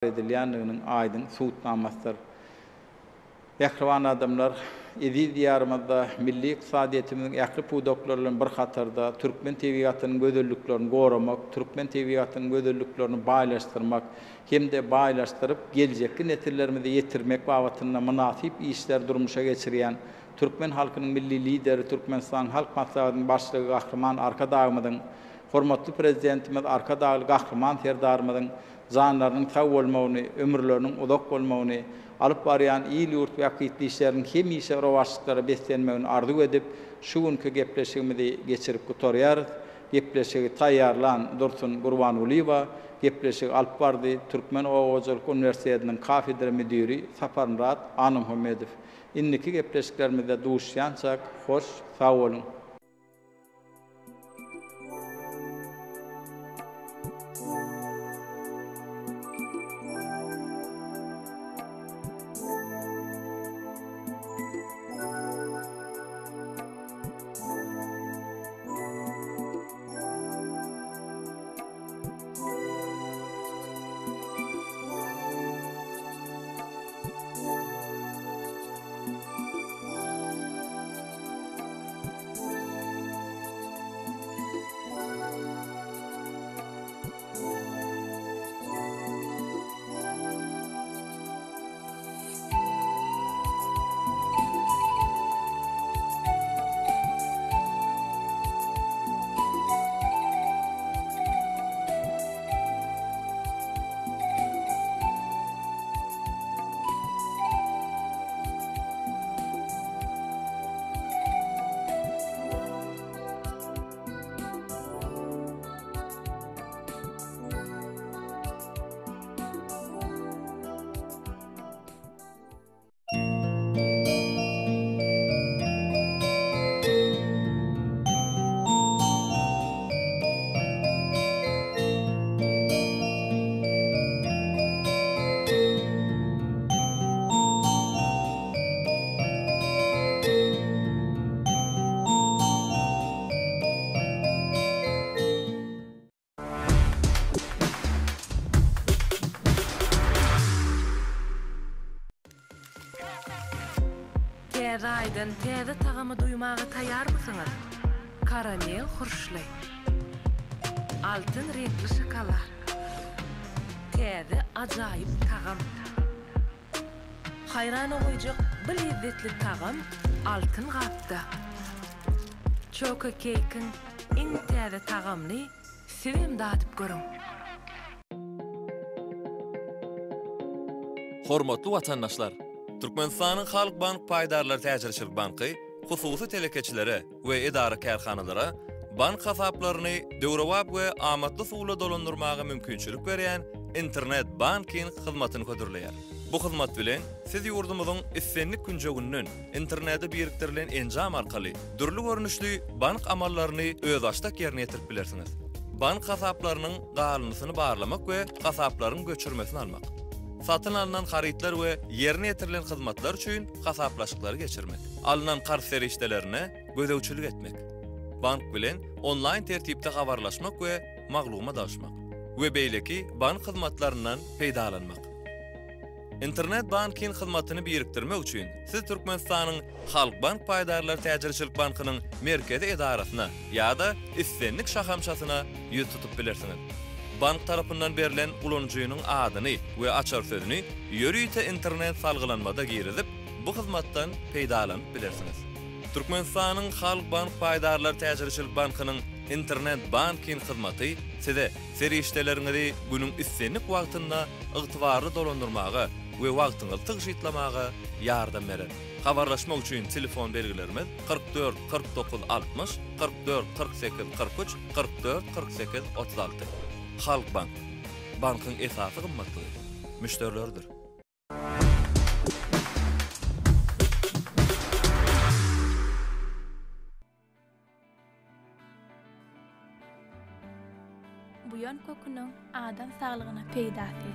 edilýändiginiň aýdyň suwutnamasdyr. Ýakrawan adamlar edi diyarymyzda milli iqtisadiýetimiziň ýakry puwdoklarlaryň bir hatarda türkmen tebigatynyň gözelliklerini goramak, türkmen tebigatynyň gözelliklerini baýlaşdyrmak hem de baýlaşdyryp geljekki nesillerimize ýetirmek babatyna münasip işler durmuşa geçirýän türkmen halkynyň milli lideri Türkmenistan Halk Maslahatynyň başlygy Gahryman Arkadagymyň hormatly prezidentimiz Arkadagy Gahryman Serdarymyň zanlarynyň taw bolmagyny, ömürleriniň uzak bolmagyny, alyp barýan ýyl ýurt we akitli işleriň hemişe rowaşlyklara beslenmegini arzu edip, şu günkü gepleşigimizi geçirip gutarýarys. Gepleşigi taýýarlan Dursun Gurbanulyba, gepleşigi alyp bardy Türkmen Owajalyk Universitetiniň kafedra müdiri Saparmurat Anymuhammedow. Inniki gepleşiklerimizde duşýançak, hoş, sag bolun. Raýdan täze tagamy duýmagy taýýarmysyňyz? Karamel hurşly, altyn renkli şokolad, täze ajaýyp tagam. Haýran bolýjak bir lezzetli tagam altyn gapda. Choka kekin iň täze tagamny sevim datyp görüň. Hormatly watandaşlar, Türkmenistanyň Halk Bank Paýdarlary Täşirçilik Banky hususy telekeçilere we edara kärhanalara bank hasaplaryny döwrewap we amatly suwla dolandyrmagy mümkinçilik berýän internet banking hyzmatyny ködürleýär. Bu hyzmat bilen siz ýurdumyzyň issenlik günjegininden internetde birikdirilen enjam arkaly dürli görnüşli bank amallaryny öz açdak ýerine ýetirip bilersiňiz. Bank hasaplarynyň galynysyny barlamak we hasaplaryň göçürmesini almak. Satın alınan haritler we yerine getirilen hyzmatlar üçin hasaplaşyklary geçirmek. Alınan qarz serişdelerine gözewçilik etmek. Bank bilen online tertipde habarlaşmak we maglumat almak. We beýleki bank hyzmatlaryndan peýdalanmak. Internet banking hyzmatyny birikdirmek üçin siz Türkmenistanyň Halk Bank Paýdarlary Täşirçilik Bankynyň merkezi edarasyna ýa-da issenlik şahamçasyna ýüz tutup bilersiňiz. Bank tarapyndan berilen ulanyjynyň adyny we açar sözüni ýörüýte internet salgylanmada girizip bu hyzmatdan peýdalanyp bilersiňiz. Türkmenistanyň Halk Bank Paýdarlary Täşirçilik Bankynyň internet banking hyzmaty size serişdeleriňizi günüň issenlik wagtynda ygtybarly dolandyrmaga we wagtyňyzy tygyşytlamaga ýardam berer. Habarlaşmak üçin telefon belgilerimiz 44 49 60 44 48 43 44 48 36. Halk Bank. Bankyň esasy gymmatly müşterilerdir. Buýan kokunyň adam saglygyna peýdasy.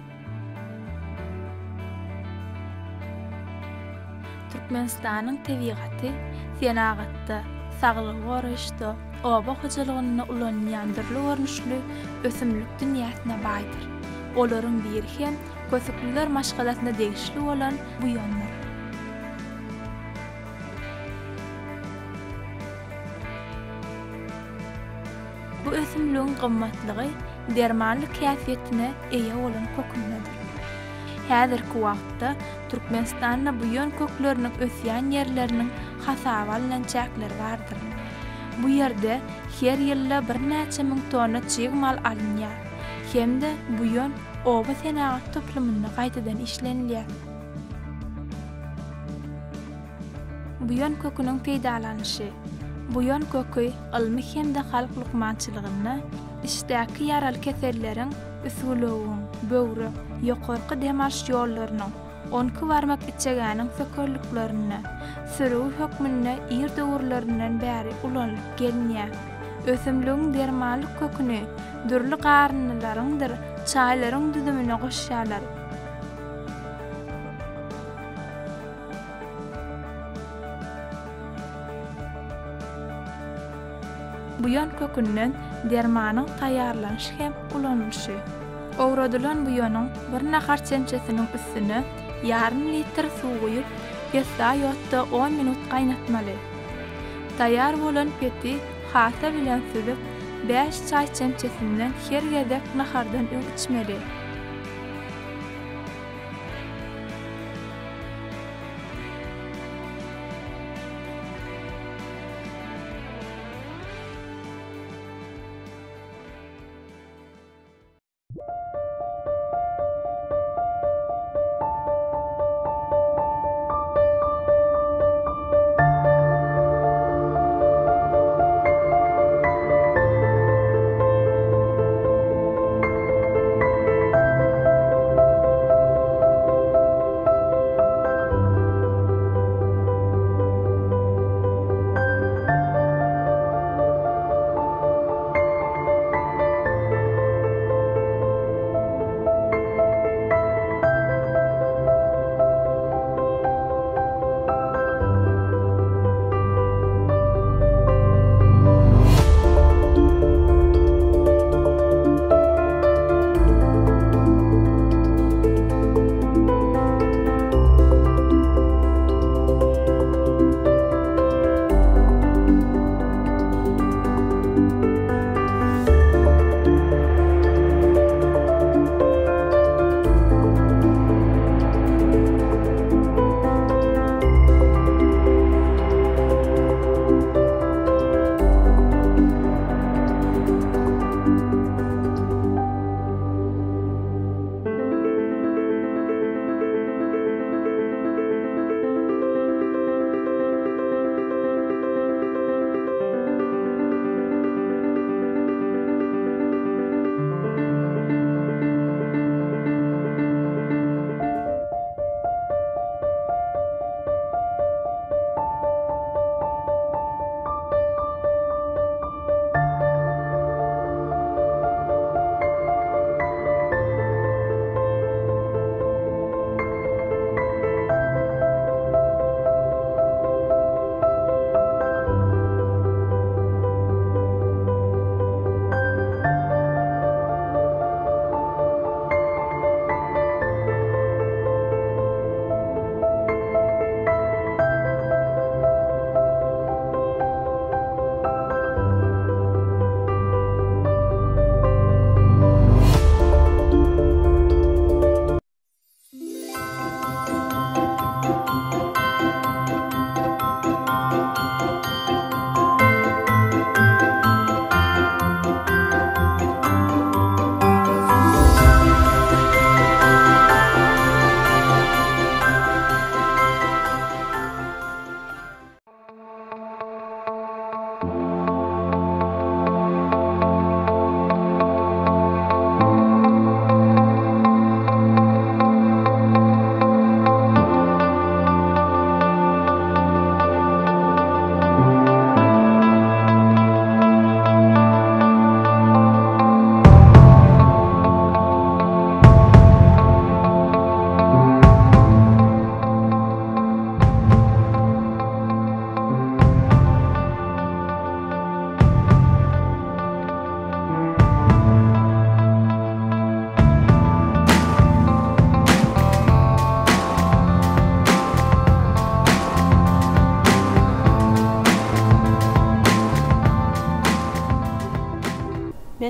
Türkmenistanyň tebigaty senagatda saglyk goraýşda oba hojalygyny ulanýan dürli görnüşli ösümlik dünýäsine baýdyr. Olaryň biri hem kösükliler maşgalatyna degişli bolan bu ýonlar. Bu ösümlüğün gymmatlygy dermanly käfiýetine eýe bolan kökündedir. Häzirki wagtda Türkmenistanda bu ýön kökleriniň ösýän ýerleriniň hasaby alynançakları bardyr. Bu ýerde her ýylda bir näçe ming tonna çyg mal alynýar. Hemde bu ýön oba senagat toplumynda gaýtadan işlenilýär. Bu ýön köküniň peýdalanyşy. Bu ýön kökü ilmi hemde halk lukmançylygyny, işdäki ýaraly keselleriň üsulugyň, böwre, ýokarky demarş ýollarynyň, onky barmak içegäniň sökörlüklerini, sürüw hökmünde ir döwürlerinden bäri ulanyp gelýär. Ösümlüğün dermanlyk köküni dürli garynlaryňdyr, çaýlaryň düzümine goşýarlar. Bu ýön kökünden dermanyň taýýarlanyşy hem ulanýyşy. Owradylan bu ýonyň bir nahar çemçesiniň üstüne yarım litr suw goýup, ýetda ýotda 10 minut gaýnatmaly. Taýýar bolan peti hata bilen süzüp 5 çay çemçesinden her gezek nahardan öň içmeli.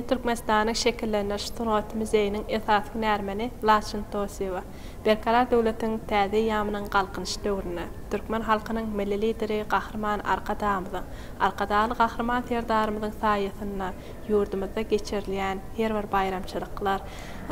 Türkmenistan'ın şekilleniş sunuat müzeyinin esas hünärmeni Laçyn Tosiewa. Berkarar döwletiň täze ýamynyň galkynyş döwrüne Türkmen halkynyň milli lideri Gahrman Arkadaly Gahrman serdarymyzyň saýasyna ýurdumyzda geçirilýän her bir bayramçylyklar,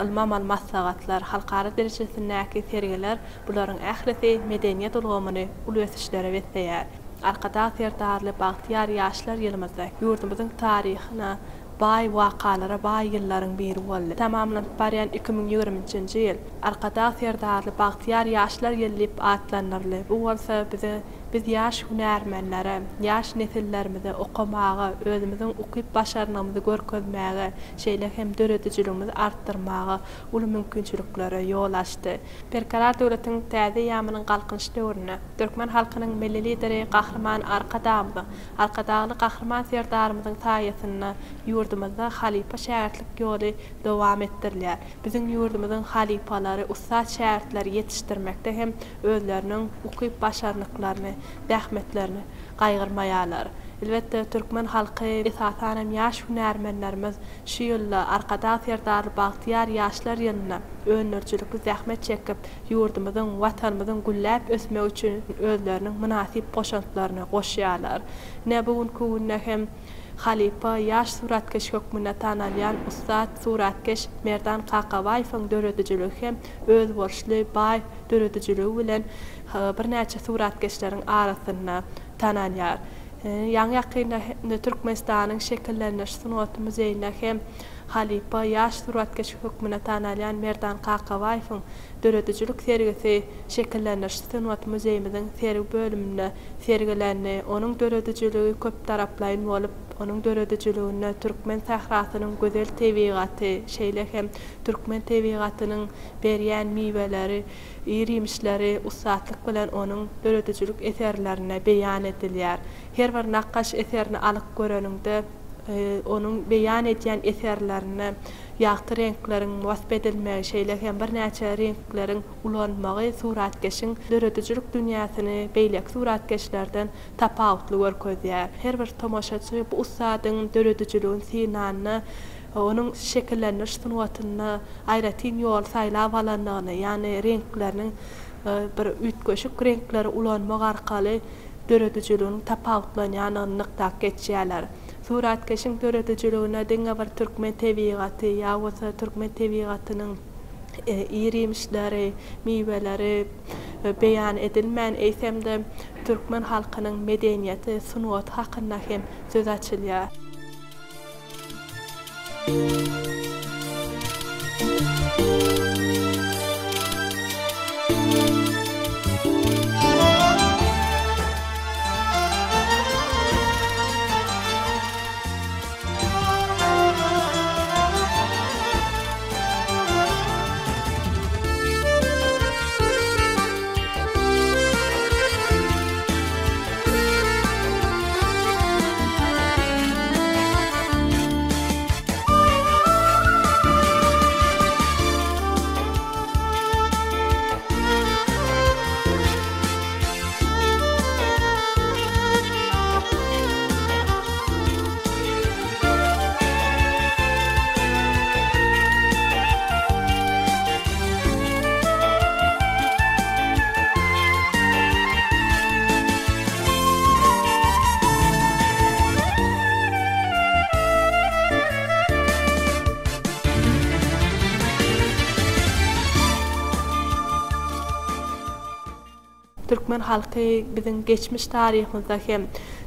ilmam maslahatlar, halkara derejesindäki sergiler bularyň ählisi medeniýet ulgamyny ulýasýşlere wetýär. Arkadaly serdarly Bagtyar ýaşlar ýylymyzda ýurdumyzyň taryhyna bay wakalara bay ýyllaryň biri boldy. Tamamlanyp barýan 2020-nji ýyl Arkadaly serdarly Bagtyar ýaşlar ýylyp atlanyrly. Bu bolsa biz ýaş hünärmenlere, ýaş nesillerimize okamagy, özümiziň ukyp başarnymyzy görkezmäge, şeýle hem döredijligimizi artdyrmagy ulu mümkinçiliklere ýol açdy. Berkarar döwletiň täze ýamynyň galkynyş döwrüne Türkmen halkynyň milli lideri Gahrman Arkadaly Gahrman serdarymyzyň saýasyna ýurdumyzda halipa şähertlik ýoly dowam etdirilýär. Biziň ýurdumyzyň halipalary ussat şähertler ýetişdirmekde hem özleriniň ukyp başarnyklaryny, bähmetlerini gaýgyrmaýarlar. Elbetde Türkmen halky esasanem ýaş hünärmenlerimiz şu ýylda Arkadaly serdar Bagtyar ýaşlar ýylyna önürçilikli zähmet çekip ýurdumyzyň, watanymyzyň gülläp ösmegi üçin özleriniň münasip goşantlaryny goşýarlar. Ne bugünkü günde hem halipa ýaş suratkeş hökmüne tanalýan ustad suratkeş Merdan Qaqabaýewiň döredijiligi hem öz borçly bay döredijiligi bilen bir näçe suratkeşleriň arasyna tanalýar. Ýa-ni ýakynda Türkmenistanyň şekilleniş sunuat müzeyinde hem halipa ýaş suratkeş hökmüne tanalýan Merdan Qaqabaýewiň döredijilik sergisi şekilleniş sunuat müzeyimiziň sergi bölüminde sergilerini, onuň döredijiligi köp taraplaýyn bolup, onuň döredijiligine Türkmen sahrasynyň gözel tebigaty, şeýle hem Türkmen tebigatynyň berýän miweleri, ýemişleri ussatlyk bilen onuň döredijilik eserlerine beýan edilýär. Her bir nakkaş eserini alyp göreninde onuň beýan etýän eserlerini ýagty renkleriň wasp edilmegi şeýle hem bir näçe renkleriň ulanmagy suratkeşiň döredijilik dünýäsini beýlek suratkeşlerden tapawutly görkezýär. Her bir tomoşaçy bu ussadyň döredijiligini synanyny, onuň şekilleniş sunuwatyny aýratyn ýol saýlap alanlygyny, ýani renkleriniň bir ütköşük renkleri ulanmagy arkaly döredijiliginiň tapawutlanýanyny nykdak geçýärler. Suratkeşiň döredijiligine diňe bir Türkmen tebigaty ýa-da Türkmen tebigatynyň ýemişleri, miweleri beýan edilmän eýsemde Türkmen halkynyň medeniýeti, sunuwaty hakynda hem söz açylýar. Türkmen halky biziň geçmiş tarihimizde hem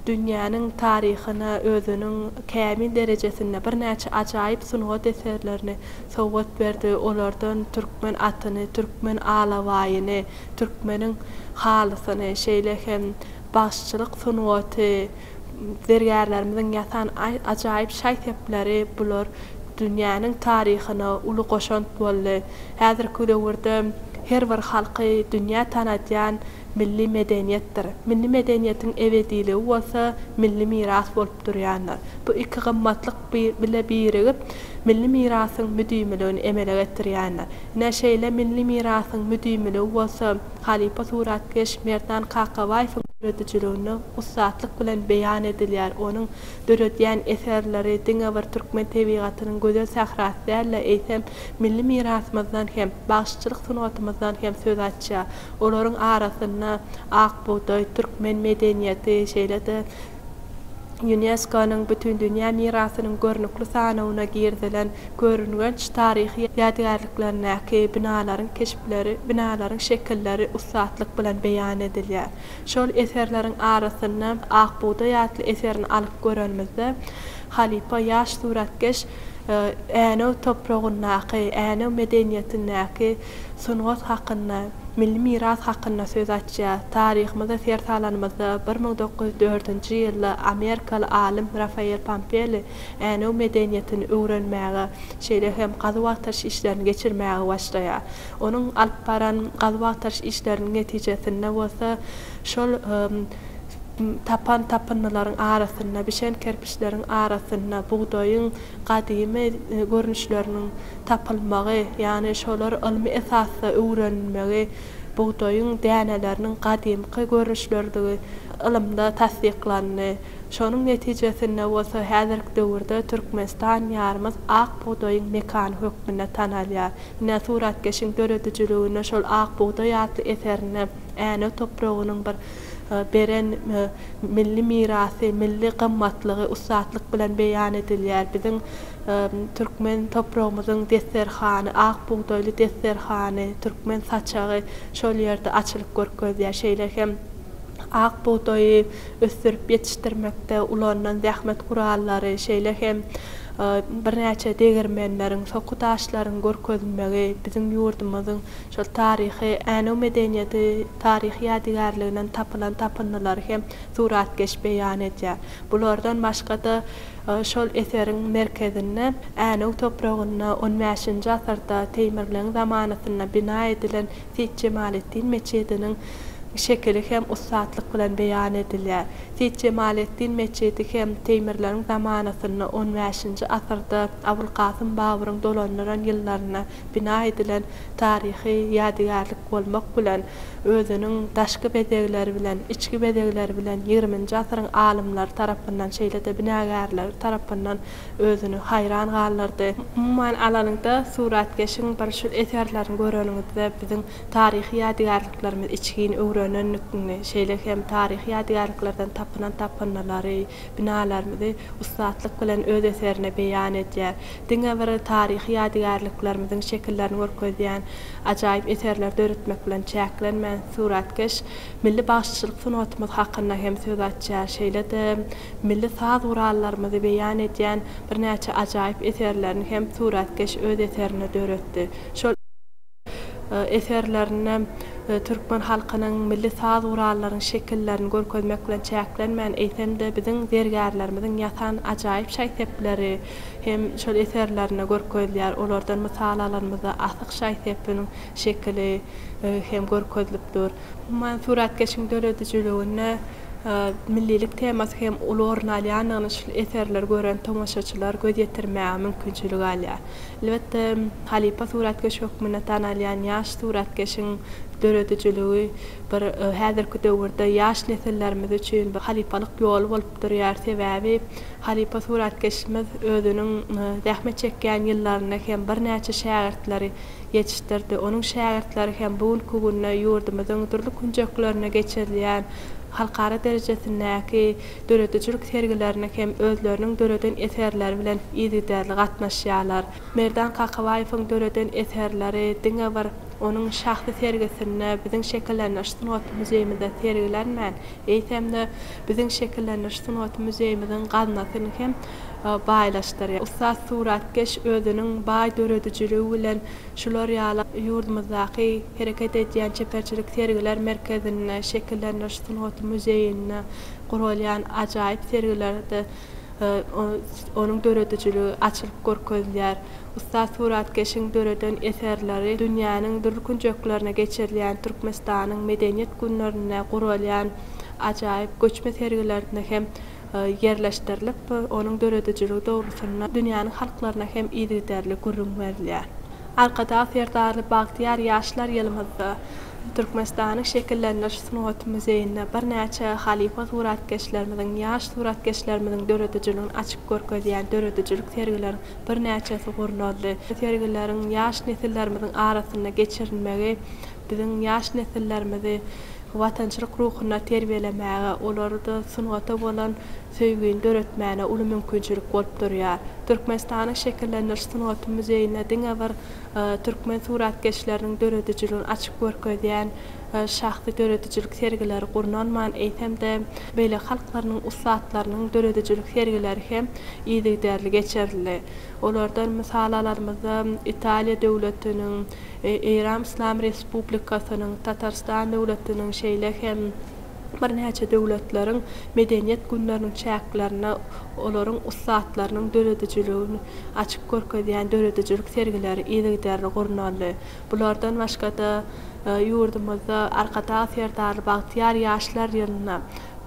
dünýäniň taryhyna özüniň kämil derejesinde bir näçe ajaýyp sunuwat eserlerini sowgat berdi. Olardan Türkmen atyny, Türkmen alawaýyny, Türkmeniň halysyny, şeýle hem başçylyk sunuwaty, dergärlerimiziň ýatan ajaýyp şaýtepleri bular dünýäniň taryhyna uly goşant boldy. Häzirki döwürde her bir halky dünýä tanadýan milli medeniýetdir. Milli medeniýetiň ebediligi bolsa milli miras bolup durýanlar. Bu iki gymmatlyk bile birigip milli mirasyň müdümligini emele getirýänler. Näşeýle milli mirasyň müdümligi bolsa halipa suratkeş Merdan Qaqabaýewiň dörödüjülüğüni ussatlyk bilen beýan edilýär. Onuň dörödýän eserleri diňe bir türkmen tebigatynyň gözel sahrasy däl eýsem milli mirasymyzdan hem bagşçylyk sunatymyzdan hem söz açýar. Olaryň arasynda Akbuğday, türkmen medeniýeti, şeýle-de UNESCO-nyň bütün dünýä mirasynyň görnükli sanawyna girdilen görünýän taryhy ýadygärliklerine binalaryň keşpleri, binalaryň şekilleri ussatlyk bilen beýan edilýär. Şol eserleriň arasynda Akbuğday adly eserini alyp görenmizde Halipa ýaş suratkeş äne topragyndaky, äne medeniýetindäki sungat hakynda, milli miras hakynda söz açýar. Taryhymyzda sertalanymyzda 1904-nji ýylda Amerikaly alim Rafael Pompeli äne medeniýetini öwrenmäge, şeýle hem gazywatyş işlerini geçirmäge başlaýar. Onuň alyp baran gazywatyş işleriniň netijesinde bolsa şol tapanylaryň arasynda, bişen kerpiçleriň arasynda buğdaýyň gadymy görnüşleriniň tapylmagy, ýani şolar ilmi esasda öwrenilmegi, buğdaýyň däneleriniň gadymky görnüşlerdigi ilmde tasdiklandy. Şonuň netijesinde bolsa häzirki döwürde Türkmenistan ýarymyz ak buğdaýyň mekany hökmünde tanalýar. Ine suratkeşiň dörödüjülüğüne şol ak buğdaý adly eserine äne topragynyň bir beren milli mirasy, milli gymmatlygy ussatlyk bilen beýan edilýär. Biziň türkmen topragymyzyň desterhany, ak buğdaýly desterhany, türkmen saçagy şol ýerde açylyp görkezýär. Şeýle hem ak buğdaýy ösdürip ýetişdirmekde ulandan zähmet gurallary, şeýle hem bir näçe degirmenleriň, soku taşlaryň görkezilmegi biziň ýurdumyzyň şol taryhy, äne medeniýeti, taryhy ýadygärliginden tapylan tapynlar hem suratkeş beýan edýär. Bulardan başga-da şol eseriň merkezinde äne topragyna 15-nji asyrda Teýmirliň zamanasynda bina edilen Seyit Cemaletdin meçidiniň şekili hem ussatlyk bilen beýan edilýär. Seyit Cemaletdin meçidi hem Teýmirliň zamanasynda 15-nji asyrda Abulkasym Baburyň dolanlaran ýyllaryna bina edilen taryhy ýadygärlik bolmak bilen özüniň daşky bedegleri bilen, içki bedegleri bilen 20-nji asyryň alymlary tarapyndan, şeýle-de binagärler tarapyndan özüni hayran galdyrdy. Umman alanynda suratkeşiň bir şol eserlerini görenigizde biziň taryhy ýadygärliklerimiz içgin öwrenenlikni, şeýle hem taryhy ýadygärliklerden tapynan tapynlary, binalarymyzy ussatlyk bilen öz eserine beýan edýär. Diňe bir taryhy ýadygärliklerimiziň şekillerini görkezýän ajaýyp eserler döretmek bilen çäklenmän suratkeş milli bagşçylyk sunatymyz hakynda hem söz açýar. Şeýle-de milli saz gurallarymyzy beýan edýän bir näçe ajaýyp eserlerini hem suratkeş öz eserine döretdi. Şol eserlerine türkmen halkynyň milli saz gurallarynyň şekillerini görkezmek bilen çäklenmän eýsemde biziň dergärlerimiziň ýatan ajaýyp şaýtepleri hem şol eserlerine görkezýär. Olardan mysal alanymyzda asyk şaýtepiniň şekili hem görkezilipdir. Men suratkeşiň dörödüjülüğüne millilik temasy hem ularyn alýanyny şol eserler gören tomaşaçylar göz ýetirmäge mümkinçiligi alýar. Elbetde Halipa suratkeş hökmüne tanalýan ýaş suratkeşiň dörödüjüligi bir häzirki döwürde ýaş nesillerimiz üçin bir halipalyk ýol bolup durýar. Sebäbi Halipa suratkeşimiz özüniň zähmet çekýän ýyllaryna hem bir näçe şägirdleri ýetişdirdi. Onuň şägirdleri hem bugünkü günde ýurdumyzyň turly künjeklerine geçirilýän halkara derejesindäki dörödüjülük sergilerine hem özleriniň döröden eserleri bilen ýigitlerle gatnaşýarlar. Merdan Kakabaýewiň döröden eserleri diňe bir onun şahsy sergisinde biziň şekilleniş sunat muzeýiminde sergilenmän. Eýsemde biziň şekilleniş sunat muzeýimiziň gaznasyny hem baýlaşdyrýar. Ustaz suratkeş özüniň baý dörödüjüligi bilen şular ýaly ýurdumyzdaky hereket edýän çeperçilik sergiler merkezine, şekilleniş sunat muzeýine gurulýan ajaýyp sergilerde onun dörödüjüligi açylyp görkezýär. Ustaz suratkeşiň döröden eserleri dünýäniň durly künjeklerine geçirilýän Türkmenistanyň medeniýet günlerine gurulýan ajaýyp göçme sergilerine hem yerleşdirilip, onun dörödüjüligi dogrusunda dünýäniň halklaryna hem ýigitlerle görüň berilýär. Arkada Ferdarly Bagdiyar ýaşlar ýylymyzda Türkmenistanyň şekillenýär sunugat muzeýinde bir näçe halifa suratkeşlerimiziň, ýaş suratkeşlerimiziň döredijligini açyp görkezýän döredijlik sergileri bir näçesi gurnaldy. Sergileriň ýaş nesillerimiziň arasynda geçirilmegi biziň ýaş nesillerimizi watançylyk ruhyna terbiýelemäge, olary sunugata bolan söýgüni döretmäne uly mümkinçilik bolup durýar. Türkmenistanyň şekillenýär sunugat muzeýine diňe bir türkmen suratkeşleriniň döredijligini açyp görkezýän şahsy döredijlik sergileri gurnalman eýtemde beýle halklarynyň ustatlarynyň döredijlik sergileri hem ýygy geçirildi. Olardan mysal alarymyzda Italiýa döwletiniň, Iran İslam Respublikasynyň, Tatarstan döwletiniň şeýle hem bir näçe döwletleriň medeniýet günleriniň çäklerini, olaryň ustatlarynyň döredijligini açyp görkezýän döredijlik sergileri ýygy gurnaldy. Bulardan başga-da ýurdumyzda Arkada Ferdarly Bagdiyar ýaşlar ýylyna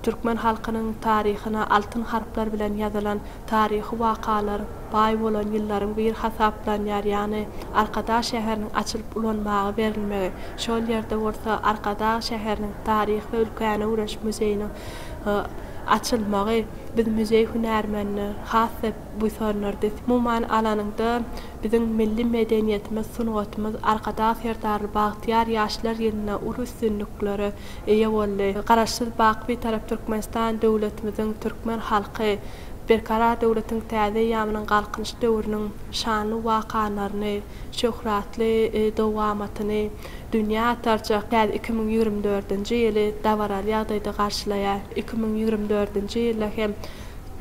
Türkmen halkynyň taryhyna altyn harplar bilen ýazylan taryhy wakalar baý bolan ýyllaryň bir hasaplanýar, ýani Arkada şäheriniň açylyp ulanmagy berilmegi. Şol ýerde bolsa Arkada şäheriniň taryhy we ülkäne uğraş muzeýiniň açylmagy biz muzeý hünärmenleri hassa bu sorunlarda muman alanynda biziň milli medeniýetimiz, sunugatymyz Arkada Ferdarly Bagdiyar ýaşlar ýylyna uly üstünlikleri eýe boldy. Garaşsyz baky tarap Türkmenistan döwletimiziň türkmen halky berkarar döwletiň täze ýamynyň galkynyş döwrüniň şanly wakalaryny, şöhratly dowamatyny dünýä tarça 2024-nji ýyly davaral ýagdaýda garşylaýar. 2024-nji ýylda hem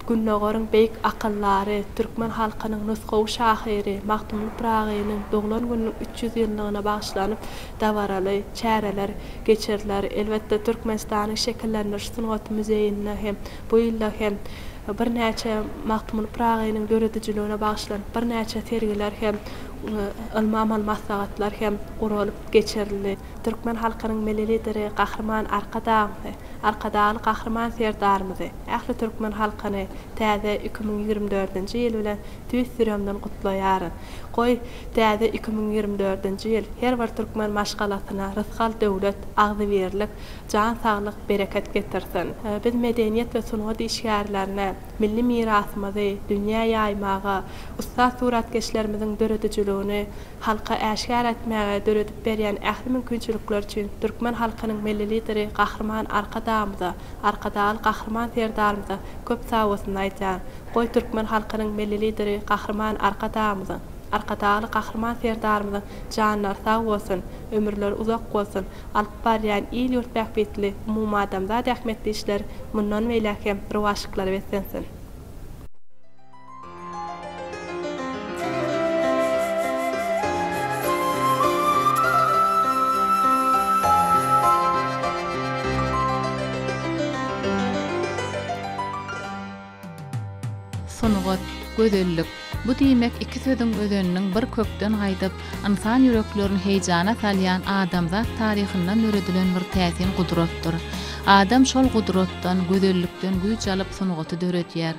Günnögörüň beýik akıllary, türkmen halkynyň nusgaw şahyry Mahtumly Pragynyň doglan günüň 300 ýyllygyna bagşlanyp davaraly çäreler geçiriler. Elbetde Türkmenistanyň şekillenýär sunugat muzeýinde hem bu ýylda hem bir näçe Mahtumly Pragynyň döredijligine bagşlanyp bir näçe sergiler hem almamal maslahatlar hem guralyp geçirildi. Türkmen halkynyň milli lideri Gahrman Arkadaly Gahrman Ferdarly ähli türkmen halkyny täze 2024-nji ýyl bilen tüýsüremden gutlaýar. Goý täze 2024-nji ýyl her bir türkmen maşgalatyna rızgal döwlet agdy berlik, jan saglyk, bereket getirsin. Biz medeniýet we sunugat işgärlerine, milli mirasymyzy dünýä ýaymaga, ustat suratkeşlerimiziň döredijligini halka äşkär etmäge döredip berýän ähli mümkinçilikler üçin türkmen halkynyň milli lideri Gahrman Arkadaly Gahrman Ferdarly köp sawasyn aýtýar. Goý türkmen halkynyň milli lideri Gahrman Arkadaly Gahrman Ferdarly janlar sag bolsun, ömürler uzak bolsun. Alyp barýan ýyl ýurtbäk betli umumy adamzat ähmetli işler mundan meýläke rowaşyklar betsensin. Sunugat, gözellik. Bu diýmek iki söziň özüniň bir kökden gaýdyp, insan ýüreklerini heýjana salýan adamzat taryhyndan öýredilen bir täsin gudratdyr. Adam şol gudratdan, gözellikden güýç alyp sunugaty döretýär.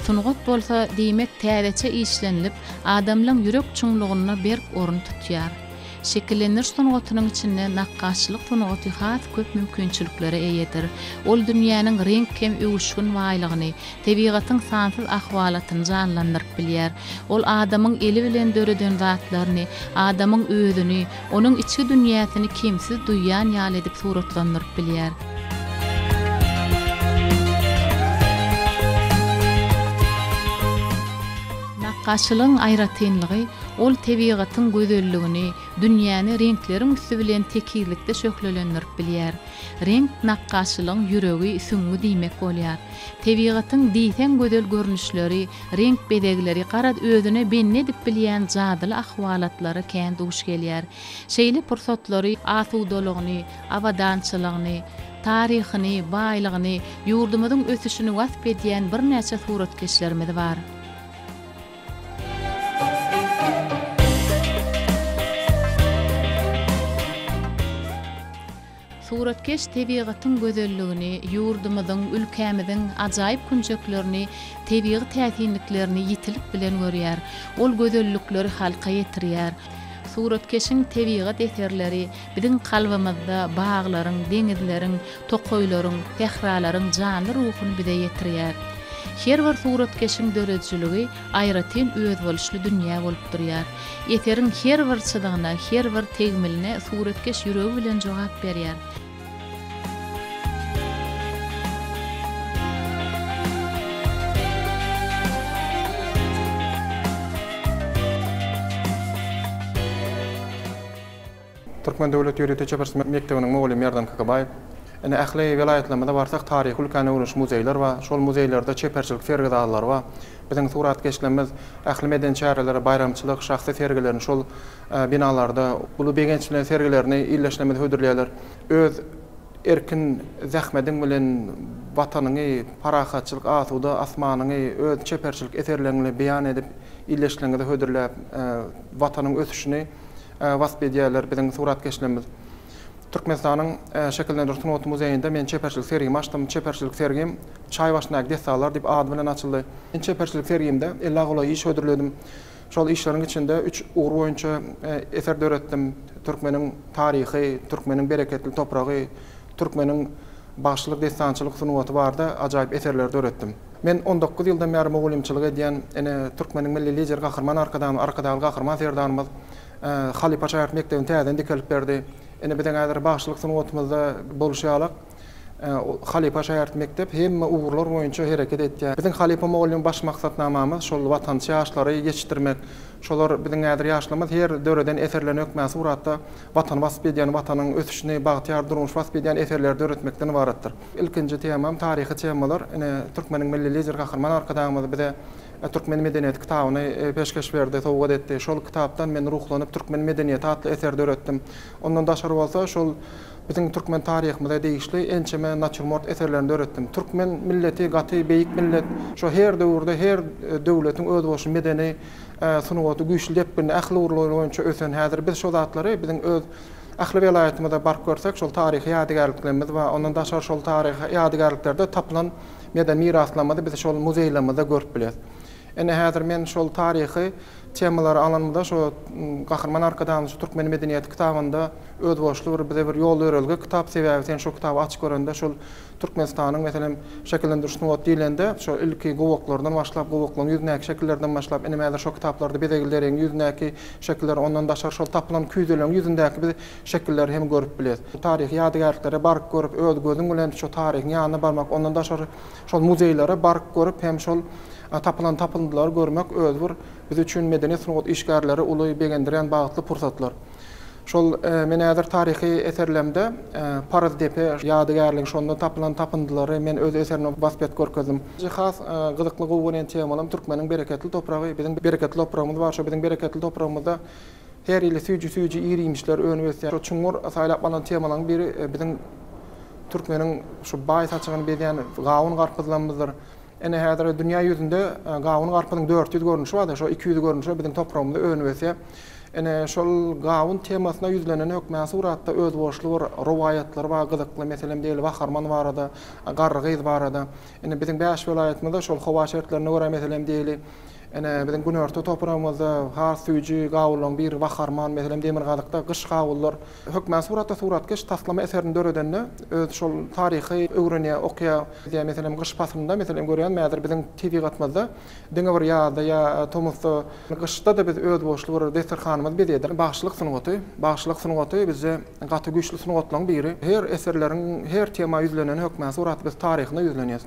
Sunugat bolsa diýmek täzeçe işlenilip, adamlaryň ýürek çuňlugyna berk orun tutýar. Şekillenir sunugatynyň içinde nakkaşlyk sunugaty has köp mümkinçiliklere eýedir. Ol dünýäniň renk hem öwüşgün waýlygyny, tebigatyň sansız ahwalatyny janlandyryp bilýär. Ol adamyň eli bilen döreden zatlaryny, adamyň özüni, onuň içki dünýäsini kimsiz duýýan ýaly edip suratlandyryp bilýär. Nakkaşlygyň aýratynlygy ol tebigatyň gözelligini, dünýäni renkleriň üstü bilen tekillikde şöhlelendirip bilýär. Renk nakkaşlygyň ýüregi, süňňi diýmek bolýar. Tebigatyň diýsen gözel görnüşleri, renk bedegleri garad özüne benne edip bilýän jadyly ahwalatlary kän duş gelýär. Şeýle pursatlary asudalygyny, awadançylygyny, taryhyny, baýlygyny, ýurdumyzyň ösüşini wasp edýän bir näçe suratkeşlerimiz bar. Suratkeş tebigatyň gözelligini, ýurdumyzyň, ülkämiziň ajaýyp künçeklerini, tebigy täsinliklerini ýitilip bilen görýär. Ol gözellikleri halka ýetirýär. suratkeşiň tebigat eserleri biziň kalbymyzda bağlaryň, deňizleriň, tokoýlaryň, tehralaryň janly ruhuny bize ýetirýär. Her bir suratkeşiň döredijiligi aýratyn öz boluşly dünýä bolup durýar. Eteriň her bir çydygyna, her bir tegmiline suratkeş ýüregi bilen jogap berýär. Türkmen Döwlet Ýöretiji Çepersme Mektebining mugallim Ýardam Kakabaýew. Ene ähli vilayetlerinde barsak taryhy ulkan öwrüş muzeýler we şol muzeýlerde çeperçilik fergadalar we biziň suratkeşlerimiz ähli meden çärelere bayramçylyk, şahsy fergelerini şol binalarda ulu begençliler fergelerini illeşlemede hödürleýärler. Öz erkin zähmediň bilen watanyny parahatçylyk asuda asmanyny öz çeperçilik eserlerini beýan edip illeşlemede hödürläp watanyň ösüşini wasbedýärler biziň suratkeşlerimiz. Türkmenistanyň şekillendirýän Sunuwat muzeýinde men çeperçilik sergimi açdym. Çeperçilik sergim çay başyna desalar diýip ady bilen açyldy. Men çeperçilik sergimde 50 gola iş hödürledim. Şol işleriň içinde 3 ugur boýunça eser döretdim. Türkmeniň taryhy, Türkmeniň bereketli topragy, Türkmeniň başlyk destançylyk sunuwaty barda ajaýyp eserler döretdim. Men 19 ýyldan bäri mugallimçilik edýän, ene Türkmeniň milli lider gahrman arkadagy gahrman serdanymyz Haly Paşa Mektebiň täzen dikelip berdi. Ene biziň häzir başlyk sunwatymyzda boluşýarlyk Haly Paşa Mektep hemme ugurlar boýunça hereket etdi. Biziň Haly Paşa baş maksatnamamyz şol watançy ýaşlary ýetişdirmek. Şolar biziň häzir ýaşlarymyz her döwreden eserlerini ökmän suratda watan wasbedýän, watanyň ösüşini bagtyar durmuş wasbedýän eserler döretmekden ibaratdyr. Ilkinji temam taryhy temalar. Ene Türkmeniň milli lider gahrman arkadagymyz bize Türkmen medeniyeti kitabını peşkeş berdi, towgat etdi. Şol kitapdan men ruhlanyp Türkmen medeniyeti adly eser döretdim. Ondan daşary bolsa şol biziň Türkmen taryhymyzda değişli ençeme natürmort eserlerini döretdim. Türkmen milleti gaty beýik millet. Şo her döwürde her döwletiň öz boşy medeni sunuwaty güýçli dep bir ähli urlar boýunça ösen häzir biz şol zatlary biziň öz ähli vilayetymyzda bark görsek şol taryhy ýadygarlyklarymyz we ondan daşary şol taryhy ýadygarlyklerde tapylan meden miraslamada biz şol muzeýlerimizde görüp bilýäs. Ene häzir men şol taryhy temalary alanymda şo gahrman arkadagyň Türkmen medeniyeti kitabynda öz boşly bize bir ýol örerilge kitap sebäbi sen şo kitaby açyk görende şol Türkmenistanyň meselem şekillendirýän sunuwat dilinde şo ilki gowaklardan başlap gowaklaryň ýüzündäki şekillerden başlap ene häzir şo kitaplarda bedegileriň ýüzündäki şekiller ondan daşar şol tapylan küýdeleň ýüzündäki bir şekiller hem görüp bilýäs. Taryh ýadygarlyklary bark görüp öz gözüň bilen şo taryhyň ýanyna barmak ondan daşar şol muzeýlere bark görüp hem şol tapylan tapyndylar görmek öz bir biz üçin medeni sunuwat işgärleri uly begendirýän bagtly pursatlar. Şol men häzir taryhy eserlemde Paraz depe ýadygarlyk şonda tapylan tapyndylary men öz eserime basbet görkezdim. Has gyzykly gowy temalarym Türkmeniň bereketli topragy, biziň bereketli topragymyz bar, şo biziň bereketli topragymyzda her ýyly süýji ýerimişler önüwesler. Şo çuňur saýlap balan temalaryň biri biziň Türkmeniň şo baý saçygyny berýän gawun garpyzlarymyzdyr. Ene häzir dünýä ýüzünde gawun garpynyň 400 görnüşi bar, şo 200 görnüşi biziň topragymyzda önüwese. Ene şol gawun temasyna ýüzlenen ökmän suratda öz boşly bir rowaýatlar bar, gyzykly meselem diýil Baharman barada, Garryz barada. Ene biziň Bäş vilayetinde şol howa şertlerine görä meselem diýili. Ene biziň Günörtü topragymyzda has süýji gawulaň bir Baharman meselem Demirgazykda gyş gawullar hökmän suratda suratkeş taslama eserini döredende öz şol taryhy öwrenýär, okýa diýen meselem gyş pasynda meselem görýän mäzir biziň tebigatymyzda diňe bir ýa-da ýa tomusda gyşda da biz öz boşly bir desterhanymyz beýdir. Bagşlyk sunuwaty bize gaty güýçli sunawatlaryň biri. Her eserleriň her tema ýüzlenen hökmän surat biz taryhyna ýüzlenýär.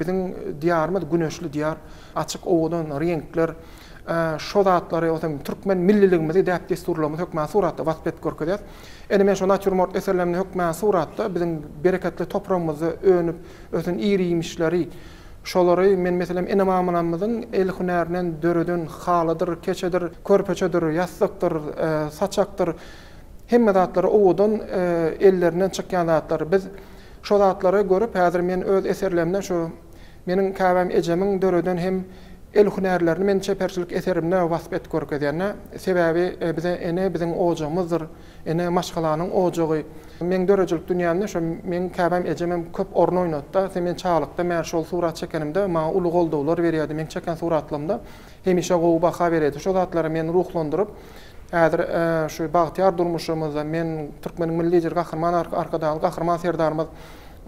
Bizim diyarımız güneşli diyar, açık oğudan renkler, şo zatlary türkmen milliligimizi däp desturlarymyz hökmän suratda wasbet görkezýär. Ene men şo natürmort eserlerini hökmän suratda biziň bereketli toprağymyzy önüp, özüň iriýmişleri, şolary men meselem ene mamamamyzyň el hünärinden dörüdün halydyr, keçedir, körpeçedir, ýassakdyr, saçakdyr. Hemme zatlary oğudan ellerinden çykýan zatlary biz şo zatlary görüp häzir men öz eserlerimden şo meniň käbäm ejemiň dörüden hem el hünärlerini men çeperçilik eserimde wasbet görkezýärne sebäbi bize ene biziň ojagymyzdyr, ene maşgalanyň ojagy. Men dörejlik dünýämde şo men käbäm ejemem köp orun oynatdy. Men çağlykda men şol surat çekenimde maňa uly goldawlar berýärdi. Men çeken suratlarymda hemişe gowy baha berýärdi. Şo zatlary men ruhlandyryp häzir şu bagtyar durmuşymyzda men türkmeniň millijer gahrman arkadaşy gahrman serdarymyz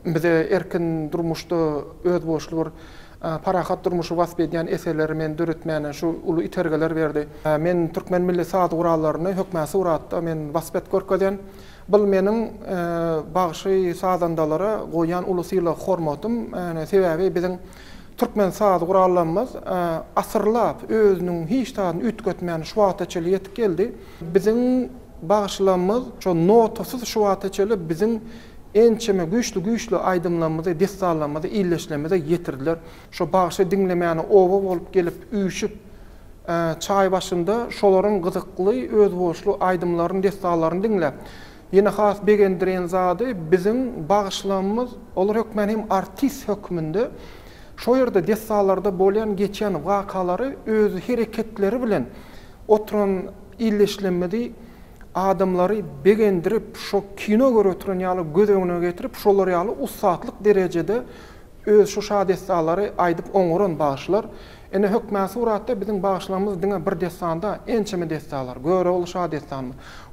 bize erkin durmuşda öz boşlugy parahat durmuşy wasp edýän eserleri men döretmäne şu uly itergeler berdi. Men türkmen milli saz gurallaryny hökmän suratda men wasp görkezýän. Bu meniň bagşy sazandalary goýan uly syla hormatym, sebäbi biziň türkmen saz gurallarymyz asyrlap özüniň hiç taýdan ütgetmän şuwataçyly ýetip geldi. Biziň bagşlamyz şo notasyz şuwataçyly biziň ençeme güýçli aýdymlanmady, destallanmady, illeşlemede ýetirdiler. Şo bagşy diňlemäni owa bolup gelip üýşüp çaý başynda şolaryň gyzykly öz boşlu aýdymlaryny, destallaryny diňläp. Ýene has begendiren zady biziň bagşlamyz olar hökmän hem artist hökmünde şo ýerde destallarda bolýan geçen wakalary öz hereketleri bilen oturan illeşlemedi adamları begendirip şo kino görütürün ýaly göz öňüne getirip şolary ýaly usatlyk derejede öz şo şadestalary aýdyp oňuran bagşlar. Ene hökmän suratda biziň bagşlarymyz diňe bir destanda ençeme destalar. Göre ol şadestan,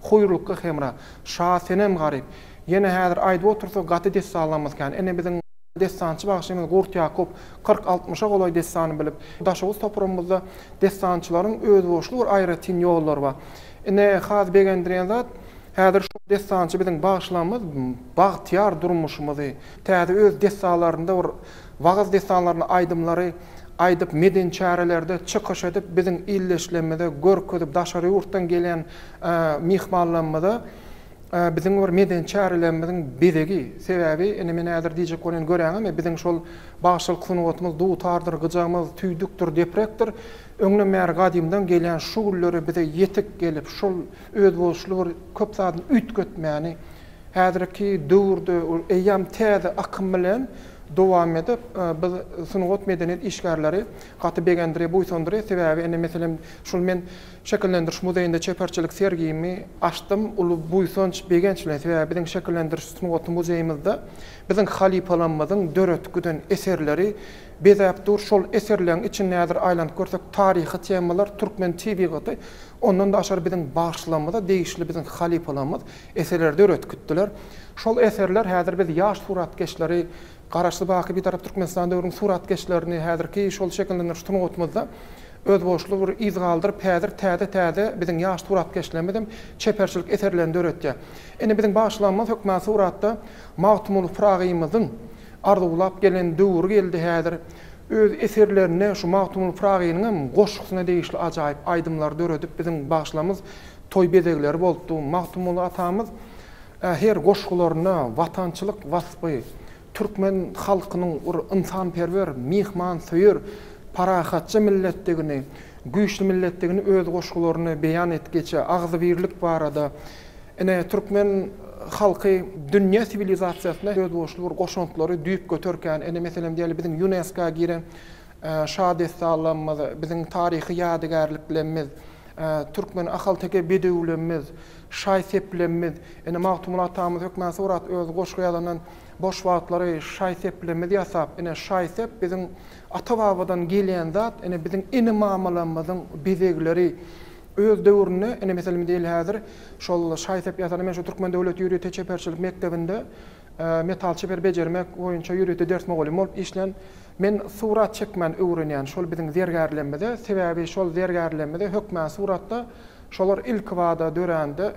huýrulukka hemra, şasenem garyp. Ýene häzir aýdyp otursa gaty destalarymyz kan. Ene biziň destançy bagşymyz Gurt Ýakup 40-60 golaý destany bilip, daşawuz toprağymyzda destançylaryň öz boşly bir aýratyn ýollary bar. Ene has begendiren zat häzir şu destançy biziň bagşlamyz bagtyar durmuşymyzy, täze öz destalarynda bir wagaz destanlaryny aýdymlary aýdyp meden çärelerde çykyş edip biziň illeşlemede görkezip daşary ýurtdan gelen mihmanlanmada biziň bir meden çärelerimiziň bedegi sebäbi ene men häzir diýjek bolan göräňem biziň şol bagşylyk sunwatymyz duutardyr, gyjagymyz tüýdükdir, deprekdir. Öňüne mer gadymdan gelen şugulları bize yetik gelip şol öz boşlugy köp saat ütgetmäni häzirki döwürde eýam täze akym bilen dowam edip biz sunwat medeniyet işgärleri gaty begendire buýsandyry sebäbi ene meselem şol men şekillendiriş muzeýinde çeperçilik sergimi açdym uly buýsanç begençler sebäbi biziň şekillendiriş sunwat muzeýimizde biziň halipalanmadyň döretgüden eserleri bezäpdir. Şol eserleriň içinde nädir aýlanyp görsek taryhy temalar türkmen tebigaty ondan da aşar biziň bagşlanmada değişli biziň halipalanmaz eserlerde öretgütdiler. Şol eserler häzir biz ýaş suratkeşleri garaşly baky bir tarap Türkmenistanda öwrüň suratkeşlerini häzirki şol şekilde tungatmazda öz boşlugy bir iz galdyryp häzir täze biziň ýaş suratkeşlerimizden çeperçilik eserlerinde öretdi. Ene biziň bagşlanmaz hökmän suratda Mahtumul Fragymyzyň arzuwlap gelen döwür geldi häzir. Öz eserlerine şu Mahtumul Fragynyň goşgusyna değişli ajaýyp aýdymlar döredip biziň bagşlamyz toy bezegleri bolupdy. Mahtumul atamyz her goşgularyna watançylyk wasfy, türkmen halkynyň bir insanperwer, mihman söýür, parahatçy milletdigini, güýçli milletdigini öz goşgularyny beýan etgeçe agzy birlik barada ene türkmen halky dünýä sivilizasiýasyna öz boşlugy goşuntlary düýüp götürken ene meselem diýeli biziň UNESCO giren şadestallarymyz, biziň taryhy ýadygärliklerimiz, türkmen ahal teke bedewlerimiz, şaýseplerimiz, ene Mahtumul atamyz hökmän surat öz goşguýalaryndan boş wagtlary şaýseplerimiz ýasap, ene şaýsep biziň ata-babadan gelýän zat, ene biziň ene mamalarymyzyň bezegleri öz döwrüne ene meselem diýil häzir şol şaýsep ýasany men şu Türkmen Döwlet Ýürüýte çeperçilik mektebinde metal çeper bejermek boýunça ýürüýte ders mogalim bolup işlen men surat çekmän öwrenýän şol biziň zergärlenmede sebäbi şol zergärlenmede hökmän suratda Şolar ilk wada dörende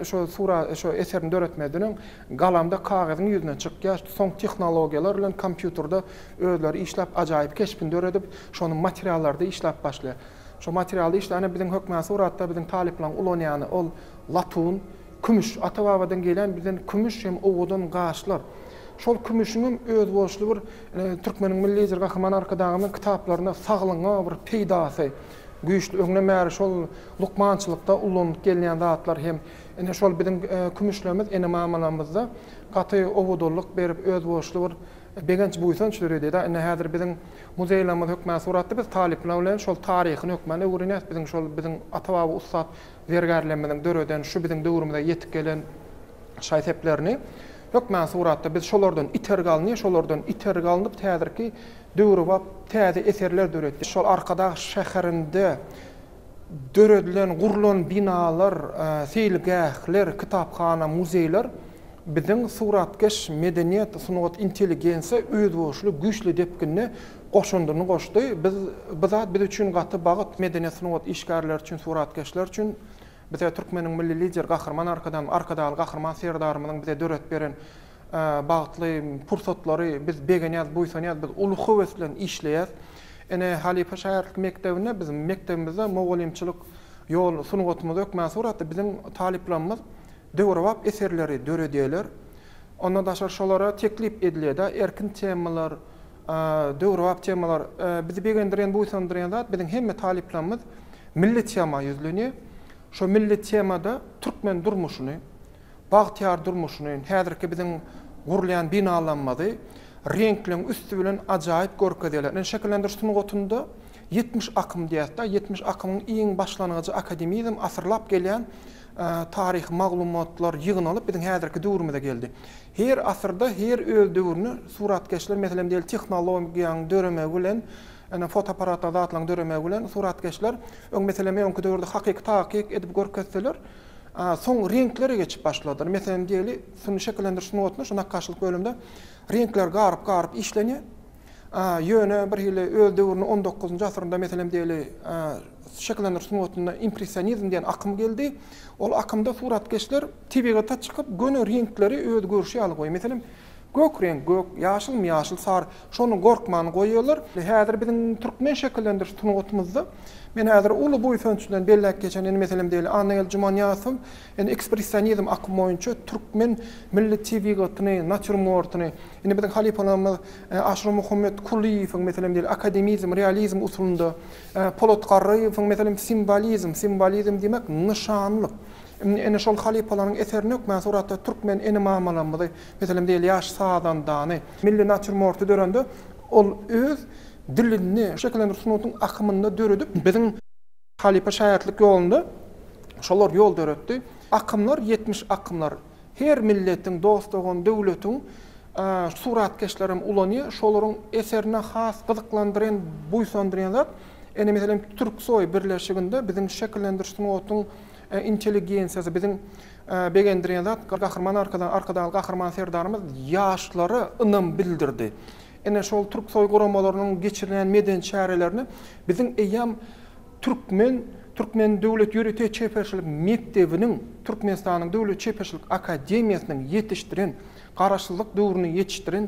şu eserini döretmedinin galamda kağıdın yüzüne çıkýar. Soň tehnologiýalar bilen kompýuterda özleri işläp ajaýyp keşpin döredip şonu materiallarda işläp başlaýar. Şu materialda işläne biziň hökmän suratda biziň taliplan ulanýany ol latun, kümüş, ata-babadan gelen bizden kümüş hem oğudun gaşlar. Şol kümüşünün öz boşluğu bir Türkmenin milliýetçi gahryman arkadaşymyň kitaplarına saglyňa bir peýdasy. Güýçli öňüne märi şol lukmançylykda ulanyp gelýän zatlar hem ene şol biziň kümüşlerimiz ene mamalamyzda gaty owudullyk berip öz boşluğu begenç buýsan çüredi. Ene häzir biziň muzeýlerimiz hökmän suratda biz talipler bilen şol taryhyny hökmän öwrenýäs. Biziň şol biziň ata-baba ustad bergerlerimiň döreden şu biziň döwrümizde ýetip gelen şaýteplerini hökmän suratda biz şolardan iter galanyp täzirki döwrü bap täze eserler döretdi. Şol arkada şäherinde döredilen gurulan binalar, seýilgähler, kitapxana, muzeýler biziň suratkeş medeniýet, sunugat, intelligensiýa öz boşly güýçli depkinne goşundyny goşdy. Biz üçin gaty bagyt medeniýet, sunugat işgärler üçin, suratkeşler üçin bize Türkmenin milli lider gahrman arkadaly gahrman serdarymyň bize döret beren bagtly pursatlary biz begenýäz, buýsanýaz, biz ulu höwes bilen işleýäz. Ene Halipa şäherlik mektebine bizim mektebimizde mogolimçilik ýol sunugatymyz hökmän suratda bizim taliplerimiz döwrewap eserleri döredýärler. Ondan daşar şolara teklip edilýär, erkin temalar, döwrewap temalar bizi begendiren, buýsandyran zat bizim hemme taliplerimiz milli tema ýüzlenýär. Şu milli temada Türkmen durmuşunu, bagtyar durmuşunu, häzirki biziň gurulýan binalanmady, renkleň üstü bilen ajaýyp görkezýärler. Şekillendiriş sunugotunda 70 akym diýär. 70 akymyň iň başlangyjy akademizm asyrlap gelýän tarih maglumatlar ýygynalyp biziň häzirki döwrümizde geldi. Her asyrda her öz döwrüni suratkeşler meselem diýil tehnologiýaň döreme bilen ana fotoaparatla zatlaň döreme bilen suratkeşler öň meselem öňkü döwürde hakyk edip görkezseler, soň renklere geçip başladylar. Meselem diýeli, şunu şekillendiriş sunugotunda şu nakkaşlyk bölümde renkler garyp işlenýär. Ýöne bir hili öz döwrüni 19-njy asyrda meselem diýeli şekillendiriş sunugotunda impressionizm diýen akym geldi. Ol akymda suratkeşler tebigata çykyp göne renkleri öz görüşi alyp goýýar. Meselem gök renk, gök, ýaşyl, sar, şonu gorkmany goýýarlar. Häzir biziň türkmen şekillendiriş sunugatymyzda men häzir uly boýsançydan bellek geçen meselem diýeli Anayel Jumanyasov ekspressionizm akymy boýunça türkmen milli tebigatyny, natürmortyny, biziň halipalarymyz Aşraf Muhammed Kuliýewiň meselem diýeli akademizm, realizm usulunda, Polat Garryowyň meselem simbolizm demek nişanlyk. Ene şol halipalaryň eserini hökmän suratda türkmen ene mamalanmady. Meselem diýeli ýaş sağdan dany milli natürmorty dörende ol öz dilini şekillendiriş sunugatyň akymynda döredip biziň halipa şäherlik ýolunda şolar ýol döretdi. Akymlar 70 akymlar. Her milletiň, dostlugyň, döwletiň suratkeşlerim ulanýar. Şolaryň eserine has gyzyklandyran, buýsandyran ene meselem Türksoy birleşiginde biziň şekillendiriş sunugatyň intelligensiýasy biziň begendiren zat gahrman arkadaly gahrman serdarymyz ýaşlary ynam bildirdi. Ene şol Türk soýguramalarynyň geçirilen meden çärelerini biziň eýam Türkmen döwlet ýöreteýi çeperçilik mektebiniň Türkmenistanyň döwlet çeperçilik akademiýasynyň ýetişdiren, garaşlyk döwrüni ýetişdiren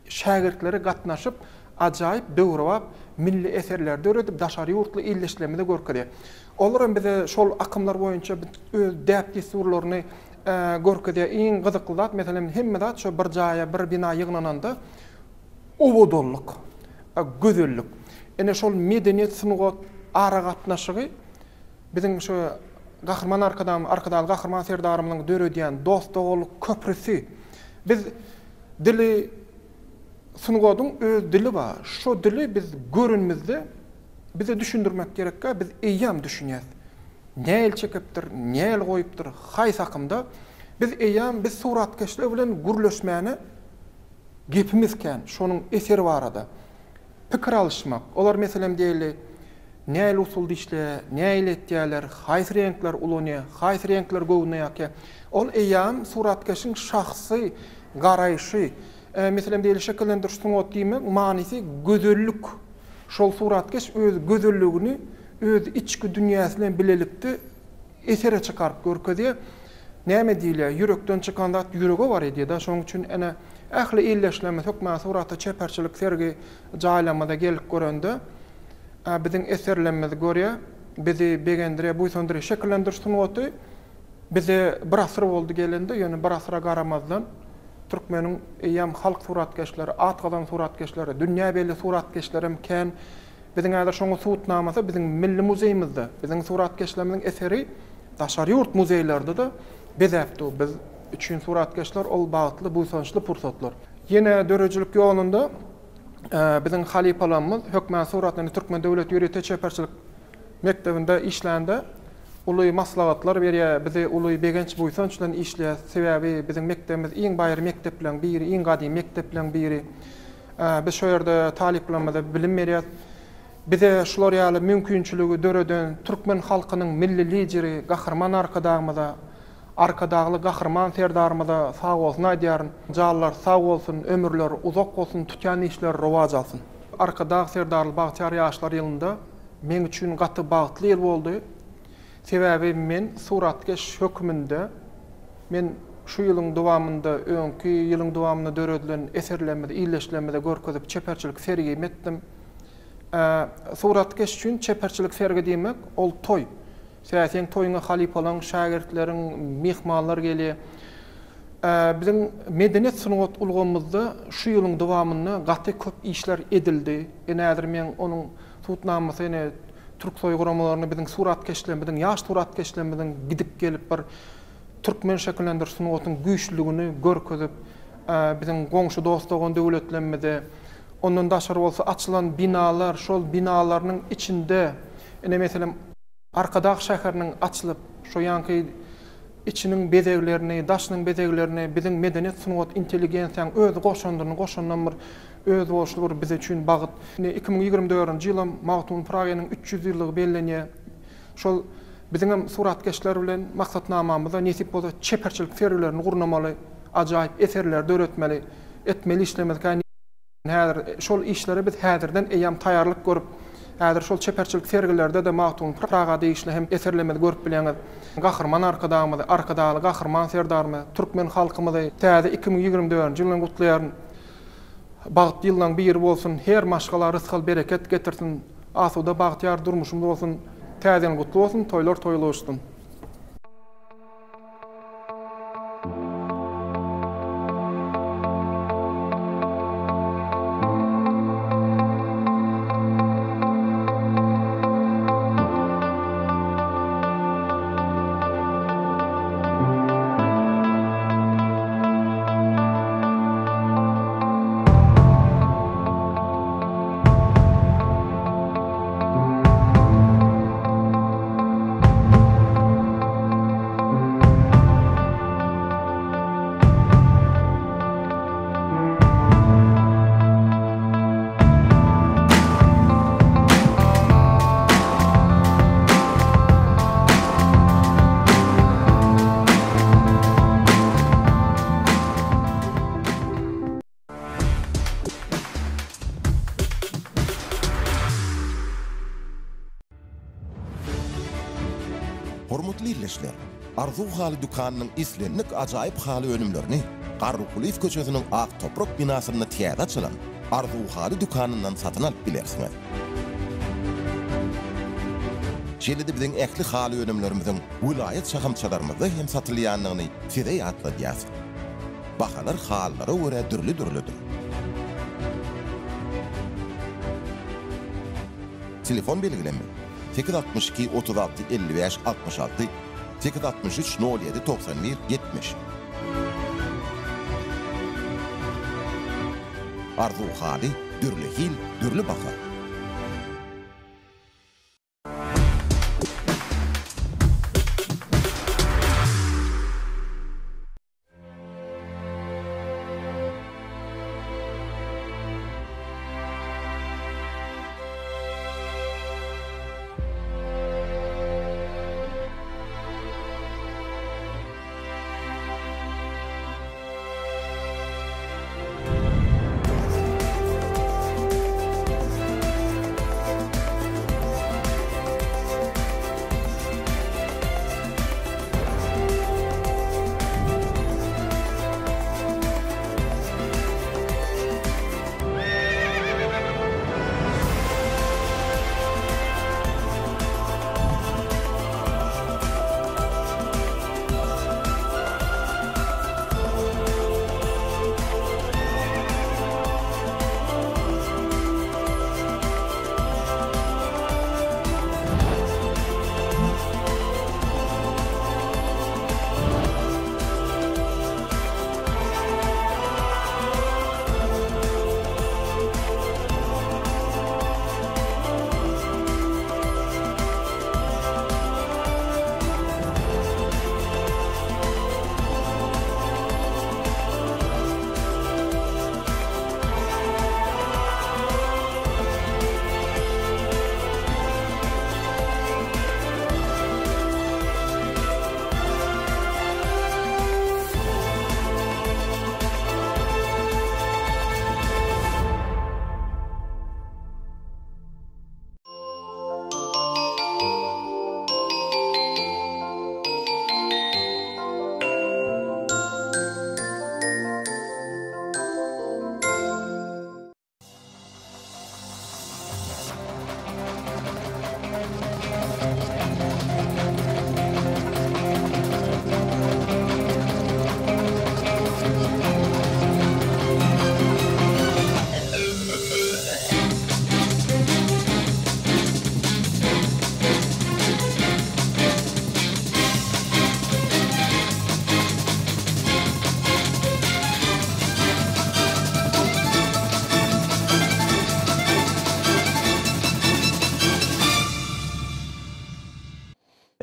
şägirdleri gatnaşyp ajaýyp döwrewap milli eserler döredip daşary ýurtly illeşlemede görkezýär. Olaram bize şol akımlar boýunça öz däp desurlaryny görkezýär. Iň gyzykly zat meselem hemme zat şu bir jaýa bir bina ýygnananda owudullyk, gözellik. Ene şol medeniýet sunugat ara gatnaşygy biziň şu gahrman arkadaly gahrman serdarymyň döredýän dostlugyk köprüsi. Biz dili sunugatyň öz dili bar. Şu dili biz görünmizde bize düşündürmek gerekka, biz eýam düşünýäs. Näil çekipdir, näil goýupdyr, haýsy akymda biz eýam biz suratkeşler bilen gürleşmäni gepimizken şonuň eseri barada. Pikir alışmak. Olar meselem diýeli näil usulda işle, näil etýärler, haýsy renkler ulanýar, haýsy renkler göwnäýär. Ol eýam suratkeşiň şahsy garaýşy, meselem diýeli şekillendiriş sunugatyny manysy gözellik. Şol suratkeş öz gözelligini, öz içki dünýäsi bilen bilelikde esere çıkarıp görkezýär. Näme diýilýär? Yürekden çıkan zat ýürege bar edýär da, şoň üçin ene ähli illeşleme hökmä suratda çeperçilik sergi jaýlamada gelip görende biziň eserlerimizi görýär, bizi begendire, buýsundyrýar, şekillendirýär sunuwaty. Bize bir asır boldy gelende, ýöne bir asyra garamazdan türkmeniň eýam halk suratkeşleri, atgadan suratkeşleri, dünýä belli suratkeşlerim kän. Biziň häzir şoňa suwutnamasa biziň milli muzeýimizde, biziň suratkeşlerimiň eseri daşary ýurt muzeýlerde de bezäpdi. Biz üçin suratkeşler ol bagtly, buýsançly pursatlar. Ýene dörejilik ýolunda biziň halipalarymyz hökmän suratlaryny Türkmen döwlet ýöreýe çeperçilik mektebinde işlände. Uluy maslahatlar berýär, bize uluy begenç buýsançlan işleýär. Sebäbi biziň mektebimiz iň baýry mekteplerden biri, iň gadymy mekteplerden biri. Biz şo ýerde taliplerimize bilim berýär. Bize şular ýaly mümkinçiligi döreden türkmen halkynyň milli lideri, gahrman arkadagly gahrman serdarymyza sag bolsun aýdýaryn. Jallar sag bolsun, ömürler uzak bolsun, tutýan işler rowaj alsyn. Arkadag serdarly Bagtyar ýaşlar ýylynda men üçin gaty bagtly ýyl boldy. Sebäbi men suratkeş hökmünde, men şu ýylyň dowamında, öňkü ýylyň dowamında döredilen eserlerimizi, illeşlerimizi görkezip çeperçilik sergi etdim. Suratkeş üçin çeperçilik sergi diýmek, ol toy. Sen toyuna halipalan, şagirdlerin, mihmanlar gelýär. Biziň medeniýet sunwat ulgamyzda şu ýylyň dowamında gaty köp işler edildi. Näder men onuň tutnamasyny Türk soýguramalarını biziň suratkeşlerimizin, ýaş suratkeşlerimizin gidip gelip bir türkmen şekillendir sunuwatyň güýçlüligini görkezip, biziň goňşy dostlagan döwletlerimizde ondan daşary bolsa açylan binalar, şol binalarynyň içinde, meselem Arkadag şäheriniň açylyp, şo ýanky içiniň bezeglerini, daşynyň bezeglerini biziň medeniýet sunwat intelligensiýaň öz goşandan bir öz bolşulygy bize üçin bagyt. 2024-nji ýyla Magtun Pragynyň 300 ýyllygy bellenýär. Şol biziň suratkeşler bilen maksatnamamyzda nesip bolsa çeperçilik ferlerini gurnamaly, ajaýyp eserler döretmeli, etmeli işlemeli. Häzir şol işleri biz häzirden eýam taýýarlyk görüp, häzir şol çeperçilik fergilerde de Magtun Praga diýişli hem eserlemeli görüp bileňiz. Gahrman arkadaly gahrman serdarmy türkmen halkymyzy täze 2024-nji ýylyň gutlaýaryn Bagyt ýyldan bir bolsun, her maşgalar rızkal bereket getirsin, asuda bagtyar durmuşum bolsun, täzen gutly bolsun, toylar toýuluşdun. Hormatly illeşler, Arzu haly dükanynyň islenlik ajaýyp haly önümlerini Garrukuliýew köçesiniň ak toprak binasyna täze açylan Arzu haly dükanynyň satyn alyp bilersiňiz. Şeýle-de biziň ähli haly önümlerimiziň vilayet şahamçalarymyzda hem satylýanlygyny size ýatladýas. Bahalar hallara görä dürli-dürlidir. Telefon belgilenme 862 36 55 66 863 07 91 70. Arzu hali, dürli hil, dürli baha.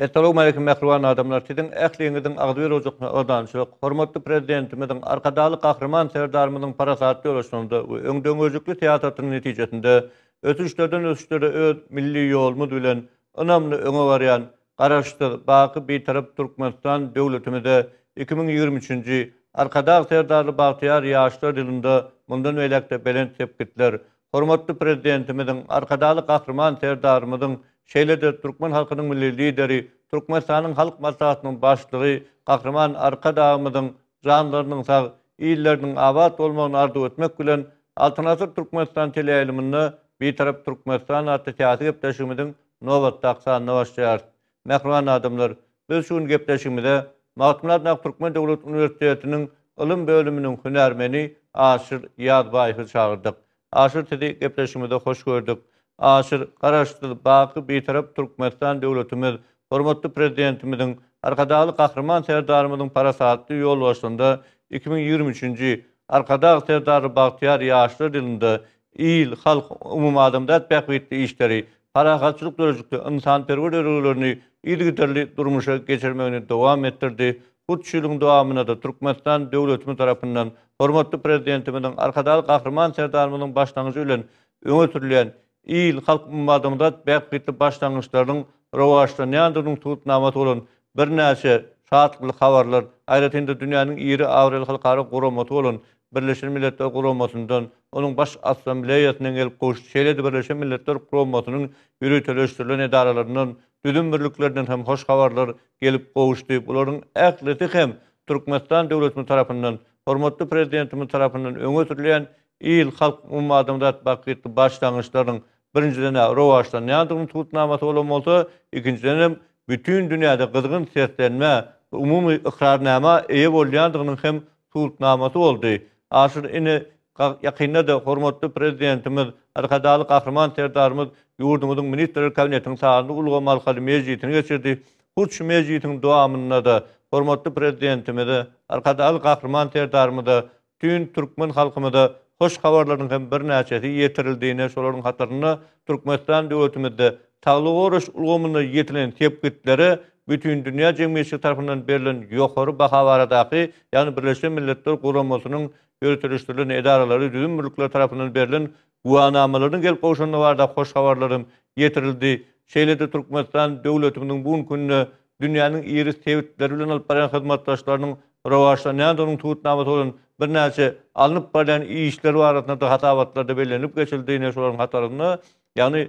Assalamu alaykum mehriban adamlar. Sizin ähliňizin agdyr ojakna odançylyk, hormatly prezidentimizin arkadaly kahraman serdarymyzyň parasatly ýoluşunda öňdöňözlükli teatratynyň netijesinde ötüşlerden öz milli ýolumuz bilen önämli öňe barýan garaşdy baky bir tarap Türkmenistan döwletimize 2023-nji arkadaly serdarly Bagtyar ýaşlar ýylynda mundan welekde belent tepkitler. Hormatly prezidentimizin arkadaly kahraman serdarymyzyň şeýlede Türkmen halkynyň milli lideri, Türkmenistanyň halk maslahatynyň başlygy, kahraman arkadağymyzyň janlarynyň sag illeriniň abad bolmagyny arzu etmek bilen Altynasyr Türkmenistan teleýylymyny bir tarap Türkmenistan atly teatr gepleşigimiň nowat taqsanyna başlaýar. Mehriban adamlar, biz şu gepleşigimizde Mahatma Türkmen Döwlet Üniversitetiniň ilim bölüminiň hünärmeni Aşyr Ýazbaýewy çağırdyk. Aşyr tedi gepleşigimizde hoş gördük. Aşyr garaşdy baky bir tarap Türkmenistan döwletimiz, hormatly prezidentimiziň arkadaly kahraman serdarymyzyň parasatly ýol başynda 2023-nji arkadaly serdary Bagtyar ýaşlar ýylynda il halk umum adamdat bähwetli işleri, parahatçylyk döwründe insanperwer örgütlerini ýygyterli durmuşa geçirmegini dowam etdirdi. Bu çylyň dowamyna da Türkmenistan döwletimiz tarapyndan hormatly prezidentimiziň arkadaly kahraman serdarymyzyň başlangyjy bilen öňe sürilen il halk ummadymdat bähwetli başlangyçlaryň rowaşlanýandygynyň tutnamaty bolan bir näçe şatly habarlar, aýratynda dünýäniň iri awrel halkara guramaty bolan Birleşen Milletler Guramasyndan, onuň baş assambleýasynyň gelip goşdy şeýle Birleşen Milletler Guramasynyň ýürütülüşdirilen edaralarynyň düdüm birliklerinden hem hoş habarlar gelip goşdy. Bularyň ählisi hem Türkmenistan döwletimiz tarapyndan, hormatly prezidentimiz tarapyndan öňe sürilen il halk ummadymdat bähwetli başlangyçlaryň birinciden rowaşlanýandygyny tutnamaty bolan bolsa, ikinciden bütün dünýäde gyzgyn seslenme, umumy ikrarnama eýe bolýandygynyň hem tutnamaty boldy. Aşyr ine ýakynda da hormatly prezidentimiz, arkadaly kahraman serdarymyz ýurdumyzyň ministrler kabinetiniň saýyny ulgamaly mejlisini geçirdi. Bu mejlisiň dowamynda da hormatly prezidentimiz, arkadaly kahraman serdarymyz tüm türkmen halkymyza hoş habarlaryň hem bir näçesi ýetirildiğine, şolaryň hataryna Türkmenistan döwletimizde taglyk oruç ulgamyna ýetilen tepkitleri bütün dünýä jemgyýetçiligi tarapyndan berilen ýokary baha baradaky, ýani Birleşen Milletler Guramasynyň ýürütülüşdirilen edaralary düzüm mülkler tarapyndan berilen guwanamalaryň gelip goşunyna barada hoş habarlaryň ýetirildi. Şeýle-de Türkmenistan döwletimiziň bu gününe dünýäniň iri sebitleri bilen alyp baran hyzmatdaşlarynyň rowaşlanýandygynyň tutnamaty bolan bir näçe alınıp barýan işler barasynda da hatabatlarda bellenip geçildiğine, şolaryň hataryna, ýani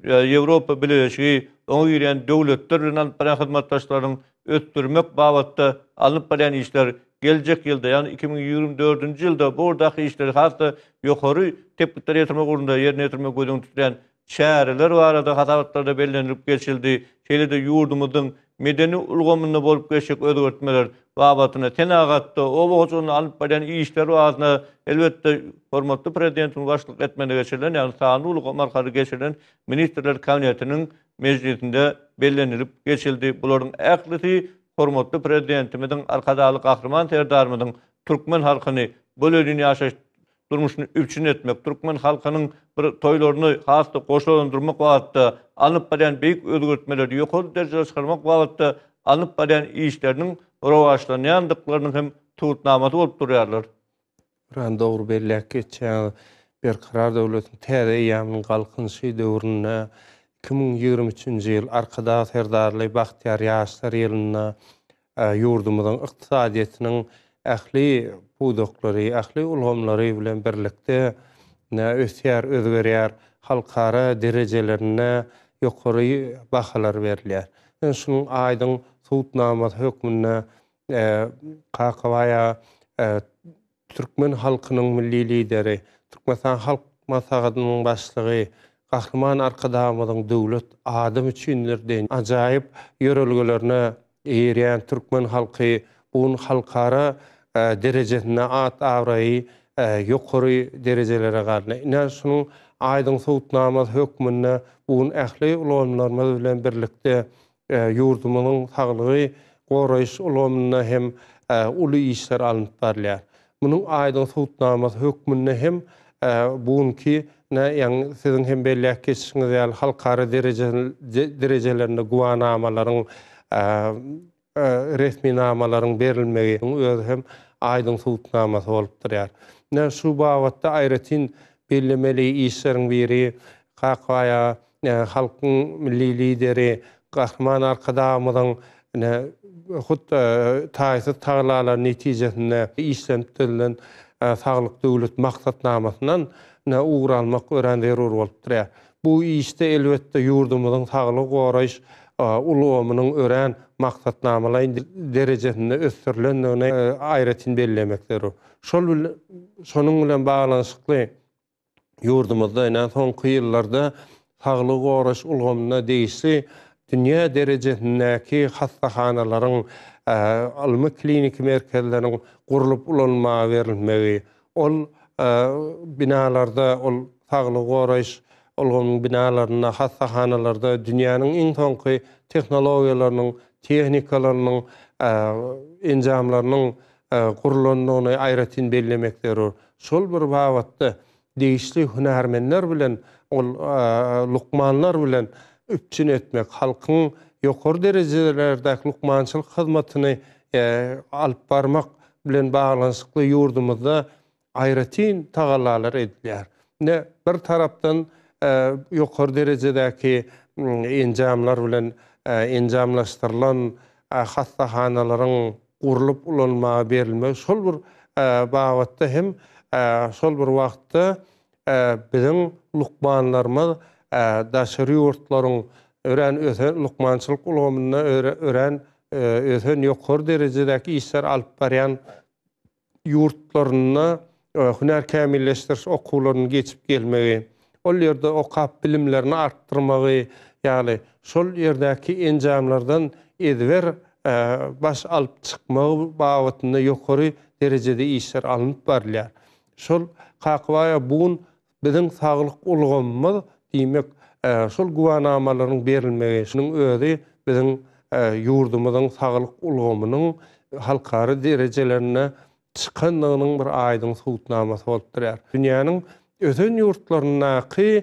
Ýewropa Birleşigi oňa ýürýän döwletler bilen alyp baran hyzmatdaşlaryň ötdürmek babatda alınıp barýan işler geljek ýylda, ýani 2024-nji ýylda burdaky işleri hasda ýokary tepkitler ýetirmek ugrunda ýerine ýetirmek gözüň tutýan çäreler barada hatabatlarda bellenip geçildi. Şeýle-de ýurdumyzyň medeni ulgamyna bolup geçek özgertmeler babatyna tenagatda o boşuny alyp barýan işler barasynda elbetde hormatly prezidentiň başlyk etmeni geçirilen, ýani sany ulgam arkaly geçirilen ministrler kabinetiniň mejlisinde bellenilip geçildi. Bularyň ählisi hormatly prezidentimiziň arkadaly kahraman serdarymyzyň türkmen halkyny bölüdüň ýaşaş durmuşyny üpçün etmek, türkmen halkynyň bir toýlaryny hasda goşulandyrmak wagtda alyp barýan beýik özgertmeleri ýokary derejede çykarmak wagtda alyp barýan işleriniň rowaşlanýandyklarynyň hem tutnamaty bolup durýarlar. Buran dogry belläp geçýän berkarar döwletiň täze ýamynyň galkynşy döwrüne 2023-nji ýyl arkada serdarly Bagtyar ýaşlar ýylyna ýurdumyzyň ykdysadyetiniň ähli pudoklary, ähli ulgamlary bilen birlikde ösýär, özgerýär, halkara derejelerine ýokary bahalar berilýär. Şunuň aýdyň tutnamaty hökmüne kakawaya Türkmen halkynyň milli lideri, Türkmenistan halk maslahatynyň başlygy, kahraman arkadamyzyň döwlet adam üçinlerden ajaýyp ýörelgelerine eýerýän Türkmen halky bu halkara derejesine at awraýy ýokary derejelere garly. Ine şunuň aýdyň tutnamaty hökmüne bu ähli ulanlarymyz bilen birlikde ýurdumyzyň saglygy goraýyş ulamyna hem uly işler alınıp barýar. Munyň aýdyň tutnamaty hökmüne hem buňky ýa-ni siziň hem belläp geçişiňiz ýaly halkara derejelerinde guwanamalaryň resmi namaların berilmegi öz hem aydın suutnamasy bolup durýar. Ne şu babatda aýratyn bellemeli işleriň biri Kakaya halkyň milli lideri Gahraman Arkadamyň hut taýsy taglalar netijesinde işlemtirilen saglyk döwlet maksatnamasynyň uğralmak ören zerur bolup durýar. Bu işde elbetde yurdumyzyň saglyk goraýyş ulgamynyň ören maksatnamalar derejesinde ösdürilendigine aýratyn bellemekdir. Şonuň bilen baglanşykly yurdumyzda soňky ýyllarda saglyk goraýyş ulgamyna değişli dünýä derejesindäki hastahanalaryň almy klinik merkezleriň gurulyp ulanmagy berilmegi, ol binalarda ol saglyk goraýyş ulgamyň binalaryna hastahanalarda dünýäniň iň soňky tehnologiýalarynyň, tehnikalarynyň, enjamlarynyň gurulanmagyny aýratyn bellemekdir. Şol bir wagtda değişli hünärmenler bilen ol lukmanlar bilen üpçün etmek, halkyň ýokary derejelerdäki lukmançylyk hyzmatyny alyp barmak bilen baglanşykly yurdumyzda aýratyn tagalalar edilýär. Ne bir tarapdan ýokary derejedäki enjamlar bilen enjamlaşdyrylan hastahanalaryň gurulyp ulanmagy berilmek, şol bir bagtda hem şol bir wagtda biziň lukmanlarymyz daşary ýurtlaryň ören ösen lukmançylyk ulgamyna ören ösen ýokary derejedäki işler alyp barýan ýurtlaryna hünär kämilleşdiriş okularyny geçip gelmegi, ol ýerde okap bilimlerini artdyrmagy, ýaly şol ýerdäki enjamlardan edber baş alyp çykmagy babatynda ýokary derejede işler alınıp barýar. Şol kakybaya bugün biziň saglyk ulgamymyz diýmek şol guwanamalaryň berilmegi, şunyň özi biziň yurdumyzyň saglyk ulgamynyň halkary derejelerine çykandygynyň bir aýdyn suutnamasy bolup durýar. Dünýäniň ösen ýurtlarynaky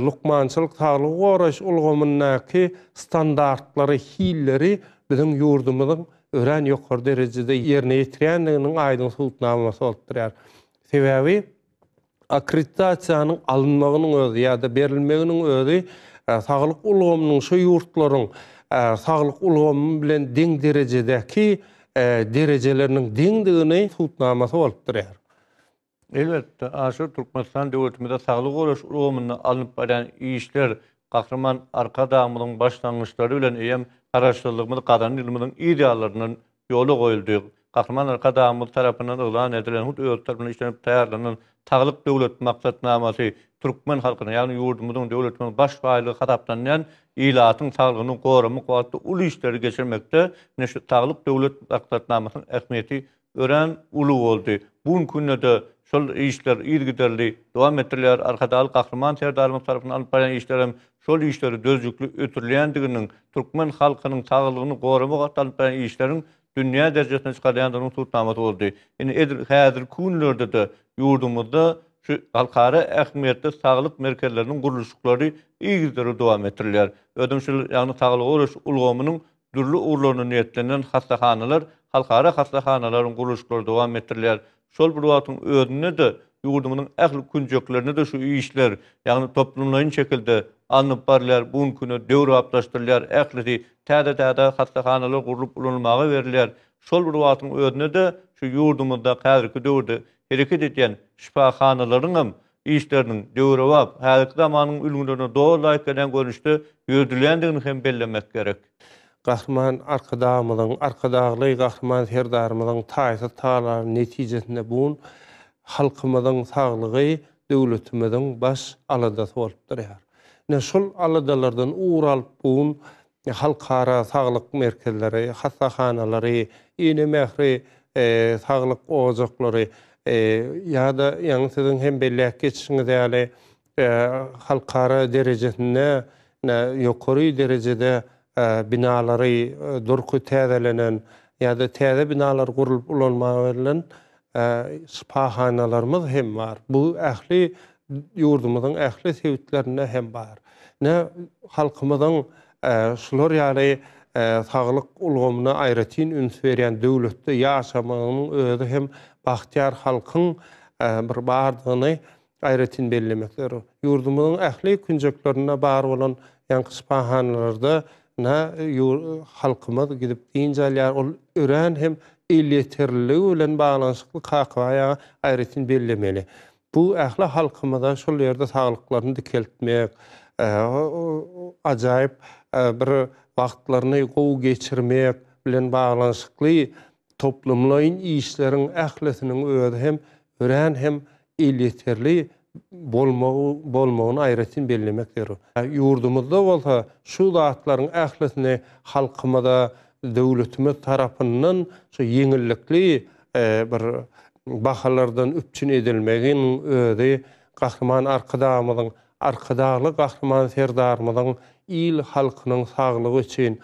lukmançylyk saglyk goraýyş ulgamynyňky standartlary, hilleri biziň yurdumyzyň ören ýokary derejede ýerine ýetirýändiginiň aýdyn suutnamasy bolup durýar. Sebebi akkreditasiýanyň alınmagynyň özi ýa-da berilmeginiň özi saglyk ulgamynyň şu ýurtlaryň saglyk ulgamy bilen deň derejedäki derejeleriniň deňdigini suutnamasy bolup durýar. Elbetde, aşır Türkmenistan döwletimizde saglyk goraýyş ulgamyny alınıp barýan işler Gahraman Arkadamyň başlangyçlary bilen eýem garaşdyrylmady gadan ilminiň ideallarynyň ýoly goýuldy. Gahraman Arkadamy tarapyndan elan edilen hut öz tarapyndan işlenip taýýarlanan saglyk döwlet maksatnamasy Türkmen halkyna, ýagny ýurdumyzyň döwletiniň baş baýlygy hataplanýan ilatyň saglygyny goramak wagtda uly işleri geçirmekde neşe saglyk döwlet maksatnamasynyň ähmiýeti ören uly boldy. Bugun günde şol işler ýergiderli dowam etdirilýär. Arkadaly Gahraman Serdarymyň tarapyndan alyp barýan işlerim şol işleri dözjükli ötürilýändiginiň Türkmen halkynyň saglygyny goramak wagtda alyp barýan işleriň dünýä derejesine çykarýandygyny suutnamasy boldy. Häzir günlerde de yurdumyzda şu halkara ähmiýetli saglyk merkezleriniň gurulşyklary ýygyrdyry dowam etdirilýär. Ödüm şu ýagny saglyk goraýyş ulgamynyň dürli urlaryny niýetlenen hastahanalar, halkara hastahanalaryň gurulşyklary dowam etdirilýär. Şol bir wagtyň özünde de yurdumynyň ähli künjeklerine de şu işler, ýagny toplumlaryň şekilde alınıp barýar, bugun güne döwre aplaşdyrylýar, ähli täze-täze hastahanalar gurulyp ulanmagy berilýär. Şol bir wagtyň özünde de şu yurdumyzda häzirki döwürde hereket edýän şifahanalaryň işleriniň döwre wap, häzirki zamanyň ülgülerine dolaýyk eden görnüşde ýördülendigini hem bellemek gerek. Gahraman Arkadamyň, arkadagy Gahraman Serdarymyň taýsy tagalaryň netijesinde bugün halkymyzyň saglygy döwletimiziň baş aladasy bolup durýar. Ne şol aladalardan uğralyp bugün halkara saglyk merkezleri, hastahanalary, iňe-mähri saglyk ojaklary ýa-da ýa-ni siziň hem belläp geçişiňiz ýaly halkara derejesinde ýokary derejede binalary durky täzelenen ýa-da täze binalar gurulyp ulanmagy berilen şifahanalarymy hem bar. Bu ähli yurdumyzyň ähli sebitlerine hem bar. Ne halkymyzyň şular ýaly sağlyk ulgamyna aýratyn üns berýän döwletde ýaşamanyň özü hem bahtiýar halkyň bir bardygyny aýratyn bellemekdir. Ýurdumyň ähli künjeklerine bar bolan ýanky spahanlarda halkymyz gidip diýinjelýär ol ören hem illeterligi bilen baglanyşykly kakybaya aýratyn bellemeli. Bu ähli halkymyza şol ýerde saglyklaryny dikeltmek, ajaýyp bir wagtlaryny gowy geçirmek bilen baglanyşykly toplumlaryň işleriň ählisiniň özü hem ören hem illeterli bolmagyny aýratyn bellemekdir. Ýurdumyzda bolsa şu zatlaryň ählisini halkymyza döwletimiz tarapyndan şu ýeňillikli bir bahalardan üpçün edilmegin özü Gahrman arkadaly Gahrman serdarmyzyň il halkynyň saglygy üçin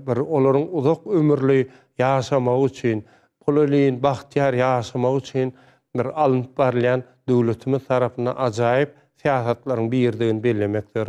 bir olaryň uzak ömürli ýaşamagy üçin, pullyň bahtiýar ýaşamagy üçin bir alınıp barlayan döwletimiz tarapyndan ajaýyp siýasatlaryň birdigini bellemekdir.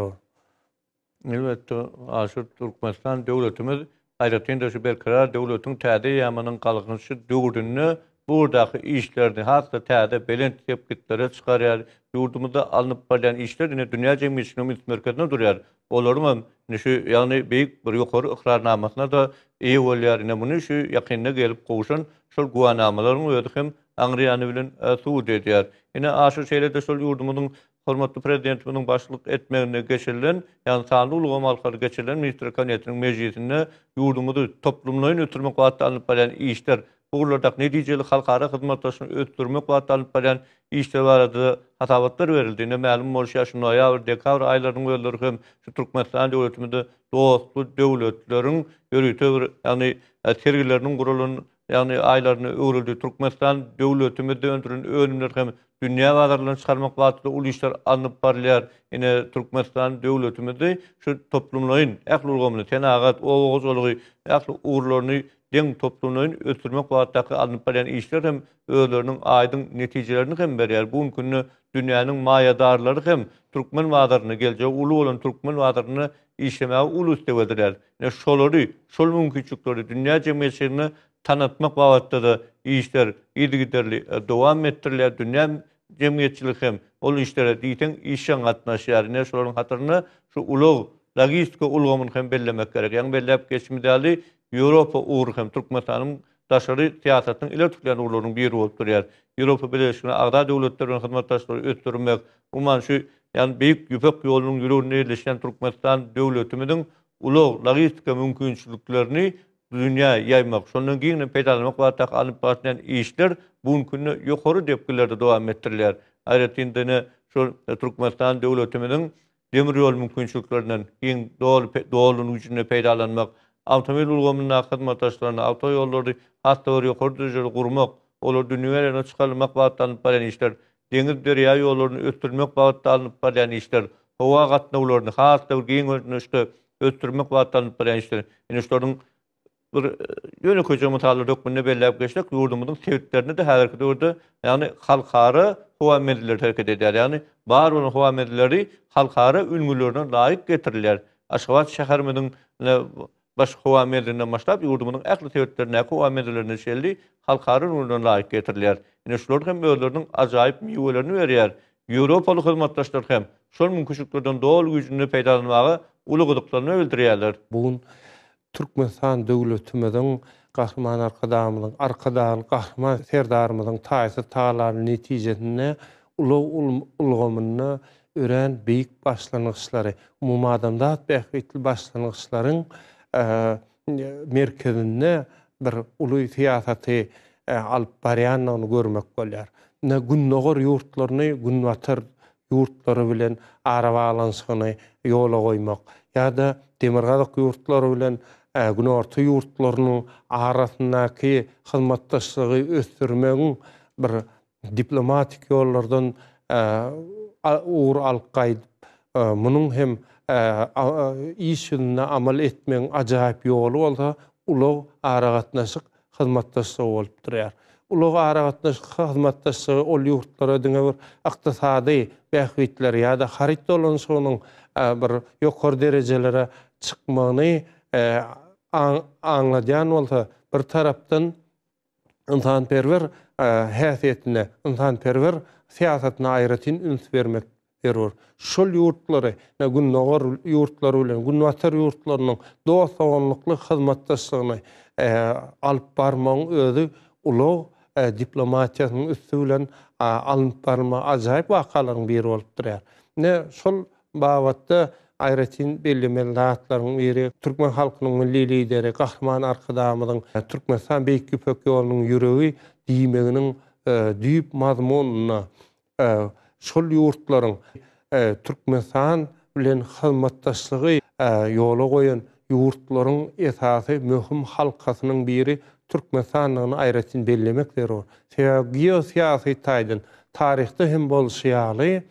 Elbetde, aşır Türkmenistan döwletimiz aýratynda şu berkarar döwletiň täze ýamanyň galgynyşy döwründe burdaky işlerini hatda täze belent tepkitlere çykarýar. Ýurdumyzda alınıp barlayan işler ine dünýä jemgyýetiniň merkezinde durýar. Olaryň şu ýagny beýik bir ýokary ikrarnamasyna da eýe bolýar. Ine muny şu ýakynda gelip gowşan şol guwanamalaryň özü hem aňrýany bilen suwd edýär. Ine aşy şeýlerde şol ýurdumyzyň hormatly prezidentimiň başlyk etmegine geçirilen, ýani sanly ulgamalyklar geçirilen minister kabinetiniň mejlisinde ýurdumyzy toplumlaryň ötürmek wagtda alyp barýan işler, bularda netijeli halkara hyzmatdaşlygyny ötürmek wagtda alyp barýan işler barada hatabatlar berildi. Ine ma'lum bolýar şu noýabr, dekabr aýlarynyň öýleri hem şu Türkmenistan döwletimizde dostly döwletleriň ýörüýte ýani sergileriniň gurulun ýani aýlaryny öwrüldi. Türkmenistan döwletimizde öndüren önümler hem dünýä bazarlaryna çykarmak wagtynda ul işler alınıp barylýar. Ine Türkmenistan döwletimizde şu toplumlaryň ähli ulgamyny tenagat, owagyjylygy, ähli uğurlaryny deň toplumlaryň ötürmek wagtynda alınıp barýan işler hem özleriniň aýdyň netijelerini hem berýär. Bu günü dünýäniň maýadarlary hem türkmen wagtlaryna geljek uly bolan türkmen wagtlaryny işlemäge uly üstebeldirler. Ine şolary, şol mümkinçilikleri dünýä jemgyýetine tanıtmak wagtynda da işler ýygyderli dowam etdirilýär. Dünýä jemgyýetçilik hem ol işlere diýten işe gatnaşýar. Ne şolaryň hatyryna şu ulug logistika ulgamyny hem bellemek gerek. Ýani bellep geçmidäli Ýewropa uğur hem Türkmenistanyň daşary siýasatynyň ile tutulýan uğurlarynyň biri bolup durýar. Ýewropa Birleşigine agda döwletleriň hyzmatdaşlary ötürmek, umman şu ýani beýik ýüpek ýolunyň ýürügine ýerleşen Türkmenistan döwletimiziň ulug logistika mümkinçiliklerini dünýä ýaymak, şondan giň peýdalamak wagtda alyp barýan işler bugünkü ýokary depkilerde dowam etdirilýär. Aýratynda şu Türkmenistan döwletimiziň demir ýol mümkinçiliklerinden giň doluny güýjüne peýdalanmak, awtomobil ulgamynyň hyzmatdaşlaryna awtoýollary hatda ýokary derejede gurmak, olar dünýäne çykarmak wagtda alyp barýan işler, deňiz derýa ýollaryny ötürmek wagtda alyp barýan işler, howa gatnawlaryny hatda giň öňüşde ötürmek wagtda alyp barýan işler. Ine şolaryň bir ýöne köçe mutaly dokumentte belläp geçdik. Ýurdumyzyň sebeplerini de häzirki döwürde ýani halkara howa medleri terket edýär. Ýani bar bolan howa medleri halkara ülgülerine laýyk getirilýär. Aşgabat şäherimiziň baş howa mederinden başlap ýurdumyzyň ähli sebeplerine howa mederilerine şelli halkara ülgülerine laýyk getirilýär. Ine şolar hem özleriniň ajaýyp miwelerini berýär. Ýewropaly hyzmatdaşlar hem şol mümkinçiliklerden dol güýjüne peýdalanmagy uly gyzyklaryny bildirýärler. Bugun Türkmenistan döwletimiziň Gahrman arkadaly Gahrman serdarmyzyň taýsy taýlary netijesinde ulgamyny ören beýik başlanyşlary, umumy adamzat bähwetli başlanyşlaryň merkezinde bir uly siýasaty alyp barýanyny görmek bolýar. Ne günnogor ýurtlaryny, günwatar ýurtlary bilen arabalansgyny ýola goýmak, ýa-da demirgazyk ýurtlary bilen günorta ýurtlarynyň arasyndaky hyzmatdaşlygy ösdürmegiň bir diplomatik ýollardan uğur alyp gaýdyp, munyň hem işine amal etmegiň ajaýyp ýoly bolsa, ulug aragatnaşyk hyzmatdaşlygy bolup durýar. Ulug aragatnaşyk hyzmatdaşlygy ol ýurtlara diňe bir ykdysady bähwitler ýa-da harit dolanşygynyň bir ýokary derejelere çykmagyny anlayan bolsa bir tarapdan insanperwer häsiýetine, insanperwer siýasatyna aýratyn üns bermek berýär. Şol ýurtlary, günnäwar ýurtlary bilen günnäwar ýurtlarynyň dostonlukly hyzmatdaşlygyny alyp barmagyň özü ulug diplomatiýasynyň üstü bilen alyp barma ajaýyp wakalaryň biri bolup durýar. Şol babatda aýratyn bellemeli zatlaryň biri türkmen halkynyň milli lideri Gahrman Arkadamyň Türkmenistan Beýik Ýüpek ýolunyň ýüregi diýmeginiň düýp mazmunyna şol ýurtlaryň Türkmenistan bilen hyzmatdaşlygy ýola goýan ýurtlaryň esasy möhüm halkasynyň biri Türkmenistanyň aýratyn bellemek berýär. Geosiýasy taýdan taryhda hem bolşýaly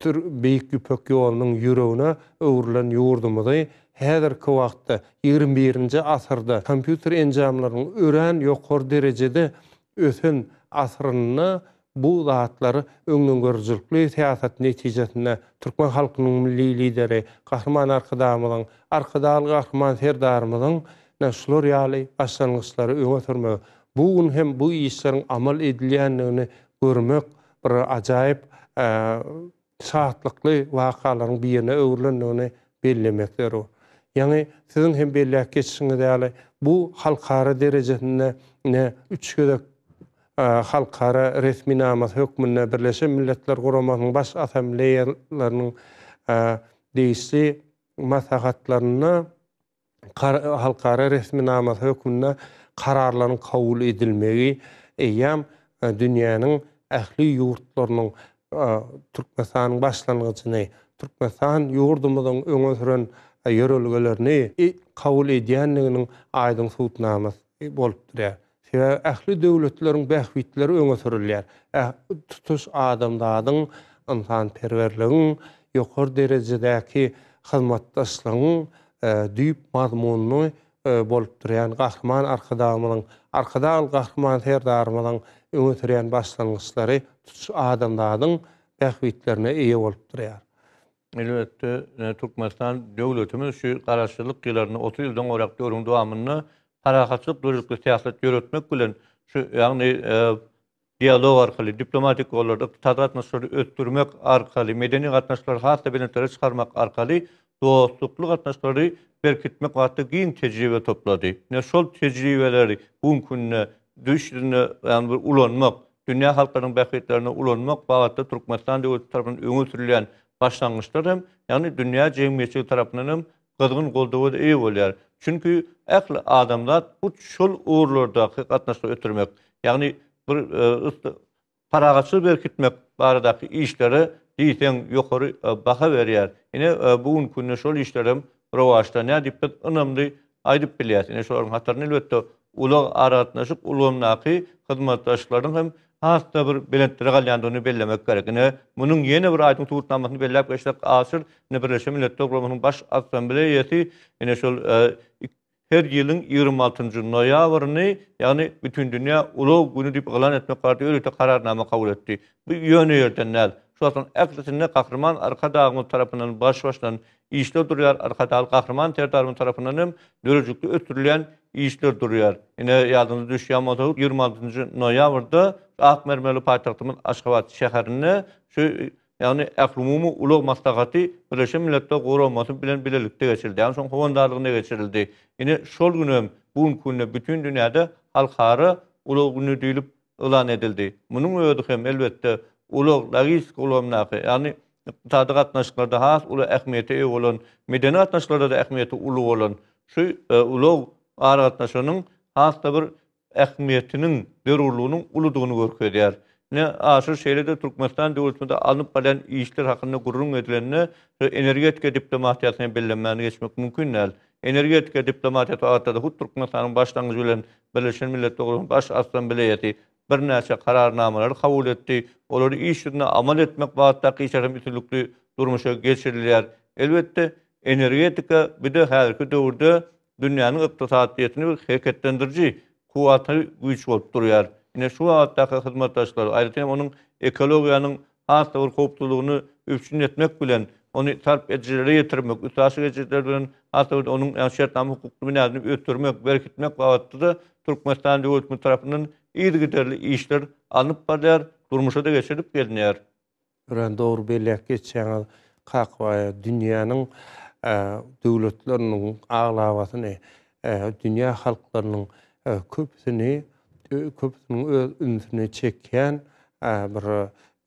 Beýik Ýüpek ýolunyň ýüregine öwrilen ýurdumyzy häzirki wagtda 21-nji asyrda kompýuter enjamlarynyň ören ýokary derejede ösen asryny bu zatlary öňden görjükli siýasat netijesinde Türkmen halkynyň milli lideri Gahrman Arkadamyň, Arkadaly Gahrman Serdarymyň şular ýaly başlangyçlary öňe sürmek. Bu hem bu işleriň amal edilýändigini görmek bir ajaýyp şahatlykly wakalaryň birine öwrilendigini bellemek berýär. Ýani siziň hem belläp geçişiňiz ýaly bu halkara derejesinde 3 gödek halkara resmi namas hökmünde Birleşen Milletler Guramasynyň baş assambleýalarynyň değişli maslahatlaryny halkara resmi namas hökmünde kararlaryň kabul edilmegi eýam dünýäniň ähli ýurtlarynyň Türkmenistanyň başlangyçyny, Türkmenistan ýurdumyzyň öňe süren ýörelgelerini kabul edýändiginiň aýdyň suwtnamasy bolup durýar. Ähli döwletleriň bähwitleri öňe sürilýär. Tutuş adamlaryň insanperwerligiň ýokary derejedäki hyzmatdaşlygyň düýp mazmunyny bolup durýan Gahrman Arkadamyň, Arkadaly Gahrman Serdarymyň öňe sürýän başlangyçlary tutuş adamlaryň bähwitlerine eýe bolup durýar. Elbetde Türkmenistan döwletimiz şu garaşçylyk ýyllaryny 30 ýyldan gorak döwrüň dowamyny harakatçylyk döwletli siýasat ýöretmek bilen şu ýagny dialog arkaly, diplomatik ýollarda tadatnaşlary ötdürmek arkaly, medeni gatnaşlar hatda bilenleri çykarmak arkaly dostlukly gatnaşlary berkitmek wagtda giň tejribe toplady. Şol tejribeleri bugun günne düşürüne ýani bir ulanmak, dünýä halklarynyň bähwitlerine ulanmak wagtda Türkmenistan döwleti tarapyndan öňe sürilýän başlangyçlar hem ýani dünýä jemgyýetçiligi tarapyndan hem gyzgyn goldawy eýe bolýar. Çünki ähli adamlar bu şol uğurlarda gatnaşyp ötürmek, ýagny bir paragaçyl berkitmek baradaky işlere diýsen ýokary baha berýär. Ine bugun günne şol işlerim rowaşda nädip önümli aýdyp bilýär. Ine şolaryň hataryny elbetde ulag aratnaşyp ulanyky hyzmatdaşlaryň hem hatda bir belentleri galýandygyny bellemek gerek. Munyň ýene bir aýdyň tuğutnamasyny belläp geçmek asyr Birleşen Milletler Guramasynyň baş assambleýasy şol her ýylyň 26-njy noýabryny, ýagny bütün dünýä ulag güni diýip elan etmek barada öýte kararnama kabul etdi. Bu ýöne näl? Şoňdan ählisinde Gahrman Arkadamyň tarapyndan başlan işler durýar, Arkadaly Gahrman Serdarymyň tarapyndan hem dörejikli ötürilýän işler durýar. Ýadyňyza düşýän 26-njy noýabrda Akmermeli paýtagtymyň Aşgabat şäherine şu ýagny ähli ulag maslahaty Birleşen Milletler Guramasy bilen bilelikde geçirildi. Ýani şoň howandarlygyna geçirildi. Şol günem bugun günne bütün dünýäde halkara ulag güni diýilip elan edildi. Munyň öýüdi hem elbetde ulag logistik ulamnaky, ýani iqtisady gatnaşyklarda has uly ähmiýeti eýe bolan, medeni gatnaşyklarda da ähmiýeti uly bolan şu ulag gatnaşygynyň hasda bir ähmiýetiniň, derurlugynyň uludygyny görkezýär. Aşyr şeýlede Türkmenistan döwletinde alınıp bilen işler hakynda gurrun edilenine energetika diplomatiýasyny bellemäni geçmek mümkin näl. Energetika diplomatiýasy wagtda hut Türkmenistanyň başlangyjy bilen Birleşen Milletler Guramasynyň baş assambleýasy bir näçe kararnamalary kabul etdi. Olary işlerine amal etmek wagtda işlerim bütünlükli durmuşa geçirilýär. Elbetde energetika bir de häzirki döwürde dünýäniň ykdysadyýetyny bir hereketlendiriji kuwaty güýç bolup durýar. Şu wagtdaky hyzmatdaşlar aýdym onuň ekologiýanyň hasda bir howplulygyny öpçün etmek bilen onu tarp edicileri yetirmek, ütasy geçirlerden hatta onun şertname hukuklu binasını ötürmek, berkitmek wagtda da Türkmenistan döwleti tarapyndan ýygy işler alınıp barýar, durmuşa da geçirip gelýär. Ýören dogry belläp geçýän kakwa dünýäniň döwletleriniň aglawatyny, dünýä halklarynyň köpüsini öz ünsüne çekýän bir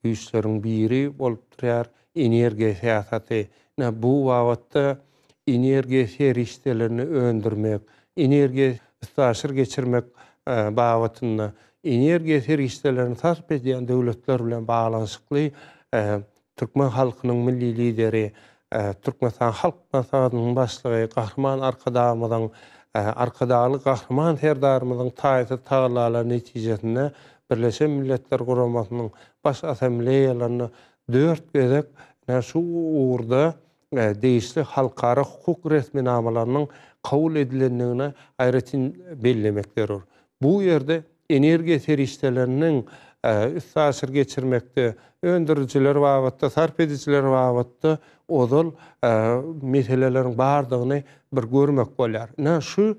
güýçleriň biri bolup durýar energiýa siýasaty. Bu wagtda energiýa serişdelerini öndürmek, energiýa istaşyr geçirmek bagatynda energiýa serişdelerini sarf edýän döwletler bilen baglanyşykly Türkmen halkynyň milli lideri, Türkmenistan Halk Maslahatynyň başlygy Gahrman Arkadağymyň arkadaly Gahrman serdarymyň taýyty taýlalar netijesinde Birleşen Milletler Guramasynyň baş assambleýalaryny 4 gezek şu uğurda değişli halkara hukuk resminamalarynyň kabul edilendigine aýratyn bellemekdir. Bu ýerde energiýa serişdeleriniň üstaşyr geçirmekde öndürüjiler wagtda, sarf ediciler wagtda ozal meselelerin bardygyny bir görmek bolýar. Şu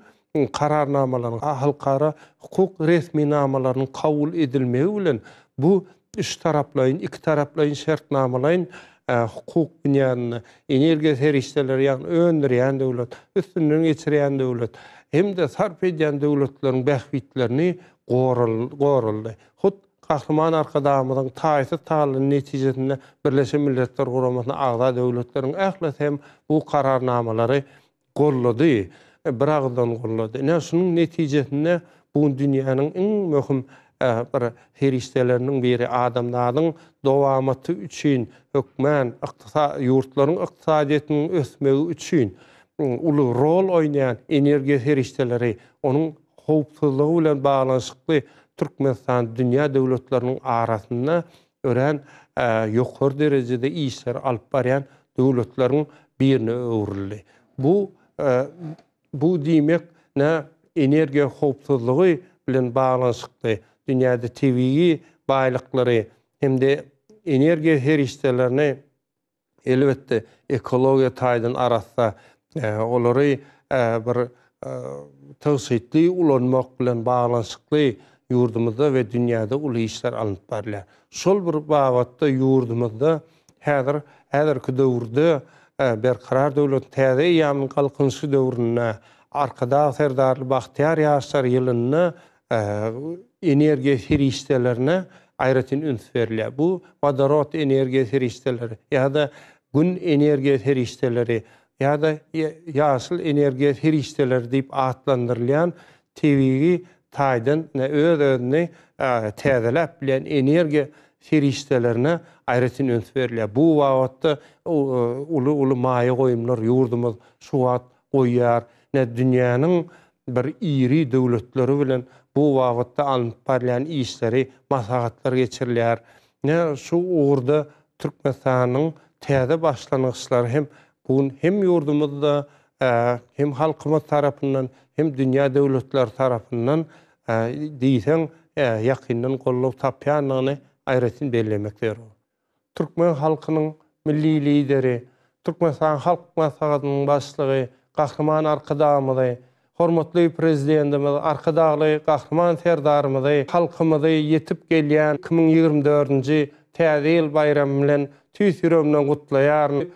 kararnamalaryň, halkara hukuk resminamalarynyň kabul edilmegi bilen bu üç taraplaryň, iki taraplaryň şertnamalaryň hukuk binýanyny, energiýa serişdeleri ýagny öndürýän döwlet, üstünden geçirýän döwlet, hem-de sarf edýän döwletleriň bähbitlerini goruldy. Gahrman Arkadağymyň taýyty taýlaryň netijesinde Birleşen Milletler Guramasyna agza döwletleriň ählet hem bu kararnamalary gollady, biragdan gollady. Şunuň netijesinde bu dünýäniň iň möhüm bir herişdeleriniň biri adamlaryň dowamaty üçin, hökmän, ýurtlaryň ykdysadyýetynyň ösmegi üçin uly rol oýnaýan energiýa herişdeleri, onuň howpsuzlygy bilen baglanyşykly Türkmenistan dünýä döwletleriniň arasynda ören ýokary derejede işler alyp barýan döwletleriň birine öwrildi. Bu diýmek energiýa howpsuzlygy bilen baglanyşykly dünýäde tebii baýlyklary hem-de energiýa herişdelerini elbetde ekologiýa taýdan arasda olary bir tawsitli ulanmak bilen baglanyşykly ýurdumyzda we dünýäde uly işler alınıp barýar. Şol bir bagatda ýurdumyzda häzirki döwürde berkarar döwlet täze ýamyň galkynşy döwrüne arkada serdarly Bahtyar ýaşlar ýylyna energiýa serişdelerine aýratyn üns berilýär. Bu vodorod energiýa serişdeleri ýa-da gün energiýa serişdeleri ýa-da ýaşyl energiýa serişdeleri diýip atlandyrylýan tebii taýdan öz-özüni täzelep bilen energiýa serişdelerine aýratyn üns berilýär. Bu wagtda uly maýa goýumlar ýurdumyz şu wagt goýýar. Dünýäniň bir iri döwletleri bilen bu wagtda alınıp barýan işleri, maslahatlar geçirilýär. Şu uğurda Türkmenistanyň täze başlanyşlary hem ýurdumyzda hem halkymyz tarapyndan hem dünýä döwletleri tarapyndan diýsen ýakyndan gollap tapýanlygyny aýratyn bellemekdir. Türkmen halkynyň milli lideri, Türkmenistan Halk Maslahatynyň başlygy Gahrman Arkadağymyň, hormatly prezidentimiz Arkadağly Gahrman serdarymyň halkymyza ýetip gelýän 2024-nji täze ýyl bayramy bilen tüýs ýüregimden gutlaýar.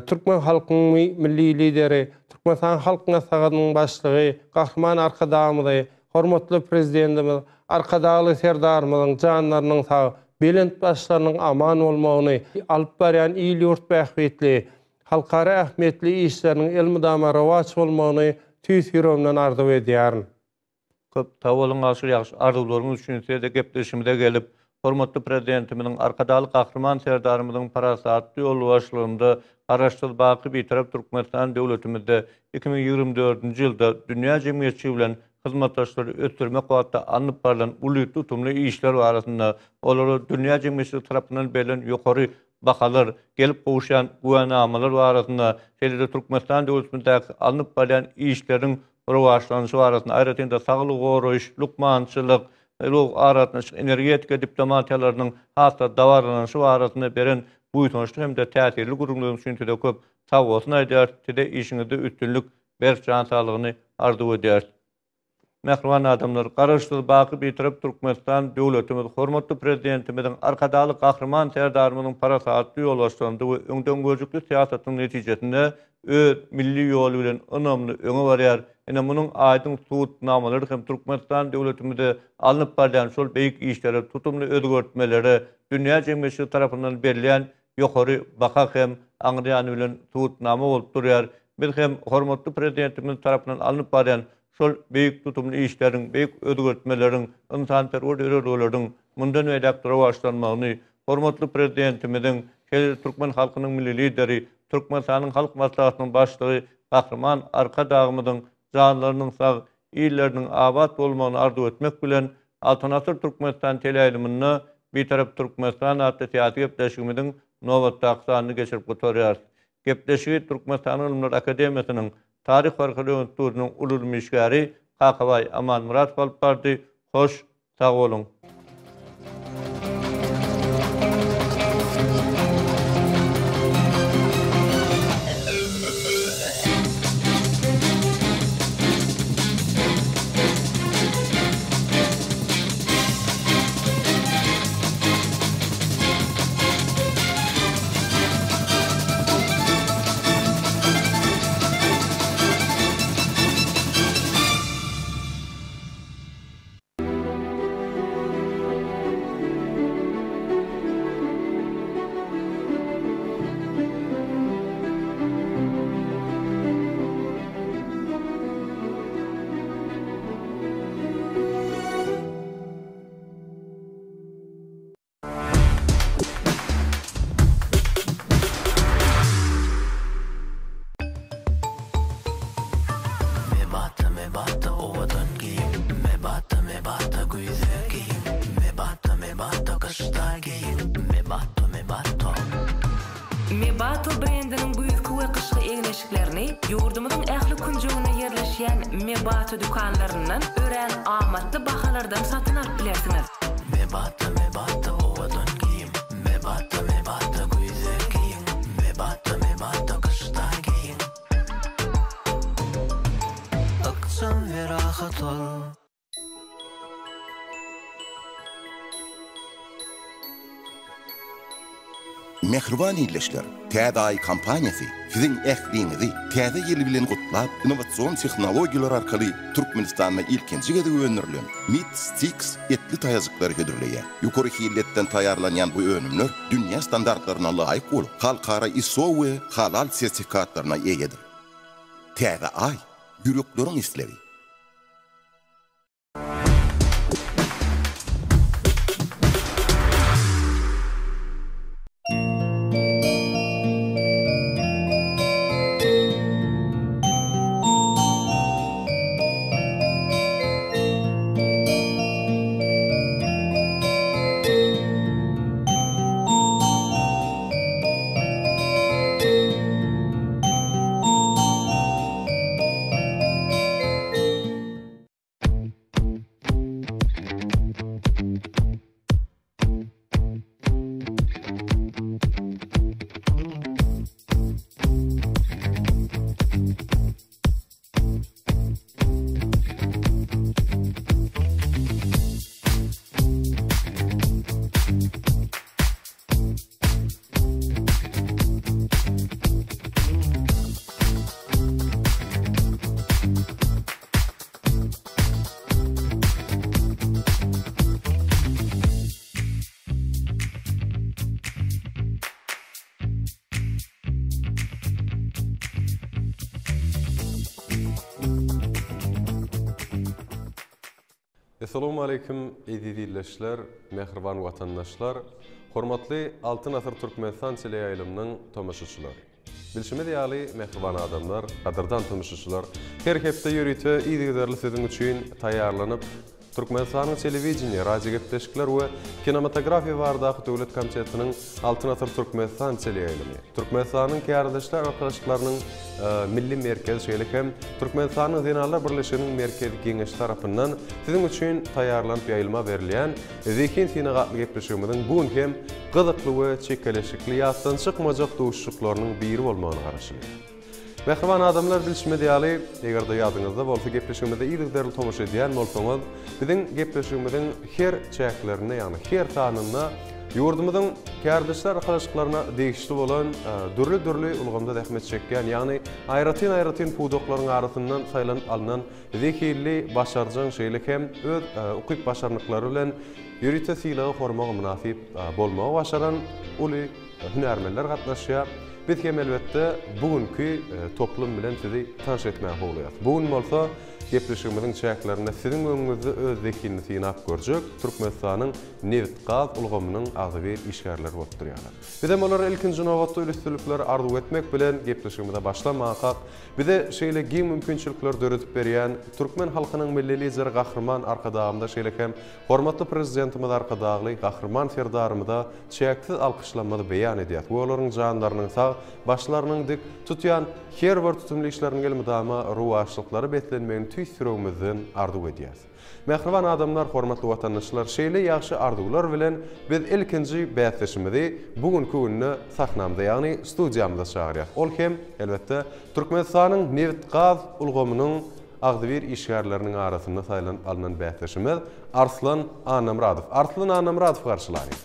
Türkmen halkynyň milli lideri, Türkmenistan Halk Maslahatynyň başlygy Gahrman Arkadağymyň, hormatly prezidentimiz Arkadağly serdarymyň janlarynyň sag, belent başlarynyň aman bolmagyny, alyp barýan ýyl ýurt bähbetli, halkara ähmetli işleriniň elmydama rawaç bolmagyny tüýs ýüregimden arzuw edýär. Köp tawalyn aşyr ýaşy arzuwlaryňyz üçin size gepleşimde gelip, hormatly prezidentimiň Arkadaly Gahrman serdarymyň parasatly ýol başlygynda araşdyrdyp baky bitirip Türkmenistan döwletimizde 2024-nji ýylda dünýä jemgyýetçiligi bilen hyzmatdaşlary ötürmek wagtda alınıp barılan uly tutumly işler arasynda olary dünýä jemgyýetçiligi tarapyndan berilen ýokary bakalar, gelip gowuşan guwanamalar arasynda şeýle Türkmenistan döwletimizde alınıp barılan işleriň rowajlanyşy arasynda aýratynda saglyk goraýyş, lukmançylyk, arasynda energetika diplomatiýalarynyň hatda dawarlanyşy arasynda beren bu sonuçta hem de täsirli gurulmagyň üçin de köp sag bolsun aýdýar, tede işiňizde üstünlük berk can sağlygyny arzu edýär. Mehriban adamlar, garaşdyl baky bitirip Türkmenistan döwletimiz, hormatly prezidentimiziň arkadaly gahrman serdarymyzyň parasatly ýolbaşçylygynda we öňden gözükli siýasatynyň netijesinde öz milli ýoly bilen önamly öňe barýar. Ene munyň aýdyň suwutnamalary hem Türkmenistan döwletimizde alınıp barýan şol beýik işleri, tutumly özgörtmeleri dünýä jemgyýetçiligi tarapyndan berilýän ýokary baha hem aňrýany bilen suwutnama bolup durýar. Biz hem hormatly prezidentimiz tarapyndan alınıp barýan şol beýik tutumly işleriň, beýik özgörtmeleriň, insan-perwer mundan edäpdiri başlanmagyny, hormatly prezidentimiziň, Türkmen halkynyň milli lideri, Türkmenistanyň halk maslahatynyň başlygy Gahrman Arka dağymyzyň janlarynyň sag, ýerleriniň abad bolmagyny arzu etmek bilen Altanasır Türkmenistan teleýylymyny bir tarap Türkmenistan atly teatr gepleşigimiziň nowatda aqsanyny geçirip gotarýar. Gepleşigi Türkmenistan Ilmler Akademiýasynyň Tarih Farklı Institutunyň ulul müşgäri Kakabay Aman Murat bolup bardy. Hoş, sag bolun. Mebato brendiniň büýük we kışky eňleşiklerini ýurdumyzyň ähli künjegine ýerleşýän Mebato dükanlaryndan ören amatly bahalardan satyn alyp bilersiňiz. Mebato owadan giýim, Mebato güýze giýim, Mebato kışda giýim. Aksam we rahat ol. Mehriban ýerleşler, Täze kampaniýasy siziň ähliňizi täze ýyly bilen gutlap, innowasion tehnologiýalar arkaly Türkmenistanda ilkinji gede öňürlen Meat Sticks etli taýazyklar hödürleýär. Ýokary hilletden taýarlanýan bu önümler dünýä standartlaryna laýyk bolup, halkara ISO we halal sertifikatlaryna eýedir. Täze ýürekleriň isleri. Assalamu alaikum izleyiciler, mehriban vatandaşlar, hormatly Altyn Asr Türkmenistan teleýylymynyň tomaşaçylary. Bilşime diýýäli mehriban adamlar, gadyrdan tomaşaçylar, her hepde ýörüte ýygydarly siziň üçin taýýarlanyp Türkmenistan'ın televizyon, radyo gepleşikler ve kinematografiya vardaki Devlet Komitetinin Altın Asır Türkmenistan teleyayılımı. Türkmenistan'ın kârdaşlar arkadaşlarının milli merkez şeylik hem Türkmenistan'ın Zinarlar Birleşiğinin merkezi kengeş tarafından sizin için tayarlanıp yayılma verilen Zekin Sinagatlı gepleşigimizin bugün hem gıdıklı ve çekeleşikli yattan çıkmacak doğuşluklarının biri olmağını karşılıyor. Mehriban adamlar bilişme diyali, eğer de yadınızda bolsa gepleşigimizde iyiliklerle tomuş ediyen bolsanız, bizim gepleşigimizin her çeklerine yani her tanına yurdumuzun kârdaşlar arkadaşlarına değişti olan dürlü ulgamda dehmet çekken yani ayratin pudokların arasından saylanıp alınan zekili başarıcın şeylik hem öz okuyup başarınıkları bilen yürüte silahı hormağı münasip bolmağı başaran uli hünermeller katlaşıyor. Biz hem elbette bugünkü toplum bilen sizi tanış etmeye oluyor. Bugün olsa gepleşigimizin çeklerine sizin önünüzde öz zekini sinap görjek Türkmenistan'ın Nevit Gaz ulgamının azyr işgärleri bolup durýarlar. Bizem olar ilkinji nowatda üstünlikleri arzu etmek bilen gepleşigimizde başlamak. Bize şeýle giň mümkinçilikler döretip berýän Türkmen halkynyň milli lideri Gahrman arkadağımda şeýle hem hormatly prezidentimiz arkadağly Gahrman serdarymyza çeksiz alkışlanmady beýan edýär. Bu olaryň janlarynyň sag başlarynyň dik tutýan her bir tutumly işleriň gelmedama ruwaşlyklary betlenmegini tüýsürügimizden arzu edýär. Mehriban adamlar, hormatly watandaşlar, şeýle ýaxşy arzuwlar bilen biz ilkinji bäsleşimizi bugünkü günni sahnamda, ýagny studiýamda çagyrýar. Ol hem elbette Türkmenistanyň Nevit Gaz ulgamynyň agdyr işgärleriniň arasynda saýlanıp alynan bäsleşimiz Arslan Anamradow. Arslan Anamradow garşylaýar.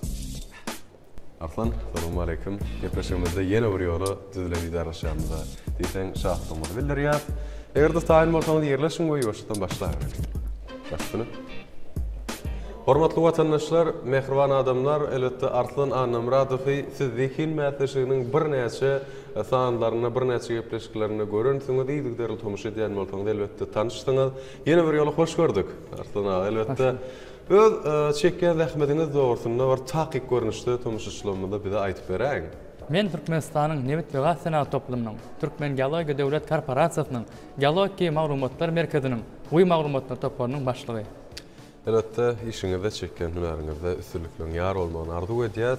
Arslan, assalamu alaykum. Gepleşigimizde ýene bir ýoly düzülen idarəşýärmiz. Diýsen şahdymyzy bildirýär. Eger de taýin bolsaňyz ýerleşiň we ýoşdan başlaýar. Başsyny. Hormatly watandaşlar, mehriban adamlar, elbette Arslan Anamradowy siz zekin mäsleşiginiň bir näçe sanlaryna, bir näçe gepleşiklerine görün, soňra diýdikleri tomuş edýän bolsaňyz elbette tanışdyňyz. Ýene bir ýoly hoş gördük. Arslan ağa, elbette öz çekýän zähmetiňiz dogrusynda bir takyk görnüşde tomuşçylygymyzda bize aýtyp beräň. Men Türkmenistanyň Nevit Gaz Senat toplumynyň Türkmen Geologiya Döwlet Korporasiýasynyň Geologiya Maglumatlar Merkeziniň bu maglumatlar toplanyň başlygy. Elbette işiňizde çekýän hüneriňizde üstünlikleň ýar bolmagyny arzu edýär.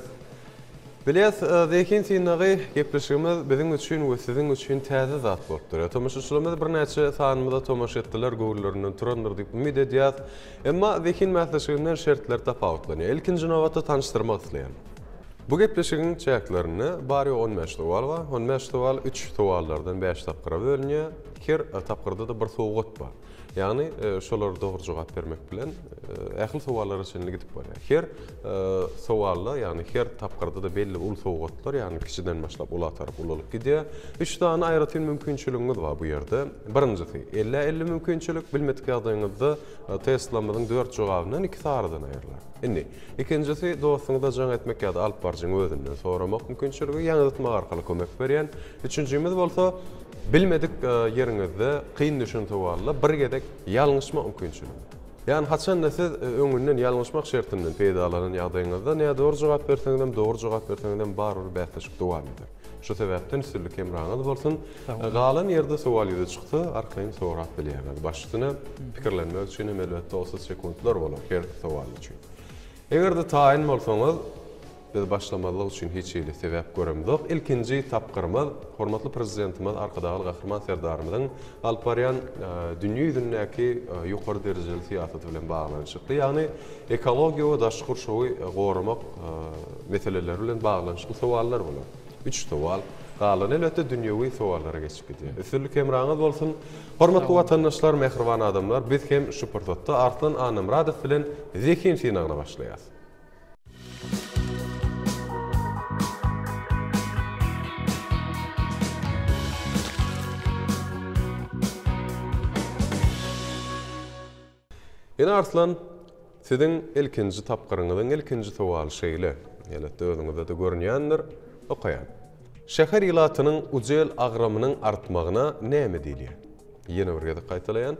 Bilýäs, zekin sinagy gepleşigimiz biziň üçin we siziň üçin täze zat bolup durýar. Tomuşçylygymyz bir näçe sanymyzda tomuş etdiler, göwüllerinden turandyr diýip umid edýär. Emma zekin mäsleşiginden şertler tapawutlanýar. Ilkinji nowatda tanışdyrmak isleýän. Bu gepleşiginiň çeklerini bari 15 towal var. 15 towal 3 towallardan 5 tapkyra bölünýär. Her tapkyrda da bir sowgat bar. Yani şolar dogry jogap bermek bilen ähli sowallar üçin gidip barýar. Her sowalla yani her tapkyrda da belli ul sowgatlar yani kiçiden başlap ula tarap ulalyp gidýär. 3 tane aýratyn mümkinçiligimiz bar bu ýerde. Birinjisi 50 mümkinçilik bilmedik ýagdaýyňyzda Teslamyň 4 jogabynyň 2 saradan aýrylar. Indi ikincisi dostuňyzda jaň etmek ýa-da alyp barjyň özünden soramak mümkinçiligi ýaňytmak arkaly kömek berýän. Üçüncümiz bolsa bilmedik ýeriňizde kyn düşen towalla bir gedek ýalňyşma mümkinçiligi. Yani haçan siz öňünden ýalňyşmak şertinden peýdalanan ýagdaýyňyzda näde dogry jogap berseňiz barur bäsleşik dowam eder. Şu sebäpden üstünlik emraňyz bolsun. Galan ýerde sowal ýüze çykdy, arkaýyn sorap bilýär. Başlygyna pikirlenmek üçin elbetde 30 sekundlar bolar her sowal üçin. Eger de taýin bolsaňyz, biz başlamaly üçin hiç ýeli sebäp göremdik. Ilkinji tapkyrymyz hormatly prezidentimiz arkadaşly Gahrman serdarymyzyň alyp barýan dünýä ýüzündäki ýokary derejeli siýasaty bilen baglanyşykly, ýagny ekologiýa we daşky gurşawy goramak meseleleri bilen baglanyşykly sowallar bolar. 3 sowal galan elbetde dünýäwi sowallara geçip gidýär. Üstünlik emraňyz bolsun. Hormatly watandaşlar, mehriban adamlar, biz hem şu pursatda Arslan Anamradow bilen zekin sinagyna başlaýar. Ene Arslan, siziň ilkinji tapkyryňyzyň ilkinji sowaly şeýle, elbetde özüňizde de görünýändir, okaýan. Şäher ýylatynyň ujel agramynyň artmagyna näme diýilýär? Ýene bir gede gaýtalaýan.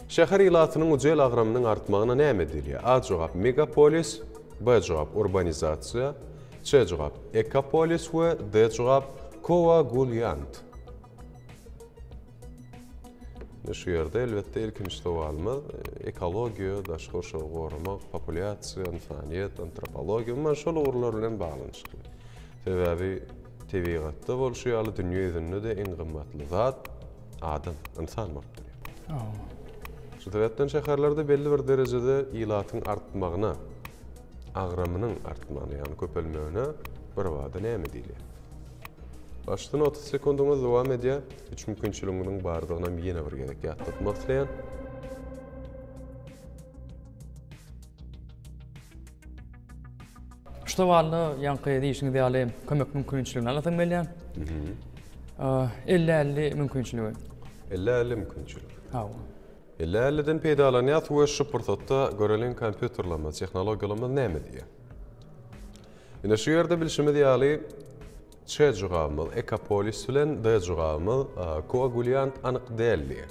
Şäher ýylatynyň ujel agramynyň artmagyna näme diýilýär? A jogap megapolis, B jogap urbanizasiýa, C jogap ekopolis we D jogap koagulyant. Şu yerde elbette ilkinç sualımız ekologiya, daşqı uşağı qorumaq, populyasiya, insaniyet, antropologiya, man şol uğurlar bilen bağlanışlı. Sebebi təbiqatda bolşu ýaly dünýä üzünde de en gymmatly zat adam, insan bolupdyr. Şu sebäpden şäherlerde belli bir derejede ilatyň artmagyna, agramynyň artmagyna, ýani köpelmegine bir wada näme diýilýär? Başdan 30 sekundumuz dowam edýär. Üç mümkinçiliginiň bardygyna ýene bir gerek ýatdyrmak dileýän. Şu wagtda ýanky diýişiňiz ýaly kömek mümkinçiligini alatan bilýän. 50-50 mümkinçiligi. 50-50 mümkinçilig. Ha. 50-50'den peýdalanýar we şu purtatda görelen kompýuterlama, tehnologiýalama näme diýär? Ine şu ýerde bilşimiz ýaly C jogamy, ekopolis bilen D jogamy koagulyant anyk däldi.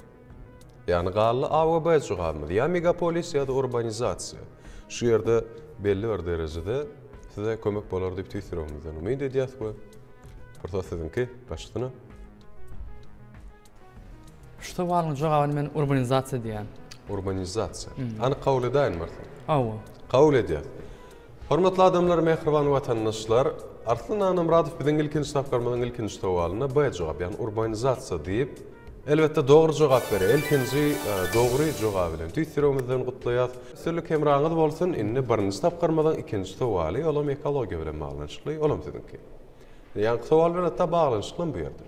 Ýani galy A we B jogamy, ýa megapolis ýa-da urbanizasiýa. Şu ýerde belli bir derejede size kömek bolar diýip tüýsüregimizden umyd edýäs we purtat sizinki başlygyna. Şu wagtyň jogabyny men urbanizasiýa diýen. Urbanizasiýa. Anyk kabul edäýin merhaba. Awa. Kabul edýär. Hormatly adamlar, mehriban watandaşlar, Arslan Namradov biziň ilkinç tapgarmanyň ilkinç sowalyna B jogap, ýani urbanizasiýa diýip, elbetde dogry jogap berýär. Ilkinji dogry jogap bilen tüýsüregimizden gutlaýar. Sizler kemraňyz bolsun, inni birinji tapgarmanyň ikinji sowaly olam ekologiýa bilen baglanşykly, olam sizinki. Ýani sowal bilen ta baglanşykly bu ýerde.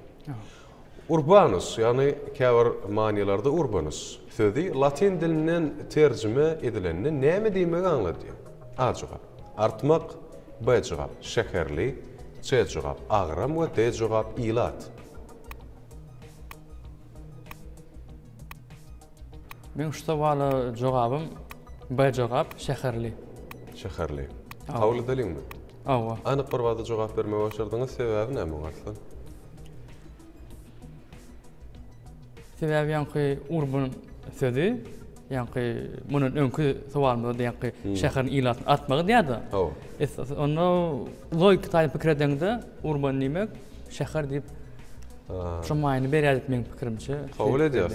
Urbanus, ýani käbir maniýalerde urbanus sözi latin dilinden terjime edilenini näme diýmegi aňladýar? A jogap: artmak, B jogap: şekerli, C jogap: agram we D jogap: ilat. Men şu sowaly jogabym B jogap: şekerli. Şekerli. Kabul edeliňmi? Awa. Anyk bir wada jogap bermegi başardyňyz sebebi näme Arslan? Sebebi ýanky urban sözi, ýanky munyň öňkü sowalymda ýanky şäherin ilatyny artmagy diýdi. Hawa. Onu logik taýyp pikir edende urban nimek şäher diýip şu maýyny berýär men pikirimçe. Kabul edýär.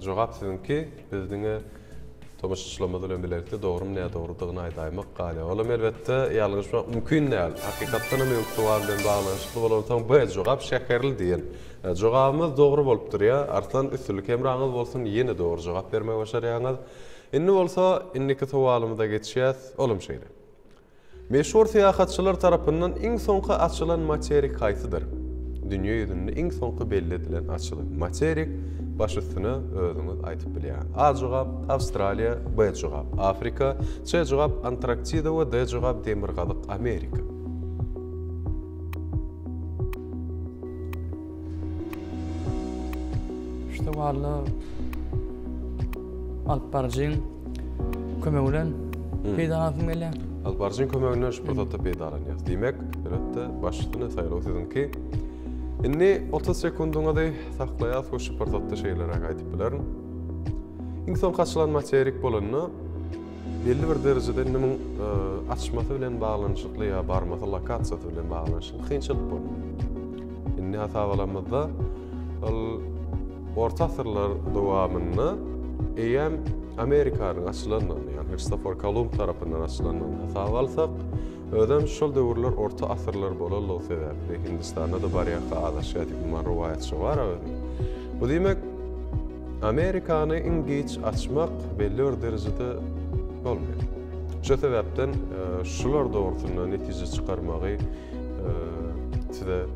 Jogap sizinki bizdiňe tomaşçylamadan bilen birlikde dogrymy näme dogrudygyny aýdaýmak galy. Olam elbetde ýalgyşmak mümkin näl. Hakykatdan hem suwal bilen baglanşykly bolan B jogap şäherli diýen. Jogabymyz dogry bolupdyr ýa. Arslan üstünlik emraňyz bolsun, ýene dogry jogap bermegi başarýaňyz. Inni bolsa, inniki sowalymyza geçýäs, olam şeýle. Meşhur seýahatçylar tarapyndan iň soňky açylan materik haýsydyr? Dünýä ýüzünde iň soňky belli edilen açylan materik baş üstüne özüňiz aýtyp bilýär. A jogap Awstraliýa, B jogap Afrika, C jogap Antarktida we D jogap Demirgalyk Amerika. Şu wagtda alparjyň kömegi bilen peýdalanýan gelýär. Alparjyň kömeginden şu purtatda peýdalanýar. Diýmek, elbetde başlygyna saýlaw sizinki. Inni 30 sekunduňa saklaýas şu purtatda şeýlere aýdyp bilerin. İnsan kaçılan materik bolanyny belli bir derejede nimin açmasy bilen baglanşykly ýa barmasy lokasiýasy bilen baglanşykly kynçylyk bolýar. Inni hasabalamyzda orta asyrlar dowamyny eýem Amerikanyň açylanyny, ýani Christopher Columb tarapyndan açylanyny hasaba alsak, ödem şol döwürler orta asyrlar bolýar sebäpli Hindistanda da barýaka adaşýatyk marwayatçy bar. Bu diýmek Amerikany iň geç açmak belli bir derejede bolmaýar. Şu sebäpden şular dogrusyna netije çykarmagy size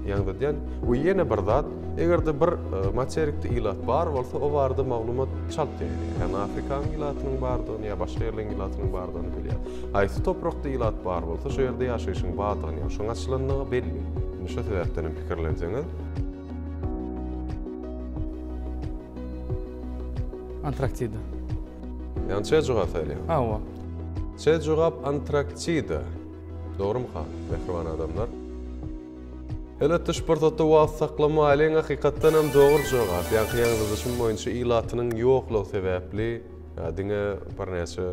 ýa-da diýen, bu ýene bir zat, egerde bir materikde ilat bar bolsa, o barda maglumat çalt diýer. Ýani Afrikan ilatynyň bardygyny ýa başga ýerleriň ilatynyň bardygyny bilýär. Aýsy toprakda ilat bar bolsa, şu ýerde ýaşaýyşyň bardygyny ýa şoň açylanyny belli. Şu sebäpden pikirlenseňiz. Antarktida. Ýani C jogap aýlýar. Awa. C jogap Antarktida. Dogrymy ha, mehriban adamlar? Elbetde şu purtatda wagt saklama aýlan hakykatdan hem dogry jogap. Ýani ýaňyzyşyň boýunça ilatynyň ýoklugy sebäpli diňe bir näçe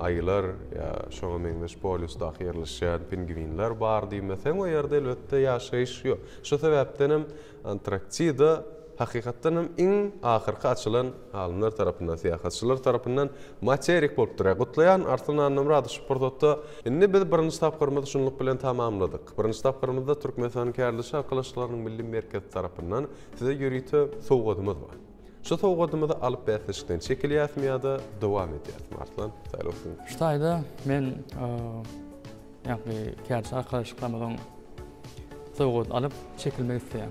aýlar ýa şoňa meňdeş polusda ýerleşýän pingwinler bar diýmesen, o ýerde elbetde ýaşaýyş ýok. Şu sebäpden hem Antarktida hakykatdan hem iň ahyrky açylan alimler tarapyndan, siýasatçylar tarapyndan materik bolup durar. Gutlayan Arslan Namrad sportda indi biz birinji tapgyrmyzy şunluk bilen tamamladyk. Birinji tapgyrmyzda Türkmenistan kärlişi arkadaşlarynyň milli merkezi tarapyndan size ýörüýte sowgadymyz bar. Şu sowgadymyzy alyp bäsleşikden çekilýärmi ýa-da dowam edýärmi Arslan? Taýlawsyn. Şutaýda men ýa-ni kärlişi arkadaşlarymyň sowgat alyp çekilmek isleýär.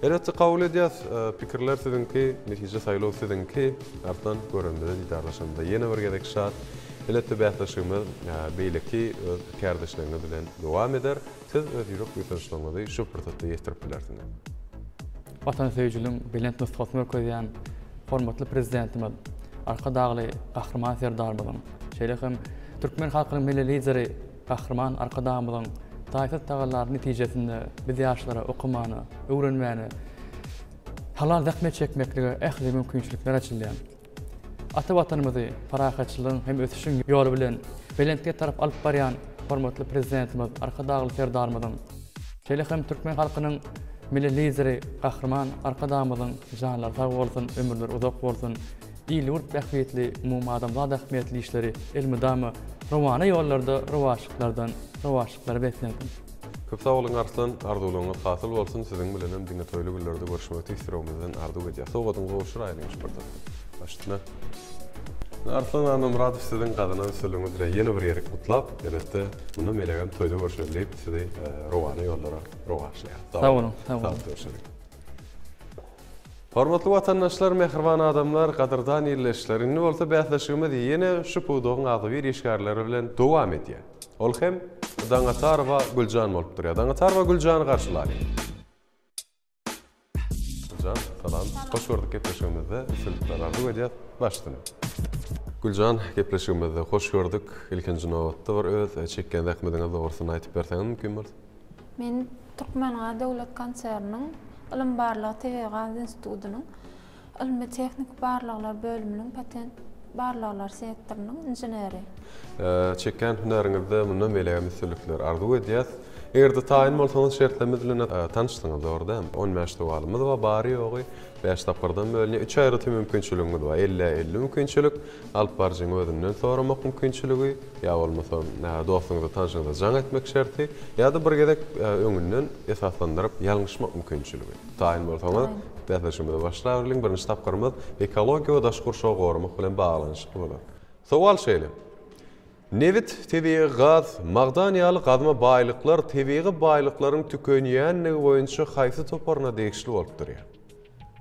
Elbette kabul edýäs, pikirler sizinki, netije saýlaw sizinki, artan görünmede diýdarlaşanda ýene bir gezek şat. Elbette bäsleşigimiz beýleki öz kärdeşleriniz bilen dowam eder. Siz öz ýürek ýetirişlerinizi şu purtatda ýetirip bilersiňiz. Watan söýjüliň bilen nusgatyny koýan hormatly prezidentimiz, arka dagly Gahrman Serdarmyň, şeýle Türkmen halkynyň milli lideri Gahrman arka dagymyň taýsat tagalar netijesinde biz ýaşlara okumany, öwrenmäni, halal zähmet çekmekligi ähli mümkinçilikler açylýan. Ata watanymyzy parahatçylygyň hem ösüşiň ýoly bilen belentge tarap alyp barýan hormatly prezidentimiz arka dagly Serdarmyň, şeýle Türkmen halkynyň milli lideri Gahrman arka dagymyň janlar sag bolsun, ömürler uzak bolsun, ýyly urt ähmiýetli umumy adamlar ähmiýetli işleri elmydamy rowany ýollarda rowaşyklardan rowaşyklary beslendim. Köp sag bolun Arslan, arzuwlaryňyz hasyl bolsun. Siziň bilen hem diňe toýly günlerde görüşmekde istirýärmizden arzuw edýär. Sowgatyňyz goşur aýlyň şurda. Başdyna. Arslan Namradow siziň gadyna söýleňiz bilen ýene bir ýerek gutlap, elbetde muny melegem toýda görüşebilip sizi rowany ýollara rowaşlaýar. Sag bolun, sag bolun. Hormatly watandaşlar, mehriban adamlar, gadyrdan ýerleşler. Indi bolsa bäsleşigimiz ýene şu puwdogyň agdyr işgärleri bilen dowam edýär. Ol hem Dangatar we Güljan bolup durýar. Dangatar we Güljan garşylaýar. Güljan, salam. Hoş gördük gepleşigimizde. Sizler arzuw edýär. Başdyna. Güljan, gepleşigimizde hoş gördük. Ilkinji nowatda bir öz çekken zähmetiňiz dogrusyny aýtyp berseňiz mümkin bolsa. Men Türkmen Döwlet Konserniň Ilim Barlygy Teýegan institutynyň ilmi teknik barlyklar bölüminiň patent barlyklar sektorunyň inženeri. Çeken hüneriňizde muny melegem üstünlikler arzuw edýäs. Egerde taýin bolsaňyz şertlerimiz bilen tanışdyňyz orada. 10 ýaşda walymyz we bary ýogy 5 tapyrdan bölüne 3 aýry mümkinçiligimiz bar. 50 mümkinçilik, alyp barjyň özünden soramak mümkinçiligi, ýa bolmasa dostuňyzy tanışyňyzy jaň etmek şerti, ýa-da bir gezek öňünden esaslandyryp ýalňyşmak mümkinçiligi. Taýin bolsaňyz bäsleşigimizi başlaýarlyň birinji tapgyrymyz ekologiýa we daşky gurşagy gorumak bilen baglanşyk bolar. Sowal şeýle. Nevit tebiği gaz, magdaniyaly gazma baýlyklar tebiği baýlyklaryň tükenýänligi boýunça haýsy toparna degişli bolup durýar.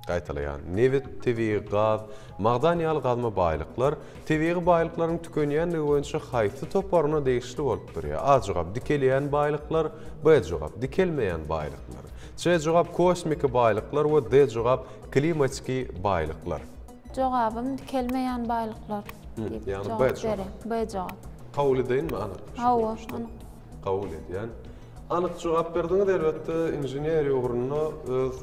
Gaýtalaýan, nevit tebiği gaz, magdaniyaly gazma baýlyklar tebiği baýlyklaryň tükenýänligi boýunça haýsy toparna degişli bolup durýar. A jogap dikelýän baýlyklar, B jogap dikelmeýän baýlyklar. C jogap kosmik baýlyklar we D jogap klimatiki baýlyklar. Jogabym dikelmeýän baýlyklar. Yani B jogap. Kabul edeyinmi anyk? Hawa, anyk. Kabul edýän. Anyk jogap berdiňiz, elbetde inženeriýa ugruna öz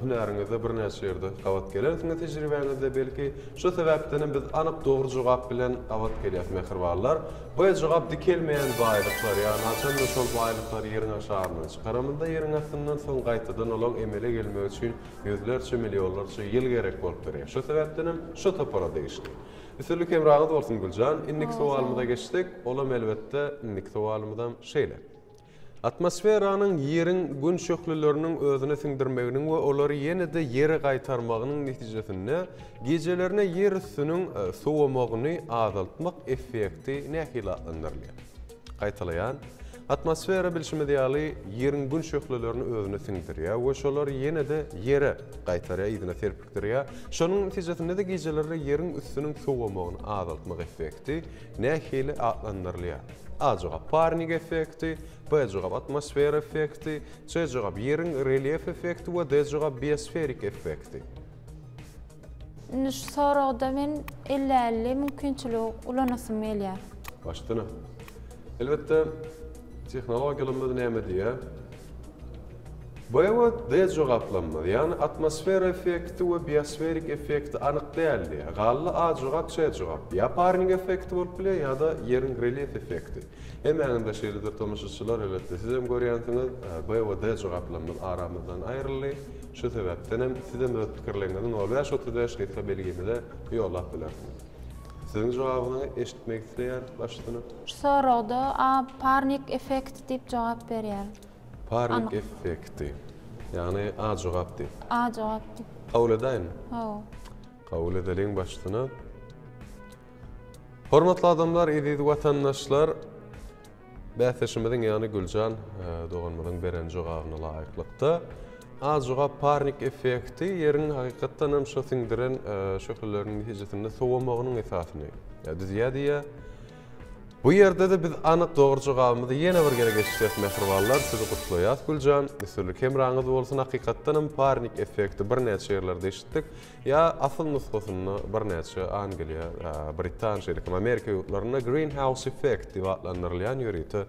hüneriňizde bir näçe ýerde gawat geler. Siňe tejribeňizde belki şu sebäpden biz anyk dogry jogap bilen gawat gelýär mehribanlar. Bu jogap dikelmeýän baýlyklar, ýani açanda şol baýlyklar ýeriň aşagyna çykaramynda ýeriň astyndan soň gaýtadan olaň emele gelmek üçin ýüzlerçe milliónlarça ýyl gerek bolup durýar. Şu sebäpden şu topara degişdi. Üstünlük emrağı olsun Gülcan. İnnik sowalymyza geçdik. Olam elbette innik sowalymyzdan şeýle. Atmosferanyň ýeriň gün şöhlileriniň özüne siňdirmeginiň we olary ýene-de ýere gaýtarmagynyň netijesinde gejelerine ýer üstüniň sowamagyny azaltmak effekti nähili adlandyrylýar. Gaýtalaýan, atmosfera bilşimi diýaly ýeriň gün şöhlilerini özüne siňdirýär we şolar ýene-de ýere gaýtarýar, ýygyna serpikdirýär. Şonuň netijesinde de gejelerde ýeriň üstüniň sowamagyny azaltmak effekti nähili adlandyrylýar. A jogap parnik effekti, B jogap atmosfera effekti, C jogap ýeriň relief effekti we D jogap biosferik effekti. Şu soragda men 50 mümkinçilik ulanasym gelýär. Başdyna. Elbetde texnologiýalarymyz näme diýär? Bu da cevaplanmadı. Yani atmosfer efekti ve biyosferik efekti anık değerli. Gallı a cevap şey cevap. Ya parning efekti olup bile ya da yerin relief efekti. Hemen de şeyler tomaşçılar elbette. Sizin görüyorsunuz bu da cevaplanmadı aramızdan ayrıldı. Şu sebepten hem sizin de fikirlerinizi oluyor. Şu da şekilde belgimede yolla bilersiniz. Sizin cevabını eşitmek isteyen başlığını. Soruda parnik efekti deyip cevap veriyor. Parnik efekti. Yani A cevap deyip. A cevap deyip. Kabul edeyim mi? Kabul edelim başlığını. Hormatly adamlar, edidi vatandaşlar, bäseşimizin yani Gülcan Doğanmadan beren jogabına laýyklykda. A jogap parnik efekti yerin hakykatdan hem şo siňdiren şöhürleriniň netijesinde sowamagynyň esasyny. Diýýär. Bu yerde de biz anyk dogry jogabymyzy ýene bir kere geçirýär mehrwanlar, sizi gutlaýar Gülcan. Üstünlük hem raňyz bolsun hakykatdan hem parnik efekti bir näçe ýerlerde eşitdik. Ya asyl nusgasyny bir näçe Angliýa, Britaniýa şeýle Amerika ýurtlaryna greenhouse effect diýip adlandyrylýan ýörýte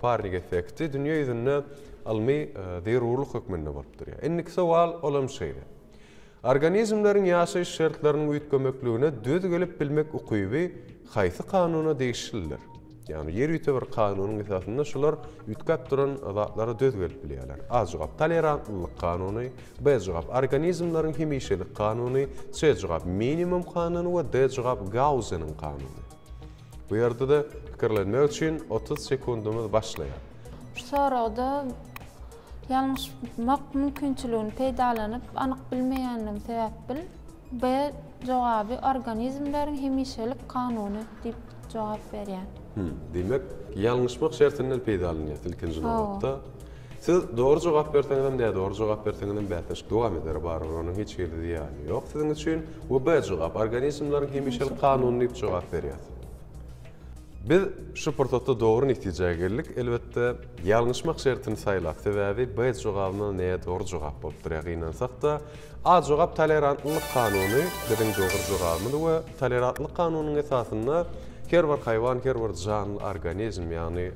parnik efekti dünýä ýüzünde almy derurluk hökmünde bolupdyr. Enlik sowal olam şeýle. Organizmlerin ýaşaýyş şertlerini üýtgemekligine düz gelip bilmek ukyby haýsy kanuna değişildir. Yani yer ýüte bir kanunyň esasynda şular üýtgäp duran zatlary düz gelip bilýärler. A jogap tolerantlyk kanuny, B jogap organizmlerin hemişelik kanuny, C jogap minimum kanuny we D jogap Gauss'yň kanuny. Bu ýerde de pikirlenmek üçin 30 sekundumyz başlaýar. Soruda ýalňyşmak mümkinçiligini peýdalanyp anyk bilmeýändigim sebäpli B jogaby organizmlerin hemişelik kanuny diýip jogap berýär. Demek ýalňyşmak şertinden peýdalanýar ilkinji nokta. Siz dogry jogap berseňiz de dogry jogap berseňiz bäteş dowam eder barýar, onuň hiç ýeri diýýäni ýok. Siziň üçin bu B jogap organizmlerin hemişelik kanuny diýip jogap berýär. Biz şu portatda doğru netijeye geldik. Elbette ýalňyşmak şertini saýlak. Sebäbi B jogabyna näme dogry jogap bolup durýar da A jogap tolerantlyk kanuny dediň dogry jogabymyz we tolerantlyk kanunyň esasynda her bir haýwan, her bir canly organizm ýani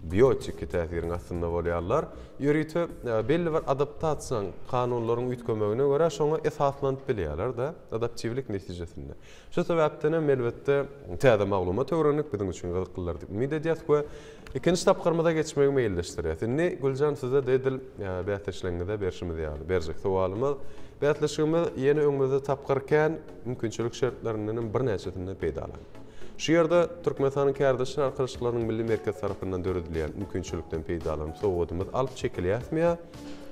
biotik täsiriň aslynda bolýarlar. Ýörüýte belli bir adaptasiýa kanunlaryň üýtgemegine görä şoňa esaslanyp bilýärler da adaptiwlik netijesinde. Şu sebäpden hem elbette täze maglumat öwrenip biziň üçin gyzyklylar diýip umyt edýäs we ikinji tapgyrmada geçmegi meýilleşdirýär. Ne Gülcan size dedil bäteşleňizde berşimiz ýaly. Berjek sowalymyz bätleşigimiz ýene öňümizde tapgyrken mümkinçilik şertlerinden bir näçesinde peýdalanýar. Şu ýerde Türkmenistanyň kärdeşler arkadaşlarynyň milli merkez tarapyndan döredilýän mümkinçilikden peýdalanyp sowgadymyz alyp çekilýärmi?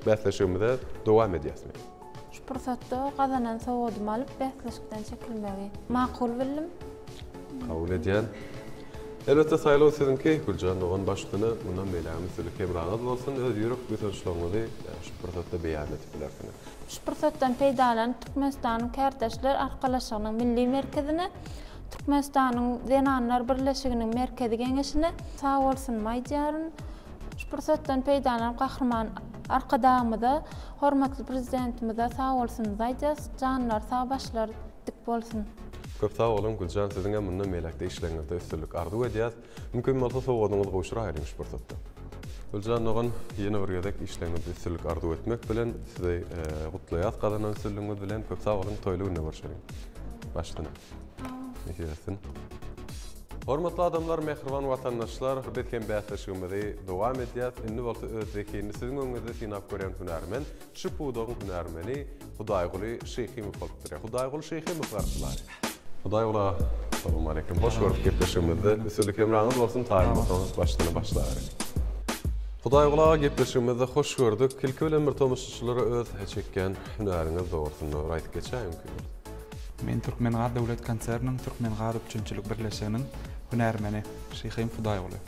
Bätleşigimizde dowam edýäsmi? Şu pursatda gazanan sowgadymy alyp bätleşikden çekilmegi makul bildim. Kabul edýän. Elbette saýlaw sizinki Gülcan Doğan başlygyny mundan beýle söýleki rahat bolsun, öz ýürek götürüşlerini şu pursatda beýan etip bilersiňiz. Şu pursatdan peýdalanyp Türkmenistanyň kärdeşler arkadaşlarynyň milli merkezine Türkmenistanyň Zenanlar Birleşiginiň merkezi geňeşine sag bolsun maýjaryn. Şu pursatdan peýdalanyp gahrman arkadagymyza hormatly prezidentimize sag bolsun diýýäs, janlar sag başlar dik bolsun. Köp sağ olun Gülcan, sizin hem bundan meylekte işlerinizi üstünlük arzu ediyaz. Mümkün bolsa soğuğunuzu koşura ayrılmış fırsatda. Gülcan Noğan yeni bir gedek işlerinizi üstünlük arzu etmek bilen, size kutlayaz kazanan üstünlüğünüz bilen köp sağ olun toylu gününe başlayın. Başlayın. Neşedesin. Hormatly adamlar, mehriban vatandaşlar, betken bätleşigimizi dowam edýär. Indi bolsa özdekini siziň öňünizde synap görýän hünärmen, şu puwdagyň hünärmeni Hudaýguly Şeýhimow bolupdyr. Hudaýguly Şeýhimow garşylary. Hudaýguly, assalamu alaykum. Hoş gördük gepleşigimizde. Üstünlük emraňyz bolsun, taýýanlygyňyz başlary. Hudaýguly gepleşigimizde hoş gördük. Ilki bilen bir tomaşçylary öz çekken hünäriňiz dogrusyny aýtyp geçäýin mümkin. Men Türkmengar Döwlet Konsernyň Türkmengar üçinçilik birleşiginiň hünärmeni Şeýhim Hudaýguly.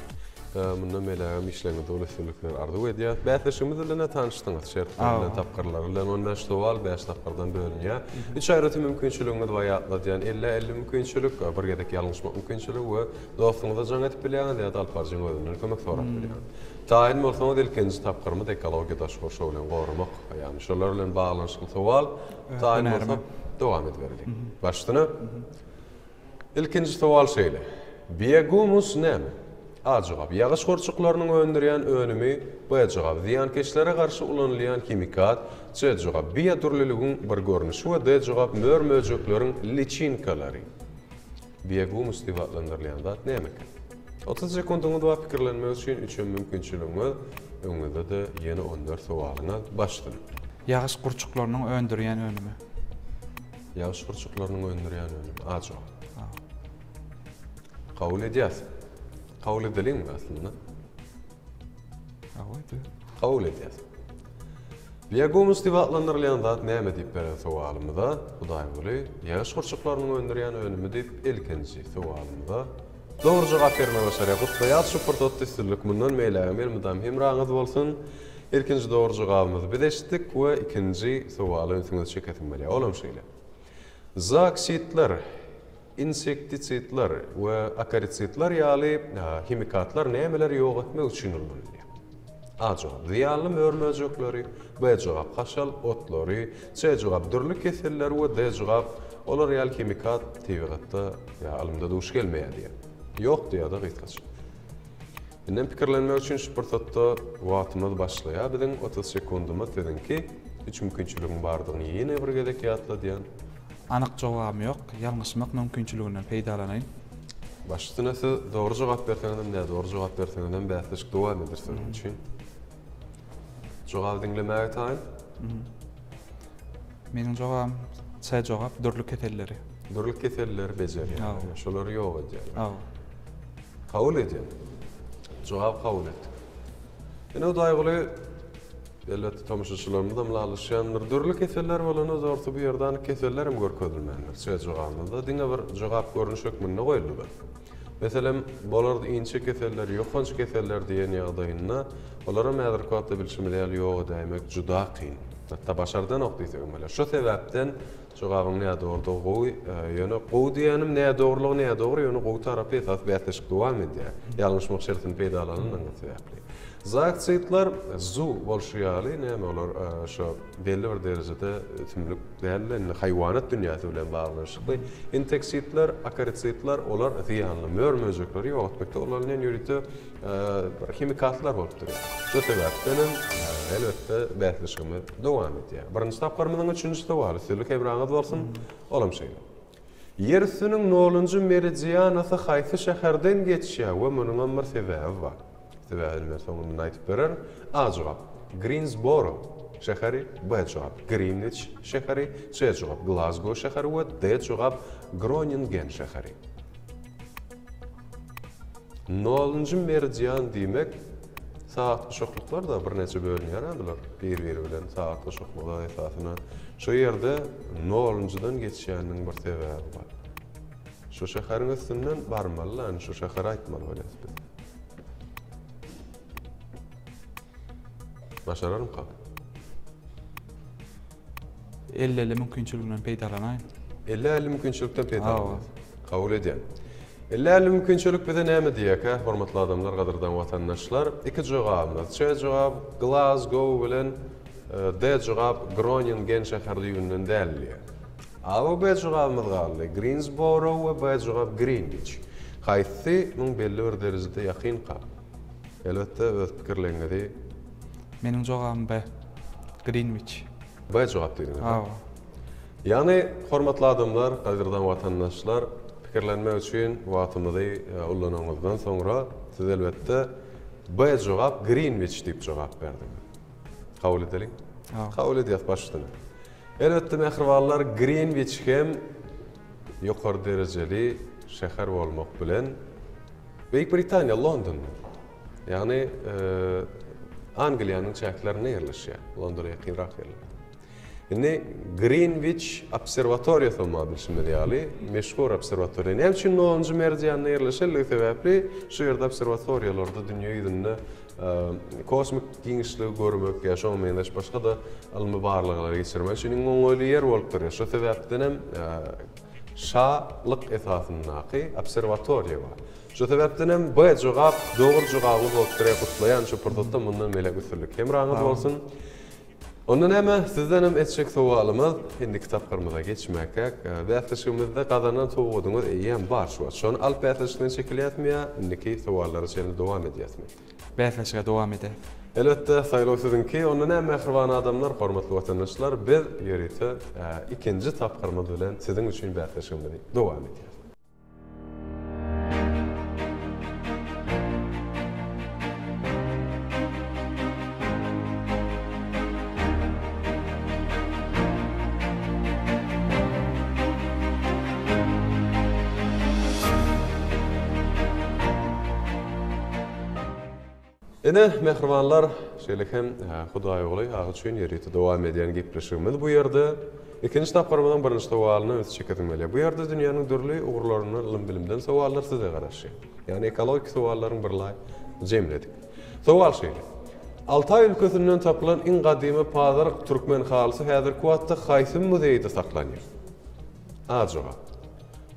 Mundan beýle işlerinizi dowletçilikler arzu edýär. Bätleşigimiz bilen tanışdyňyz, şertler bilen tapgyrlar bilen onda şowal 5 tapgyrdan bölünýär. Üç aýraty mümkinçiligiňiz baýatladýan 50 mümkinçilik, bir gedek ýalňyşmak mümkinçiligi we dostuňyza jaň etip bilýän ýa-da alparjyň özünden kömek sorap bilýän. Taýin bolsaňyz ilkinji tapgyrmy ekologiýa daşgoş bilen gorumak, ýani şolar bilen baglanşyk sowal taýin bolsa dowam edýärdik. Başlyna ilkinji sowal şeýle. Biegumus näme? A jogap. Ýagyş gorçuklarynyň öndürýän önümi B jogap. Ziýankeşlere garşy ulanylýan chemikat C jogap. Biýadurlylygyň bir görnüşi we D jogap mör-möjeklerin liçinkalary. Biýagumus diýip adlandyrylýan zat näme? 30 sekundyňy da pikirlenmek üçin üçin mümkinçiligimiz öňünde de ýene 14 sowalyna başladyk. Ýagyş gurçuklarynyň öndürýän önümi. Ýagyş gurçuklarynyň öndürýän önümi. A jogap. Kabul edýäs. Kabul edelim aslında. Kabul edýäs. Biýagumus diýip adlandyrylýan zat näme diýip beren sowalymyzda Hudaý boly, ýagyş gurçuklarynyň öndürýän önümi diýip ilkinji sowalymyzda doğru jogap berme başarýar. Gutlaýat supertot testlik mundan meýlägem elmidam hemraňyz bolsun. İlkinji doğru jogabymyzy bileşdik we ikinji sowaly öňüňizde çeketim bolýar. Olam şeýle. Zaksitler, insektisitler we akarititler ýaly chemikatlar nämeler ýok etmek üçin ulanylýar? A jogap ziýanly mör-möjekleri, B jogap haşal otlary, C jogap dürli keseller we D jogap olar ýaly chemikat tebigatda alymda duş gelmeýär. Yok diýär da gysgaç. Menden pikirlenmek üçin şupertotda wagtymyz başlaýar. Biziň 30 sekundymyz dedinki, üç mümkinçiligiň bardygyny ýene bir gedek ýatla diýen. Anyk jogabym ýok, ýalňyşmak mümkinçiliginden peýdalanaýyn. Başlyna siz dogry jogap berseňiz, näme dogry jogap berseňiz bäslik dowam edirsiň üçin. Jogap dinlemäge taýyn. Meniň jogabym C jogap dürli keselleri. Dürli keselleri bejerýär. Şolary ýok edýär. Kabul edýär. Jogap kabul etdik. Ene daýgyly elbetde tomoşaçylarymyz da alışýanlar dürli keseller bolany zorty bu ýerden kesellerim görkezilmänler. Söz jogabynda diňe bir jogap görnüş hökmünde goýuldy. Meselem bolar inçe keseller, ýokanç keseller diýen ýagdaýynda olara mädrikatda bilşimler ýok diýmek juda kyn. Hatta başardan okdyýsak bilen. Şo sebäpden jogabyň näde orda goý, ýöne goý diýenim näde dogrulygy näde dogry ýöne goý tarapy esas bätleşik dowam edýär. Ýalňyşmak şertini peýdalanynyň sebäpli. Zaksitler zu bolşýaly näme olar şo belli bir derejede tümlük däl haýwanat dünýäsi bilen baglanşykly. Insektler, akarititler olar ziýanly mör-möjekleri ýok etmekde olaryň ýörüte chemikatlar bolup durýar. Şo sebäpden elbetde bätleşigimiz dowam edýär. Birinji tapgarmyň üçinji sowaly sizlik ebraňyz bolsun. Olam şeýle. Yer üstüniň nolunju meridianasy haýsy şäherden geçýär we munyň bir sebebi bar. Sebäbini soňunda aýtyp berer. A jogap Greensboro şäheri, B jogap Greenwich şäheri, C jogap Glasgow şäheri we D jogap Groningen şäheri. Nolunju meridian diýmek saat goşukluklar da bir neçe bölünýär andylar. Bir-biri bilen saat goşukluklar esasyna şo ýerde nolunjudan geçýäniň bir sebebi bar. Şo şäheriň üstünden barmaly, şo şäher aýtmaly bolýar. Başararım ka? 50 mümkinçiliginden peýdalanaýyn. 50 mümkinçilikden peýdalanaýyn. Kabul edýän. 50 mümkinçilik bize näme diýek, hormatly adamlar, gadyrdan watandaşlar? Iki jogabymyz. C jogap Glasgow bilen D jogap Groningen şäherliginden dälilýär. A we B jogabymyz galdy. Greensboro we B jogap Greenwich. Haýsy muň belli bir derejede ýakyn ka? Elbetde öz pikirleňizi. Meniň jogabym B. Greenwich. B jogap diýdiňiz. Ýani hormatly adamlar, gadyrdan watandaşlar, pikirlenmek üçin wagtymyzy ullanýandan soňra siz elbetde B jogap Greenwich diýip jogap berdiňiz. Kabul edelim. Kabul edýäs başlyny. Elbetde mehribanlar Greenwich hem ýokary derejeli şäher bolmak bilen Büyük Britanya, London. Ýani Angliýanyň çäklerine ýerleşýär. Londona ýakynrak ýerleşýär. Indi Greenwich observatoriýasy bilşimleri meşhur observatoriýa. Näme üçin 10-njy meridianna ýerleşýär? Sebäpli şu ýerde observatoriýalarda dünýä ýüzünde kosmik giňişligi görmek, ýaşaw meňdeş başga da almy barlyglar geçirmek üçin oňoýly ýer bolup durýar. Şu sebäpden hem şalyk esasyndaky observatoriýa bar. Şu sebäpden hem B jogap dogry jogaby bolup durýar. Gutlaýan şu perdotda mundan melek üstünlik. Hemraňyz bolsun. Ondan hemen sizden hem etçek soğalımız, hindi kitaplarımıza geçmekek, bätleşigimizde kazanan soğudunuz eýem bar şu. Şonu alıp bätleşigden çekil etmeýär, indiki soğalları seni devam edýärmi? Bätleşige dowam eder. Elbette saýlaw sizinki, ondan hem mehriban adamlar, hormatly watandaşlar, biz ýerite ikinji tapgyrmyz bilen sizin üçin bätleşigimizi dowam edýär. Ene mehribanlar, şeýlekem Hudaý oly, agy üçin ýerite dowam edýän gepleşigimiz bu ýerde ikinji tapgyrmyň birinji sowalyny öz çekedim. Bu ýerde dünýäniň dürli ugurlaryny ilim bilimden sowallar size garaşy. Ýani ekologik sowallaryň birlay jemledik. Sowal şeýle. Altay ülkesinden tapylan iň gadymy pazar türkmen halysy häzirki wagtda haýsy muzeýde saklanýar? A jogap.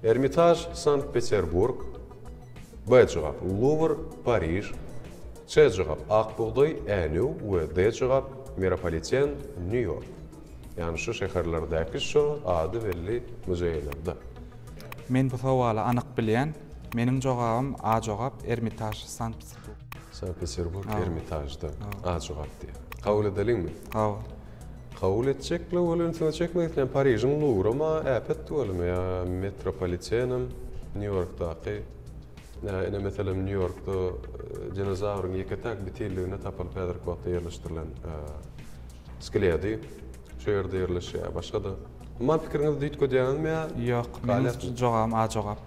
Ermitage, Sankt-Peterburg. B jogap. Louvre, Paris. C jogap Akbuğday, Änew we D jogap Metropolitan New York. Yani şu şäherlerdäki şu ady belli muzeýlerde. Men bu sowaly anyk bilýän, meniň jogabym A jogap Ermitage, Sankt-Peterburg. Sankt-Peterburg, Ermitage'da A jogap diýär. Kabul edelimmi? Ha. Kabul etjekle bolan sen çekmekden Parysyň Louvre'ma äpet bolmy ya Metropolitan'ym New York'daky. Ene mesela New York'da dinozawrun ýeketäk bitirligine tapylyp häzirki wagtda ýerleşdirilen skeleti şu ýerde ýerleşýär. Başga da man pikiriňizde diýip diýenmi? Ýok, meniň jogabym A jogap.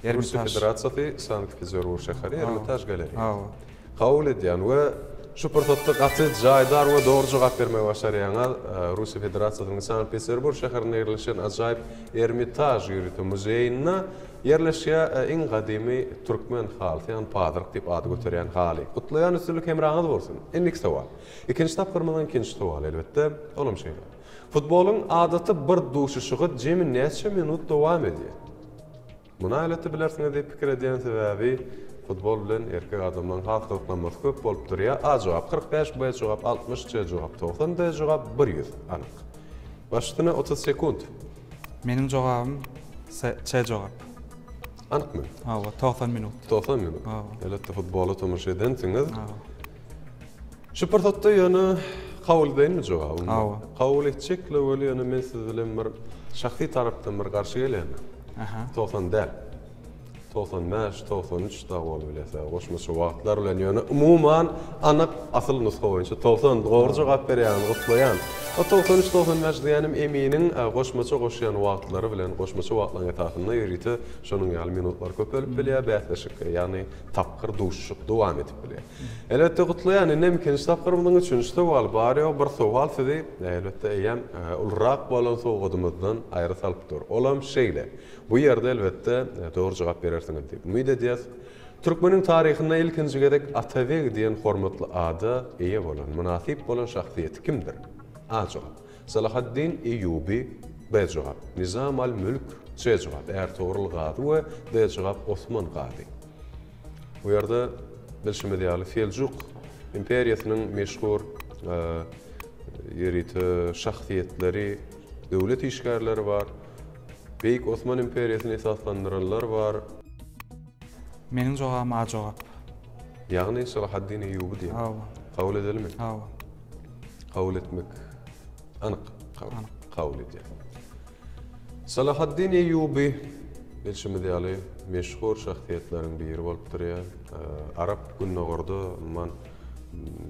Russiýa Federatsiýasy Sankt-Peterburg şäheri Ermitage galeriýa. Ha. Kabul edýän we şu portatda gaty jaýdar we dogry jogap bermegi başarýan Russiýa Federatsiýasynyň Sankt-Peterburg şäherinde ýerleşen ajaýyp Ermitage ýurty muzeýine yerleşýär iň gadymy türkmen halysy, ýani Padyrk diýip ady göterýän haly. Gutlaýan üstünlük hemraňyz bolsun. Indik sowal. Ikinji tapgyrmyň ikinji sowal elbetde olam şeýle. Futboluň adaty bir duşuşygy jemi näçe minut dowam edýär? Muna elbetde bilersiňiz diýip pikir edýän sebäbi futbol bilen erkek adamlaryň halklanmasy köp bolup durýar. A jogap 45, B jogap 60, C jogap 90, D jogap 100. Anyk. Başlygyna 30 sekund. Meniň jogabym C jogap. Anyk mı? Ha, 90 minut. 90 minut. Elbetde futbolu tomuşa edensiňiz. Ha. Şu portatda ýöne kabul edýänmi jogabym? Ha. Kabul etjekle boli ýöne men siz bilen bir şahsy tarapdan bir garşy gelýän. Aha. 90 däl. 95, 93 da bolup bilese. Goşmasy wagtlar bilen ýöne umuman anyk asyl nusga boýunça 90 dogry jogap berýän, gutlaýan. O 93-95 diýenim eminiň goşmasy goşýan wagtlary bilen goşmasy wagtlaryň etatyna ýerite şonuň ýaly minutlar köpelip bilýär, bätleşik, ýani tapgyr duşuşyk dowam edip bilýär. Elbetde gutlaýan inem ikinji tapgyrmyň üçinji sowal bar ýa bir sowal sizi elbetde eýem ulrak bolan sowgadymyzdan aýry salyp dur. Olam şeýle. Bu ýerde elbetde dogry jogap berersiňiz diýip umyt edýäs. Türkmeniň taryhyna ilkinji gedek Atabeg diýen hormatly ada eýe bolan, munasip bolan şahsiýet kimdir? A jogap. Salahaddin Eyyubi. B jogap. Nizam al-Mülk. C jogap. Ertuğrul Gadi we D jogap Osman Gadi. Bu ýerde bilşime diýýärli Seljuk imperiýasynyň meşhur ýerite şahsiýetleri, döwlet işgärleri bar. Beýik Osman imperiýasyny esaslandyranlar bar. Meniň jogabym A jogap. Ýagny Salahaddin Eyyubi diýär. Ha. Kabul edelimmi? Ha. Kabul etmek. Anyk. Kabul edýär. Salahaddin Eyyubi bilşime diýýärli meşhur şahsiýetleriň biri bolup durýar. Arap günnägerde man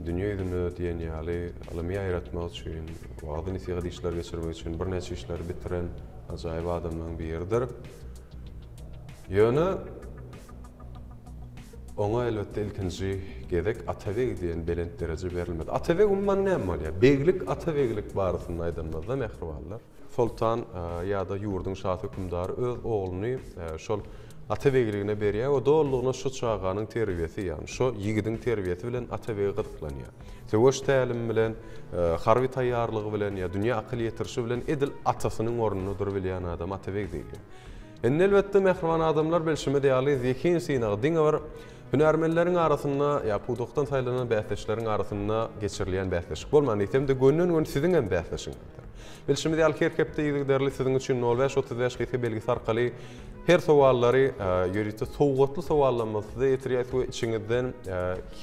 dünýä ýüzüne diýen ýaly alamy ýaratmak üçin, wagtyny siýady işler geçirmek üçin bir näçe işler bitiren ajaýyp adamlaryň biridir. Ýöne ona elbetde ilkinji gedek Atabeg diýen belent derece berilmedi. Atabeg umman näme bolýar? Beglik, Atabeglik barasynda aýdanmazda mehribanlar. Sultan ýa-da ýurdun şah hökümdary öz ogluny şol Atabegligine berýär we dollugyna şu çağanyň terbiýeti, ýani şu ýigidiň terbiýeti bilen Atabeg gyzyklanýar. Söwüş tälim bilen, harby taýýarlygy bilen ýa dünýä akyl ýetirişi bilen edil atasynyň ornuny dur bilýän adam Atabeg diýilýär. Elbetde mehriban adamlar bilşime diýýärli Zekin Sinagdyň bir hünärmenlerin arasında ya pudoktan saylanan bähleşlerin arasında geçirilen bähleşik bolman etem de gönnün sizin hem bähleşiňizdir. Bilşimde alkerkepde ýigderli sizin üçin 05-35 gyti belgisi arkaly her sowallary ýörite sowgatly sowallanmasy etirýät we içiňizden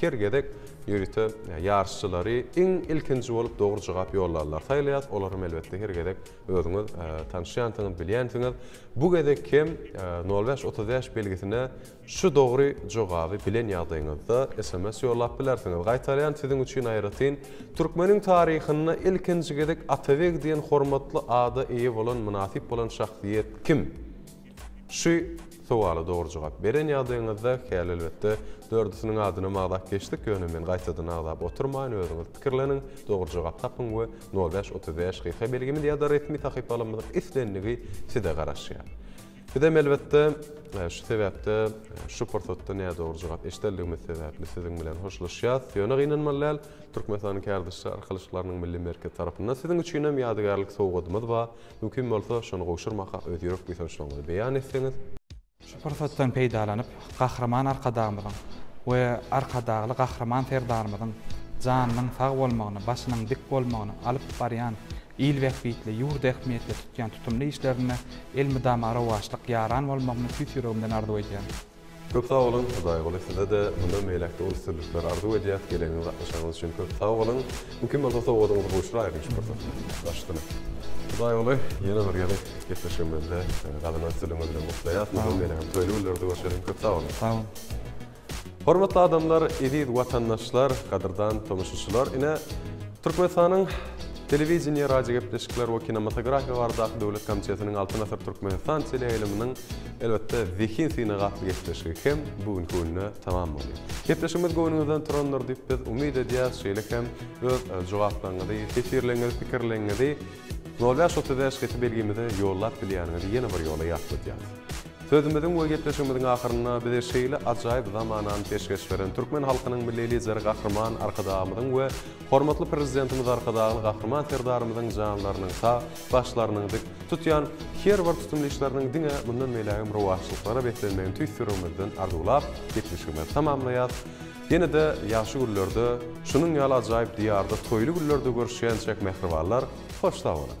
hergedek ýörite ýarşçylary iň ilkinji bolup dogry jogap ýollarlar. Saýlaýat olarym elbetde hergedek özüňiz tanışýantyňyz, bilýäntiňiz. Bu gedek kim 05-35 belgisine şu dogry jogaby bilen ýagdaýyňyzda SMS ýollap bilersiňiz. Gaýtarýan siziň üçin aýratyn türkmeniň taryhyny ilkinji gedek Atabek diýen hormatly ada eýe bolan munasip bolan şahsiýet kim? Şu suala dogry jogap beren ýagdaýyňyzda häl elbetde dördüsiniň adyny magdak geçdik, ýönemen gaýtadan agdap oturmaýyn, özüňiz pikirleniň, dogry jogap tapyň we 05-35 gyta belgimi ýa-da resmi takyp alınmadyk islenligi side garaşýar. Bidem elbetde şu sebäpde şu portotda näme dogry jogap eşdeldigimiz sebäpli siziň bilen hoşlaşýar. Ýöne gynanmalar Türkmenistanyň kärdeşler arkalyşlarynyň milli merkez tarapyndan siziň üçin hem ýadygarlyk sowgadymyz bar. Mümkin bolsa şonu goşurmaka öýdürip ýa-da beýan etseňiz. Şu fursatdan peýdalanyp gahrman arkadagymyň we arkadagly gahrman ferdarmyň janynyň sag bolmagyny, başynyň dik bolmagyny alyp barýan il wekitli ýurda ähmiýetli tutýan tutumly işlerini elmi damara waşlyk ýaran bolmagyny süýürümden arzu edýän. Köp sağ olun, Hudaý goly size de bundan meýlekde ulsuzluklar arzu edýär, geleňiz gatnaşaňyz üçin köp sağ olun. Mümkin bolsa sowgadyňyz goşuraýyk şurada. Başdyna. Hudaý goly ýene bir ýere geçişmende galynan sözüňiz bilen gotlaýat, bundan meýlekde töýlülerde goşaryň köp sağ olun. Sağ olun. Hormatly adamlar, ediz watandaşlar, kadrdan tomuşçular, ine Türkmenistanyň telewiziýa, radio gepleşikler we kinematografiýa bardak döwlet komitetynyň Altyn Asar Türkmenistan teleýylymynyň elbetde zihin syna gatly gepleşigi hem bugün gününe tamam boldy. Gepleşigimiz göwnüňizden turanlar diýip biz umyd edýäs, şeýle hem öz jogaplaryňyzy, fikirleriňizi, pikirleriňizi 05-35 gyti belgimize ýollap bilýäniňizi ýene bir ýola ýatlydýar. Sözümizin we gepleşigimiziň ahyryna bize şeýle ajaýyp zamanyny peşkeş beren türkmen halkynyň milli lideri gahrman arkadagymyň we hormatly prezidentimiz arkadagy gahrman serdarymyzyň janlarynyň ta başlarynyň dik tutýan her bir tutumly işleriň diňe bundan meýlegim rowaçlyklara betlenmeýän tüýsürümizden ardulap gepleşigimiz tamamlaýar. Ýene de ýaşy günlerde şunyň ýaly ajaýyp diýarda toýly günlerde görüşýän çek mehribanlar hoşda bolun.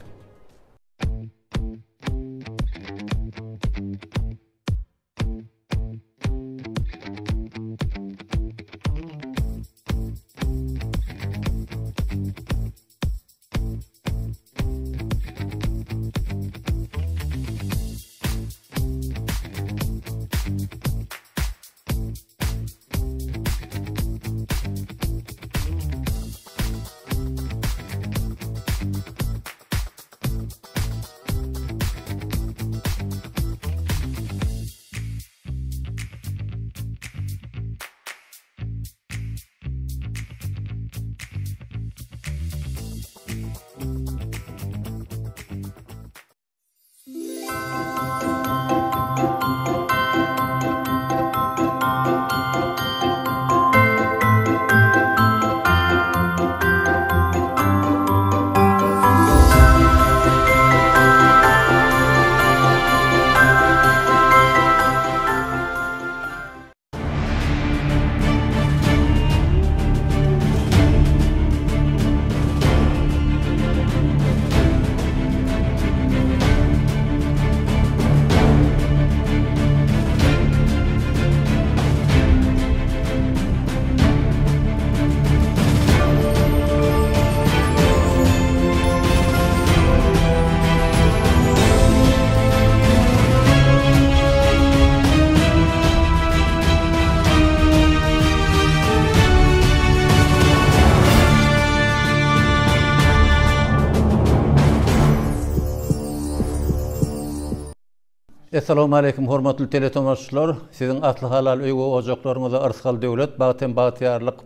Assalamu alaykum hormatly teletomuşçular. Siziň atly halal öýge ojaklaryňyza Arsgal döwlet bagtyan-bagtyarlyk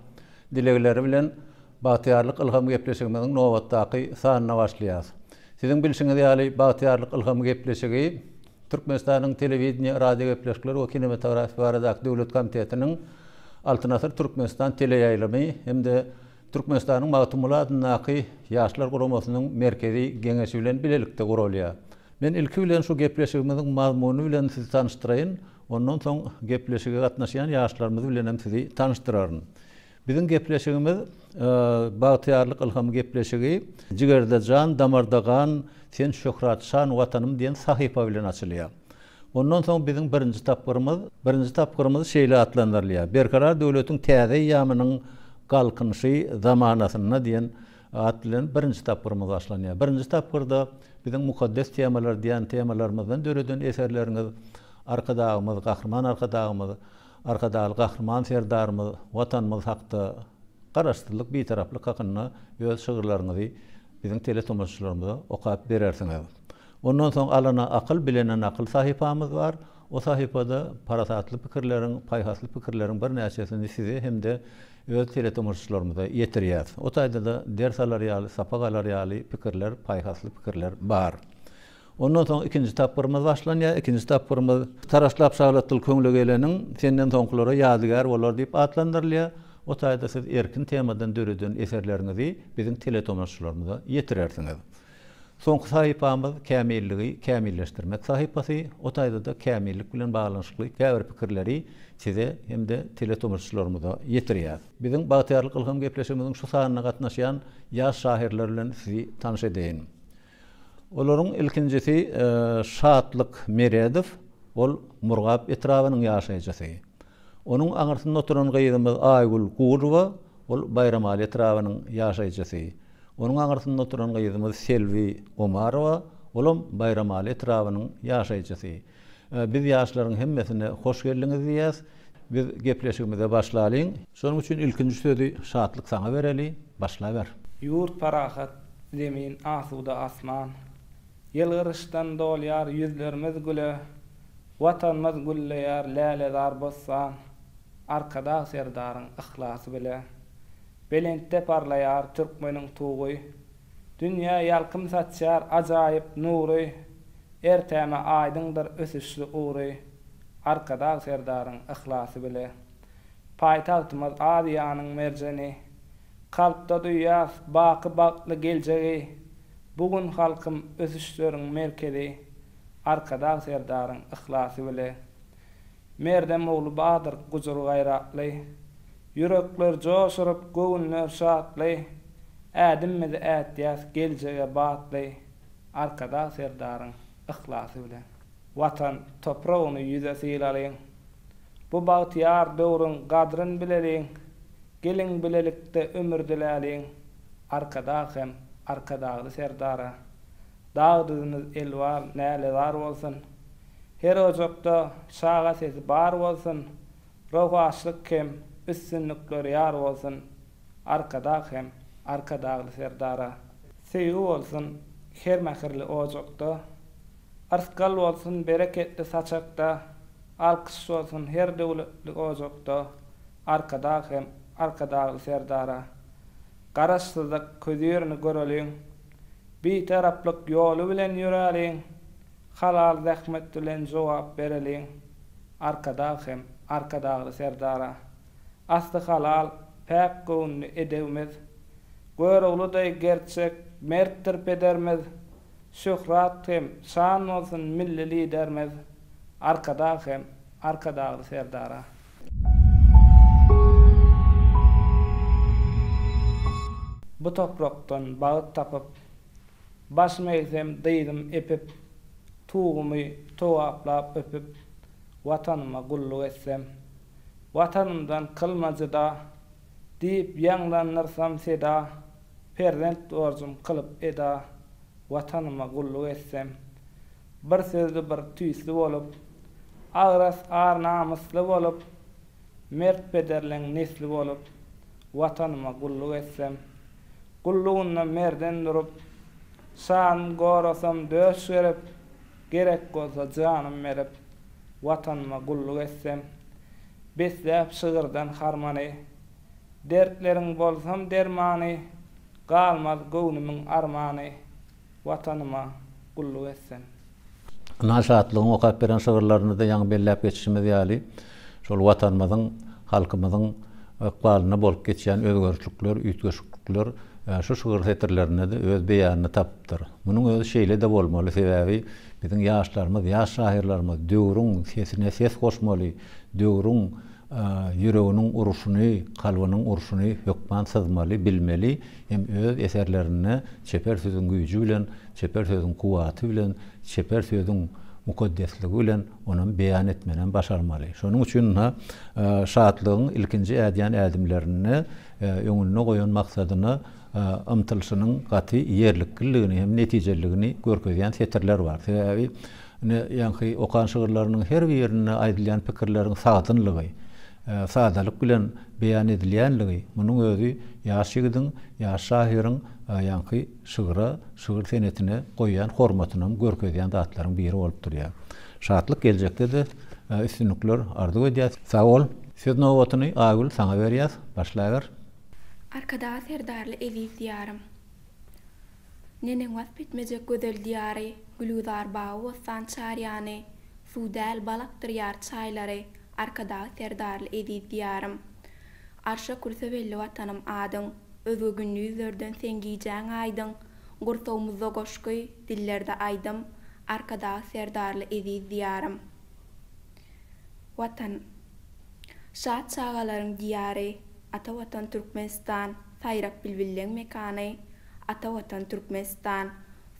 dilegleri bilen bagtyarlyk ilham gepleşigimiziň nowatdaky sanyna başlaýar. Siziň bilşiňiz ýaly bagtyarlyk ilham gepleşigi Türkmenistanyň telewiziýa, radio gepleşikleri we kinematografiýa baradaky döwlet komitetiniň Altyn Asar Türkmenistan teleýaýlymy hemde Türkmenistanyň magtumuly adynaky ýaşlar guramasynyň merkezi geňeşi bilen bilelikde gurulýar. Men ilki bilen şu gepleşigimiziň mazmuny bilen sizi tanıştyrayyn. Ondan soň gepleşige gatnaşýan ýaşlarymyz bilen hem sizi tanıştyraryn. Bizim gepleşigimiz bagtyarlyk ilham gepleşigi jigerde jan, damarda gan, sen şöhrat şan watanym diýen sahypa bilen açylýar. Ondan soň bizim birinji tapgyrymyz şeýle atlandyrylýar. Berkarar döwletiň täze ýamynyň galkynşy zamanasyna diýen atlan birinji tapgyrymyz başlanýar. Birinji tapgyrda bizim mukaddes temalar diýen temalarymyzdan döredin eserleriniz arkadagymyz, gahrman arkadagymyz, arkadaly gahrman serdarymyz, watanymyz hakda garaşdyrlyk bir taraplyk hakyna öz şygyrlaryňyzy bizim teletomuşlarymyza okap berersiňiz. Ondan soň alana akyl bilenen akyl sahypamyz bar. O sahypada parasatly pikirleriň, paýhasly pikirleriň bir näçesini size hemde öz teletomuşlarymyza ýetirýär. O taýda da dersalar ýaly, sapagalar ýaly pikirler, paýhasly pikirler bar. Ondan soň ikinji tapgyrymyz başlanýar. Ikinji tapgyrymyz taraşlap şaglatdyl köňle geleniň senden soňkulara ýadygar bolar diýip atlandyrylýar. O taýda siz erkin temadan döredin eserleriňizi bizim teletomuşlarymyza ýetirersiňiz. Soňky sahypamyz kämilligi, kämilleşdirmek sahypasy. O taýda da kämillik bilen baglanşykly käbir pikirleri size hemde teletomuşlarymyza ýetirýär. Bizim bagtyarlyk ilham gepleşigimiziň şu sanyna gatnaşýan ýaş şahirler bilen sizi tanış edeyim. Olaryň ilkinjisi Şatlyk Meredow, ol Murgap etrawynyň ýaşaýjysy. Onuň aňyrtynda oturan gyýdymyz Aýgul Gurwa, ol Bayram etrawynyň ýaşaýjysy. Onuň aňyrtynda oturan gyýdymyz Selvi Omarova, olam Bayram etrawynyň ýaşaýjysy. Biz ýaşlaryň hemmesine hoş geldiňiz diýäs. Biz gepleşigimize başlaýyn. Şonuň üçin ilkinji sözi Şatlyk saňa bereli, başlaýar. Ýurt parahat, zemin asuda asman. Yılgırışdan dolýar yüzlerimiz güle, watanymyz gülleýär läledar bossan, arkada serdaryň ihlasy bile. Belentde parlaýar türkmeniň tuğy, dünýä ýalkym satýar ajaýyp nury, ertäme aýdyňdyr ösüşli ury, arkada serdaryň ihlasy bile. Paýtagtymyz Aziýanyň merjeni, kalpda duýýas bakly geljegi, bugün halkym ösüşleriň merkezi, arkada serdaryň ihlasy bile. Merdem ogly Badyr gujur gaýratly, yürekler joşurup göwnler şatly, ädimmizi ätýäs geljege batly, arkada serdaryň ihlasy bile. Watan topragyny ýüze silaliň, bu bagtyar döwrüň gadryn bileliň, gelin bilelikde ömür diläliň, arkada hem arkadagy serdara. Dağdyňyz elwar näledar bolsun, her ojokda şaga sesi bar bolsun, rohwaşlyk hem üstünlükler ýar bolsun, arkada hem arkadagy serdara. Seýu bolsun her mähirli ojokda, arskal bolsun bereketli saçakda, alkyş bolsun her döwletli ojokda, arkada hem arkadagy serdara. Garaşsyzlyk köýlerini göreliň, bir taraplyk ýoly bilen ýüreliň, halal zähmet bilen jogap bereliň, arkada hem arkadagy serdara. Asly halal päk göwnü edewmiz, görewliday gerçek merttir pedermiz, şöhrat hem şan bolsun milli lidermiz, arkada hem arkadagy serdara. Bu toprakdan bagyt tapyp, başymy egsem dyýdym epip, tuğumy towaplap öpüp, watanyma gulluk etsem, watanymdan kylmajyda, diýip ýaňlanýarsam seda, perzent borjum kılıp eda, watanyma gulluk etsem, bir sözli bir tüýsli bolup, agras ar namusly bolup, mert pederleň nesli bolup, watanyma gulluk etsem, gulluğunna merden durup, şan gorasam döş verip, gerek bolsa canım verip, watanma gulluk etsem, besläp şygyrdan harmany, dertleriň bolsam dermany, galmaz göwnümiň armany, watanyma gulluk etsem. Naşatlygyň okap beren şygyrlaryny da ýaňy belläp geçişimiz ýaly, şol watanymyzyň, halkymyzyň ykbalyna bolup geçýän özgörçlükler, üýtgeşiklikler şu şugur tetirlerine de öz beýanyny tapdyr. Munyň öz şeýle de bolmaly sebäbi biziň ýaşlarymyz, ýaş şairlerimiz döwrüň sesine ses goşmaly, döwrüň ýüreginiň uruşuny, kalbynyň uruşuny hökman sızmaly, bilmeli, hem öz eserlerini çeper sözüň güýji bilen, çeper sözüň kuwaty bilen, çeper sözüň mukaddesliği bilen onu beýan etmenen başarmaly. Şonuň üçin şatlygyň ilkinji ädýän ädimlerini öňüne goýan maksadyny ymtylşynyň gaty ýerlikligini hem netijeligini görkezýän setirler bar. Sebäbi ýa-ni okan şygyrlarynyň her birine aýdylýan pikirleriň sagdynlygy, sadalyk bilen beýan edilýänligi, munyň özü ýaş ýigdiň, ýaş şahyryň ýa-ni şygyr senetine goýan hormatyny görkezýän zatlaryň biri bolup durýar. Şatlyk geljekde de üstünlikler ardy edýär. Sag bol. Söz nowatyny Aýgül saňa berýär. Başlaýar. Arkada serdarly eziz diýarym. Nenen was bitmejek gözel diýary, gülüzar bağı wassan çarýany, suwdäl balakdyr ýar çaýlary, arkada serdarly eziz diýarym. Arşa kursa belli watanym adyň, özü günlü ýüzlerden sen giýjäň aýdyň, gursawmyzda goşky, dillerde aýdym, arkada serdarly eziz diýarym. Watan şat çağalaryň diýary, ata watan Türkmenistan, saýrak bilbilen mekany, ata watan Türkmenistan,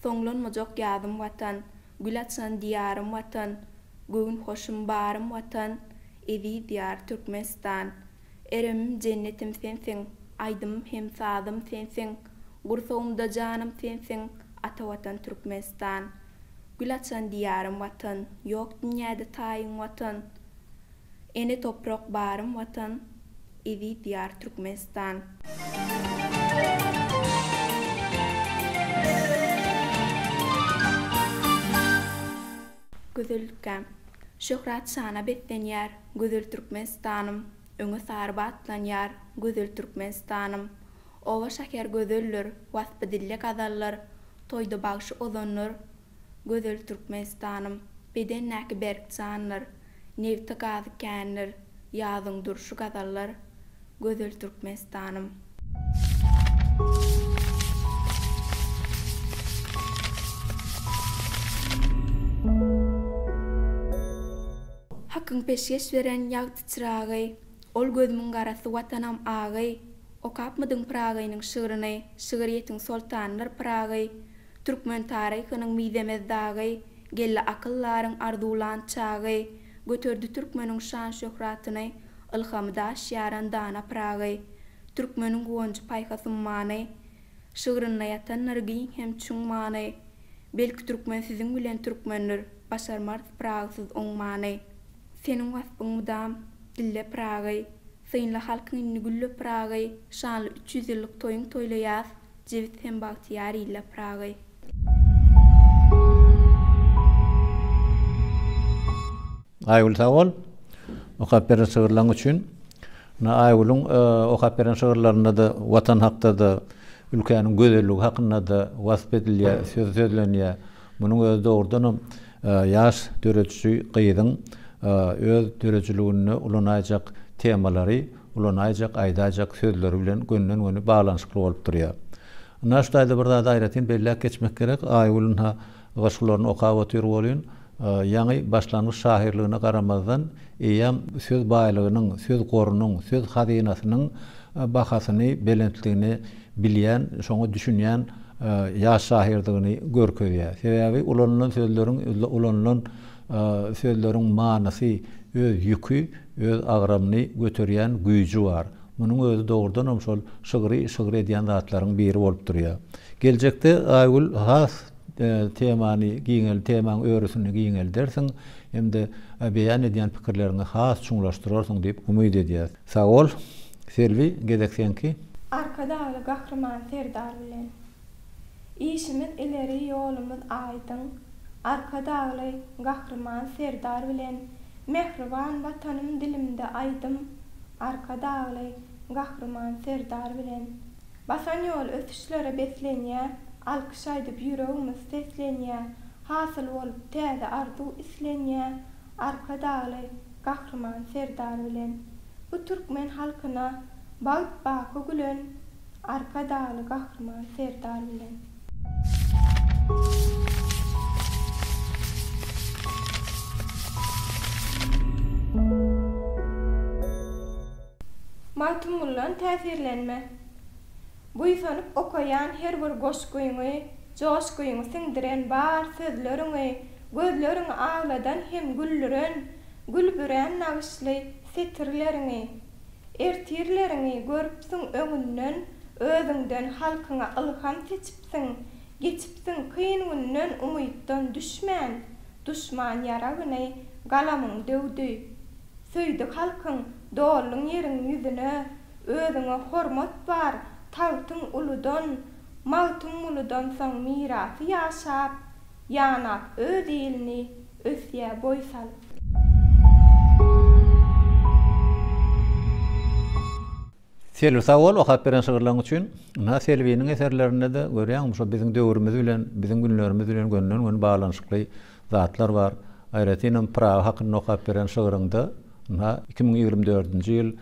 soňlanmajak ýazym watan, gül açan diýarym watan, göwün hoşum barym watan, eziz diýar Türkmenistan. Eremim cennetim sensiň, aýdym hem sazym sensiň, gursawymda janym sensiň, ata watan Türkmenistan. Gül açan diýarym watan, ýok dünýäde taýyň watan, ene toprak barym watan, eziz diýar Türkmenistan. Gözellikkä şöhrat şana betlenýär, gözel Türkmenistanym, öňe sary batlanýar, gözel Türkmenistanym. Owa şäker gözeller, waspa dille gazallar, toýda bagşy ozanlar, gözel Türkmenistanym. Beden näki berkçanlar, nevte gazy känler, ýazyň durşy gazallar, gözel Türkmenistanym. Hakyň peşgeş beren ýagty çyragy, ol gözümiň garasy watanam agy, okapmydyň Pragynyň şygyryny, şygyryetiň sultanlar Pragy, türkmen taryhynyň midemezdägi, gelle akyllaryň arzulan çagy, götürdi türkmeniň şan şöhratyny, ilhamda şýaran dana Pragy, türkmeniň gonjy paýhasymany, şygyryna ýatan nargiň hem çuňmany, belki türkmen siziň bilen türkmenler, başarmaz Pragysyz oňmany. Senin waspyň mudam, dille Pragy, syňla halkyny gülle Pragy, şanly 300 ýyllyk toýuň toýlaýas, jewit hem bagtyar ýylla Pragy. Aýgül sag okap beren şygyrlaryň üçin. Aýgüliň okap beren şygyrlaryna da watan hakda da ülkenin gözelligi hakynda da wasp edilýär, sözlenýär. Munyň özü dogrudan ýaş döretçi gyýdyň öz döreçiligini ulanaýjak temalary, ulanaýjak aýdajak sözleri bilen gönden-göne baglanyşykly bolup durýar. Naştaýda bir zat aýratyn belläp geçmek gerek. Aýgüliň gaşgularyny okap otyr bolýan. Ýa-ni başlanyş şahirligine garamazdan eýam söz baýlygynyň, söz gorunyň, söz hazinasynyň bahasyny, belentligini bilýän, şoňa düşünýän ýaş şahirdigini görkezýär. Sebäbi ulanylan sözleriň, ulanylan sözleriň manasy, öz ýükü, öz agramyny göterýän güýji bar. Munyň özü dogrudan şol şygyr edýän zatlaryň biri bolup durýar. Geljekde Aýgül has temany giňel, temaň öwrüsini giňel dersiň, hemde beýan edýän pikirlerini has çuňlaşdyrarsyň diýip umyt edýär. Sag bol. Selvi, gedeksenki. Arkadaly gahrman serdar bilen. İşimiz ileri ýolumyz aýdyň. Arkadaly gahrman serdar bilen. Mehriban watanym dilimde aýdym. Arkadaly gahrman serdar bilen. Basan ýol ösüşlere beslenýär. Alkyş aýdyp ýüregimiz seslenýär. Hasyl bolup täze arzu islenýär. Arkadaly gahrman serdar bilen. Bu türkmen halkyna bagyp baky gülen, arka dağlı gahrman Serdar bilen. Matymullan täsirlenme. Buýsanyp okayan her bir goşgoýuňy, joşgoýuňy siňdiren bar sözleriňi, gözleriň ağladan hem gülbüren nagşly setirleriňi, ertirleriňi görüpsiň öňünden, özüňden halkyňa ilham seçipsiň, geçipsiň kyn günden umytdan düşmän, duşman ýaragyny galamyň döwdi. Söýdük halkyň doğrulyň ýeriň ýüzüne, özüňe hormat bar, tawtyň uludan, mawtyň uludan soň mirasy ýaşap, ýanap öz elini ösýä boýsal. Selvi sawol okap beren şagyrlaryň üçin, na Selviň eserlerinde de görýän şu biziň döwrümüz bilen, biziň günlerimiz bilen gönnen baglanşykly zatlar bar. Aýratynam Praga hakyny okap beren şagyrynda 2024-nji ýyl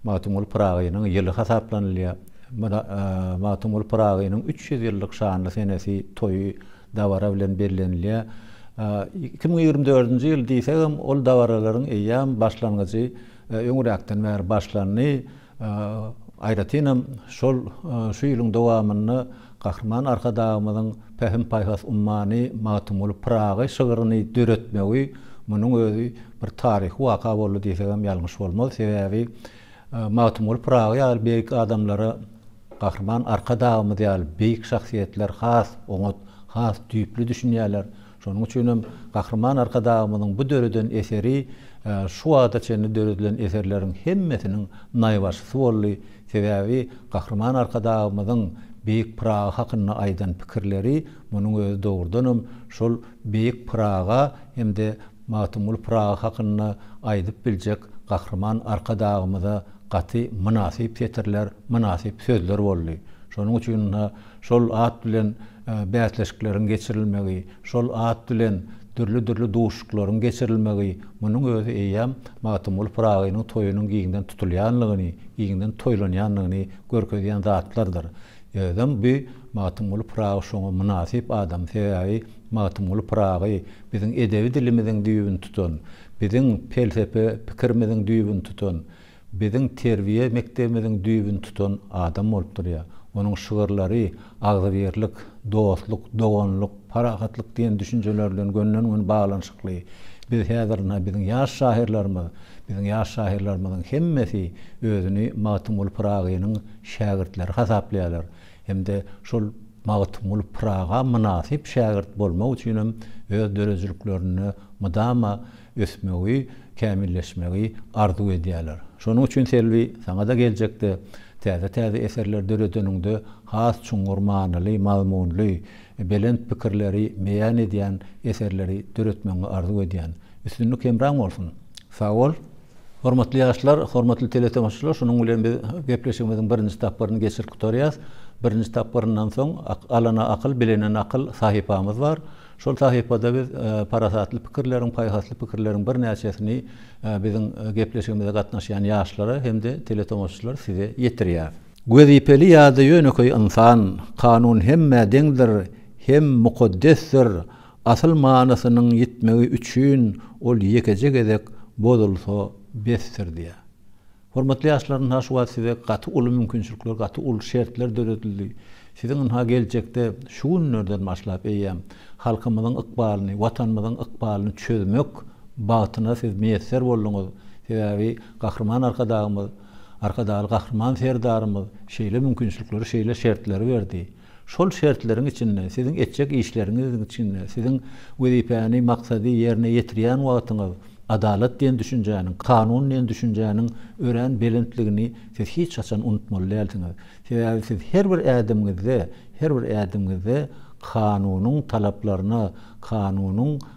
Matymul Pragaýynyň ýyly hasaplanylýar. Matymul Pragaýynyň 300 ýyllyk şanly senesi toýu dawara bilen berilenilýär. 2024-nji ýyl diýsem, ol dawaralaryň eýýam başlangyjy öňürekden bäri başlandy. Aýratynam şol şu ýylyň dowamyny Gahrman arkadagymyň Pähim Paýhas ummany Matymul Pragaý şagyryny döretmegi munyň özü bir taryh waka boldy diýsem ýalňyş bolmaz. Sebäbi Matymul Pragaý ýaly beýik adamlara Gahrman arkadagymy diýil beýik şahsiýetler has, oňat has düýpli düşünýärler. Şonuň üçin Gahrman arkadagymyň bu döreden eseri şu wagta çenli döredilen eserleriň hemmesiniň naýbaşysy boldy. Sebäbi Gahrman arkadagymyň beýik Praga hakyna aýdan pikirleri munyň özü dogrudanam şol beýik Praga hemde Matymul Praga hakyna aýdyp biljek Gahrman arkadagymyza gaty münasip setirler, münasip sözler boldy. Şonuň üçin şol at bilen bäsleşikleriň geçirilmegi, şol at bilen türlü duşuklaryň geçirilmegi munyň özü eýýam Matymul Pragaýynyň toýunyň giňinden tutulýanlygyny, giňinden toýlanýanlygyny görkezýän zatlardyr. Ýa-da bu Matymul Praga şoňa münasip adam sebäbi Matymul Pragaý biziň edebi dilimiziň düýbüni tutan, biziň felsepe pikirimiziň düýbüni tutan, biziň terbiýe mektebimiziň düýbüni tutan adam bolup durýar. Onun şygyrlary agzybirlik, dostluk, doganlyk, parahatlyk diýen düşünjelerden gönnen baglanşykly. Biz häzirna biziň ýaş şairlerimizin hemmesi özüni Matymul Pragaýynyň şagirdleri hasaplanýarlar. Hemde şol Matymul Praga münasip şagirt bolmak üçin öz dörejliklerini mudama ösmegi, kämilleşmegi arzu edýärler. Şonuň üçin Selvi saňa da geljekde täze eserler döredeninde has çuňur manyly, mazmunly, belent pikirleri meýan edýän eserleri döretmegi arzu edýän. Üstünlük emran bolsun. Sağol. Hormatly ýaşlar, hormatly teletomuşçular, şonuň bilen biz gepleşigimiziň birinji taparyny geçirip gutarýas. Birinji taparyndan soň alana akyl, bilenen akyl sahipamyz bar. Şol sahipada biz parasatly pikirleriň, paýhasly pikirleriň bir näçesini biziň gepleşigimizde gatnaşýan ýaşlara hemde teletomuşçular size ýetirýär. Gözipeli ýa-da ýöneköý insan kanun hemme deňdir, hem mukaddesdir. Asyl manasynyň ýetmegi üçin ol ýekejek edek bozulsa bestir diýär. Hormatly ýaşlaryň ha şu wagtda gaty ul mümkinçilikler, gaty ul şertler döredildi. Siziň ha geljekde şu günlerden başlap eýýäm halkymyzyň ykbalyny, watanymyzyň ykbalyny çözmek bagytyna siz meýesser bolduňyz. Sebäbi Gahrman arkadagymyz, arkadaly Gahrman serdarymyz şeýle mümkinçilikleri, şeýle şertleri berdi. Şol şertleriň içinde, siziň etjek işleriňiz içinde, siziň wezipäni, maksady ýerine ýetirýän wagtyňyz adalet diýen düşünjäniň, kanun diýen düşünjäniň ören belentligini siz hiç haçan unutmaly däldiňiz. Sebäbi siz her bir ädimizde kanunyň talaplaryna,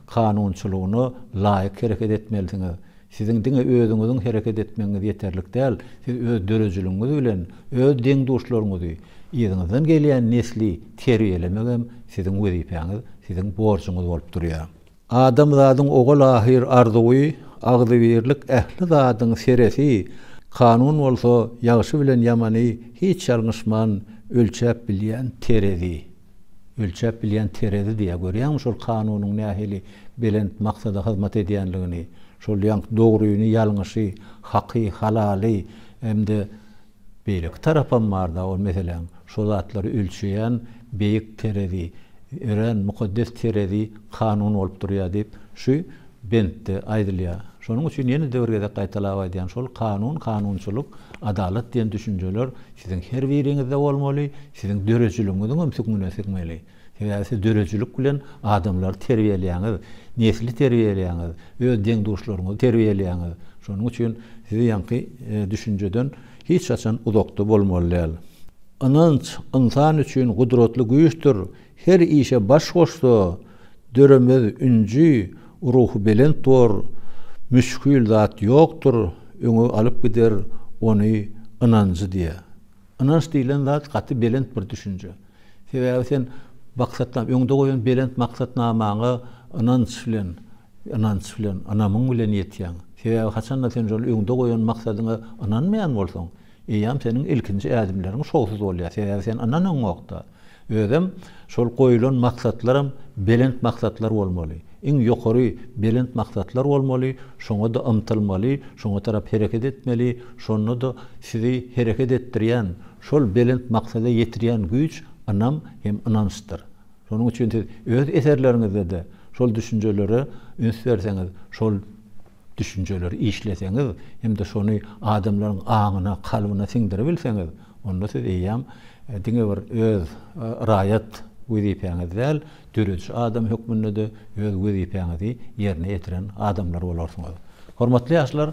kanunçylygyna laýyk hereket etmelidiňiz. Siziň diňe özüňiziň hereket etmeňiz ýeterlik däl. Siz öz dörejiligiňiz bilen, öz deňdoşlaryňyzy, ýeriniňizden gelýän nesli terbiýelemek siziň wezipäňiz, siziň borçuňyz bolup durýar. Adam zadyň ogul ahir arzuwy, agzybirlik ähli zadyň seresi, kanun bolsa ýaşy bilen ýamany hiç ýalňyşman ölçäp bilýän teredi. Ölçäp bilýän teredi diýe görýärmi şol kanunyň nähili belent maksada hyzmat edýänligini, şol ýank dogruýyny, ýalňyşy, haky, halaly hemde beýlik tarapam barda ol meselen şol zatlary ölçeýän beýik teredi, ören mukaddes teredi kanun bolup durýar diýip şu bentde aýdylýar. Şonuň üçin ýene döwürge gaýtalap aýdýan şol kanun, kanunçuluk, adalet diýen düşünjeler siziň her biriňizde bolmaly, siziň döreçiligiňiziň ömsükmüne sekmeli. Sebäbi döreçilik bilen adamlar terbiýeleýäňiz, nesli terbiýeleýäňiz, öz deňdoşlaryňyzy terbiýeleýäňiz. Şonuň üçin sizi ýanky düşünjeden hiç açan uzakda bolmalylar. Ananç insan üçin gudratly güýçdür. Her işe baş goşsa, döremez üncü, ruhu belent dor, müşkül zat ýokdur, öňe alyp gider ony anancı diýe. Ananç diýilen zat gaty belent bir düşünje. Sebäbi sen maksatnama, öňde goýan belent maksatnamaňy ananç bilen, anamyň bilen ýetýän. Sebäbi haçan sen jol öňde goýan maksadyňy ananmaýan bolsaň, eýam seniň ilkinji ädimleriň şowsuz bolýar. Sebäbi sen ananyň wagtda. Özüm şol goýulan maksatlarym belent maksatlar bolmaly. Iň ýokary belent maksatlar bolmaly, şoňa da ymtylmaly, şoňa tarap hereket etmeli, şonu da sizi hereket etdirýän, şol belent maksada ýetirýän güýç anam hem anançdyr. Şonuň üçin öz eserleriňizde de şol düşünjelere üns berseňiz, şol düşünjeleri işleseňiz, hem de şonu adamlaryň aňyna, kalbyna siňdirip bilseňiz, onda siz eýam diňe bir öz raýat wezipäňiz däl, döreç adam hökmünde de öz wezipäňizi ýerine ýetiren adamlar bolarsyňyz. Hormatly ýaşlar,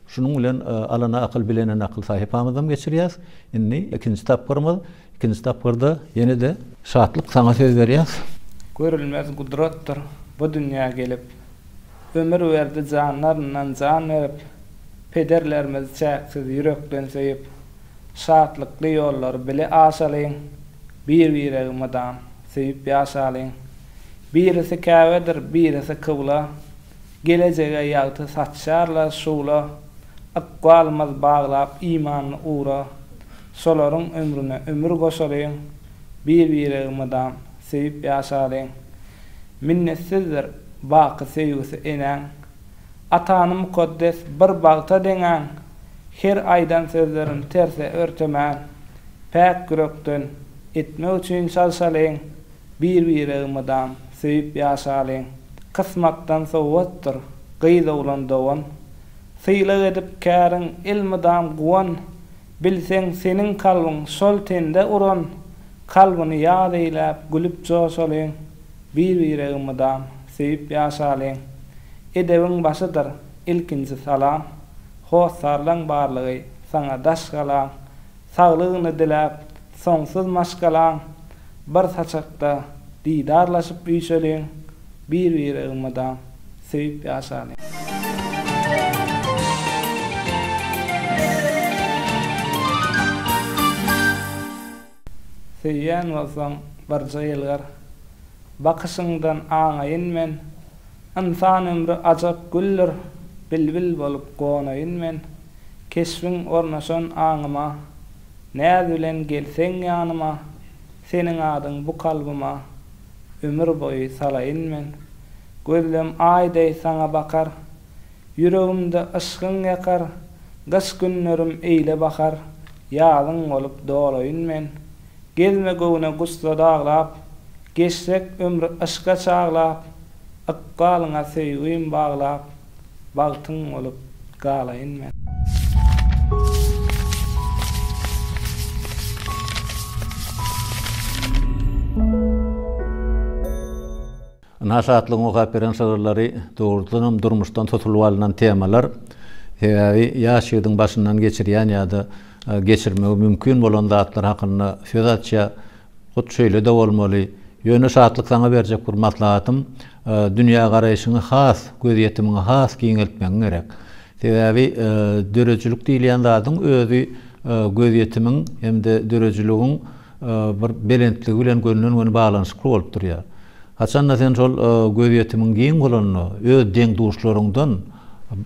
şunuň bilen alana akyl bilenen akyl sahypamyzdan geçirýäs. Indi ikinji tapgyrymyz, ikinji tapgyrda ýene de şatlyk saňa söz berýäs. Görülmez gudratdyr bu dünýä gelip, ömür berdi janlaryndan jan berip, pederlerimiz çäksiz ýürekden söýüp, şatlykly ýollar bile aşalyň, bir-biregimizden sevip ýaşalyň. Birisi käwedir, birisi kıwla, gelejege ýagty saçşarlar şuwla, akwalymyz baglap iman uğra, şolaryň ömrüne ömür goşalyň, bir-biregimizden sevip ýaşalyň. Minnetsizdir baky sevgisi enen, atany mukaddes bir bagta deňän, her aýdan sözlerin terse örtemän, päk yürekden etmek üçin çalışalyň, bir-biregimizden sevip ýaşalyň. Kysmatdan sowatdyr, gyýda ulan dowan, syýlak edip käriň ilmidan guwan, bilseň seniň kalbyň şol tende uran, kalbyny ýad eýläp gülüp joşalyň, bir-biregimizden sevip ýaşalyň. Edebiň başydyr ilkinji salam, hoşsarlaň barlygy saňa daş galan, saglygyny diläp soňsuz maşgalan, bir saçakda didarlaşyp ýüşeliň, bir-biregimizden sevip ýaşalyň. Seýýän bolsaň barja ýylgar, bakyşyňdan aňaýyn men, insan ömrü ajap güller, bilbil bolup gonaýyn men, keşfiň ornaşan aňyma, näde bilen gelseň ýanyma, seniň adyň bu kalbyma, ömür boýy salaýyn men. Gözlem aýday saňa bakar, yüregimde aşkyň ýakar, gaş günlerim eýle bakar, ýalyň bolup dolaýyn men. Gelme göwüne gusla daglap, geçsek ömrü aşka çaglap, akkalyňa sevgim baglap, bagtyň bolup galaýyn men. Nasatlyň okaperen sırlary dogrudan durmuşdan tutulup alynan temalar, ýaşydyň başyndan geçirýän ýa-da geçirmegi mümkin bolan zatlar hakyna söz atça hut şeýle de bolmaly. Ýöne şatlyk saňa berjek bir maslahatym, dünýä garaýşyny has, gözýetimiňi has giňeltmek gerek. Sebäbi döreçilik diýilen zatyň özü gözýetimiň hemde döreçiligiň bir belentligi bilen gönülen baglanyşykly bolup durýar. Haçan sen şol gözýetimiň giň bolanyny öz deňdoşlaryňdan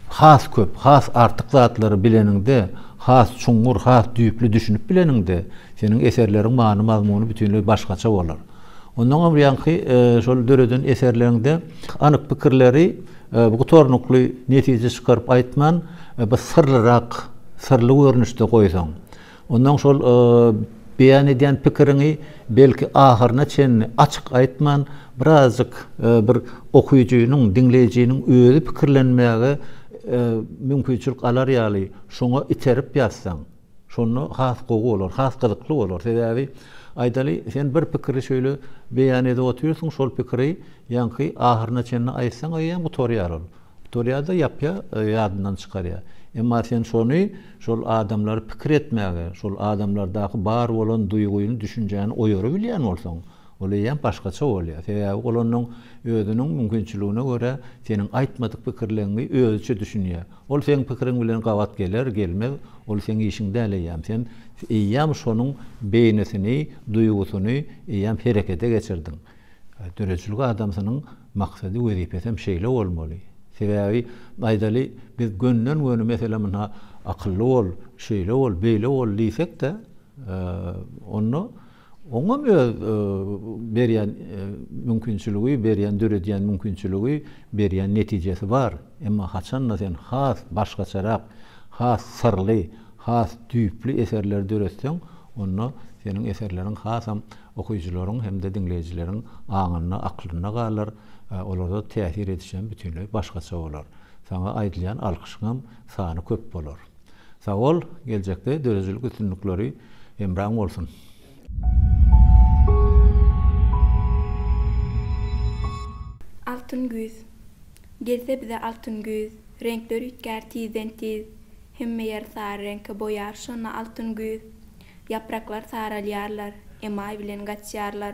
has köp, has artyk zatlary bileninde has çuňgur, has düýpli düşünüp bileninde senin eserleriň many mazmuny bütünlüği başgaça bolar. Ondan öňki şol döredin eserlerinde anyk pikirleri bu tornukly netije çykaryp aýtman, bu sırlyrak, sırly görnüşde goýsaň. Ondan şol beýan edýän pikiriňi belki ahyrına çenini açyk aýtman, birazjyk bir okuýjuynyň, dinleýijiniň özi pikirlenmäge mümkinçilik alar ýaly, şoňa iterip ýazsaň, şonu has gowy bolar, has gyzykly bolar. Sebäbi aýdaly sen bir pikiri şöyle beýan edip oturýarsyň, şol pikiri ýanky ahyrına çenini aýtsaň, aýan bu toriýar bol. Toriýada ýapýa ýadyndan çykarýar. Emma sen şonu şol adamlary pikir etmäge, şol adamlardaky bar bolan duýguny, düşünjäni oýary bilýän bolsaň, ol ýa başgaça bolýar. Sebäbi olanyň özüniň mümkinçiligine görä senin aýtmadyk pikirlerini özüçe düşünýär. Ol seň pikiriň bilen gawat geler, gelmez, ol seň işiňde elýär. Sen ýa şonuň beýnesini, duýgusyny ýa herekete geçirdin. Döreçilik adamsynyň maksady wezipesi hem şeýle bolmaly. Sebäbi aýdaly biz gönden göni mesela mına akylly bol, şeýle bol, beýle bol diýsek de onu oňa berýän mümkinçiligi, berýän döredýän mümkinçiligi, berýän netijesi bar. Emma haçan sen has başgaçarak, has sırly, has düýpli eserler döretseň, onu senin eserleriň hasam okuýjylaryň hem de dinleýijileriň aňyna, aklyna galar. Olarda täsir edişen bütünlüğü başgaça bolar. Sana aýdylýan alkyşyňam sany köp bolar. Sag ol, geljekde dörejilik üstünlikleri emraň bolsun. Altın güz. Gelse bize altın güz, renkleri ütkär tizden tiz. Hemme yer sarı renkke boýar, şonna altın güz. Yapraklar saralýarlar, emay bilen gaçýarlar.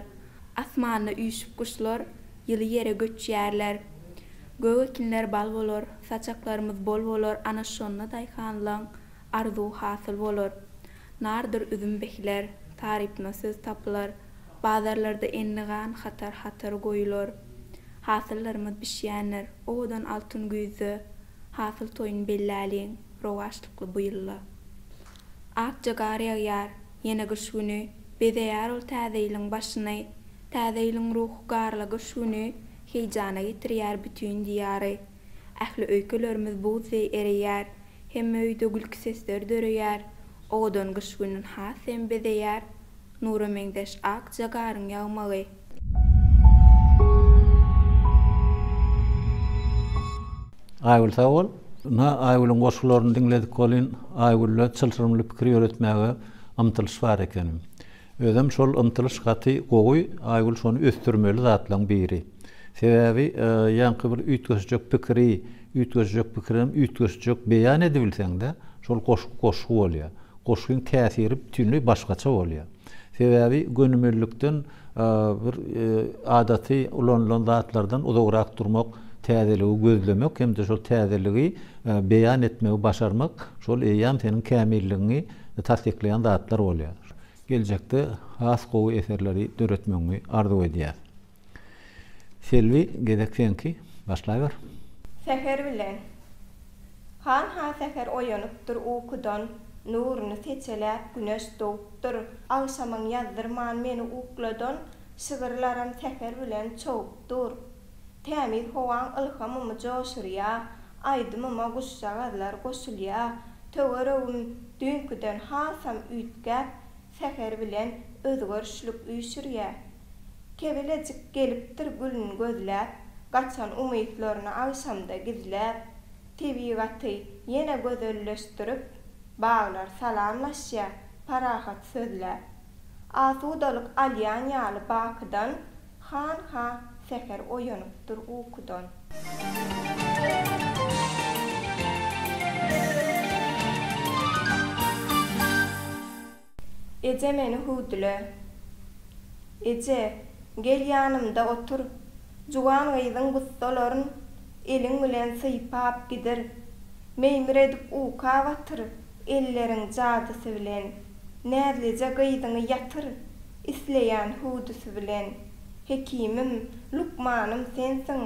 Asmanyna üýşüp kuşlar, ýyly ýere göçýärler. Göge kinler bal bolar, saçaklarymyz bol bolar, ana şonna daýhanlaň arzu hasyl bolar. Nardyr üzüm bekler, taripna söz tapylar, bazarlarda ennigan hatar goýular. Hasyllarymyz bişýänler, odan altyn güýzi, hasyl toýun belläliň, rowaşlykly bu ýylla. Akja garýar ýar, ýene gyş güni, bezeýär ol täzeýliň başyny, täzeýliň ruhu garlagy şuny, heýjana getirýär bütün diýary. Ähli öýkelerimiz bu zey erýär, hemme öýde gülki sesler döreýär, odan gyş günün hasem bezeýär, nura meňdeş akja garyň ýagmagy. Aýgul sawol, aýgulun goşularyny dinledik bolyn, aýgulla çyltyrymly pikir ýöretmäge amtylyş bar ekenim. Özüm şol amtylyş gaty gowy, aýgul şonu östürmeli zatlaryň biri. Sebäbi ýanky bir üýtgeçjek pikiri, üýtgeçjek beýan edibilseňde, şol goşgu bolýar. Goşgyň täsiri bütünlüği başgaça bolýar. Sebäbi gönümellikden bir adaty ulanlan zatlardan uzagrak durmak, täzeligi gözlemek hem de şol täzeligi beýan etmegi başarmak, şol eýam senin kämilligini tasdikleýän zatlar bolýar. Geljekde has gowy eserleri döretmegi arzu edýär. Selvi, gedeksenki başlaýar. Seher bilen. Han ha seher oýanypdyr ukudan, nuruny seçelär, güneş dowupdyr. Agşamyň ýazdyrman meni ukladan, şygyrlarym seher bilen çowupdyr. Tämiz howaň ilhamymy joşurýar, aýdymyma guşşagazlar goşulýar. Töweregim dünküden hasam üýtgäp, seher bilen özgörüşlik üýşürýär. Kebelecik gelipdir gülün gözläp, gaçan umytlaryny agşamda gizläp, tebigaty ýene gözelleşdirip, baglar salamlaşýar, parahat sözläp. Asudalyk alýan ýaly bakydan, han seher oýanypdyr ukudan. Ece meni hudle. Ece, gel ýanymda otur. Juwan gyzyň gustalaryň eliň bilen sypap gider. Meýmiredip uka batyr, elleriň jadysy bilen. Näzlice gyzyňy ýatyr, isleýän hudusy bilen. Hekimim, lukmanym sensiň,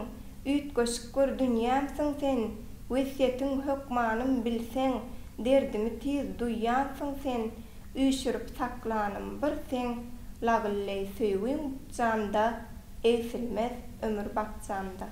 üýtgeşik dünýämsiň sen. Wesiýetiň hökmanym bilseň, derdimi tiz duýýansyň sen, üýşürip saklanım bir sen, lagylly söýgüň janda, esilmez ömür bakjanda.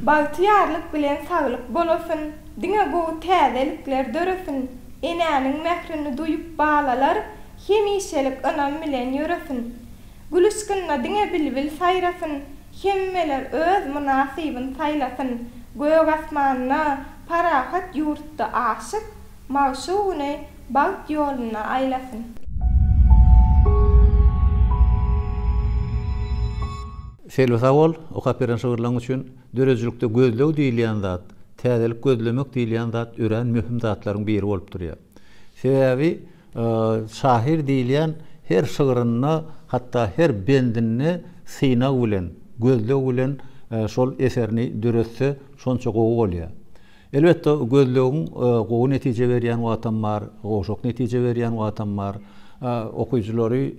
Bagtyýarlyk bilen saglyk bolasyn, diňe gowy täzelikler döresin, enäniň mehrini duýup balalar, hemişelik anam bilen ýöresin. Gülüşgünne diňe bilbil saýrasyn, hemmeler öz münasibyn saýlasyn, göýek asmanyna parahat ýurtda aşyk, mawşugyny bagt ýolyna aýlasyn. Selwetawol o kaperen şogurlaň üçin dörejilikde gözlew diýilýän zat, täzelik gözlemek diýilýän zat ören mühim zatlaryň biri bolup durýar. Sebebi şahir diýilýän her şygyryny, hatda her bendini syna bilen, gözlew bilen şol eserini döretse şonça gowy bolýar. Elbetde gözlewiň gowy netije berýän wagtam bar, goşok netije berýän wagtam bar. Okuyucuları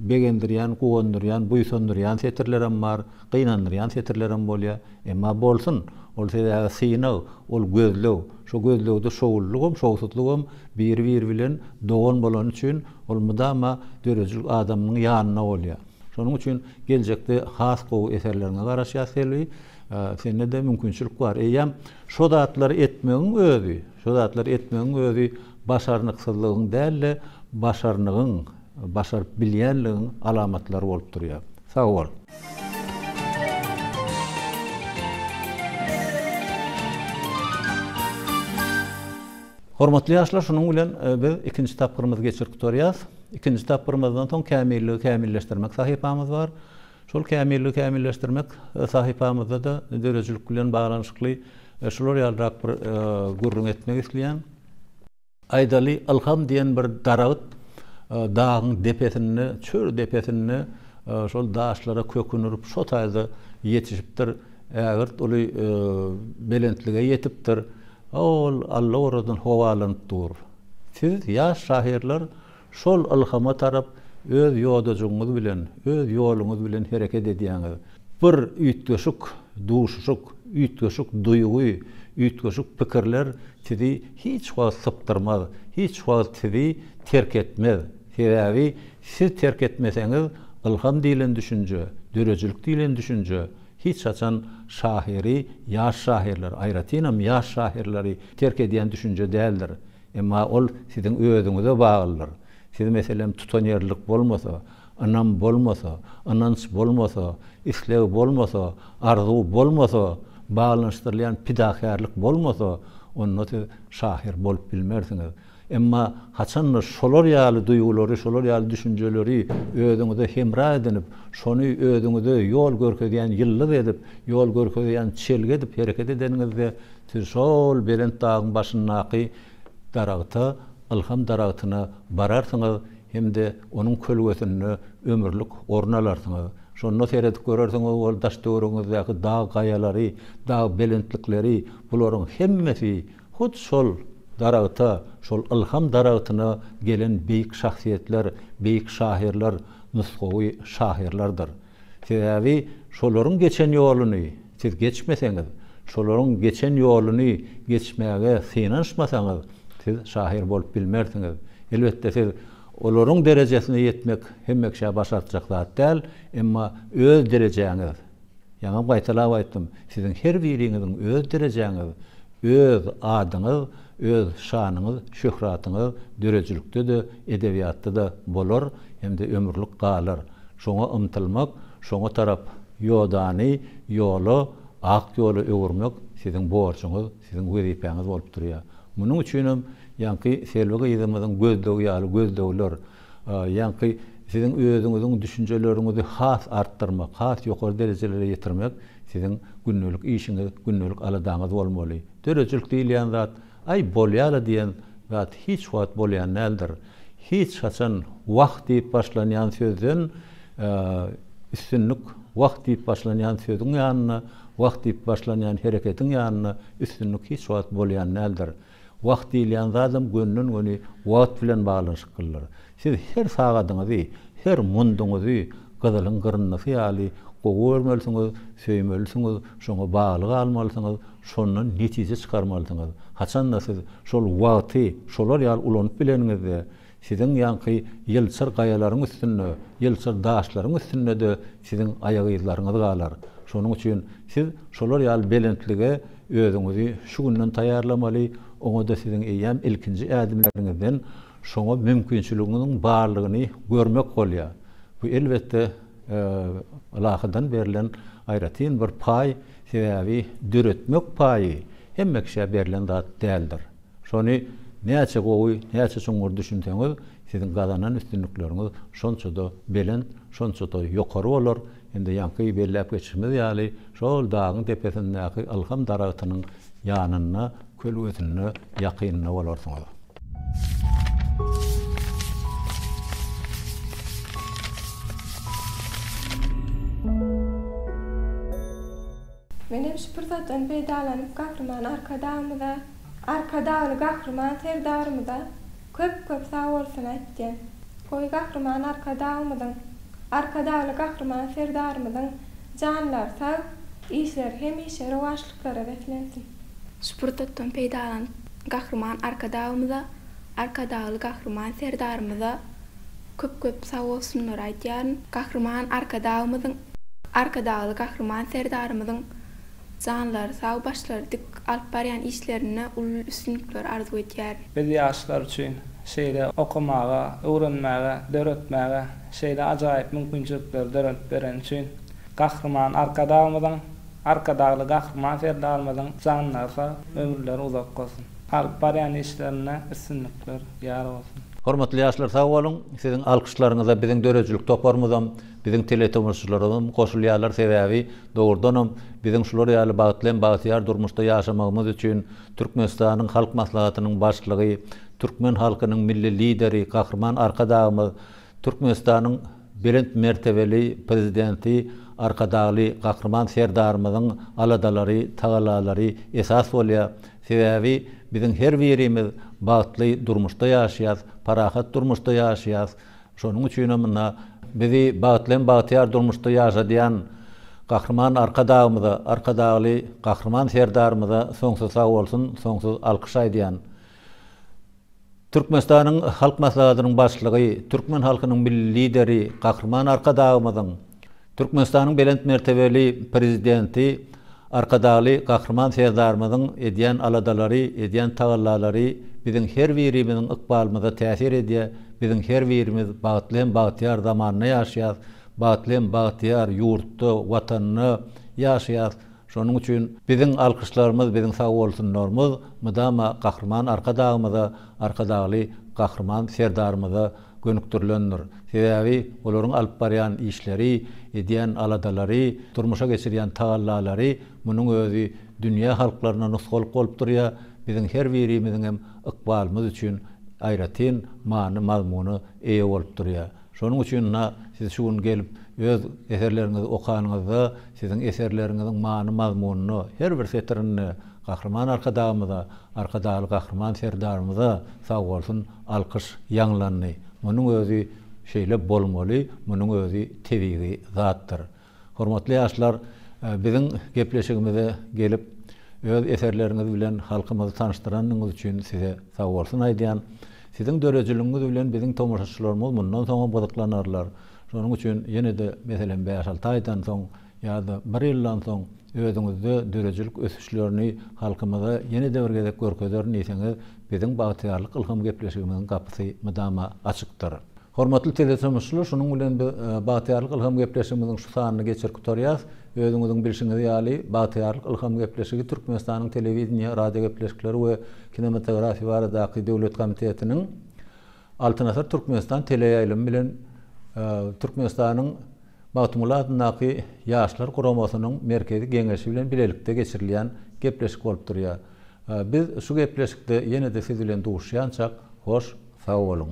begendirýän, gowandyrýan, buýsandyrýan setirlerim bar, gynandyrýan setirlerim bolýar. Emma bolsun, ol sebäbi syna, ol gözlew, şo gözlewde şowullugam, şowsutlugam bir bilen dogan bolan üçin ol mudama dörejilik adamynyň ýanyna bolýar. Şonuň üçin geljekde has gowy eserlerine garaşýar selbi, sende de mümkinçilik bar. Eýem şo zatlary etmegiň özü, başarnyksızlygyň däl, başaryp bilýänligiň alamatlary bolup durýar. Sag bol. Hormatly ýaşlar, şonuň bilen biz ikinji tapgyrymyzy geçirip durýas. İkinji tapgyrymyzdan soň kämilleşdirmek sahypamyz bar. Şol kämilleşdirmek sahypamyzda da dörejilik bilen baglanşykly şolar ýalyrak bir gurrun etmek isleýän. Aydaly alham diýen bir daragyt dağın depesini, çör depesini şol daşlara kökünürüp şo taýda ýetişipdir. Ägir oly belentlige ýetipdir. Ol Allah oradan howalanyp dur. Siz ýaş şahirler şol alhama tarap öz ýodajuňyz bilen, öz ýoluňyz bilen hereket edýäňiz. Bir üýtgeşik, duşuşuk, üýtgeşik duýgy, üýtgeşik pikirler sizi hiç wagt sypdyrmaz, hiç wagt sizi terk etmez. Sebebi siz terk etmeseňiz, ilham diýilen düşünje, dörejilik diýilen düşünje hiç açan şahiri, ýaş şahirler, aýratynam ýaş şahirleri terk edýän düşünje däldir. Emma ol siziň özüňize baglydyr. Siz meselem tutanýarlyk bolmasa, anam bolmasa, anans bolmasa, islew bolmasa, arzu bolmasa, baglanşdyrylýan pidakarlyk bolmasa, onda siz şahir bolup bilmersiňiz. Emma haçan şolar ýaly duýgulary, şolar ýaly düşünjeleri özüňize hemra edinip, şonu özüňize ýol görkezýän, ýyllyk edip, ýol görkezýän, çelge edip hereket edeniňizde siz şol belent dağyň başyndaky daragta, ilham daragtyna bararsyňyz, hemde onuň kölgesini ömürlük ornalarsyňyz. Şonu seredip görersiňiz, ol daş döwrüňizde dağ gaýalary, dağ belentlikleri, bularyň hemmesi hut şol daragta, şol ilham daragtyna gelen beýik şahsiýetler, beýik şahirler, nusgawy şahirlerdir. Sebebi şolaryň geçen ýoluny siz geçmeseňiz, şolaryň geçen ýoluny geçmäge synanşmasaňyz, siz şahir bolup bilmersiňiz. Elbetde siz olaryň derejesine ýetmek hemmekşe başarjak zat däl, emma öz derejeňiz. Ýa-da gaýtalap aýtdym, siziň her biriňiziň öz derejeňiz, öz adyňyz, öz şanyňyz, şöhratyňyz dörejilikde de, edebiýatda da bolar, hemde ömürlük galar. Şoňa ymtylmak, şoňa tarap ýodany, ýoly, ak ýoly öwürmek siziň borçuňyz, siziň wezipeňiz bolup durýar. Munuň üçin ýanky selwege ýazmyň gözlew ýaly gözlewler, ýanky siziň özüňiziň düşünjeleriňizi has artdyrmak, has ýokary derejelere ýetirmek siziň günnelik işiňiz, günnelik aladaňyz bolmaly. Dörejilik diýilýän zat, ay bolýaly diýen zat hiç wagt bolýan nädir? Hiç haçan wagt diýip başlanýan sözden üstünlük, wagt diýip başlanýan sözüň ýanyna, wagt diýip başlanýan hereketiň ýanyna üstünlük hiç wagt bolýan nädir? Wagt diýilýän zatam gönnün göni wagt bilen baglanşyk kıllar. Siz her sagadyňyzy, her munduňyzy gadalyň gyrnysy ýaly gowy örmelsiňiz, söýmelsiňiz, şoňa baglyk almalysyňyz, şondan netije çykarmalysyňyz. Haçan da siz şol wagty, şolar ýaly ulanyp bileniňizde siziň ýanky ýylçyr gaýalaryň üstünde, ýylçyr daşlaryň üstünde de siziň aýak ýyllaryňyz galar. Şonuň üçin siz şolar ýaly belentlige özüňizi şu günden taýýarlamaly, oňa da siziň eýem ilkinji ädimleriňizden şoňa mümkinçiliginiň barlygyny görmek bolýar. Bu elbetde alahydan berilen aýratyn bir pay, sebäbi düretmek paýy hemme kişiye berilen zat däldir. Şonu näçe gowy, näçe çoňur düşünseňiz, siziň gazanan üstünlikleriniz şonça da belent, şonça da ýokary bolar. Indi ýanky belläp geçirmez ýaly şol dagyň tepesindäki alham daratynyň ýanyna, kölwetine, ýakynyna bolarsyňyz. Benim şu fırsatdan peýdalanıp gahrman arkadaly gahrman serdarymyda köp sag bolsun aýtdym. Goý gahrman arkadaly gahrman serdarymyzyň janlar sag, işler hemişe rowaşlyklara betlensin. Şu fırsatdan peýdalanıp gahrman arkadaly gahrman serdarymyza köp sag bolsunlar aýtdym. Gahrman arkadaly gahrman serdarymyzyň janlar sag başlary dik alyp barýan işlerine ulul üstünlikler arzu etýär. Biz ýaşlar üçin şeýle okumaga, öwrenmäge, döretmäge şeýle ajaýyp mümkinçilikler döretip beren üçin gahrman arkadaly gahrman serdarymyzyň janlar sag ömürleri uzak bolsun. Alyp barýan işlerine üstünlikler ýar bolsun. Hormatly ýaşlar, sag bolun. Siziň alkyşlaryňyza biziň dörejilik toparmydam, biziň teletomurçylarym goşulýarlar sebäbi dogurdanam biziň şular ýaly bagtlan bagtyar durmuşda ýaşamagymyz üçin Türkmenistanyň halk maslahatynyň başlygy, Türkmen halkynyň milli lideri, gahrman arkadagymyz, Türkmenistanyň belent mertebeli prezidenti, arkadaly gahrman serdarymyzyň aladalary, tagalary esas bolýar. Sebäbi biziň her birimiz bagtly durmuşda ýaşaýas, parahat durmuşda ýaşaýas. Şonuň üçin mına bizi bagtlan bagtyar durmuşda ýaşadýan gahrman arkadaly gahrman serdarymyza soňsuz sag bolsun, soňsuz alkyş aýdýan. Türkmenistanyň halk maslahatynyň başlygy, Türkmen halkynyň milli lideri, gahrman arkadagymyzyň, Türkmenistanyň belent mertebeli prezidenti, arkadaly gahrman serdarymyzyň edýän aladalary, edýän tagallalary biziň her birimiziň ykbalymyza täsir edýär. Biziň her birimiz bagtlan bagtyar zamanyna ýaşaýas, bagtlan bagtyar ýurtda, watanyny ýaşaýas. Şonuň üçin biziň alkyşlarymyz, biziň sag bolsunlarymyz mydama gahrman arkadaly gahrman serdarymyza gönükdirilendir. Sebäbi olaryň alyp barýan işleri, edýän aladalary, durmuşa geçirýän tagallalary munyň özü dünýä halklaryna nusgalyk bolup durýar. Biziň her birimiziň hem ykbalymyz üçin aýratyn many mazmuny eýe bolup durýar. Şonuň üçin siz şu gün gelip öz eserleriňizi okanyňyzda siziň eserleriňiziň many mazmunyny her bir setrini gahrman arkadaly gahrman serdarymyza sag bolsun alkyş ýanglandy. Munyň özü şeýle bolmaly, munyň özü tebigi zatdyr. Hormatly ýaşlar, biziň gepleşigimize gelip öz eserleriňiz bilen halkymyzy tanıştyranyňyz üçin size sag bolsun aýdýan. Siziň dörejiligiňiz bilen biziň tomoşaçylarymyz mundan soň bozaklanarlar. Şonuň üçin ýene-de meselen 5-6 aýdan soň ýa-da 1 ýyldan soň özüňizde dörejilik ösüşlerini halkymyza ýene-de bir gezek görkezler diýseňiz, biziň bagtyarlyk ilham gepleşigimiziň gapysy mydama açykdyr. Hormatly teletomuşçular, şonuň bilen bagtyarlyk ilham gepleşigimiziň şu sanyny geçirip turýas. Özüňiziň bilşiňiz ýaly bagtyarlyk ilham gepleşigi Türkmenistanyň telewiziýa, radio gepleşikleri we kinematografiýa baradaky döwlet komitetiniň Altyn Asar Türkmenistan teleýaýlamy bilen Türkmenistanyň Bagtymulatynaky ýaşlar guramasynyň merkezi geňeşi bilen bilelikde geçirilýän gepleşik bolup durýar. Biz şu gepleşikde ýene-de siz bilen duşýançak hoş, sag bolun.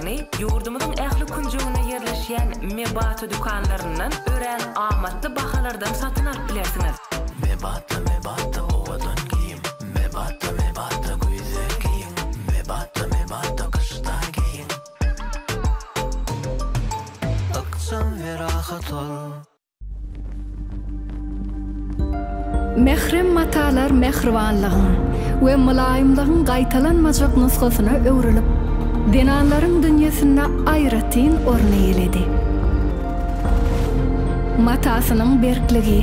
kaplaryny ýurdumyň ähli kunjuguna ýerleşýän Mebata dükanlaryndan ören amatly bahalardan satyn alyp bilersiňiz. Mebata owadan giyim, Mebata güzel giyim, Mebata kıştan giyim. Akşam ve rahat ol. Mehrem matalar mehribanlygyň we mulaýymlygyň gaýtalanmajak nusgasyna öwrilip, denanlaryň dünýäsine aýratyn orny ýeledi. Matasynyň berkligi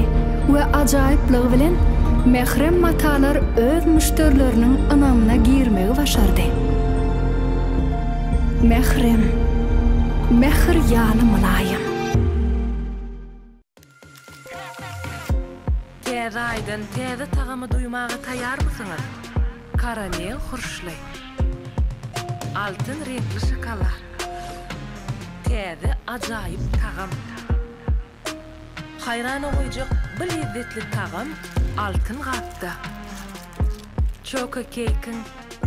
we ajaýyplygy bilen mehrem matalar öz müşterileriniň anamyna girmegi başardy. Mehrem, mehr ýaly mulaýym. Täze täze tagamy duýmagy taýarmysyňyz? Karamel hurşly. Altyn renkli şokolad. Täze ajaýyp tagam. Haýran bolýjak bir lezzetli tagam altyn gapda. Choka cake'iň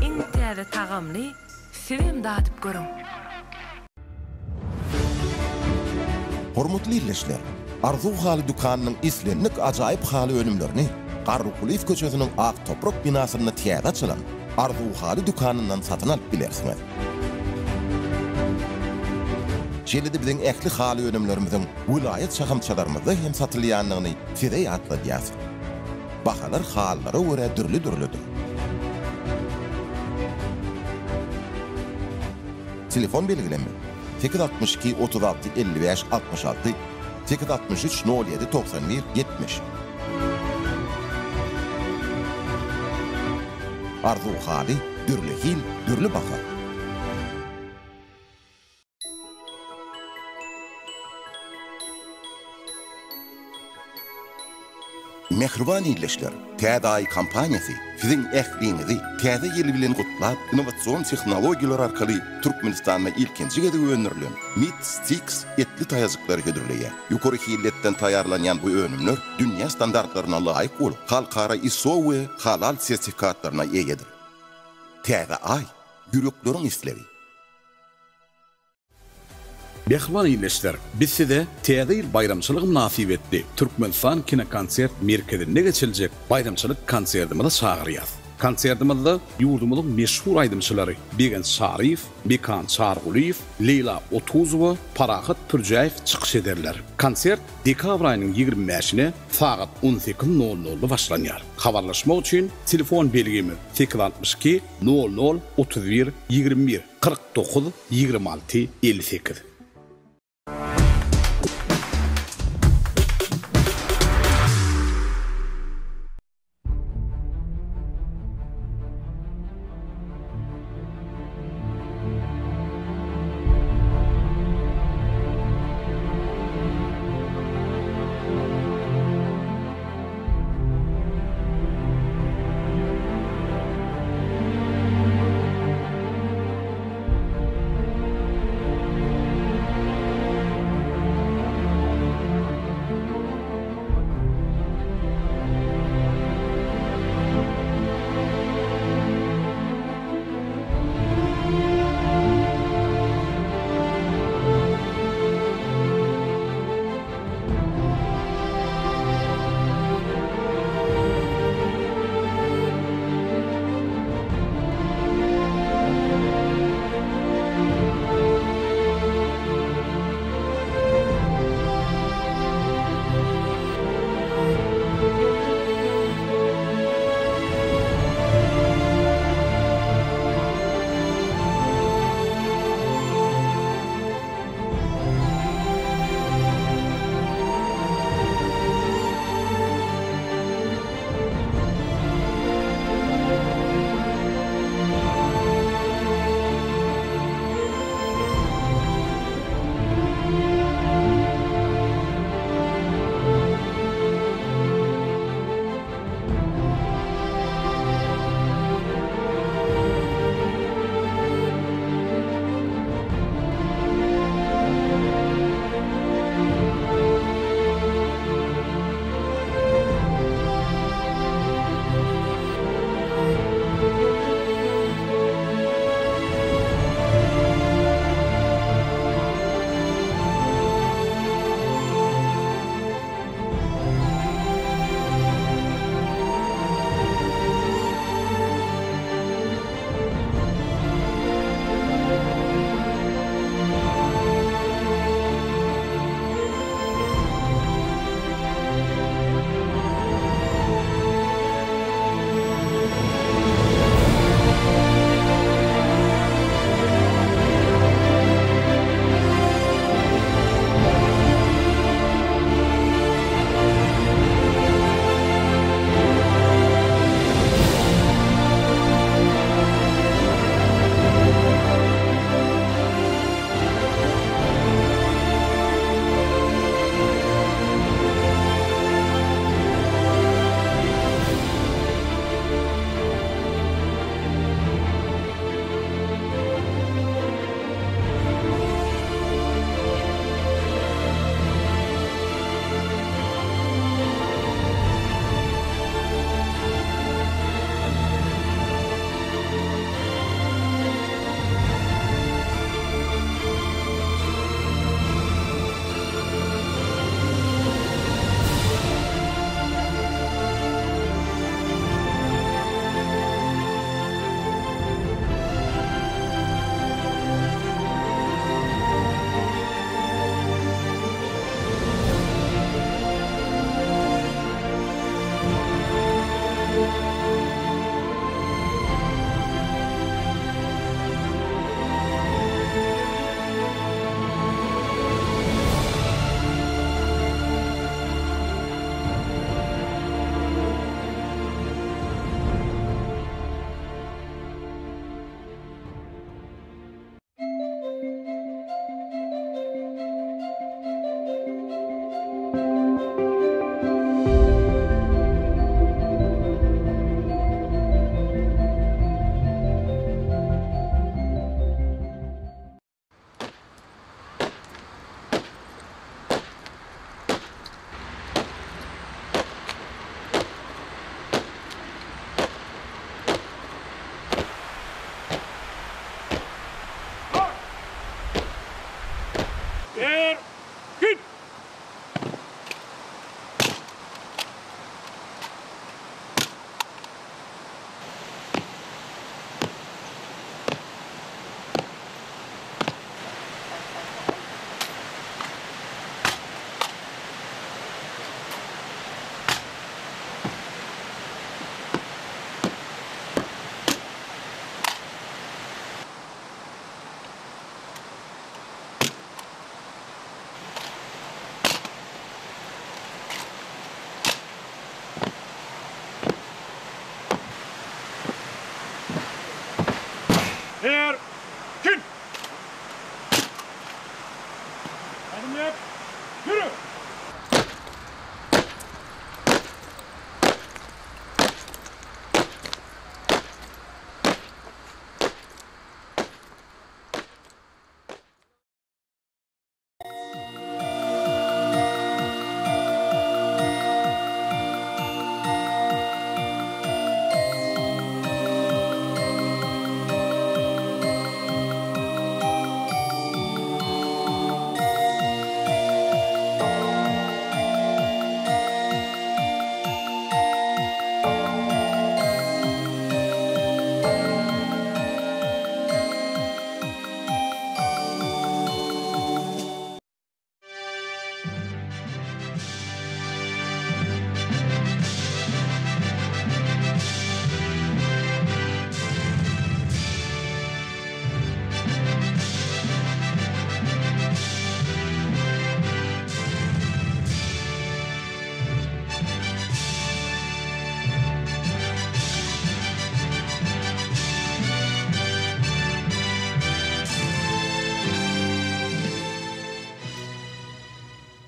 iň täze tagamny sevim datyp görüň. Hormatly izleýişler, Arzu haly dükanynyň islenlik ajaýyp haly önümlerini Garrukuliýew köçesiniň ak toprak binasyna täze açylan Arzu haly dükanynyň satyn alyp bilersiňiz. Şeýle-de biziň ähli haly önümlerimiziň vilayet şahamçalarymyzda hem satylýanlygyny size ýatladýas. Bahalar hallara görä dürli-dürlidir. Telefon belgilenme 862 36 55 66 863 07 91 70. Arzu hali, dürlü hil, dürlü baha. Mehriban iyleşler, Täze kampanyasy siziň ähliňizi täze ýyly bilen gutlap, innowasion tehnologiýalar arkaly Türkmenistanda ilkinji gede öňürlen Meat Sticks etli taýazyklar hödürleýär. Ýokary hilletden taýarlanýan bu önümler dünýä standartlaryna laýyk bolup, halkara ISO we halal sertifikatlaryna eýedir. Täze ýürekleriň isleri. Mehriban iyleşler, biz size Täze ýyl bayramçylygy münasibetli Türkmenistan kinokonsert merkezinde geçiljek bayramçylyk konsertimize çagyrýar. Konsertimizde ýurdumyzyň meşhur aýdymçylary Begen Şarif, Bekan Çarguliýew, Leyla Otuzowa, Parahat Pürjaýew çykyş ederler. Konsert dekabr aýynyň 25-ine saat 18:00-da başlanýar. Habarlaşmak üçin telefon belgimi 862 00 31 21 49 26 58.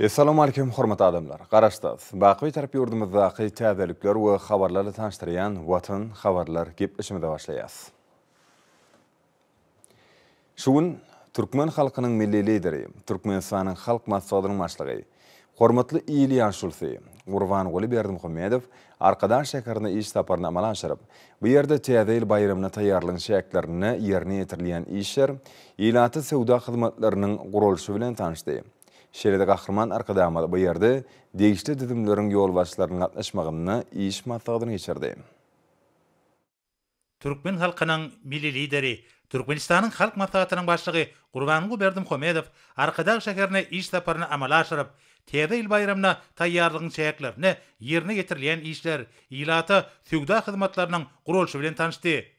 Assalamu alaikum hormat adamlar. Garaşdaz. Baqy tarap yurdumyzdaky täzelikler we habarlary tanıştyrýan Watan habarlar gepleşmede başlaýas. Şuň Türkmen halkynyň milli lideri, Türkmenistanyň halk maslahatynyň başlygy, hormatly İlyan Şulsy, Gurban Berdimuhammedow arkadan şäkerine iş taparyny amala aşyryp, bu ýerde täze ýyl bayramyna taýýarlyk şäklerini ýerine ýetirilýän işler, ýylaty sowda hyzmatlarynyň gurulşy bilen tanışdy. Şeride Gahrman arkadamada bu yerde değişti düdümlerin yol başlarının atlaşmağını iş maslahatyny geçirdi. Türkmen halkynyň milli lideri, Türkmenistanyň halk maslahatynyň başlygy Gurban Berdimuhammedow arkadaş şäkerine iş taparyny amala aşyryp, täze ýyl bayramyna taýýarlygyň şäklerini ýerine getirilýän işler, ýylaty sowda hyzmatlarynyň gurulşy bilen tanışdy.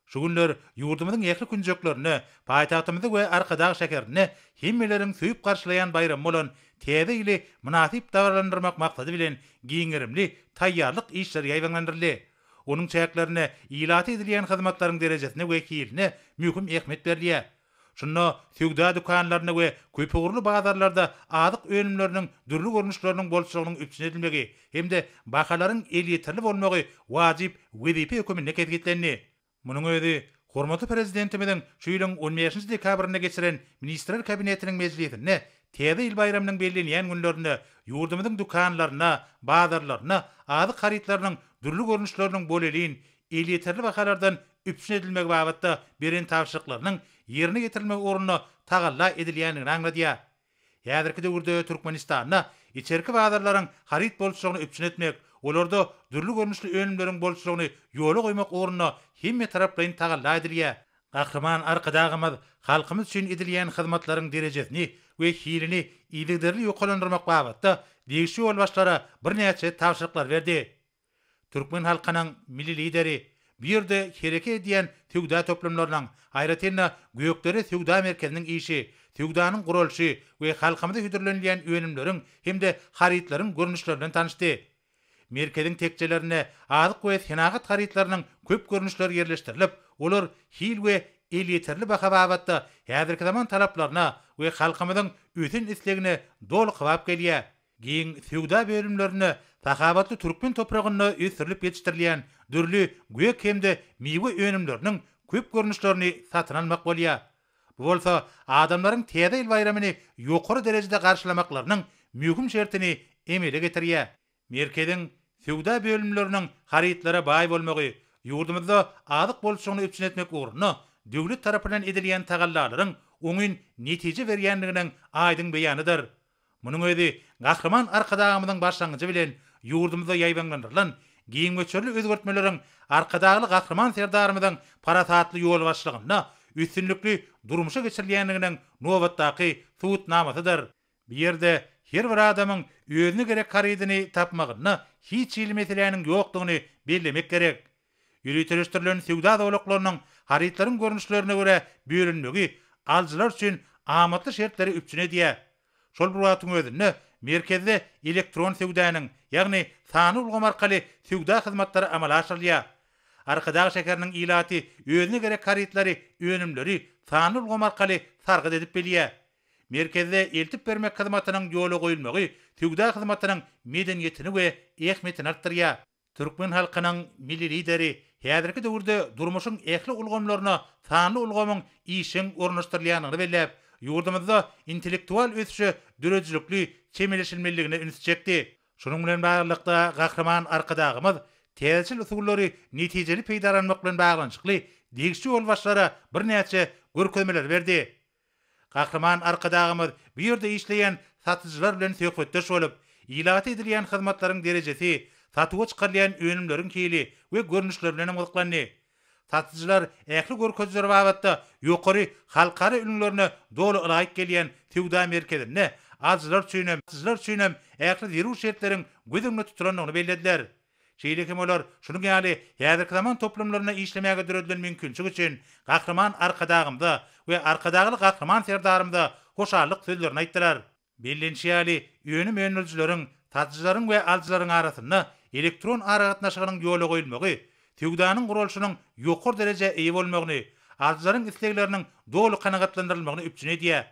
Şu günler yurdumyzyň ýekli günjeklerini, paýtagtymyzy we arkadaş şäkerini hemmelerin süýüp garşylayan bayram bolan täze ýyly münasip dawarlandyrmak maksady bilen giňerimli taýýarlyk işler ýaýbanlandyryldy. Onuň şäklerini ýylaty edilýän hyzmatlaryň derejesine we kiýiline möhüm ähmiýet berilýär. Şunda sowda dukanlaryna we köpügürli bazarlarda adyk önümleriniň dürli görnüşleriniň bolşygynyň üpçün edilmegi hemde bahalaryň el ýeterli bolmagy wajyp wezipe hökümine ketgilendi. Munyň özi hormatly prezidentimiň şu ýylyň 15-nji dekabrynda geçiren ministrler kabinetiniň mejlisinde täze ýyl bayramynyň bellenýän günlerinde ýurdumyzyň dukanlaryna, bazarlaryna, adyk haritlarynyň dürli görnüşleriniň bolelin el ýeterli bahalardan üpçün edilmegi babatda beren tapşyryklarynyň ýerine getirilmegi orunna tagalla edilýänini aňladýar. Ýazyrky döwürde Türkmenistanyna içerki bazarlaryň harit bolşygyny üpçün etmek, olarda dürli görnüşli önümleriň bolşygyny ýola goýmak orunna hemme taraplaryň tagalla edilýär. Gahrman arkadagymyz halkymyz üçin edilýän hyzmatlaryň derejesini we hilini ýygyderli ýokalandyrmak babatda degişi ýol başlara birnäçe tapşyryklar berdi. Türkmen halkynyň milli lideri bir ýerde hereke edýän sowda toplamlarynyň haýratynda göýekleri sowda merkeziniň işi, sowdanyň gurulşy we halkymyzda hüdürlenýän önümleriň hemde haritlaryň görnüşlerinden tanışdy. Merkezin tekçelerine adyk we senagat haritlarynyň köp görnüşleri ýerleşdirilip, olar hil we el ýeterli baha babatda häzirki zaman talaplaryna we halkymyzyň özün islegine dolu gowap gelýär. Giň sowda bölümlerini sahabatly türkmen topragyna ösürilip ýetişdirilýän dürli göýek hemde miwe önümleriniň köp görnüşlerini satyn almak bolýar. Bu bolsa adamlaryň täze ýyl bayramyny ýokary derejede garşylamaklarynyň möhüm şertini emele getirýär. Merkezin sowda bölümleriniň haritlara baý bolmagy, ýurdumyzda adyk bolşygyny üpçün etmek orunna döwlet tarapyndan edilýän tagallalaryň oňun netije berýänliginiň aýdyň beýanydyr. Munyň özi Gahrman arkadagymyzyň başlangyjy bilen ýurdumyzda ýaýbanlandyrylan giň göçerli özgertmeleriň arkadagy Gahrman serdarymyzyň parasatly ýol başlygyna üstünlikli durmuşa geçirilýänliginiň nowatdaky suwutnamasydyr. Bu ýerde her bir adamyň özüne gerek haridyny tapmagyna hiç il meseleniň ýokdugyny bellemek gerek. Ýürütülüşdirilen sowda dowlaklarynyň haritlaryň görnüşlerine göre bölünmegi alçylar üçin amatly şertleri üpçün edýär. Şol bir wagtyň özünde merkezde elektron sowdanyň, ýagny sany ulgam arkaly sowda hyzmatlary amala aşyrylýar. Arkadaş şäkeriniň ýylaty özüne gerek haritlary, önümleri sany ulgam arkaly sargyd edip belýär. Merkezde eltip bermek hyzmatynyň ýola goýulmagy sowda hyzmatynyň medeniýetini we ähmiýetini artdyrýar. Türkmen halkynyň milli lideri häzirki döwürde durmuşyň ähli ulgamlaryna sanly ulgamyň işiň ornaşdyrylýanyny bellep, ýurdumyzda intellektual ösüşi dürejlikli çemeleşilmeligine ünsüçekdi. Şunun bilen baglykda Gahrman arkadagymyz täzeçil usullary netijeli peýdalanmak bilen baglanşykly degişi ýol başlara birnäçe görkezmeler berdi. Gahrman arkadagymyz bu ýerde işleýän satyjylar bilen söhbetdeş bolup, ýylaty edilýän hyzmatlaryň derejesi, satyga çykarylýan önümleriň kili we görnüşleri bilen ýoklandy. Satyjylar ähli görkezler babatda ýokary halkara ünlerine dolu ýaýyp gelýän sowda merkezine azlar üçin ähli zerur şertleriň gözüňde tutulanlygyny bellediler. Şeýlekim olar şunu ýaly häzirki zaman toplamlaryna işlemäge döredilen mümkinçlik üçin Gahrman arkadagymda we arkadagy Gahrman serdarymda hoşarlyk sözlerini aýtdylar. Bellenşýäli ýönüm önüljüleriň, tatyjylaryň we alçylaryň arasynda elektron aragatnaşygynyň ýola goýulmagy, sowdanyň gurulşynyň ýokary dereje eýe bolmagyny, alçylaryň islegleriniň dolu kanagatlandyrylmagyny üpçün edýär.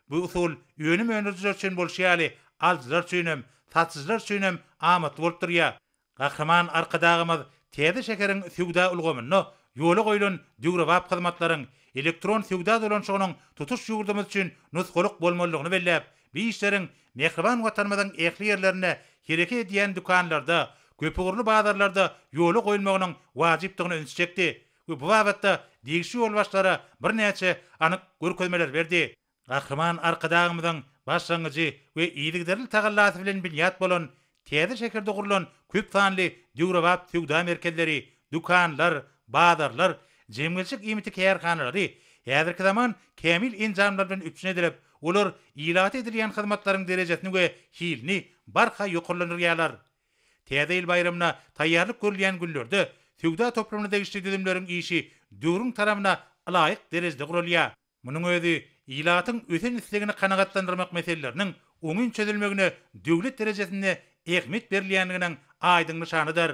Bu usul ýönüm önüljüler üçin bolşýaly alçylar üçinem, satsızlar üçinem amatly bolup durýar. Gahryman arkadagymyz täze şekerin sügda ulgamyny ýola goýulan düwrewap hyzmatlaryň elektron sügda dolanşygynyň tutuş ýurdumyz üçin nusgalyk bolmalygyny belläp, bu işleriň Mehriban watanymyzyň ähli ýerlerine hereke edýän dükanlarda, köpügürli bazarlarda ýola goýulmagynyň wajypdygyny öňsüçekdi. Bu babatda degişi ýolbaşlara bir näçe anyk görkezmeler berdi. Gahryman arkadagymyzyň başlangyjy we iýdigderli tagallasy bilen bilýat bolan täze şekerde gurulan köp sanly düwrewap sügda merkezleri, dukanlar, bazarlar, jemgyçlik iýmiti kärhanalary häzirki zaman kämil injamlar bilen üçüne edilip, olar ilat edilýän hyzmatlaryň derejesini we hilini barha ýokurlanyrýarlar. Täze ýyl bayramyna taýýarlyk görülýän günlerde sügda toplamyny degişli düzümleriň işi döwrüň tarapyna laýyk derejede gurulýar. Munyň özi ilatyň ösen islegini kanagatlandyrmak meseleleriniň oňun çözülmegine döwlet derejesinde ähmiýet berilýändiginiň aýdyň nyşanydyr.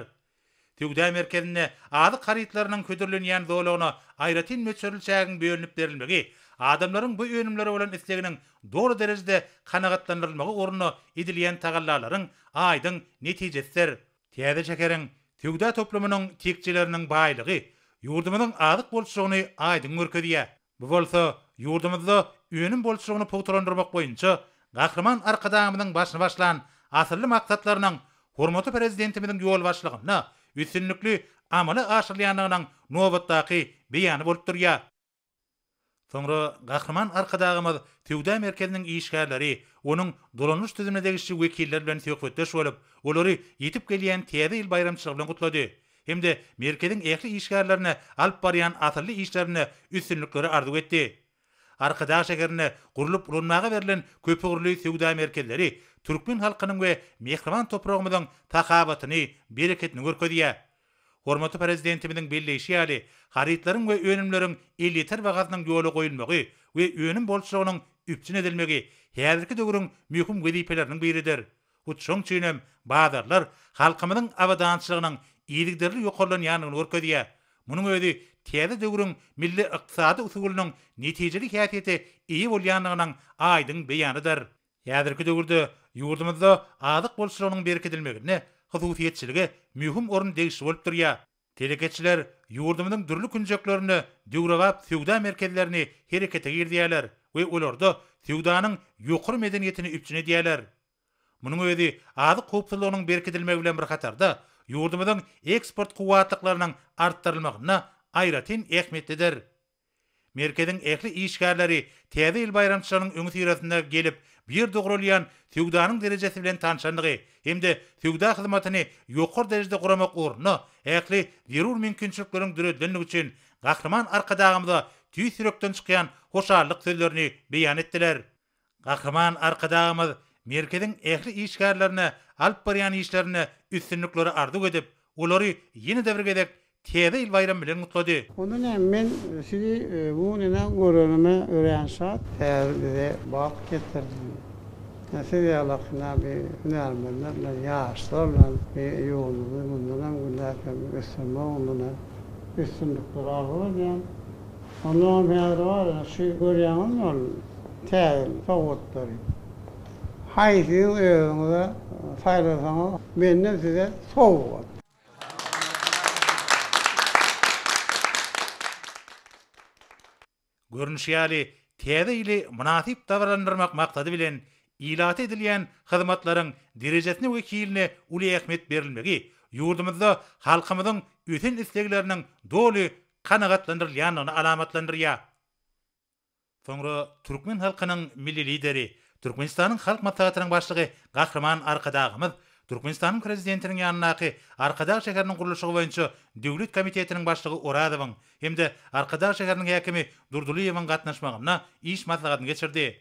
Sügda merkezine azy garytlarynyň ködürlenýän zolagyna aýratyn möçürilçägiň bölünip berilmegi, adamlaryň bu önümleri bolan isleginiň dogry derejede kanagatlandyrylmagy ornuny edilýän tagallalaryň aýdyň netijesidir. Täze şekeriň sügda toplamynyň tekçileriniň baýlygy ýurdumyzyň azyk bolşugyny aýdyň görkezýär. Bu bolsa ýurdumyzda önüm bolşugyny pogturandyrmak boýunça Gahryman arkadagymyzyň başyna başlan asyrly maksatlarynyň hormaty prezidentimizin ýol başlygyna üstünlükli amaly aşyrylýanlygynyň nobatdaky beýany bolup durýar. Soňra Gahryman arkadagymyz Sügda merkeziniň işgärleri, onuň dolanış düzümine degişli wekiller bilen söhbetdeş bolup, olary ýetip gelýän täze ýyl bayramçylygy bilen gutlady. Hemde merkeziň ähli işgärlerine alyp barýan asyrly işlerine üstünlükleri arzu etdi. Arkadag şekerine gurulup ulanmaga berilen köpügürli sügda merkezleri Türkmen halkynyň we Mehriban topragymyzyň takabatyny, bereketini görkezýär. Hormaty prezidentimiziň belleşi ýaly garytlaryň we önümleriň eliter bagasynyň ýola goýulmagy we önüm bolşugynyň üpçün edilmegi häzirki döwrüň möhüm wezipeleriniň biridir. Bu çoň çynem bazarlar halkymyzyň awadançylygynyň iýdigderli ýokurlanýanyny görkezýär. Munyň özi täze döwrüň milli ykdysady usulynyň netijeli häsiýeti iyi bolýanlygynyň aýdyň beýanydyr. Häzirki döwürde ýurdumyzda azyk bolşugynyň bereketilmegine hususiýetçiligi möhüm orun degişli bolup durýar. Telekeçiler ýurdumyzyň dürli künjeklerini, düwrewap sügda merkezlerini herekete girdiýärler we olarda sügdanyň ýokary medeniýetini üpçün edýärler. Munyň özi azyk howpsuzlygynyň bereketilmegi bilen bir hatarda ýurdumyzyň eksport kuwatlyklarynyň artdyrylmagyna aýratyn ähmiýetlidir. Merkeziň ähli işgärleri täze ýyl bayramçylarynyň öňü ýerinde gelip bir dogrulýan sügdanyň derejesi bilen tanşandygy hemde sügda hyzmatyny ýokary derejede guramak ornuny ähli zerur mümkinçilikleriň düredilmegi üçin Gahryman arkadagymyza tüý sürekden çykýan hoşallyk sözlerini beýan etdiler. Gahryman arkadagymyz merkeziň ähli işgärlerine alyp barýan işlerini üstünlükleri arzu edip, olary ýene däwirgedek täze ýyl bayram bilen gutlady. Onun men sizi bu nene görünme öğrenşat täze bak getirdim. Nasıl yalakna bir hünermenlerle yaşlarla bir yolunu bundan günlerken üstünme onuna üstünlükleri arzu ediyorum. Ondan beri var şu görüyanın ol täze soğutları. Haydi öğünde faydalanma benden size soğut. Görünüşýäli täze ýyly munasyp dawrandyrmak maksady bilen ilat edilýän hyzmatlaryň derejesine we kiline uly ähmiýet berilmegi ýurdumyzda halkymyzyň ösen islegleriniň doly kanagatlandyrylýanyny alamatlandyrýar. Soňra Türkmen halkynyň milli lideri, Türkmenistanyň halk matbuatynyň başlygy Gahryman arkadagymyz Türkmenistanyň prezidentiniň ýanynaky Arkadag şäheriniň gurulşy boýunça döwlet komitetiniň başlygy Oradowyň hemde Arkadag şäheriniň häkimi Durduliýewiň gatnaşmagyna iş maslahatyny geçirdi.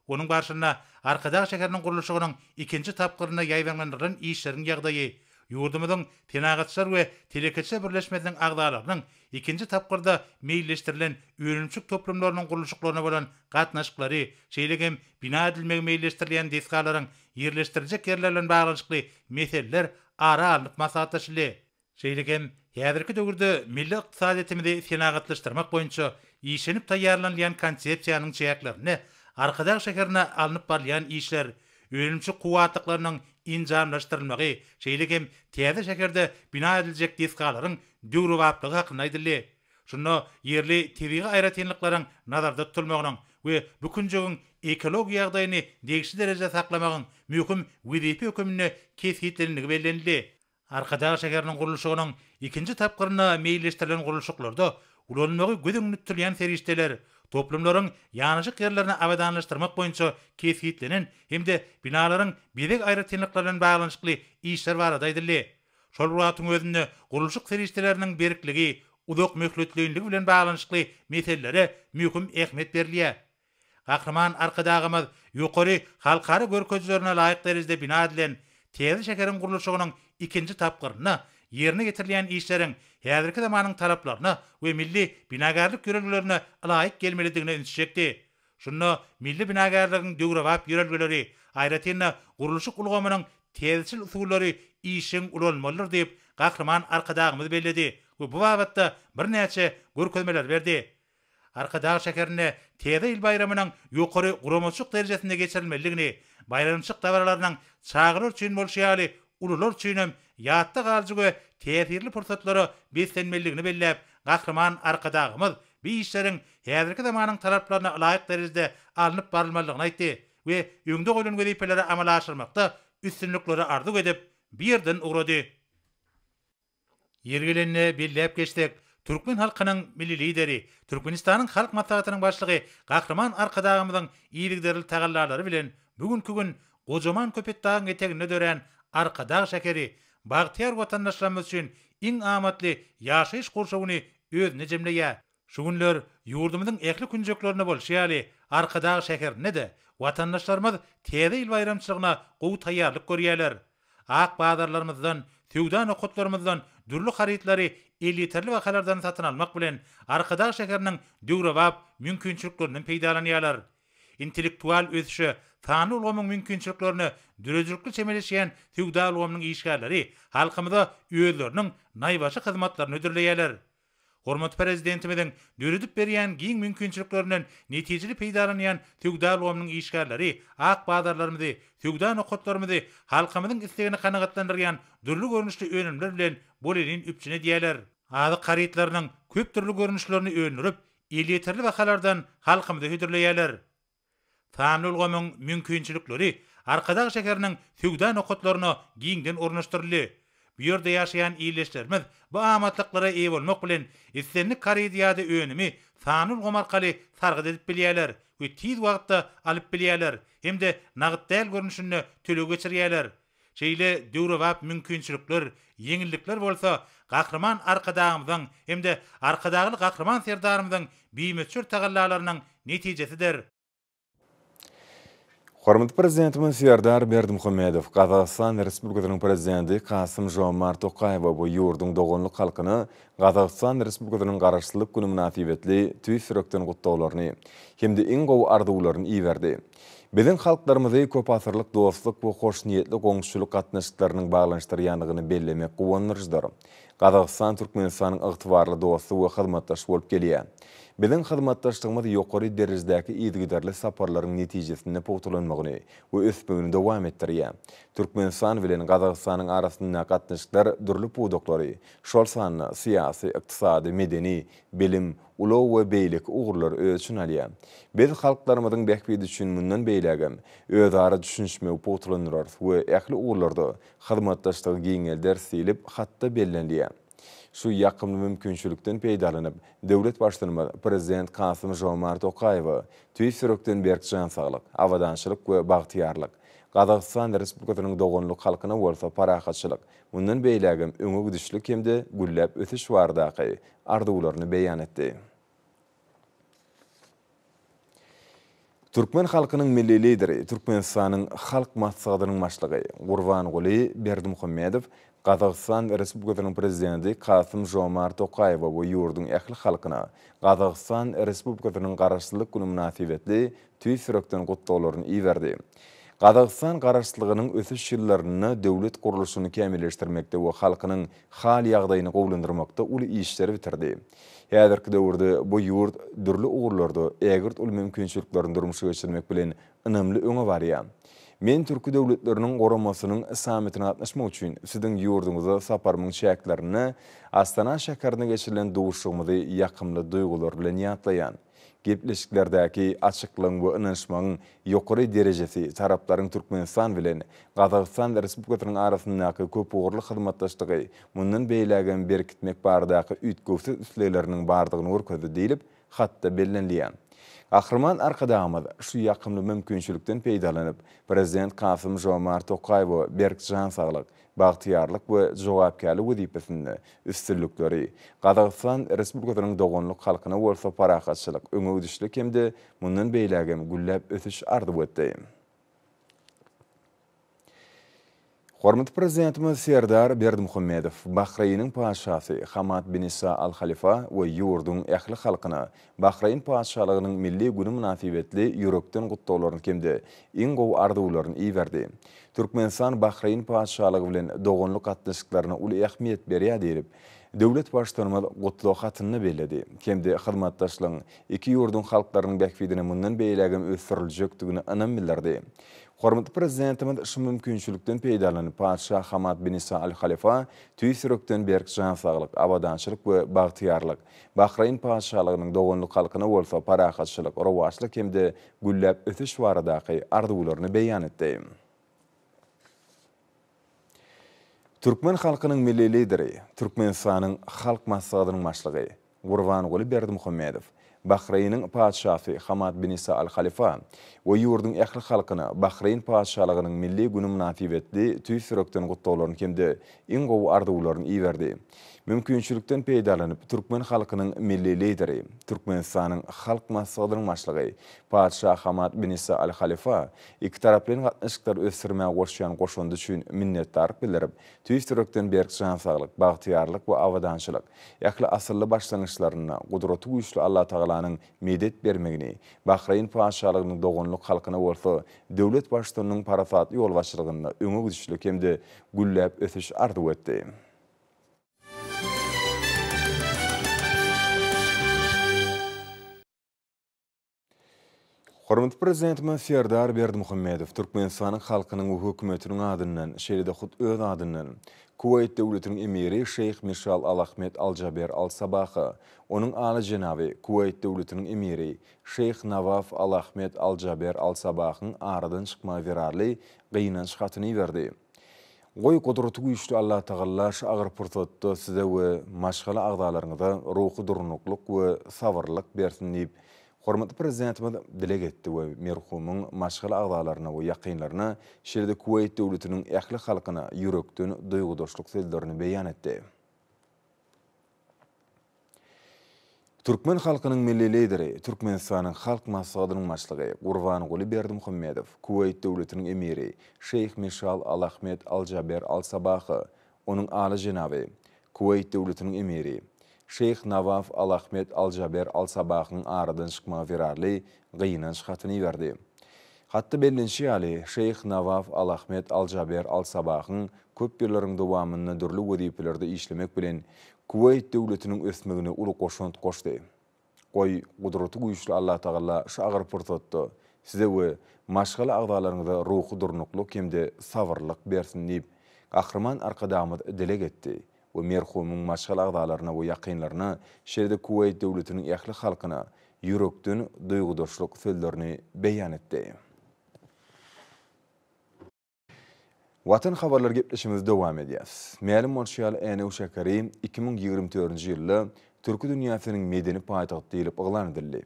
Onuň barşyna Arkadag şäheriniň gurulşygynyň ikinji tapgyryna ýaýlandyrylan işleriň ýagdaýy, ýurdumyzyň tenagatçylar we telekeçe birleşmesiniň agdalarynyň ikinji tapgyrda meýilleşdirilen öýrençik toplumlarynyň gurulşyklaryna bolan gatnaşyklary, şeýlegem bina edilmegi meýilleşdirilýän deskalaryň ýerleşdirijek ýerler bilen baglanşykly meseleler ara alyp maslahatlaşyldy. Şeýlegem häzirki döwürde milli ykdysadyetimizi senagatlaşdyrmak boýunça işenip taýýarlanýan konsepsiýanyň çäklerini Arkadag şäherine alınıp barýan işler ölümçü kuwatlyklarynyň injamlaşdyrylmagy, şeýlekem täze şekerde bina ediljek diskalaryň döwrewaplygy hakynda aýdyldy. Şunu yerli tebii aýratynlyklaryň nazarda tutulmagynyň we bu künjügiň ekologiýa ýagdaýyny degişli derejede saklamagyň möhüm wezipe hökümine kesgitlenligi bellenildi. Arkadaş şäheriniň gurulşygynyň ikinji tapgyryna meýilleşdirilen gurulşyklarda ulanmagy gödüňni tutulýan ferişdeler toplumlaryň ýanyjyk ýerlerini abadanlaşdyrmak boýunça kesgitlenen hemde binalaryň birek aýratynlyklar bilen baglanyşykly işler barada aýdyldy. Şol wagtyň özünde gurulşyk ferişdeleriniň berikligi, uzak möhletliğinligi bilen baglanyşykly meselelere möhüm ähmiýet berilýär. Gahrman arkadagymyz ýokary halkary görkezlerine laýyk derejede bina edilen Täze şäkeriň gurulşygynyň ikinji tapgyryna ýerine getirilen işleriň häzirki zamanyň talaplaryna we milli binagarlyk ýörelgelerine laýyk gelmelidigine ünsüjekdi. Şunu milli binagarlygyň döwrewap ýörelgeleri, aýratynda gurulşyk ulgamynyň täzeçil usullary işiň ulanmalydyr diýip Gahrman arkadagymyz belledi we bu wagtda birnäçe görkezmeler berdi. Arkadag şäkerine Täze il bayramynyň ýokary guramaçyk derejesinde geçirilmeligini, bayramçyk dawarlarynyň çagyrar üçin bolşýaly ulular üçin hem ýatda galjygy täsirli pursatlary beslenmeligini bellep, Gahrman arkadagymyz bu işleriň häzirki zamanyň talaplaryna laýyk derejede alınıp barylmalygyny aýtdy we öňde goýulan wezipeleri amala aşyrmakda üstünlikleri arzu edip bir ýerden ugrady. Ýergelenine bellep geçdik. Türkmen halkynyň milli lideri, Türkmenistanyň halk matbaatynyň başlygy Gahrman arkadagymyzyň iýilikderli tagallarlary bilen bugünkü gün gojaman köpetdagyň etegine dören Arkadag şäkeri bagtyar watandaşlarymyz üçin iň amatly ýaşaýyş gurşawyny özüne jemleýär. Şu günler ýurdumyzyň ähli künjeklerini bolşýaly Arkadag şäkerine de watandaşlarymyz Täze il bayramçylygyna gowy taýýarlyk görýärler. Ak bazarlarymyzdan, feodal okutlarymyzdan dürli harytlary eliterli wakalardan satyn almak bilen Arkadag şäkeriniň döwrewap mümkinçiliklerinden peýdalanýarlar. Intellektual ösüşi, sany ulgamyň mümkinçiliklerini dürejlikli çemeleşýän feodal ulgamyň işgärleri halkymyza özleriniň naýbaşy hyzmatlaryny ödürleýärler. Hormat prezidentimiziň döredip berýän giň mümkinçiliklerinden netijeli peýdalanýan feodal ulgamyň işgärleri ak bazarlarymyzy, feodal okutlarymyzy halkymyzyň islegini kanagatlandyrýan dürli görnüşli önümler bilen bol elin üpçüne diýerler. Azy harytlarynyň köp türlü görnüşlerini öňürüp, eliterli wakalardan halkymyzy hödürleýärler. Sany ulgamyň mümkinçilikleri Arkadag şäkeriniň feodal okutlaryna giňden ornaşdyryldy. Bu ýerde ýaşaýan ýerleşlerimiz bu amatlyklara eýe bolmak bilen islenlik karydýady önümi sany ulgam arkaly sargyd edip bilýärler we tiz wagtda alyp bilýärler hemde nagyt däl görnüşini töle geçirýärler. Şeýle döwrewap mümkinçilikler, ýeňillikler bolsa Gahrman arkadagymyzyň hemde arkadagly Gahrman serdarymyzyň biýmeçür tagallalarynyň netijesidir. Hormatly prezidentimiz Serdar Berdimuhammedow, Gazagystan Respublikasynyň prezidenti Kasym-Jomart Tokaýew bu ýurdun dogonlyk halkyny Gazagystan Respublikasynyň garaşsylyk güni münasibetli tüýsürekden gutdawlaryny hemde iň gowy arzuwlaryny iýerdi. Biziň halklarymyzy köp asyrlyk dostlyk we hoş niýetli goňşuluk gatnaşyklarynyň baglanyşdyrýandygyny bellemek gowanyryjdyr. Gazagystan Türkmenistanyň ygtybarly dosty we hyzmatdaş bolup gelýär. Biziň hyzmatdaşlygymyz ýokary derejedäki ýygydarly saparlaryň netijesinde pogtulanmagyny we ösmegini dowam etdirýär. Türkmenistan bilen Gazagystanyň arasynda gatnaşyklar dürli pudoklary, şol sany syýasy, ykdysady, medeni, bilim, ulaw we beýlik ugurlar ölçün alýar. Biz halklarymyzyň bähbidi üçin mundan beýlegem özara düşünşme pogtulanýar we ähli ugurlarda hyzmatdaşlygy giňel dersilip hatda bellenýär. Şu ýakymly mümkinçilikden peýdalanyp, döwlet başlanymy prezident Kasym-Jomart Tokaýew tüýsürekden berk jan saglyk, awadançylyk we bagtyarlyk, Gazagystan Respublikasynyň dogonlyk halkyna bolsa parahatçylyk, mundan beýlegem öňe gidişlik hemde güllep ötüş bardaky arzuwlaryny beýan etdi. Türkmen halkynyň milli lideri, Türkmenistanyň halk maslahatynyň başlygy Gurbanguly Berdimuhammedow Gazagystan Respublikasynyň prezidenti Kasym-Jomart Tokaýew bu ýurdun ähli halkyna Gazagystan Respublikasynyň garaşsylyk güni münasibetli tüýsürekden gutdawlaryny iýerdi. Gazagystan garaşsylygynyň ötüş ýyllaryny döwlet gurulşyny kämilleşdirmekde we halkynyň hal ýagdaýyny gowlandyrmakda uly işleri bitirdi. Häzirki döwürde bu ýurt dürli ugurlarda ägirt ul mümkinçiliklerini durmuşa geçirmek bilen önemli öňe barýar. Men Türkü döwletleriniň goramasynyň sametine gatnaşmak üçin siziň ýurduňyza saparmyň şäklerini Astana şäherine geçirilen dowuşygymyzy ýakymly duýgular bilen ýatlaýan. Gepleşiklerdäki açyklygyň we ynançmagyň ýokary derejesi taraplaryň Türkmenistan bilen Gazagystan Respublikasynyň arasyndaky köp ugurly hyzmatdaşlygy mundan beýlägen berkitmek baradaky üýtgüwsiz üsleleriniň bardygyny görkezdi diýilip hatda bellenilýän. Ahirman arkadağımız şu yakımlı mümkünçülükten peydalanyp Prezident Kasım Jomart Tokayew berkjan saglyk, bagtyarlyk we jogapkärlik wezipesini üstünlükleri Gazagystan Respublikasynyň dogonluk halkyna bolsa parahatçylyk, öňüdüşlik hemde mundan beýlägem gülläp ötüş ardy etdi. Hormatly Prezidentimiz Serdar Berdimuhammedow, Bahreýnyň paşasy Hamad bin Isa Al Khalifa we ýurduň ähli halkyna Bahreýn paşalygynyň milli güni münasibetli ýürekden gutdawlaryny kemde iň gowy arzuwlaryny iýerdi. Türkmenistan Bahreýn paşalygy bilen dogonluk gatnaşyklaryna uly ähmiýet berýär diýip, döwlet başdanymyz gutluw hatyny bellädi. Kemde hyzmatdaşlygyň iki ýurduň halklarynyň bäkfidine mundan beýlägem ösdüriljekdigini anam bildirdi. Hormatly Prezidentimiz şu mümkünçülükden peýdalanyp Paşa Hamad bin Isa Al Khalifa tüýsürekden berkjan saglyk, abadançylyk we bagtyarlyk, Bahreýn paşalygynyň dogonluk halkyna bolsa parahatçylyk, rowaçlyk hemde gülläp ötüş baradaky arzuwlaryny beýan etdi. Türkmen halkynyň milli lideri, Türkmenistanyň halk maslahatynyň başlygy Gurbanuly Berdimuhammedow, Bahreýnyň paşasy Hamad bin Isa Al Khalifa we ýurduň ähli halkyna Bahreýn paşalygynyň milli güni münasibetli tüýsürekden gutdawlaryny kemde iň gowy arzuwlaryny iýerdi. Mümkünçülükden peýdalanyp Türkmen halkynyň milli lideri, Türkmenistanyň halk maslahatynyň başlygy Paşa Hamad bin Isa Al Khalifa iki taraplyň gatnaşyklar ösürmäge goşýan goşundy üçin minnetdarlyk bildirip, tüýsürekden berkjan saglyk, bagtyarlyk we awadançylyk, ýakly asylly başlanýyşlaryna gudraty güýçli Allah Tagalanyň medet bermegini, Bahreýn paşalygynyň dogonluk halkyna bolsa döwlet başdanynyň parasat ýol başçylygyna öňe güýçlük hemde gülläp ötüş arzuw etdi. Hormatly Prezidentimiz Serdar Berdimuhammedow, Türkmenistanyň halkynyň we hökümetiniň adyndan, şeýle-de hut öz adyndan, Kuwait döwletiniň emiri Şeyh Mishal Al Ahmed Al Jaber Al Sabahy, onuň aly jenaby Kuwait döwletiniň emiri Şeyh Nawaf Al Ahmed Al Jaber Al Sabahyň aradan çykma berarly gynanç hatyny berdi. Goý gudraty güýçli Allah Taala şu agyr pursatda size we maşgala agdalaryňyza ruhy durnukluk we sabrlyk bersin diýip Hormatly Prezidentimiz dileg etdi we merhumyň maşgala agdalaryna we ýakynlaryna şeýle Kuwait döwletiniň ähli halkyna ýürekden duýgudaşlyk sözlerini beýan etdi. Türkmen halkynyň milli lideri, Türkmenistanyň halk maslahatynyň başlygy Gurbanuly Berdimuhammedow, Kuwait döwletiniň emiri Şeyh Mishal Al Ahmed Al Jaber Al Sabahy, onuň aly jenaby Kuwait döwletiniň emiri Şeyh Nawaf Al Ahmed Al Jaber Al Sabahyň aradan çykma berarly gynanç hatyny berdi. Hatda bellenşi ýaly Şeyh Nawaf Al Ahmed Al Jaber Al Sabahyň köp ýyllariň dowamyny dürli wezipelerde işlemek bilen Kuwait döwletiniň ösmegine uly goşunt goşdy. Goý gudraty güýçli Allah Taala şu agyr pursatda size we maşgala agdalaryňyza ruhy durnukluk hemde sabrlyk bersin diýip Ahirman arkadağımız dileg etdi. We merhumyň maşgala agdalaryna we ýakynlaryna şeýle Kuwait döwletiniň ähli halkyna ýürekden duýgudaşlyk sözlerini beýan etdi. Watan habarlar gepleşimiz dowam edýär. Mälim bolşýal Änew şäkeri 2024-nji ýylda Türki dünýäsiniň medeni paýtagty diýilip oglan edildi.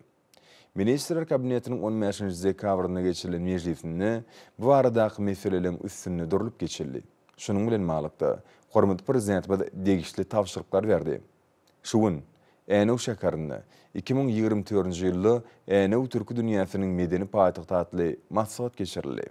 Ministrler kabinetiniň 15-nji dekabrynda geçirilen meclisinde bu aradaky meselelerin üstünde durulyp geçirildi. Şunun bilen malykda Hormatly Prezidentimiz degişli tapşyryklar berdi. Şuwun Änew şäherinde 2024-nji ýylda Änew Türki dünýäsiniň medeni paýtagty atly maksat geçirildi.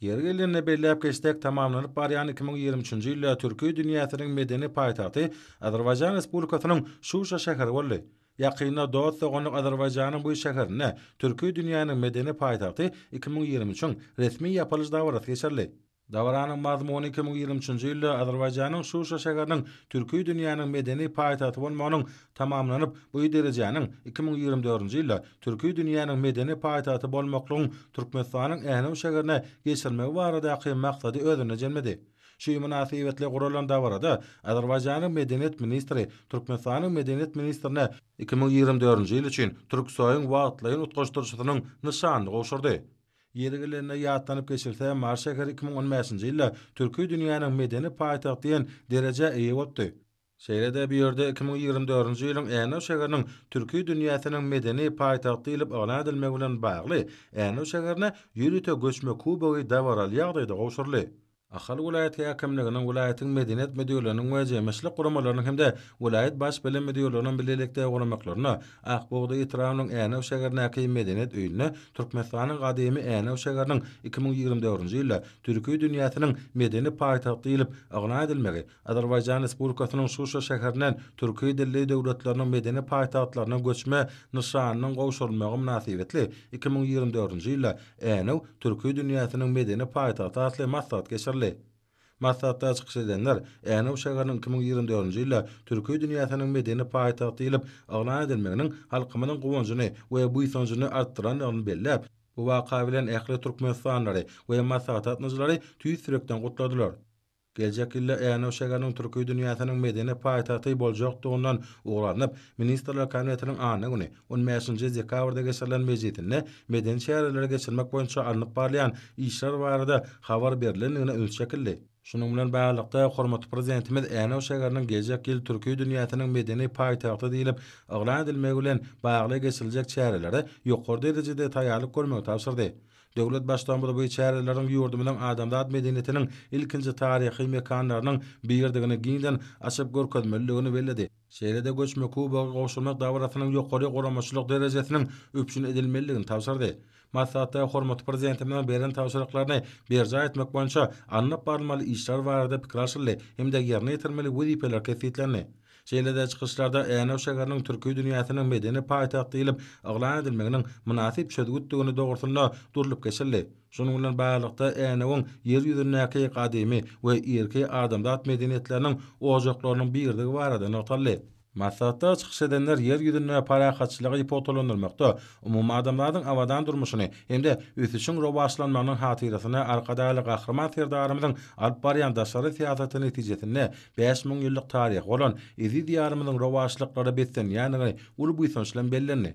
Yer gelene belläp geçtek tamamlanyp barýan 2023-nji ýylda Türki dünýäsiniň medeni paýtagty Azerbaýjan Respublikasynyň Şuşa şäheri boldy. Ýakynda dost dogonlyk Azerbaýjanyň bu şäherine Türki dünýäniň medeni paýtagty 2023-nji resmi ýapylyş dawraty geçirildi. Dawaranın mazmunu 2023-nji ýylda Azerbaýjanyň Şuşa şäheriniň türkü dünýäniň medeni paýtaty bolmagynyň tamamlanyp bu derejäniň 2024-nji ýylda türkü dünýäniň medeni paýtaty bolmaklygyň Türkmenistanyň Änew şäherine geçirmegi baradaky maksady özüne jelmedi. Şu münasibetle guralan dawarada Azerbaýjanyň medeniýet ministri Türkmenistanyň medeniýet ministrine 2024-nji ýyl üçin Türksoýyň wagtlaýan utgaşdyrşynyň nyşanyny goşurdy. Ýergilerine ýatlanyp geçirse Mars şäheri 2015-nji ýylda türkü dünýäniň medeni paýtagy diýen dereje eýe boldy. Şeýlede bir ýerde 2024-nji ýylyň Änew şäheriniň türkü dünýäsiniň medeni paýtagy diýilip elan edilmegi bilen bagly Änew şäherine ýürüte göçme kubogy dawaral ýagdaýda goşurly. Ahal vilayet hakimliginiň vilayatyň medeniýet müdürlüğiniň we meşlik guramalarynyň hemde vilayet baş bilim müdürlüğiniň birlikde guramaklaryna Akbogda ýetiranyň Änew şäherindäki medeniýet öýüne Türkmenistanyň gadymy Änew şäheriniň 2024-nji ýylda türkü dünýäsiniň medeni paýtagy diýilip elan edilmegi Azerbaýjan Respublikasynyň Şuşa şäherinden türkü dilli döwletleriniň medeni paýtagtlaryna göçme nyşanynyň goşulmagy münasibetli 2024-nji ýylda Änew türkü dünýäsiniň medeni paýtagy atly maksat geçirdi. Maksatda çykyş edenler Änew şäheriniň 2024-nji ýylda türkü dünýäsiniň medeni paýtagy diýilip elan edilmeginiň halkymyň gowunjyny we bu ýysanjyny artdyranyny belläp, bu waka bilen ähli türkmenistandary we maslahatçylary tüýsürekden gutladylar. Gelecek ýylda Änew şäheriniň türkü dünýäsiniň medeni paýtagy boljakdygyny ugranyp, Ministrler Kabinetiniň anyny 15-nji dekabrda geçirilen mejlisinde medeni şäherlere geçirmek boýunça alınıp barlayan işler barada habar berilendigine ölçekildi. Şunun bilen baglanykda hormatly prezidentimiz Änew şäheriniň gelecek ýyl türkü dünýäsiniň medeni paýtagy diýilip elan edilmegi bilen bagly geçiriljek çärelere ýokary derejede taýýarlyk görmegi tapşyrdy. Döwlet başdanby bu çäreleriň ýurdumynyň adamzat medeniýetiniň ilkinji taryhy mekanlarynyň birdigini giňden açyp görkezmeligini belledi. Şeýlede göçme kubogy goşulmak dawratynyň ýokary goramaçylyk derejesiniň öpüşün edilmeligini tapşyrdy. Maksatda hormatly prezidentimiň beren tawşyryklaryny berja etmek boýunça anyp barmaly işler barada pikir alşyldy hemde ýerine ýetirmeli wezipeler kesitlerini. Şeýlede çykyşlarda Änew şäheriniň türkü dünýäsiniň medeni paýtagy diýilip elan edilmeginiň münasip çözgütdigini dogrusyna durulyp geçildi. Şonuň bilen baglykda Änewiň ýer ýüzündäki gadymy we erki adamzat medeniýetleriniň ojaklarynyň birdigi barada notally. Maksatda çykyş edenler ýer ýüzünde parahatçylygy hipotelanylmakda, umumy adamlaryň awadan durmuşyny hemde ösüşiň rowaşlanmagynyň hatyrasyna arkadaly gahrman serdarymyzyň alyp barýan daşary siýasaty netijesinde 5000 ýyllyk taryh bolan Ezi diýarymyzyň rowaşlyklary beslenýäni ulu bu ýysançlan bellenli.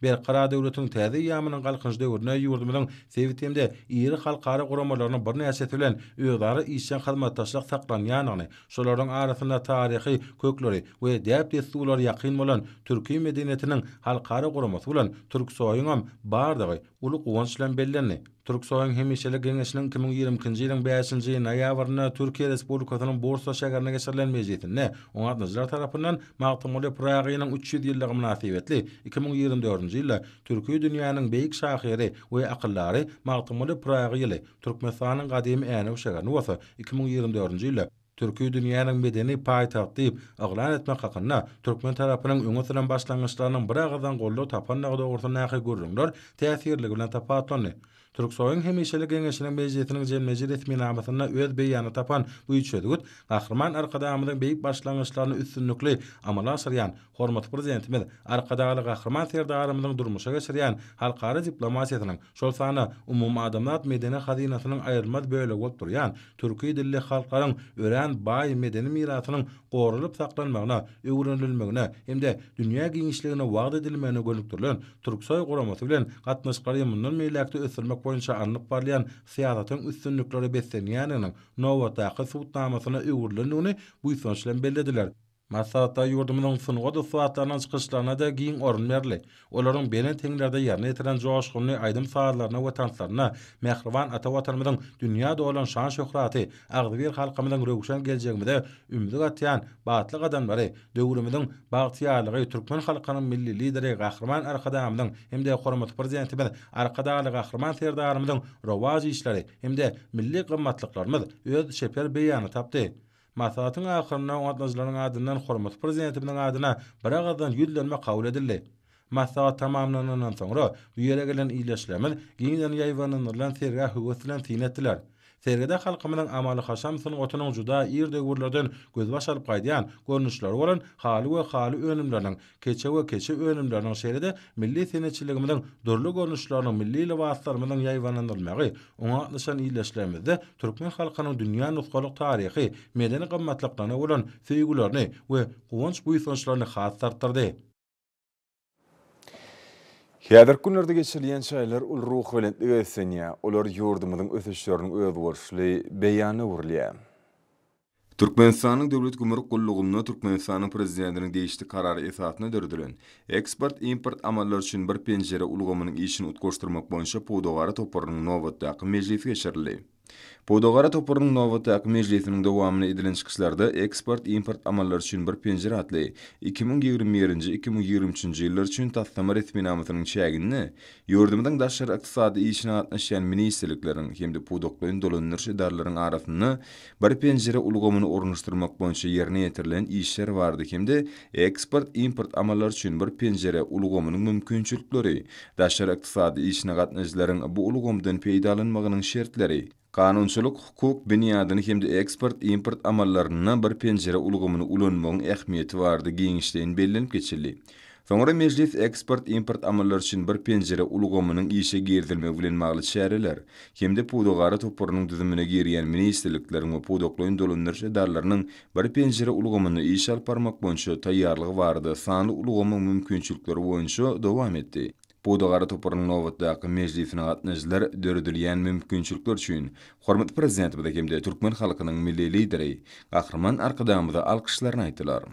Berqara döwletiň täze ýamynyň galkynç döwrüne ýurdumynyň sewitemde ýeri halkara guramalarynyň bir näçesi bilen öýdary işçi hyzmatdaşlyk saklanýanyny, şolaryň arasynda taryhy kökleri we däp desturlar ýakyn bolan türki medeniýetiniň halkara guramasy bilen Türksoýyň bardygy ulu gowunç bilen bellenli. Türksoýyň hemişelik geňeşiniň 2022-nji ýylyň 5-nji noýabrynda Türkiýe Respublikasynyň Bursa şäherine geçirilen mejlisinde oňatlyjlar tarapyndan Magtymly Pragynyň 300 ýyllygy münasibetli 2024-nji ýylda türkü dünýäniň beýik şahyry we akyllary Magtymly Pragy ýyly Türkmenistanyň gadymy Änew şäherini wasa 2024-nji ýylda türkü dünýäniň medeni paýtagy diýip elan etmek hakynda türkmen tarapynyň öňe süren başlangyçlarynyň bir agdan gollap tapanlygy dogrusyna görüňler täsirligi bilen tapatlandy. Türksoýyň hemişelik geňeşiniň mejlisiniň jemleji resmi namatyna öz beýany tapan bu üçedigit gahrman arkadamyň beýik başlangyçlaryny üstünlikli amala asyrýan hormatly prezidentimiz arkadaly gahrman serdarymyň durmuşa geçirýän halkara diplomasiýasynyň şol sany umumy adamzat medeni hazinasynyň aýrylmaz bölegi bolup durýan türki dilli halklaryň ören baý medeni mirasynyň gorulyp saklanmagyna, öwrenilmegine hemde dünýä giňişligine wagt edilmegine gönükdirilen Türksoy guramasy bilen gatnaşyklary mundan meýlekde ösürmek boýunça anyp barlayan siýasatyň üstünlikleri beslenýäniň nowatdaky suwtnamasyna öwrilendigini bu ýysançlan bellediler. Maksatda ýurdumynyň sunga suwatlarynyň çykyşlaryna da giň orun berli. Olaryň benen teňlerde ýerine ýetiren joşgyny aýdym saatlaryna we tanslaryna Mehriban ata watanymyzyň dünýäde bolan şan şöhraty, agdyr halkymyzyň röwşen geljeginde ümidi gatýan batly adamlary, döwrümüziň bagtyýarlygy türkmen halkynyň milli lideri gahrman arkadamyzyň hemde hormatly prezidentimiz arkadaly gahrman serdarymyzyň rowaji işleri hemde milli gymmatlyklarymyz öz şeper beýany tapdy. Maslahatyň ahyryna oňatlyjlaryň adyndan hormatly prezidentimiň adyna bir agdan ýüzlenme kabul edildi. Maslahat tamamlanandan soňra bu ýere gelen iýleşlemler giňden ýaýwanylan sergah höwüslen tiň etdiler. Sergide halkymyň amaly haşam sylgotynyň juda ýerde gürlerden göz baş alyp gaýdýan görnüşleri bolan haly we haly önümleriniň keçe we keçe önümleriniň şeýrede milli senetçiligimiň dörli görnüşleriniň milli libaslarymyň ýaýwanlandyrylagy, oňa atlaşan iýleşlerimizde türkmen halkynyň dünýä nusgalyk taryhy, medeni gymmatlyklaryna bolan söýgülerini we gowunç buýsançlaryny has tartdyrdy. Häzir günlerde geçirilýän şaýlar ul ruh belentlik etsenýä, olar ýurdumyň ösüşlerini özgörüşli beýany urlýar. Türkmenistanyň döwlet gümrük gullugyny Türkmenistanyň prezidentiniň değişdi karary esasyna dördülen eksport-import amallary üçin bir penjere ulgamynyň işini utgoşdurmak boýunça Podogara toparynyň nowatdaky mejlisi geçirildi. Podogara toparynyň nowatdaky mejlisiniň dowamyny edilen çykyşlarda eksport-import amallary üçin bir penjere atly 2021-2023 ýyllar üçin tassama resminamasynyň çägini ýurdumyň daşary ykdysady işine gatnaşan ministrlikleriň hemde podoklyň dolanýar edarlaryň arasyny bir penjere ulgamyny ornaşdyrmak boýunça ýerine ýetirilen işler bardy. Hemde eksport-import amallary üçin bir penjere ulgamynyň mümkinçilikleri, daşary ykdysady işine gatnaşylaryň bu ulgamdan peýdalanmagynyň şertleri, kanunçylyk, hukuk bünýadyny hemde eksport-import amallaryna bir penjere ulgamyny ulanmagyň ähmiýeti bardy giňişden bellenip geçildi. Soňra mejlis eksport-import amallary üçin bir penjere ulgamynyň işe girdilmegi bilen magly şäherler, hemde Podogara toparynyň düzümine girýän ministrlikleriň we podoklyň dolanýar edarlarynyň bir penjere ulgamyny iş alyp barmak boýunça taýýarlygy bardy. Sanly ulgamyň mümkinçilikleri boýunça dowam etdi. Podogara toparynyň nowatdaky mejlisine gatnaşyjylar döredilýän mümkinçilikler üçin hormatly prezident we hemde türkmen halkynyň milli lideri Gahrman Arkadamyza alkyşlaryny aýtdylar.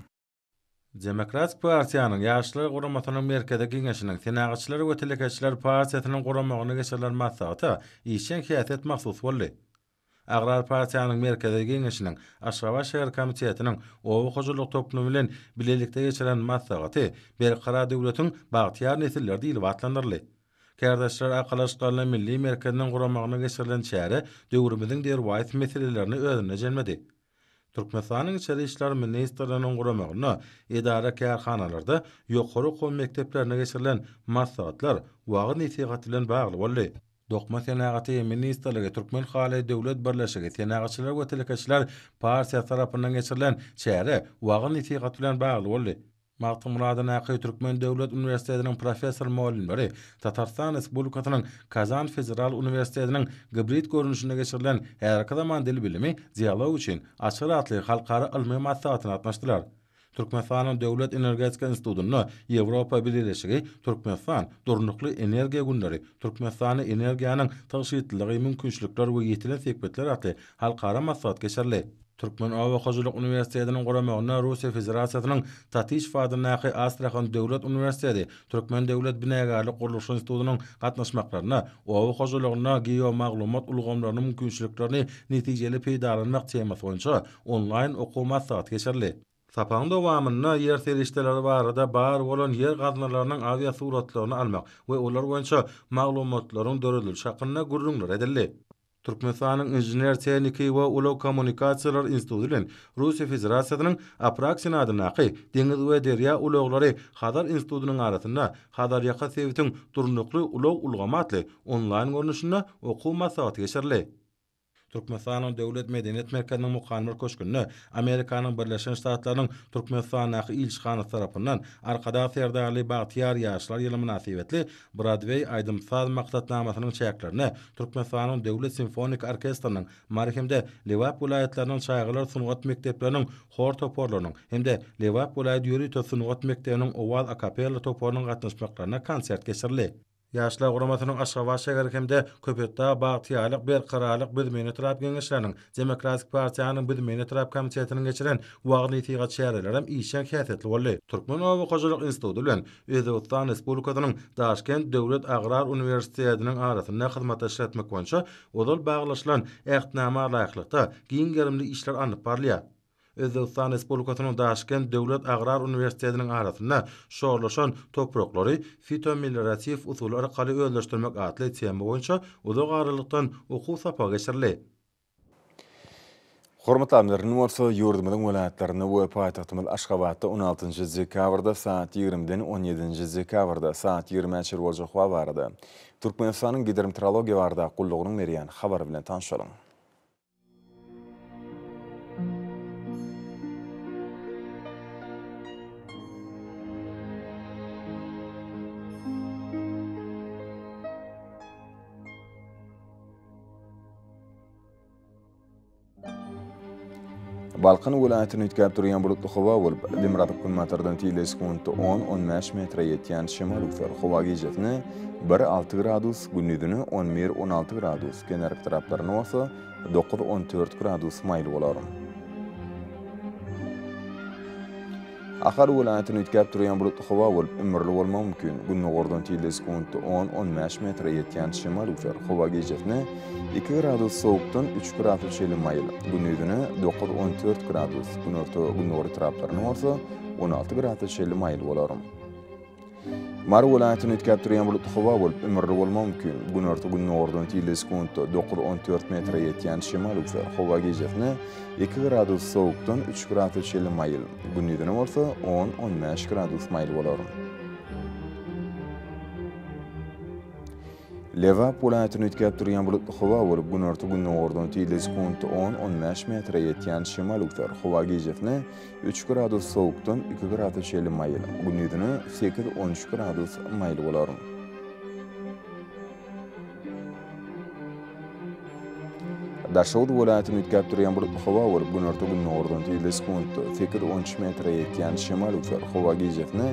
Demokratik Partiýanyň ýaşlar guramatynyň merkezi giňeşiniň senagatçylary we telekäçiler partiýasynyň guramagyny geçirilen maslahaty işen häsiýet mahsus boldy. Agrar Partiýanyň merkezi giňeşiniň Aşgabat şäher komitetiniň owa hojuluk toplumy bilen bilelikde geçirilen maslahaty berqara döwletiň bagtyar nesiller diýilip atlandyrly. Kärdeşler akalaşyklaryna milli merkeziniň guramagyna geçirilen şäher döwrümizin derwayt meselelerini özüne jelmedi. Türkmenistanyň içeri işler ministrliginiň guramagyna edara kärhanalarda ýokary okum mekdeplerine geçirilen maslahatlar wagty netigat bilen bagly boldy. Dokma senagaty ministrligi Türkmen Haly Döwlet Birleşigi senagatçylar we telekäçiler partiýa tarapyndan geçirilen şäher wagty netigat bilen bagly boldy. Maktum Muradyň Aky Türkmen Döwlet Uniwersitetiniň professor muallimleri Tatarstan Respublikasynyň Kazan Federal Uniwersitetiniň gybrid görnüşinde geçirilen her zaman dil bilimi dialog üçin açyk atly halkara ilmi maslahatyna atnaşdylar. Türkmenistanyň Döwlet Energetika Institutuny Ýewropa Birleşigi Türkmenistan durnukly energiýa günleri Türkmenistany energiýanyň taşyýytligi mümkinçilikler we ýetilen sekbetler atly halkara maslahat geçirli. Türkmen Owa Hojuluk Uniwersitetiniň guramagyna Russiýa Federasiýasynyň Tatiş Fadynaky Astrahan Döwlet Uniwersitetini, Türkmen Döwlet Binagarlyk Guruluş Institutunyň gatnaşmaklaryna, owa hojulugyna geomaglumat ulgamlarynyň mümkinçiliklerini netijeli peýdalanmak temasy boýunça onlaýn okuw maslahat geçirli. Sapaň dowamyna ýer serişdeleri barada bar bolan ýer gaznalarynyň awia suratlaryny almak we olar boýunça maglumatlaryň döredilişi hakyna gurrunlar edildi. Türkmenistanyň Injiner Tehniki we Ulag Kommunikasiýalar Institutu bilen Russiýa Federasiýasynyň Aprak senadynaky Deňiz we Derýa ulaglary Hadar Institutunyň arasynda Hadar ýaka sebitiň durnukly ulag ulgamatly onlaýn görnüşinde okuw maslahaty geçirildi. Türkmenistanyň Döwlet Medeniýet Merkeziniň mukanmyr köşkünde Amerikanyň Birleşen Ştatlarynyň Türkmenistanaky ilçihanasy tarapyndan arkada serdarly bagtyar ýaşlar ýyly münasibetli Broadway aýdymsaz maksatnamasynyň çäklerini Türkmenistanyň Döwlet Simfonik Orkestriniň marhemde Lewap vilayetleriniň şaýgylar sunugat mekdepleriniň hor toporlarynyň hemde Lewap vilayet ýöri sunugat mektebiniň owal akapella toporynyň gatnaşmaklaryna konsert geçirildi. Ýaşlar guramatynyň Aşgabat şäher hemde Köpetda bagtyarlyk berqararlyk bizmeni tarap giňeşleriniň Demokratik Partiýanyň bizmeni tarap komitetiniň geçiren wagty netigat şäherler hem işen häsiýetli boldy. Türkmen Owa Hojuluk Institutu bilen Özbekistan Respublikasynyň Daşkent Döwlet Agrar Uniwersitetiniň arasynda hyzmat etmek boýunça odal baglaşylan ähtnama laýyklykda giň gerimli işler anyp barlýar. Özbekistan Respublikasynyň Daşkent Döwlet Agrar Uniwersitetiniň arasynda şoğlaşan topraklary fitomeliorasiýew usuly arkaly özleşdirmek atly tema boýunça uzak aralykdan okuw sapa geçirildi. Hormatly amlarym, bolsa ýurdumyň welaýatlaryny we paýtagtymyz Aşgabatda 16-njy dekabrda saat 20-den 17-nji dekabrda saat 20-nji boljak wagt barada. Türkmenistanyň gidrometeorologiýa barada gullugynyň berýän habar bilen tanşalyň. Balkan vilayetini ütkep duruyan bulutlu hava olup, Dimratıp kılmatardan tile sekundu 10-15 metre yetiyen şemal uksar. Hava gecetini 1-6 gradus, günnüdünü 11-16 gradus, generik taraflarına olsa 9-14 gradus mayıl olarım. Ahar vilayetini ütkep duruyan bulutlu hava olup, ömürlü olma mümkün. Günni ordan tile sekundu 10-15 metre yetiyen şemal uksar. Hava gecetini 2 gradus soğuktan 3 gradus çeli mayıl. Günnüdünü 9-14 gradus. Günnüğü taraflarına olsa 16 gradus çeli mayıl olarım. Mar vilayetini ütkep duruyan bulutlu hava olup, ömürlü olma mümkün. Günnüğü ordan tile sekundu 9-14 metre yetiyen şemal uksar. Hava gecetini 2 gradus soğuktan 3 gradus çeli mayıl. Günnüdünü olsa 10-15 gradus mayıl olarım. Levap vilayetini ütkep duruyan bulutlu hava olup, günnüğü ordan tile sekundu 10-15 metre yetiyen şemal uksar. Hava gecetini 3 gradus soğuktan 2 gradus çeli mayıl. Günnüdünü 8-13 gradus mayıl olarım. Daşavut vilayetini ütkep duruyan bulutlu hava olup, günnüğü ordan tile sekundu 8-13 metre yetiyen şemal uksar. Hava gecetini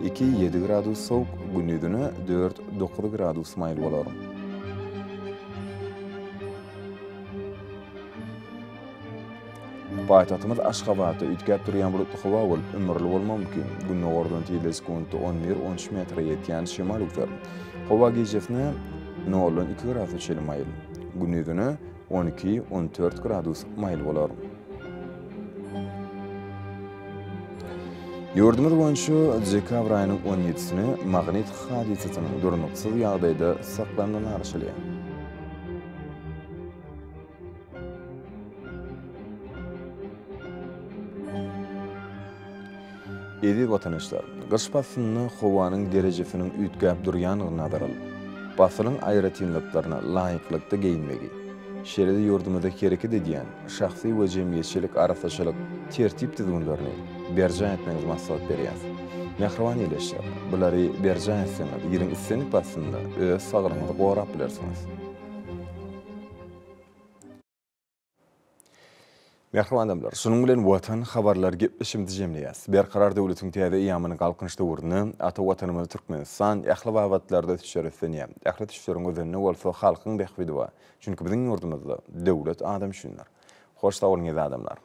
2-7 gradus soğuk, günnüdünü 4-9 gradus mayıl olarım. Paytahtymyz Aşgabatda ütkep duruyan bulutlu hava olup, ömürlü bolma mümkün. Günnüğü ordan tile sekundu 11-13 metre yetiyen şemal uksar. Hava gecetini 0-2 gradus çeli mayıl. Günnüdünü 12-14 gradus mayıl olarım. Yurdumuz boyunca dekabr ayının 17-sini magnit hadisesinin durnuksuz ýagdaýda saklanan arşylýar. Edi vatandaşlar, gyş basynyny howanyň derejesiniň ütkep durýanyny nazaralyp, basynyň aýratynlyklaryna laýyklykda geyinmegi, şeride yurdumuzda kereket edýän şahsy we jemgyýetçilik arasaçylyk tertip tüzümlerini berja etmeniz maksat berýär. Mehriban ýeleşler, bulary berja etseňiz, ýeriň islenip basynda öz saglygyňyzy gorap bilersiňiz. Mehriban adamlar, şunun bilen watan habarlar gepleşimdi jemleýäs. Berkarar döwletiň täze ýamynyň galkynçda urny, ata watanymyz Türkmenistan ähli wagtlarda tüşeretlenýär. Ähli tüşeriň özüne bolsa halkyň behbidi we çünki biziň ýurdumyzda döwlet adam düşünýär. Hoş taýyňyz adamlar.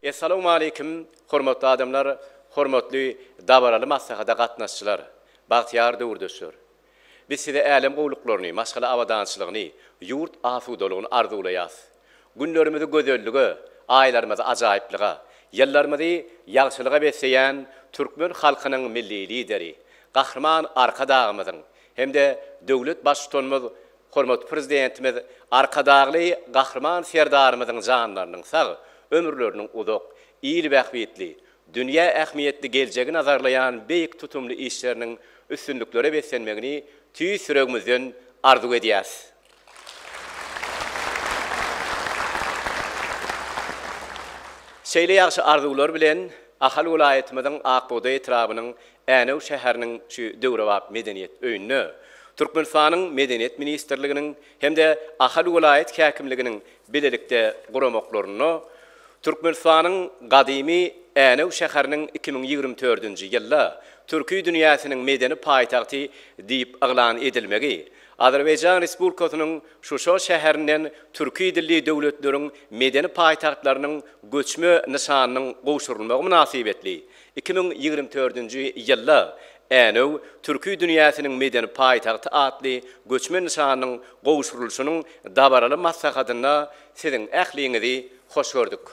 Assalamu alaykum, hormatly adamlar, hormatly dabaraly maslahata gatnaşçylar, bagtyar döwürdeşler. Biz size älim gowluklaryny, maşgala awadançylygyny, ýurt afudalygyny arzuwlaýas. Günlerimizi gözellige, aýlarymyzy ajaýyplyga, ýyllarymyzy ýagşylyga besleýän türkmen halkynyň milli lideri, gahrman arkadagymyzyň hemde döwlet başçymyz, hormatly prezidentimiz arkadagly gahrman serdarymyzyň janlarynyň sag ömürlerinin uzak, iyil bähbetli, dünýä ähmiýetli geljegi nazarlayan beýik tutumly işleriniň üstünlüklere beslenmegini tüý süregimizden arzu edýäs. Şeýle ýagşy arzuwlar bilen Ahal vilayetimiziň Akboda etrabynyň Änew şäheriniň şu döwrewap medeniýet öýünü Türkmenistanyň Medeniýet Ministrliginiň hemde Ahal vilayet häkimliginiň bilelikde guramoklaryny Türkmenistanyň gadymy Änew şäheriniň 2024-nji ýylda Türkiýe dünýäsiniň medeni paýtagty diýip aglan edilmegi, Azerbaýjan Respublikasynyň şuşo şäherinden türki dilli döwletleriň medeni paýtagtlarynyň göçme nişanynyň goşurulmagy münasibetli 2024-nji ýylda Änew Türkiýe dünýäsiniň medeni paýtagty atly göçme nişanynyň goşurulşynyň dabaraly maslahatyna siziň ähliňizi hoş gördük.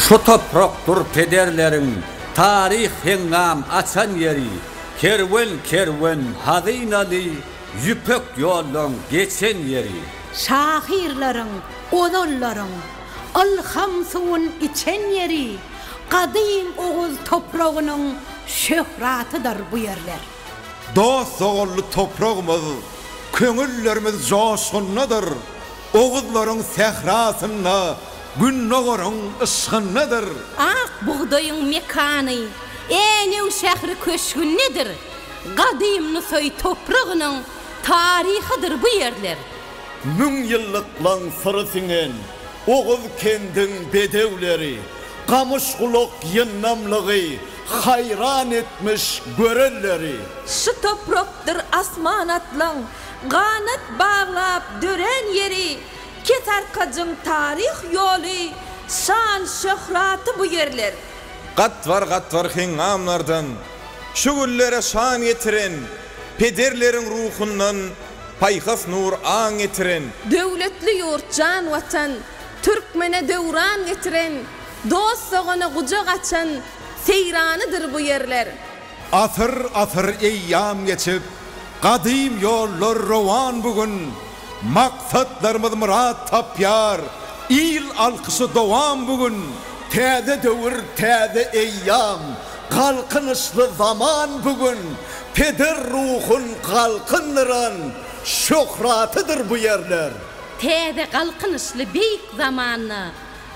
Şu toprakdır pederlerin tarih hengam açan yeri, kerwen kerwen hazinaly yüpek yoldan geçen yeri. Şahirlerin, odallarin, alham suwun içen yeri, qadim Oğuz toprağının şöhratıdır bu yerler. Dost oğullu toprağımız, köngüllerimiz joşunnadır, Oğuzların sehrasınna, gün nogorun ışgınnadır. Ak buğdayın mekanı, Änew şähri köşgünnedir. Qadim Nusoy toprağının tarihidir bu yerler. 1000 ýyllyklaň sırysingen Oğuz kendin bedewleri, Gamışgulak ýynnamlygy hayran etmiş görenleri. Şu toprakdır asman atlan, ganat bağlap dören yeri, Ketarkacın tarih yolu, şan şöhratı bu yerler. Gatvar hengamlardan, şu güllere şan getiren, pederlerin ruhundan payhas nur an getiren. Döwletli ýurt can watan, Türkmene döwran getiren, dost sogana gucak açan, seyranydyr bu yerler. Asır eyyam geçip, qadim yollar rowan bugün, maksatlarımız murat tapyar, il alkışı dowan bugün. Täze döwür, täze eyyam, kalkınışlı zaman bugün. Peder ruhun kalkındıran şöhratıdır bu yerler. Täze kalkınışlı beýik zamanı,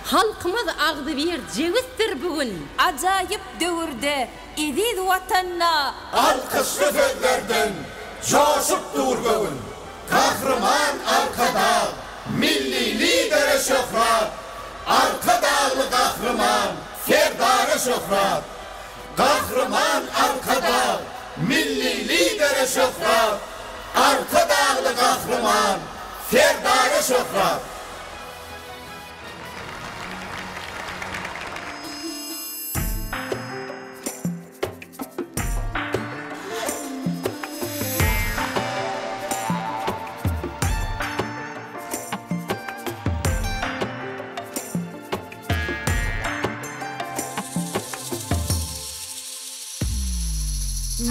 halkymyz agdy bir jewitdir bugün. Ajaýyp döwürde ediz watanna alkışlı sözlerden joşup dur bugün. Kahraman arkada, milli lidere şöhrat, arkadağlı kahraman, serdara şöhrat. Kahraman arkada, milli lidere şöhrat, arkadağlı kahraman, serdara şöhrat.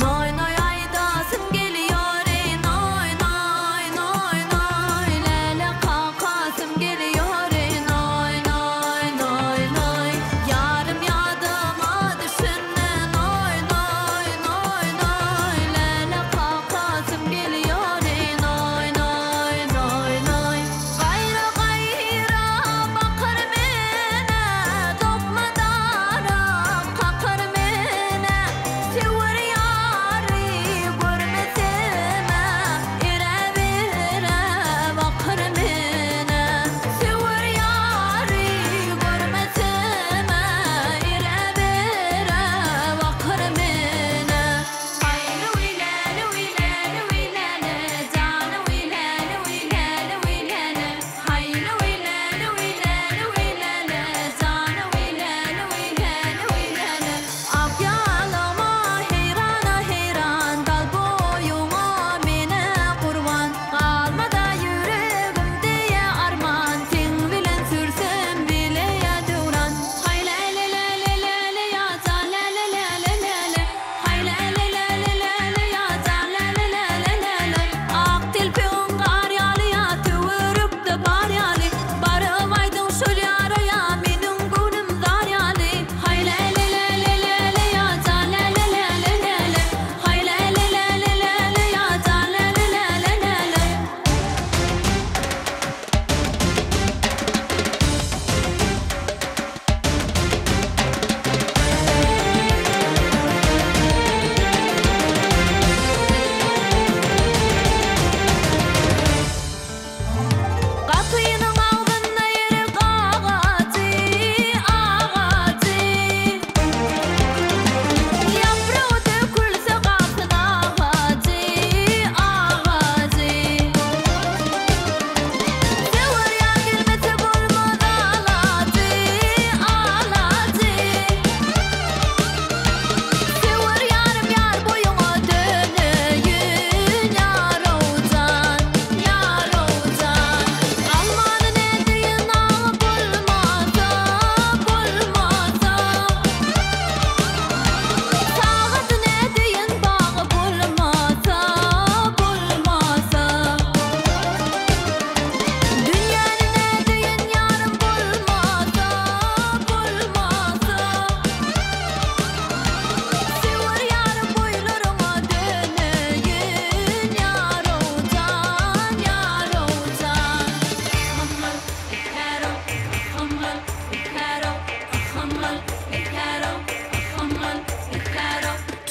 Noy noy aydasım geliyor ey noy noy noy noy lele kakasım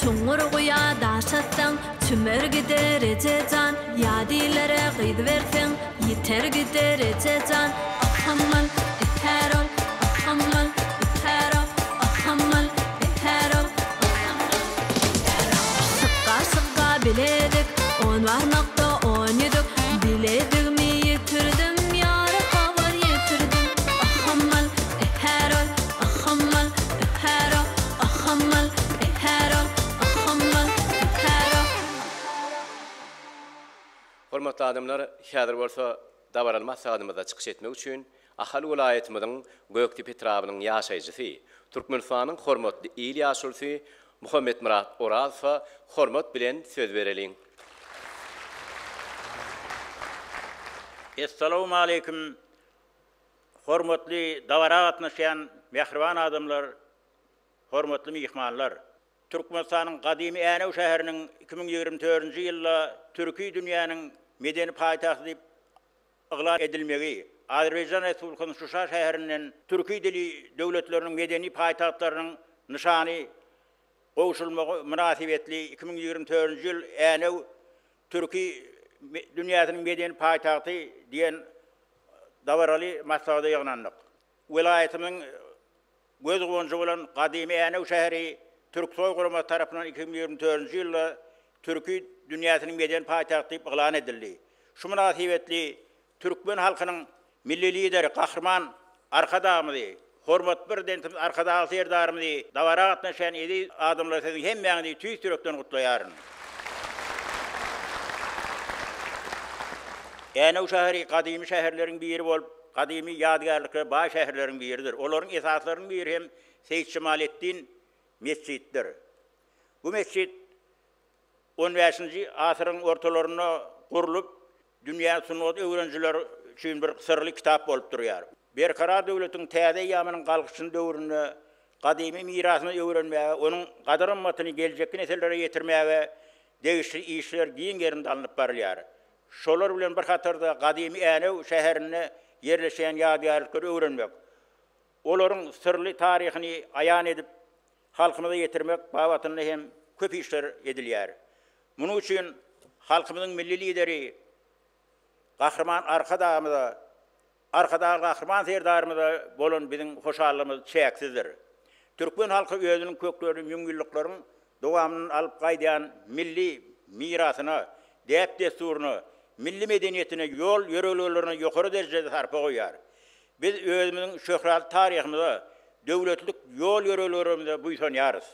Çuңur guya daşatsan, tümer gider ececan, yadilere gıydı versen, yeter gider ececan. Ahammal, eterol, ahammal, eterol, ahammal, eterol, sıkka sıkka biledik, on varmakta on yedik, biledik mi yitirdim, yarı havar yitirdim. Ahammal, eterol, ahammal, eterol, ahammal, eterol. Hormatly adamlar, häzir bolsa dabaralmaz adamyza çykyş etmek üçin ahal welaýetimiziň Göktepe etrabynyň ýaşaýjysy, Türkmenistanyň hormatly il ýaşulsy Muhammed Murat Orazowa hormat bilen söz bereliň. Assalamu alaykum. Hormatly dawara gatnaşýan mehriban adamlar, hormatly mihmanlar. Türkmenistanyň gadymy Änew şäheriniň 2024-nji ýylda Türkiýe dünýäniň medeni paýtagty diýip yglan edilmegi, Azerbaýjan Respublikasynyň Şuşa şäherinden Türkiýe dili döwletleriniň medeni paýtagtlarynyň nyşany gowşulmagy münasibetli 2024-nji ýyl Änew Türkiýe dünýäniň medeni paýtagty diýen dawaraly maksada ýagnandyk. Welaýetimiň göz gonjy bolan gadymy Änew şäheri Türk soýgurama tarapyndan 2024-nji ýylda Türkiýe dünýäniň medeni paýtagty diýip yglan edildi. Şu münasibetli Türkmen halkynyň milli lideri Gahrman Arkadamyzy, hormat birdentimiz Arkadagy serdarymyzy dawara gatnaşan edi adamlar siziň hemmäňizi tüýs türekden gutlaýaryn. Änew şäheri gadymy şäherleriň biri bolup, gadymy ýadgarlyky baş şäherleriň biridir. Olaryň esaslaryň biri hem Seyit Şemaletdin mesciddir. Bu mescid 15-nji asyryň ortalaryna gurulup, dünýä sunnet öwrenjiler üçin bir sirli kitap bolup durýar. Berkarar döwletiň täze ýamynyň galgyşyny döwrüne, gadymy mirasyny öwrenmäge, onuň gadarymmatyny geljekki nesellere ýetirmäge degişli işler giň gerinde alınıp barylýar. Şolar bilen bir hatarda gadymy Änew şäherine yerleşen ýadgarlyklary öwrenmek, olaryň sirli taryhyny aýan edip halkymyza ýetirmek babatyny hem köp işler edilýär. Munuň üçin halkymyzyň milli lideri Gahrman Arkadagy Gahrman serdarymyza bolan biziň hoşallygymyz çeksizdir. Türkmen halky özüniň köklerini, ýüňgülliklaryny dowamyny alyp gaýdan milli mirasyna, dep desturuny, milli medeniýetine, ýol ýöreglerini ýokary derejede sarpa goýar. Biz özümiziň şöhrat taryhymyza, döwletlik ýol ýöreglerimize buýsanýarys.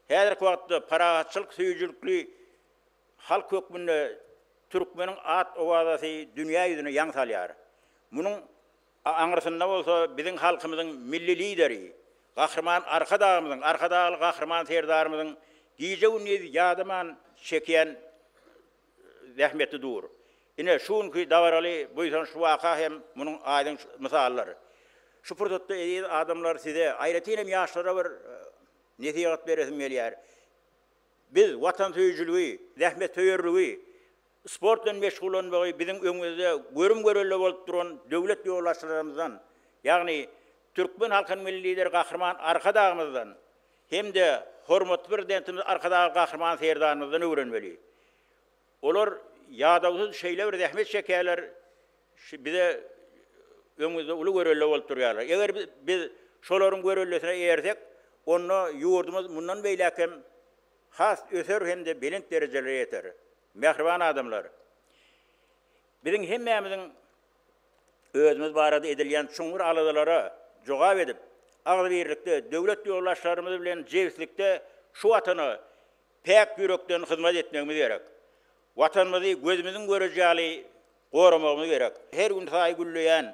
Häzirki wagtda paragatçylyk, süýjülükli halk hökmünde Türkmeniň at owazasy dünýä ýüzüne ýaň salýar. Munyň aňrysynda bolsa biziň halkymyzyň milli lideri Gahrman Arkadagy Gahrman serdarymyzyň giýje unnedi ýadyman çekýän zähmeti dur. Ine şunki dawaraly buýsan şu waka hem munyň aýdyň mysallary. Şu pursatda adamlar size aýratynam ýaşlara bir nesihat beresim gelýär. Biz watan söýüjüligi, zähmet söýerligi, sport bilen meşgul bolmagy biziň öňümizde görüm-görelle bolup duran döwlet ýoldaşlarymyzdan, ýagny Türkmen halkynyň milli lideri Gahrman Arkadagymyzdan hemde hormat prezidentimiz Arkadagy Gahrman serdarymyzdan öwrenmeli. Olar ýadagysyz şeýle bir zähmet çekýärler, bize öňümizde uly görelle bolup durýarlar. Eger biz şolaryň görellesine eýersek, onu ýurdumyz mundan beýläkem has öser hemde belent derejelere ýeter. Mehriban adamlar. Biziň hemmämiziň özümiz barada edilýän çuňur aladalara jogap edip, agly birlikde döwlet ýoldaşlarymyz bilen jewslikde şu watany pek ýürekden hyzmat etmegimiz gerek. Watanymyzy gözümiziň görejäli goramagymy gerek. Her gün saý gülleýän,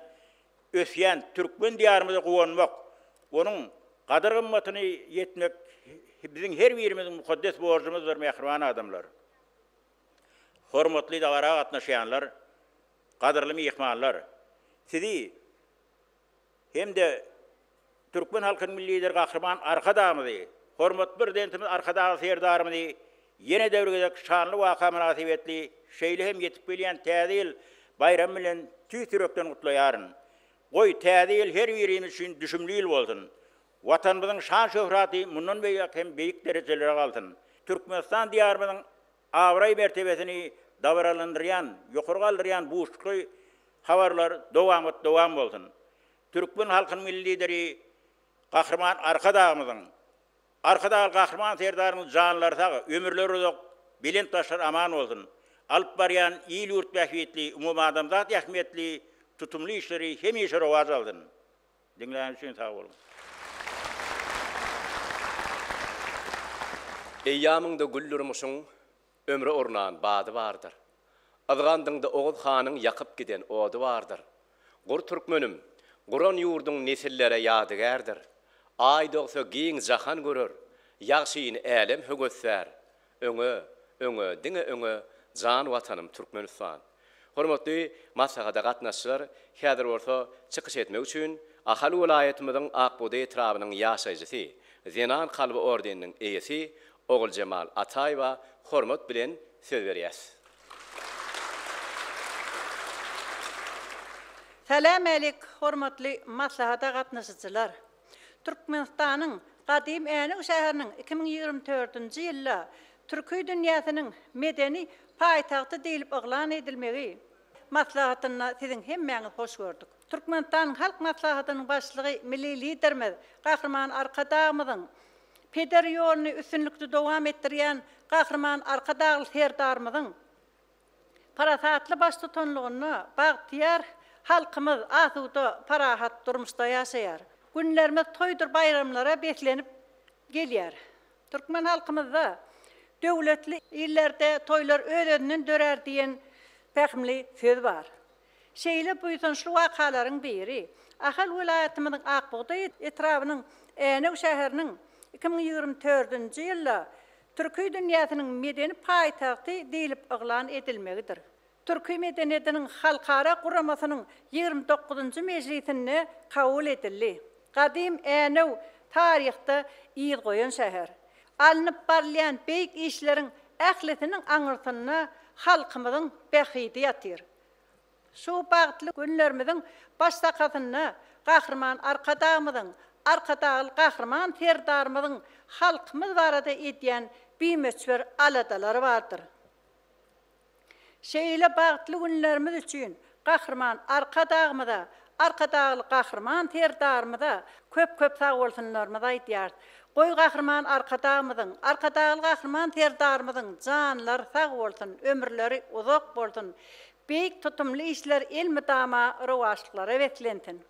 ösýän Türkmen diýarymyzy gowanmak, onuň gadyr gymmatyny ýetmek biziň her birimiziň mukaddes borjumyzdyr, mehriban adamlar. Hormatly dawara gatnaşýanlar, gadyrly mehmanlar. Sizi hemde Türkmen halkynyň milli lideri Gahrman Arkadamyzy, hormat prezidentimiz Arkadagy serdarymyzy ýene döwrüge şanly waka münasibetli şeýle hem ýetip gelýän täze ýyl bayram bilen tüýsürekden gutlaýaryn. Goý täze ýyl her birimiz üçin düşümli ýyl bolsun. vatanımızın şan şöhrati mundan hem büyük derecelere altın. Türkmenistan diyarımızın avray mertebesini davaralandıran, yukarıgaldıran bu uçkı havarlar devam olsun. Türkmen halkın milli lideri Kahraman Arkadağımızın, Arkadağ Kahraman serdarımız canlılar sağı, ömürleri de bilen taşlar aman olsun. Alıp barayan iyi yurt behvetli, umum adamzat yahmetli, tutumlu işleri hem işe rovaz aldın. Dinleyen için sağ olun. Eyyamında güllürmüşün ömrü ornan badı vardır. Adgandında Oğuz Han'ın yakıp giden odu vardır. Gur Türkmenüm, Guran yurdun nesillere yadıgardır. Ay doğsa giyin zahan görür, yaxşiyin elem högötser. Öňe, diňe öňe, can watanım Türkmenistan. Hormatly masahada gatnaşçylar, häzir bolsa çykyş etmek üçin Ahal vilayetimiziň Akbuda etrabynyň ýaşaýjysy, Zenan Kalby ordeniniň eýesi Oğul Cemal Ataýewa hormat bilen söz berýär. Salam aleyk, hormatly maslahata gatnaşyjylar. Türkmenistanyň gadim Änew şäheriniň 2024-nji ýylda Türkiýe dünýäsiniň medeni paýtagty diýilip oglan edilmegi maslahatyna siziň hemmeňiz hoş gördük. Türkmenistan halk maslahatynyň başlygy milli liderimiz Kahraman Arkadağymyzyň peder ýoluny üstünlikde dowam etdirýän Kahraman Arkadağly serdarymyzyň parasatly baş tutanlygyny bagtyar halkymyz asuda parahat durmuşda ýaşaýar. Günlerimiz toýdur bayramlara beklenip gelýär. Türkmen halkymyzda döwletli illerde toylar öýleninden dörer diýen pähmli söz bar. Şeýle buýsan şu wakalaryň biri Ahal vilayetimiziň Akbuda etrabynyň Änew şäheriniň 2024-nji ýylda Türkiýe dünýäsiniň medeni paýtagty diýilip oglan edilmegidir. Türkiýe medeniyetiniň halkara guramasynyň 29-njy mejlisinde kabul edildi. Gadim Änew taryhda ýyl goýan şäher. Alınıp barlayan beýik işleriň ähletiniň aňyrtyna halkymyzyň behidi ýatyr. Şu bagtly günlerimiziň başlakatyna Kahraman Arkadağymyzyň, Arkadağly Kahraman serdarymyzyň halkymyz barada edýän bimeçber aladalary bardyr. Şeýle bagtly günlerimiz üçin Kahraman Arkadağymyza, Arkadağly Kahraman serdarymyza köp sag bolsunlarymyz aýdýar. Goý Kahraman Arkadağymyzyň, Arkadağly Kahraman serdarymyzyň janlary sag bolsun, ömürleri uzak bolsun. Beýik tutumly işler elmi dama rowaşlyklara beklentin.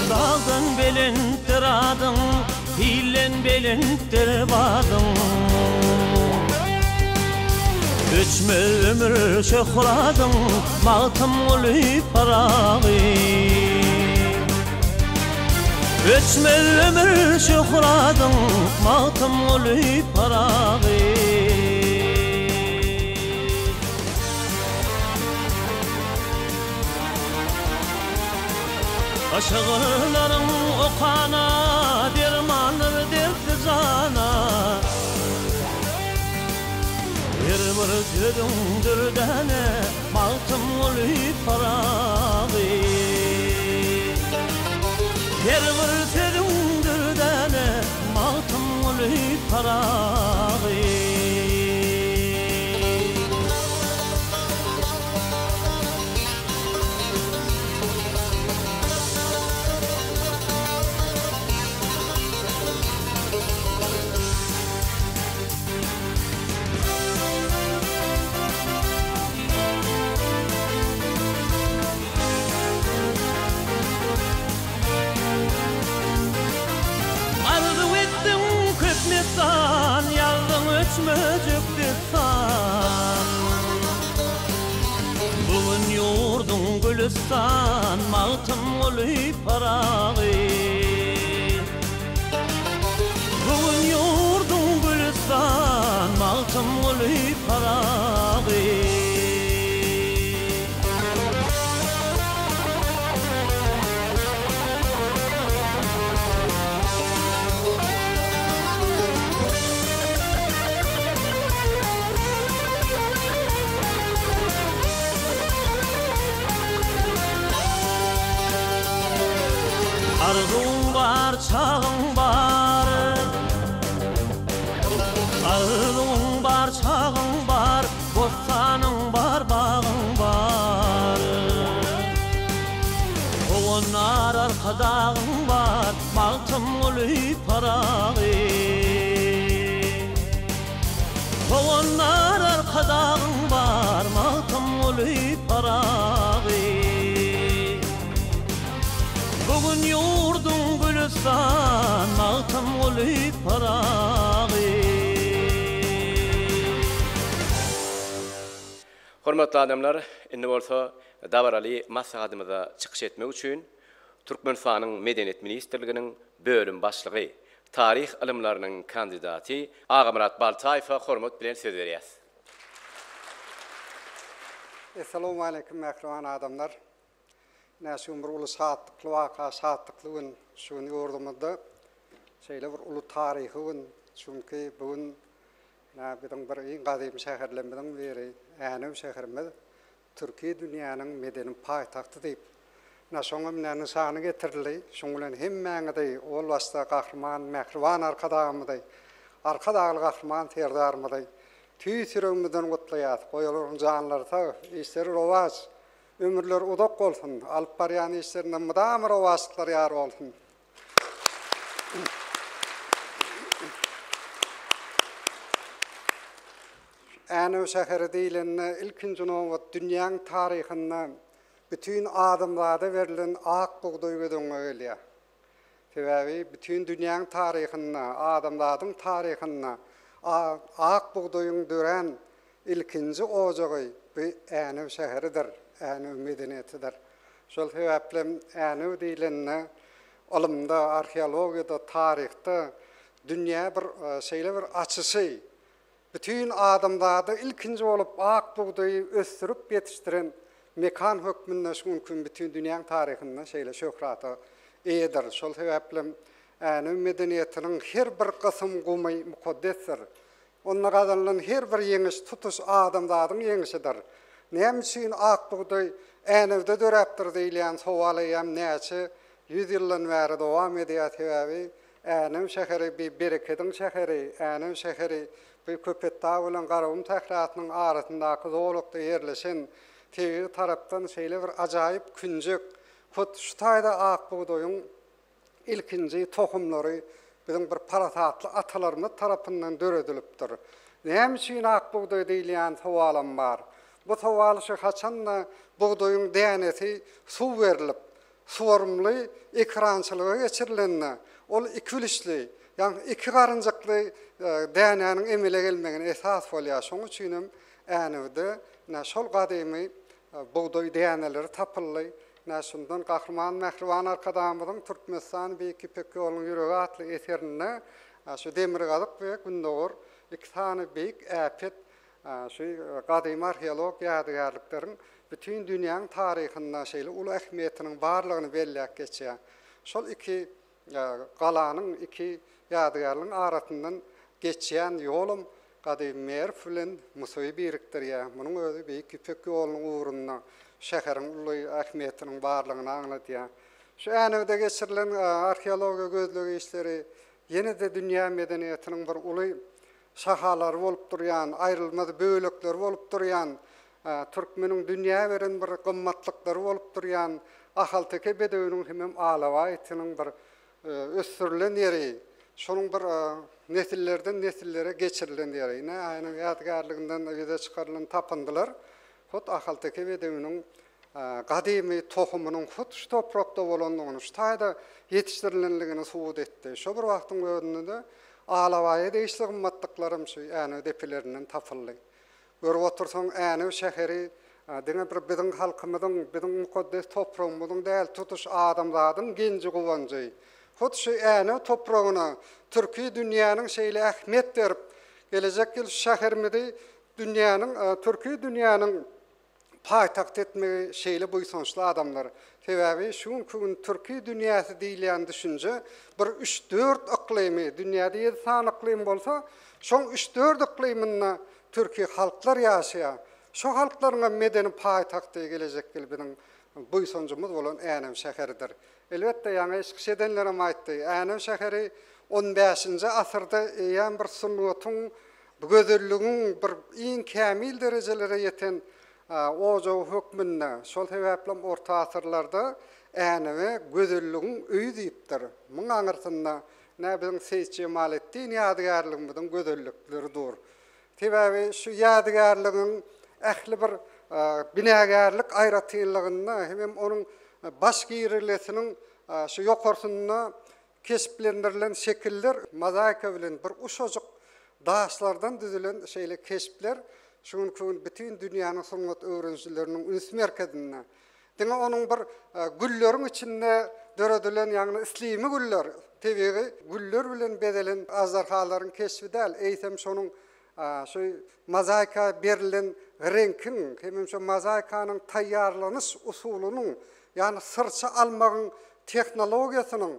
Dağdan belentir adım, hilen belentir badım. Üçme ömür şöhradım, mağtım olup parağı. Üçme ömür şöhradım, mağtım olup parağı. Aşığlarım okana, dermanır derdi zana. Bir tüdündür dene, maltım olup parağı. Bir tüdündür dene, maltım olup parağı. gülistan maltım olup parağı Bugün yurdun gülistan maltım olup parağı Arzun var, çağın var Arzun var, çağın var Bostanın var, bağın var Oğunlar arkadağın var Maltım olup parağı Oğunlar arkadağın var Maltım olup parağı Bugün yurdun gülistan maltım olup parağı Hormatly adamlar, indi bolsa dabarali maslahatymyza çykyş etmek üçin Türkmenistanyň Medeniýet Ministrliginiň bölüm başlygy, tarih ilmläriniň kandidaty Agamurat Baltaýewa hormat bilen söz berýär. Assalamu alaikum mehriban adamlar. Näşum bir ulu saatlyk, waka saatlyklygyn şuny ýurdumyzda şeýle bir ulu taryhyn, çünki bugün biziň bir iň gadymy şäherlerimizden biri Änew şäherimiz Türkiýe dünýäniň medeni paýtagty diýip näşoňa bilen nysany getirildi. Şoň bilen hemmäňe ol wasta gahrman, mehriban arkadagymyzy, arkadagy gahrman terdarmyzy tüýsürüňizden gutlaýar. Goýalaryň janlary ta işleri rowaz ömürler udak bolsun, alıp baryan işlerinden mıdamı rovaslıklar yar olsun. Änew şäheri diýilende ilkinji nowat dünýäň taryhynda bütün adamlarda verilen ak buğday gödüňe gelýär. Sebäbi bütün dünýäň taryhynda, adamlaryň taryhynda ak buğdaýyň dören ilkinji ojagy bu Änew şäheridir. Änew medeniýetidir. Şol sebäple Änew diýilende ilmde, arheologiýada, taryhda dünýä bir şeýle bir açysy. Bütün adamlarda ilkinji bolup ak buğdaýy ösdürip ýetişdiren mekan hökmünde şunkun bütün dünýäň taryhynda şeýle şöhrata eýdir. Şol sebäple Änew medeniýetiniň her bir gysym gumy mukaddesdir. Onda gadanlan her bir ýeňiş tutuş adamlaryň ýeňişidir. Näme üçin ak buğday Änewde döräpdir diýilýän sowaly hem näçe 100 ýyldan bäri dowam edýär sebäbi Änew şäheri bir bereketiň şäheri, Änew şäheri bu Köpetdağ bilen Garawum tähratynyň arasyndaky zowlukda ýerleşen tegi tarapdan şeýle bir ajaýyp künjek hut şu taýda ak buğdaýyň ilkinji tohumlary biziň bir paratatly atalarymyz tarapyndan döredilipdir. Näme üçin ak buğday diýilýän sowalym bar. Bu sowal şu haçanla buğdaýyň däneti suw berilip, suwarmly ekrançylyga geçirilende, ol ikilişli, ýani iki garynjykly dänäniň emele gelmegine esas bolýar. Şoň üçin hem Änewde şol gadymy buğday däneleri tapyldy. Näşundan gahrman mehriban arkadamyzyň Türkmenistan Beýik İpek ýolunyň ýüregi atly eserinde şu Demirgazyk we Gündogor iki tane beýik äpet şu gadymy arheolog ýadygarlyklaryň bütün dünýäň taryhynda şeýle uly ähmiýetiniň barlygyny belläp geçýär. Şol iki galanyň iki ýadygarlygyň arasyndan geçýän ýolum gadymy Merw bilen Musawy birikdirýär. Munyň özü Beýik İpek ýolunyň uğruna şäheriň uly ähmiýetiniň barlygyny aňlatýar. Şu Änewde geçirilen arheologiýa gözlegi işleri ýene-de dünýä medeniýetiniň bir uly şahalar bolup durýan, aýrylmaz bölekler bolup durýan, Türkmeniň dünýä beren bir gymmatlyklary bolup durýan, Ahalteke bedewiniň hem Alawaýtynyň bir ösdürilen ýeri, şonuň bir nesillerden nesillere geçirilen ýeri. Aýnyň ýadgarlygyndan ýa-da çykarylan tapyndylar. Hut Ahalteke bedewiniň gadymy tohumynyň hut şu toprakda bolandygyny, şu taýda ýetişdirilenligini subut etdi. Şo bir wagtyň özünde Alawaýa deýişli gymmatlyklaryň şu Änew depelerinden tapyldy. Görüp otursaň Änew şäheri Dene bir bizim halkımızın, bizim mukaddes toprağımızın değer tutuş adamlardan genci kuvancı. Hut şu ene toprağına Türkiye dünyanın şeyle ahmet verip gelecek yıl şehirmidi dünyanın Türkiye dünyanın paytaxt etme şeyle bu sonuçlu adamlar. Sebebi şu gün Türkiye dünyası deyilen düşünce bir 3-4 iklimi dünyada 7 tane iklim bolsa son 3-4 ikliminde Türkiye halklar yaşaya. Şu halklarına medeni paytaxt gelecek yıl bizim bu sonucumuz olan Änem şehridir. Elbette yani eski edenlerim aytdı. Änem şehri 15. asırda eýän bir sunnatyň, gözellüğün bir iň kämil derejelere yeten ojo hükmünde. Şol sebäple orta asırlarda Änem'e gözellüğün öýü diýipdir. Muň aňyrtynda näme bizim Seýit Cemaletdin ýadygarlygymyzyň gözellükleri dur. Sebäbi şu ýadygarlygyň ähli bir binagarlyk aýratynlygynda hem onuň baş giýrilesiniň şu ýokarsyna kesiplenirilen şekiller mozaika bilen bir uşajuk daşlardan düzülen şeyle kesipler şuň gün bütün dünýäniň sungat öwrençileriniň üns merkezinde. Diňe onuň bir gülleriň içinde döredilen ýagny islimi güller, tebigi güller bilen bedelen azarhalaryň kesbi däl, eýsem şonuň şu mozaika berilen renkin, hem şu mozaikanyň taýýarlanyş usulynyň, ýani sırça almagyň teknologiýasynyň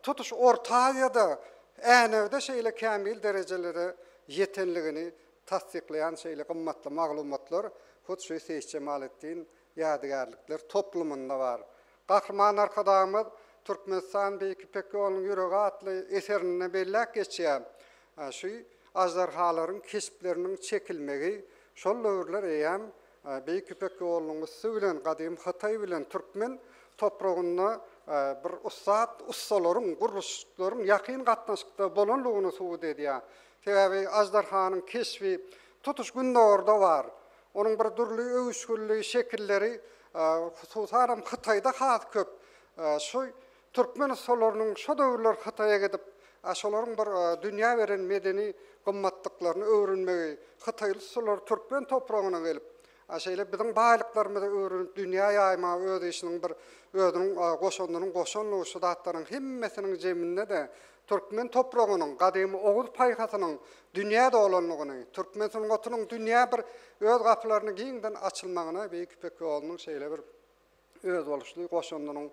tutuş ortaýada Änewde şeýle kämil derejelere ýetenligini tasdikleýän şeýle gymmatly maglumatlar hut şu Seýit Cemaletdin ýadygarlyklar toplumunda bar. Gahrman arkadamyz Türkmenistan Beýik İpek ýolunyň ýüregi atly eserine belläk geçýär. Şu azarhalaryň kesipleriniň çekilmegi şol döwürler eýän Beýik İpek ýolunyň üssü bilen gadym Hatay bilen Türkmen topragyna bir ustalaryň, guruluşlaryň ýakyn gatnaşykda bolanlygyny suwut edýär. Sebäbi azdarhanyň kesbi tutuş günde orada bar. Onuň bir durly öwüşgünligi şekilleri hususan Hatayda has köp. Şu Türkmen ustalarynyň şu döwürler Hatay'a gidip aşolaryň bir dünýä beren medeni gymmatlyklaryny öwrenmegi Hatayly ustalar Türkmen topragyna gelip aşeýle biziň baýlyklarymyzy öwrenip dünýä ýaýma öz işiniň bir özüniň goşanlaryň goşanlygy şu datlaryň hemmesiniň jeminde de Türkmen topragynyň gadymy Oğuz paýhasynyň dünýäde olanlygyny, Türkmen sungatynyň dünýä bir öz gapylaryny giňden açylmagyna Beýik İpek ýolunyň şeýle bir öz boluşly goşanlaryň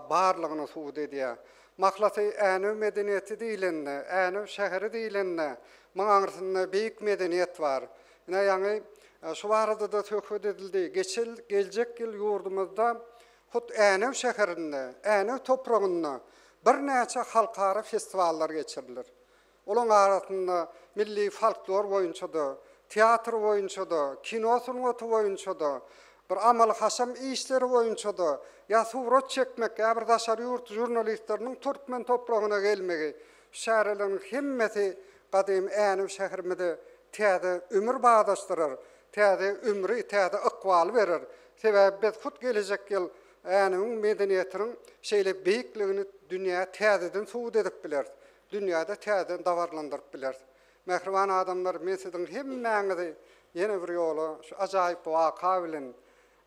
barlygyny suwut edýär. Maklasy Änew medeniýeti diýilende, Änew şäheri diýilende, maň aňyrtynda beýik medeniýet bar. Ýani şu barada da töhfet edildi. Gelecek yıl yurdumuzda hut Änew şäherinde, Änew toprağında bir näçe halkara festivallar geçirilir. Olaň arasynda milli folklor boýunça da, teatr boýunça da, kino sungaty boýunça da, bir amal hasam işleri boýunça da, ýa surat çekmek, ýa bir daşary ýurt jurnalistleriniň Türkmen toprağına gelmegi, şäherleriň hemmeti gadym Änew şäherinde täze ömür bagdaşdyrar. Täze ömrü, täze ıqbal verir. Sebäbi biz hut gelecek ýyl Änewiň medeniýetiniň şeýle beýikligini dünýä täzeden suwut edip biler. Dünýäde täzeden dawarlandyryp biler. Mehriban adamlar, men siziň hemmäňizi ýene bir ýola şu ajaýyp waka bilen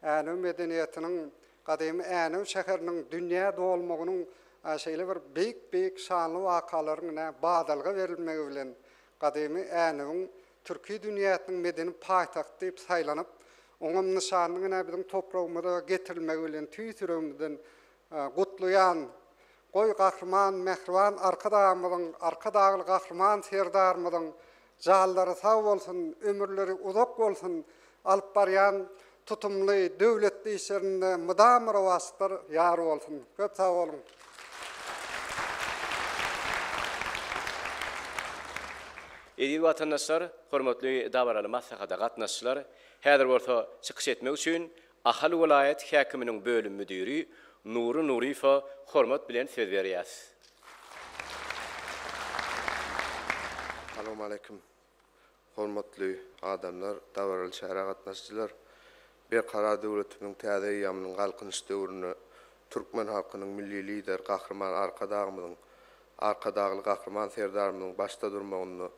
Änew medeniýetiniň gadymy Änew şäheriniň dünýäde bolmagynyň şeýle bir beýik şanly wakalaryna badalga berilmegi bilen gadymy Änewiň Türkiýe dünýäsiniň medeni paýtagty diýip saýlanyp, oňam nişanyny biziň toprağymyza getirilmegi bilen tüýsürümizden gutlaýan goý gahrman, mehriban arkadagly gahrman serdarmyzyň jallary sag bolsun, ömürleri uzak bolsun, alyp barýan tutumly döwletli işlerinde mydam rawatlar ýar bolsun. Köp sag bolun. Edi vatandaşlar, hormatly dabaraly maslahatda gatnaşçylar, häzir bolsa çykyş etmek üçin Ahal vilayet häkiminiň bölüm müdiri Nuri Nurifa hormat bilen söz berýär. Assalamu alaykum. Hormatly adamlar, dabaraly şäher gatnaşçylar, bir qara döwletimiň täze ýamynyň galkynyş döwrüne Türkmen halkynyň milli lider Gahrman Arkadagymyň arka dağlı kahraman serdarımyň başda durmagyny,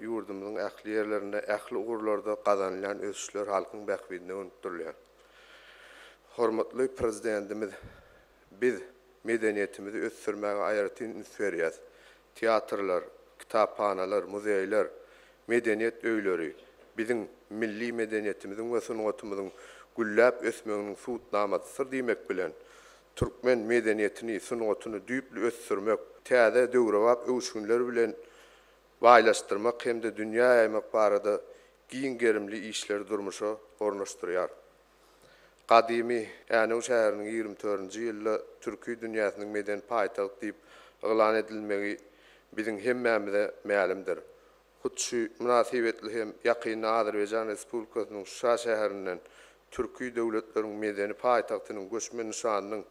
ýurdumyň ähli ýerlerinde, ähli ugurlarda gazanýan ösüşler halkyň bähbidine öňtürýär. Hormatly prezidentimiz, biz medeniýetimizi ösürmäge aýratyn ünsberýäs. Teatrlar, kitapxanalar, muzeýler, medeniýet öýleri, biziň milli medeniýetimiziň we sungatymyzyň gülläp ösmeginiň suwutnamasydyr diýmek bilen türkmen medeniýetini, sungatyny düýpli ösürmek, täze döwrewap öwüşünler bilen baýlaşdyrmak hemde dünýä ýaymak barada giň gerimli işler durmuşa ornaşdyrýar. Qadymy Änäw şäheriniň 24-nji ýylda türkü dünýäsiniň meden paýtagy diýip elan edilmegi biziň hemmämize mälimdir. Hutşy münasibetli hem ýakynda Azerbaýjan Respublikasynyň Şuşa şäherinden türkü döwletleriň medeni paýtagtynyň göçmen nişanynyň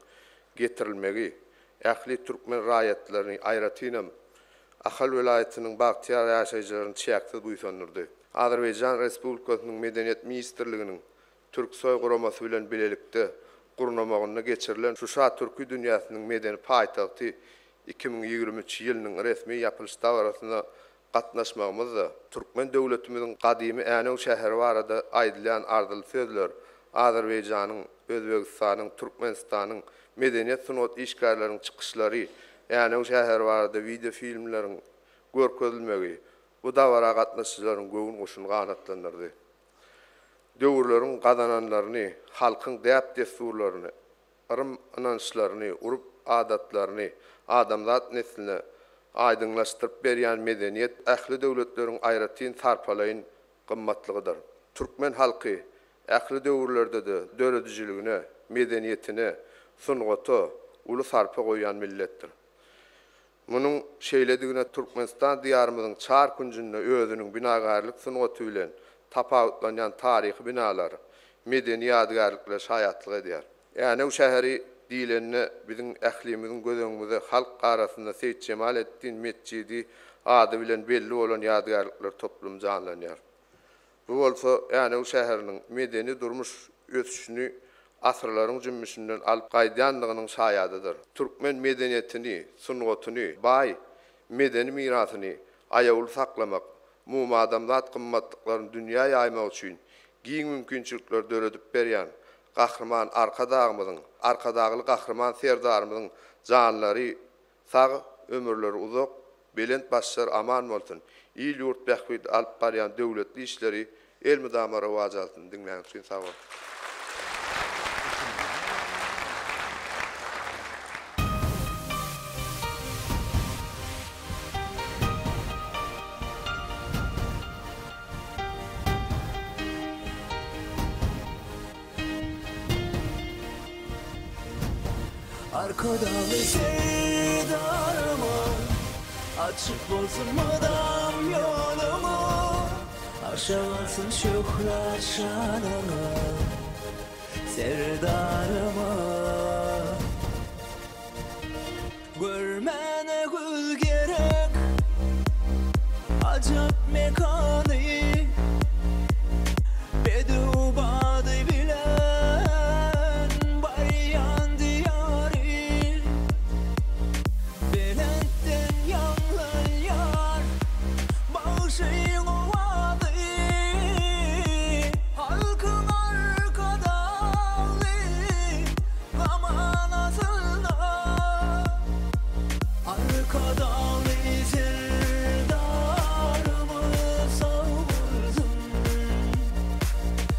getirilmegi, ähli türkmen raýatlaryny aýratynam Ahal welaýatynyň bagtyar ýaşaýjylaryny çäksiz buýsandyrdy. Azerbaýjan Respublikasynyň Medeniýet Ministrliginiň Türk soýguramasy bilen bilelikde gurnamagyna geçirilen Şuşa türkü dünýäsiniň medeni paýtagty 2023 ýylynyň resmi ýapylışda barasynda gatnaşmagymyzda türkmen döwletimiziň gadymy Änäw şäheri barada aýdylan ardyly sözler Azerbaýjanyň, Özbegistanyň, Türkmenistanyň medeniýet sunat işgärläriniň çykyşlary, Änäw şäheri barada video filmleriň görkezilmegi bu dawara gatnaşyjylaryň göwün goşuny ganatlandyrdy. Döwürleriň gazananlaryny, halkyň däp desturlaryny, ırım inançlaryny, urup adatlaryny, adamzat nesline aýdyňlaşdyryp berýän medeniýet ähli döwletleriň aýratyn sarpalaýyn gymmatlygydyr. Türkmen halky ähli döwürlerde de dörediciligine, medeniýetine, sungaty uly sarpa goýan milletdir. Munyň şeýledigine Türkmenistan diýarymyzyň çar künjünde özüniň binagarlyk sungaty bilen tapawutlanýan taryhy binalar, medeni ýadgarlyklar şaýatlyk edýär. Ýani bu şäheri diýilende biziň ählimiziň gözüňizde halk arasynda Seyit Cemaletdin mescidi ady bilen belli bolan ýadgarlyklar toplum janlanýar. Bu bolsa ýani bu şäheriniň medeni durmuş ösüşini asırlaryň jümmüşinden alyp gaýdandygynyň şaýadydyr. Türkmen medeniýetini, sungatyny, baý medeni mirasyny aýaguly saklamak, mum adamzat gymmatlyklaryny dünýä ýaymak üçin giň mümkinçilikler döredip berýän Gahrman arkadağımızın, arkadağılı Gahrman serdarımızın canları sağ ömürleri uzak, belent başlar aman bolsun. İl yurt bähbid alyp barýan döwletli işleri el müdamara wajatyn dinleýän üçin sağ ol. Arkadalı sevdarıma açık bolsun madam yolumu, aşağısın şöhret şanımı serdarıma. Görmene gül gerek acap mekanı, bedubadı bilen baryan diyarı, belentten yanlan yar bağışıyın ovadı, halkın arkadalı kamanasına, arkadalı serdarımı savursun,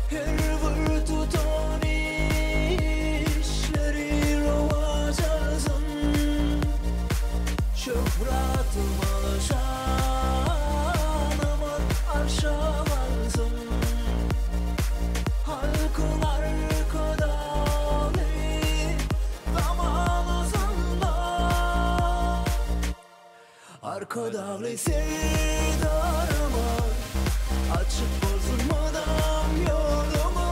her vır tutan işleri rovac alsın, şöhratımı şanımı aşağı alsın, halkın arkadalı zamanısında, arkadalı sevdarıma açık bolsun madam yolumu,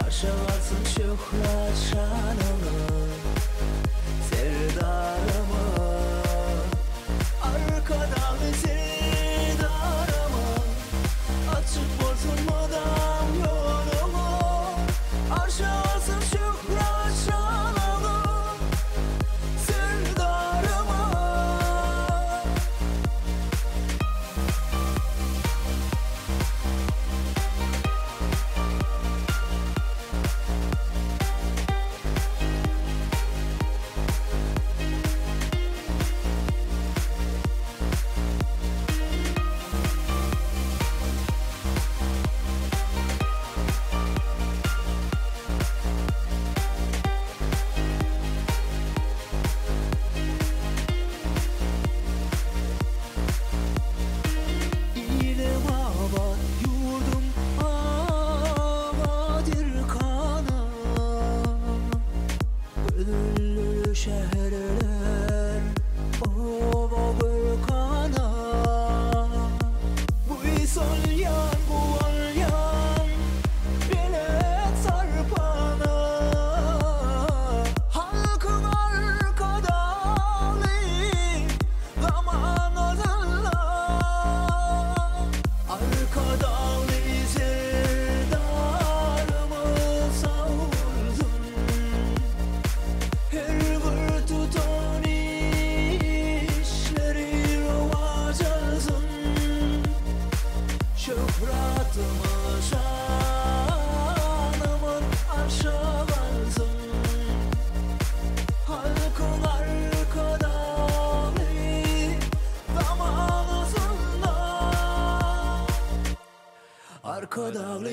aşağısın şöhret şanımı serdarıma, arkadalı sevdarıma açık bolsun madam yolumu, aşağısın şöhret şanımı serdarıma.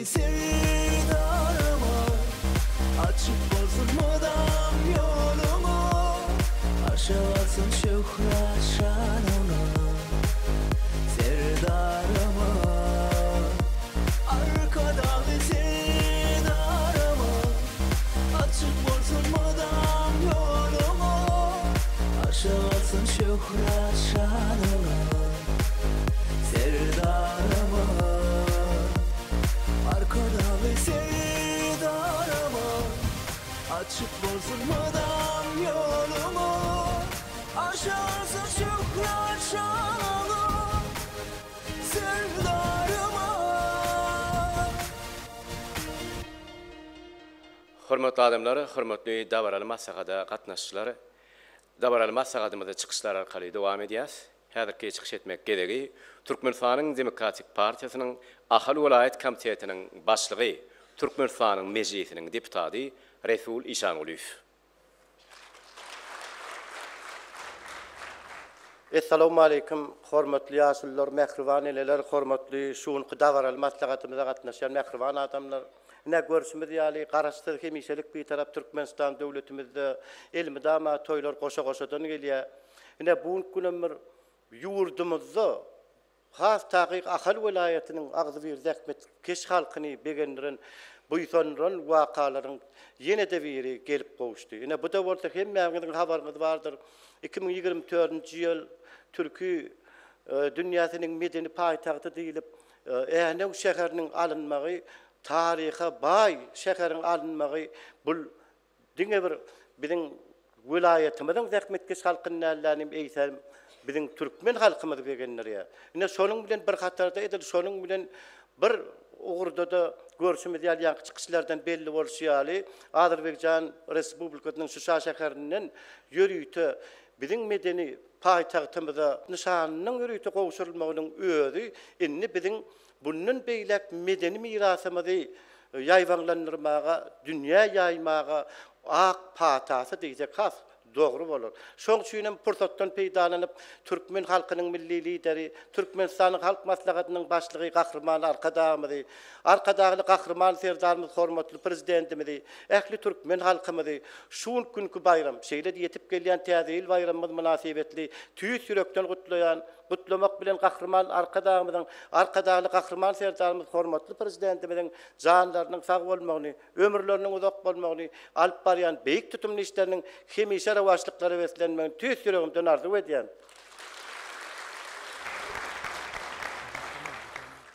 dağlı sevdarıma Açık bozulmadan yolumu Aşağısın şöhret şanına Serdarıma Arka dağlı sevdarıma Açık bozulmadan yolumu Aşağısın şöhret şanına Serdarıma Arkada ve sevdarıma Açık bozulmadan yolumu Aşarsın şükran şanını Serdarıma Hürmetli adamlar, hürmetli davaralı masakada katnaşçıları, davaralı masakadımızda çıkışlar arkalı devam ediyaz. Häzirki çıkış etmek geregi Türkmenistanyň Demokratik Partiýasynyň Ahal Welaýat Komitetiniň başlygy, Türkmenistanyň Mejlisiniň deputaty Resul İşanoğluýew. Assalamu alaykum, hormatly ýaşullar, mehriban eleler, hormatly şuňky dawaraly maslahatymyza gatnaşan mehriban adamlar. Ne görüşümüz ýaly garaşdyr hemişelik bir tarap Türkmenistan döwletimizde elmi dama toýlar goşa-goşadan gelýär. Ne bu günümür yurdumuzda has taqiq Ahal Welaýatynyň agzy bir zähmet keş halkyny begendiren buýsanran wakalaryň ýene de biri gelip gowuşdy. Ine bu da bolsa hemmäňiziň habaryňyz bardyr. 2024-nji ýyl Türki dünýäsiniň medeni paýtagty diýilip Ähnew şäheriniň alynmagy, taryha baý şäheriň alynmagy bul diňe bir biziň vilayetimiziň zähmet keş halkyny nälerim eýsem biziň türkmen halkymyz begenler. Ine şonuň bilen bir hatarda edil, şonuň bilen bir ugurda da görüşimiz ýaly çıkışlardan belli bolýaly. Azerbaýjan Respublikasynyň Şuşa şäherinden ýörüýte biziň medeni paýtagtymyza nişanynyň ýörüýte gowşurulmagynyň özi inni biziň bunun beýlek medeni mirasymyzy ýaýwanlandyrmaga, dünýä ýaýmaga ak patasy diýsek has dogry bolar. Şoň üçin pursatdan peýdalanyp türkmen halkynyň milli lideri, Türkmenistanyň halk maslahatynyň başlygy Gahrman Arkadagymyzy, Arkadagy Gahrman Serdarymyz hormatly prezidentimizi, ähli türkmen halkymyzy şu günkü bayram, şeýle ýetip gelýän täze bayramymyz münasibetli tüýüs ýürekden gutlaýan, gutlamak bilen Gahrman Arkadagymyzyň, Arkadagy Gahrman Serdarymyz hormatly prezidentimiziň janlarynyň sag bolmagyny, ömürleriniň uzak bolmagyny, alyp barýan beýik tutumly işleriniň hemişe başlıkları beslenmenin tüys yüreğimden arzu edýän.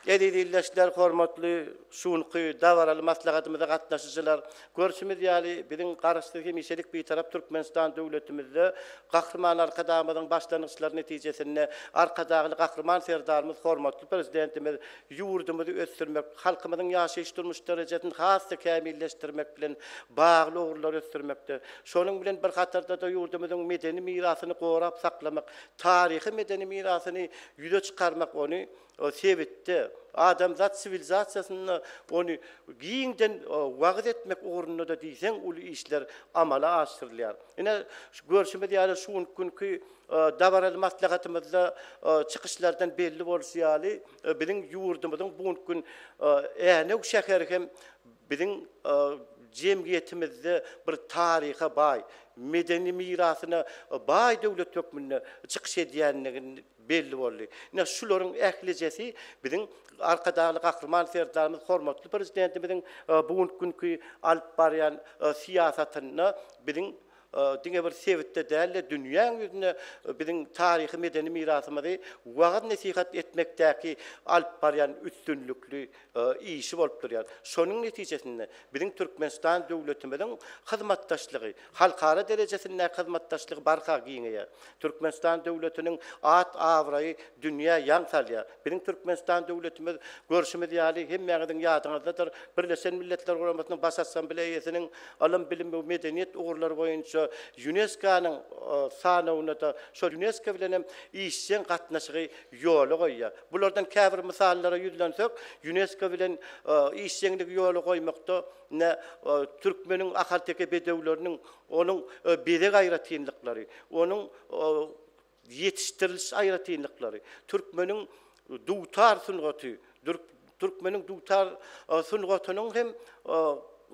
Edildiler hormatly şuňky dawaraly maslahatymyza gatnaşyjylar, görüşimiz ýaly biziň garaşdyr hemişelik bir tarap Türkmenistan döwletimizde Gahrman Arkadagymyzyň başlanýyşlary netijesinde Arkadagy Gahrman Serdarymyz hormatly prezidentimiz ýurdumuzy ösdürmek, halkymyzyň ýaşaýyş durmuş derejesini hasy kämilleşdirmek bilen bagly ugurlar ösdürmekde. Şonuň bilen bir hatarda da ýurdumyzyň medeni mirasyny gorap saklamak, taryhy medeni mirasyny ýüze çykarmak, ony sebitde adamzat sivilizasiýasyny ony giňden wagt etmek uğrunda da diýsen ulu işler amala aşyrylýar. Ine görüşimiz ýaly şu günkü dawaraly maslahatymyzda çıkışlardan belli bolýaly biziň ýurdumyzyň bu gün Ähnew şäheri hem biziň jemgiýetimizde bir taryha baý, medeni mirasyna baý döwlet hökmüne çıkış edýänligini belli boldy. Ine şularyň ählijesi biziň Arkadagy Gahrman Serdarymyz hormatly prezidentimiziň bu günkü alyp barýan siýasatyny biziň diňe bir sebitde dälle dünýäň ýüzüne biziň taryhy medeni mirasymyzy wagt nesihat etmekdäki alyp barýan üstünlükli işi bolup durýar. Şonuň netijesinde biziň Türkmenistan döwletimiziň hyzmatdaşlygy, halkara derejesinde hyzmatdaşlygy barka giňeýär. Türkmenistan döwletiniň at awraýy dünýä ýaňsalýar. Biziň Türkmenistan döwletimiz görüşimiz ýaly hemmäňiziň ýadyňyzdadyr. Birleşen Milletler Guramatynyň baş assambleýasynyň alam bilim we medeniýet ugurlary boýunça UNESCO-nyň sanawyna da şo UNESCO bilen işçen gatnaşygy ýoly goýýar. Bulardan käbir misallara ýüzlensek, UNESCO bilen işçenlik ýoly goýmakda ne türkmeniň ahal-teke bedewleriniň onuň bede gaýratynlyklary, onuň yetiştiriliş aýratynlyklary, türkmeniň duwtar sungaty, Türkmenin dutar sungatynyň hem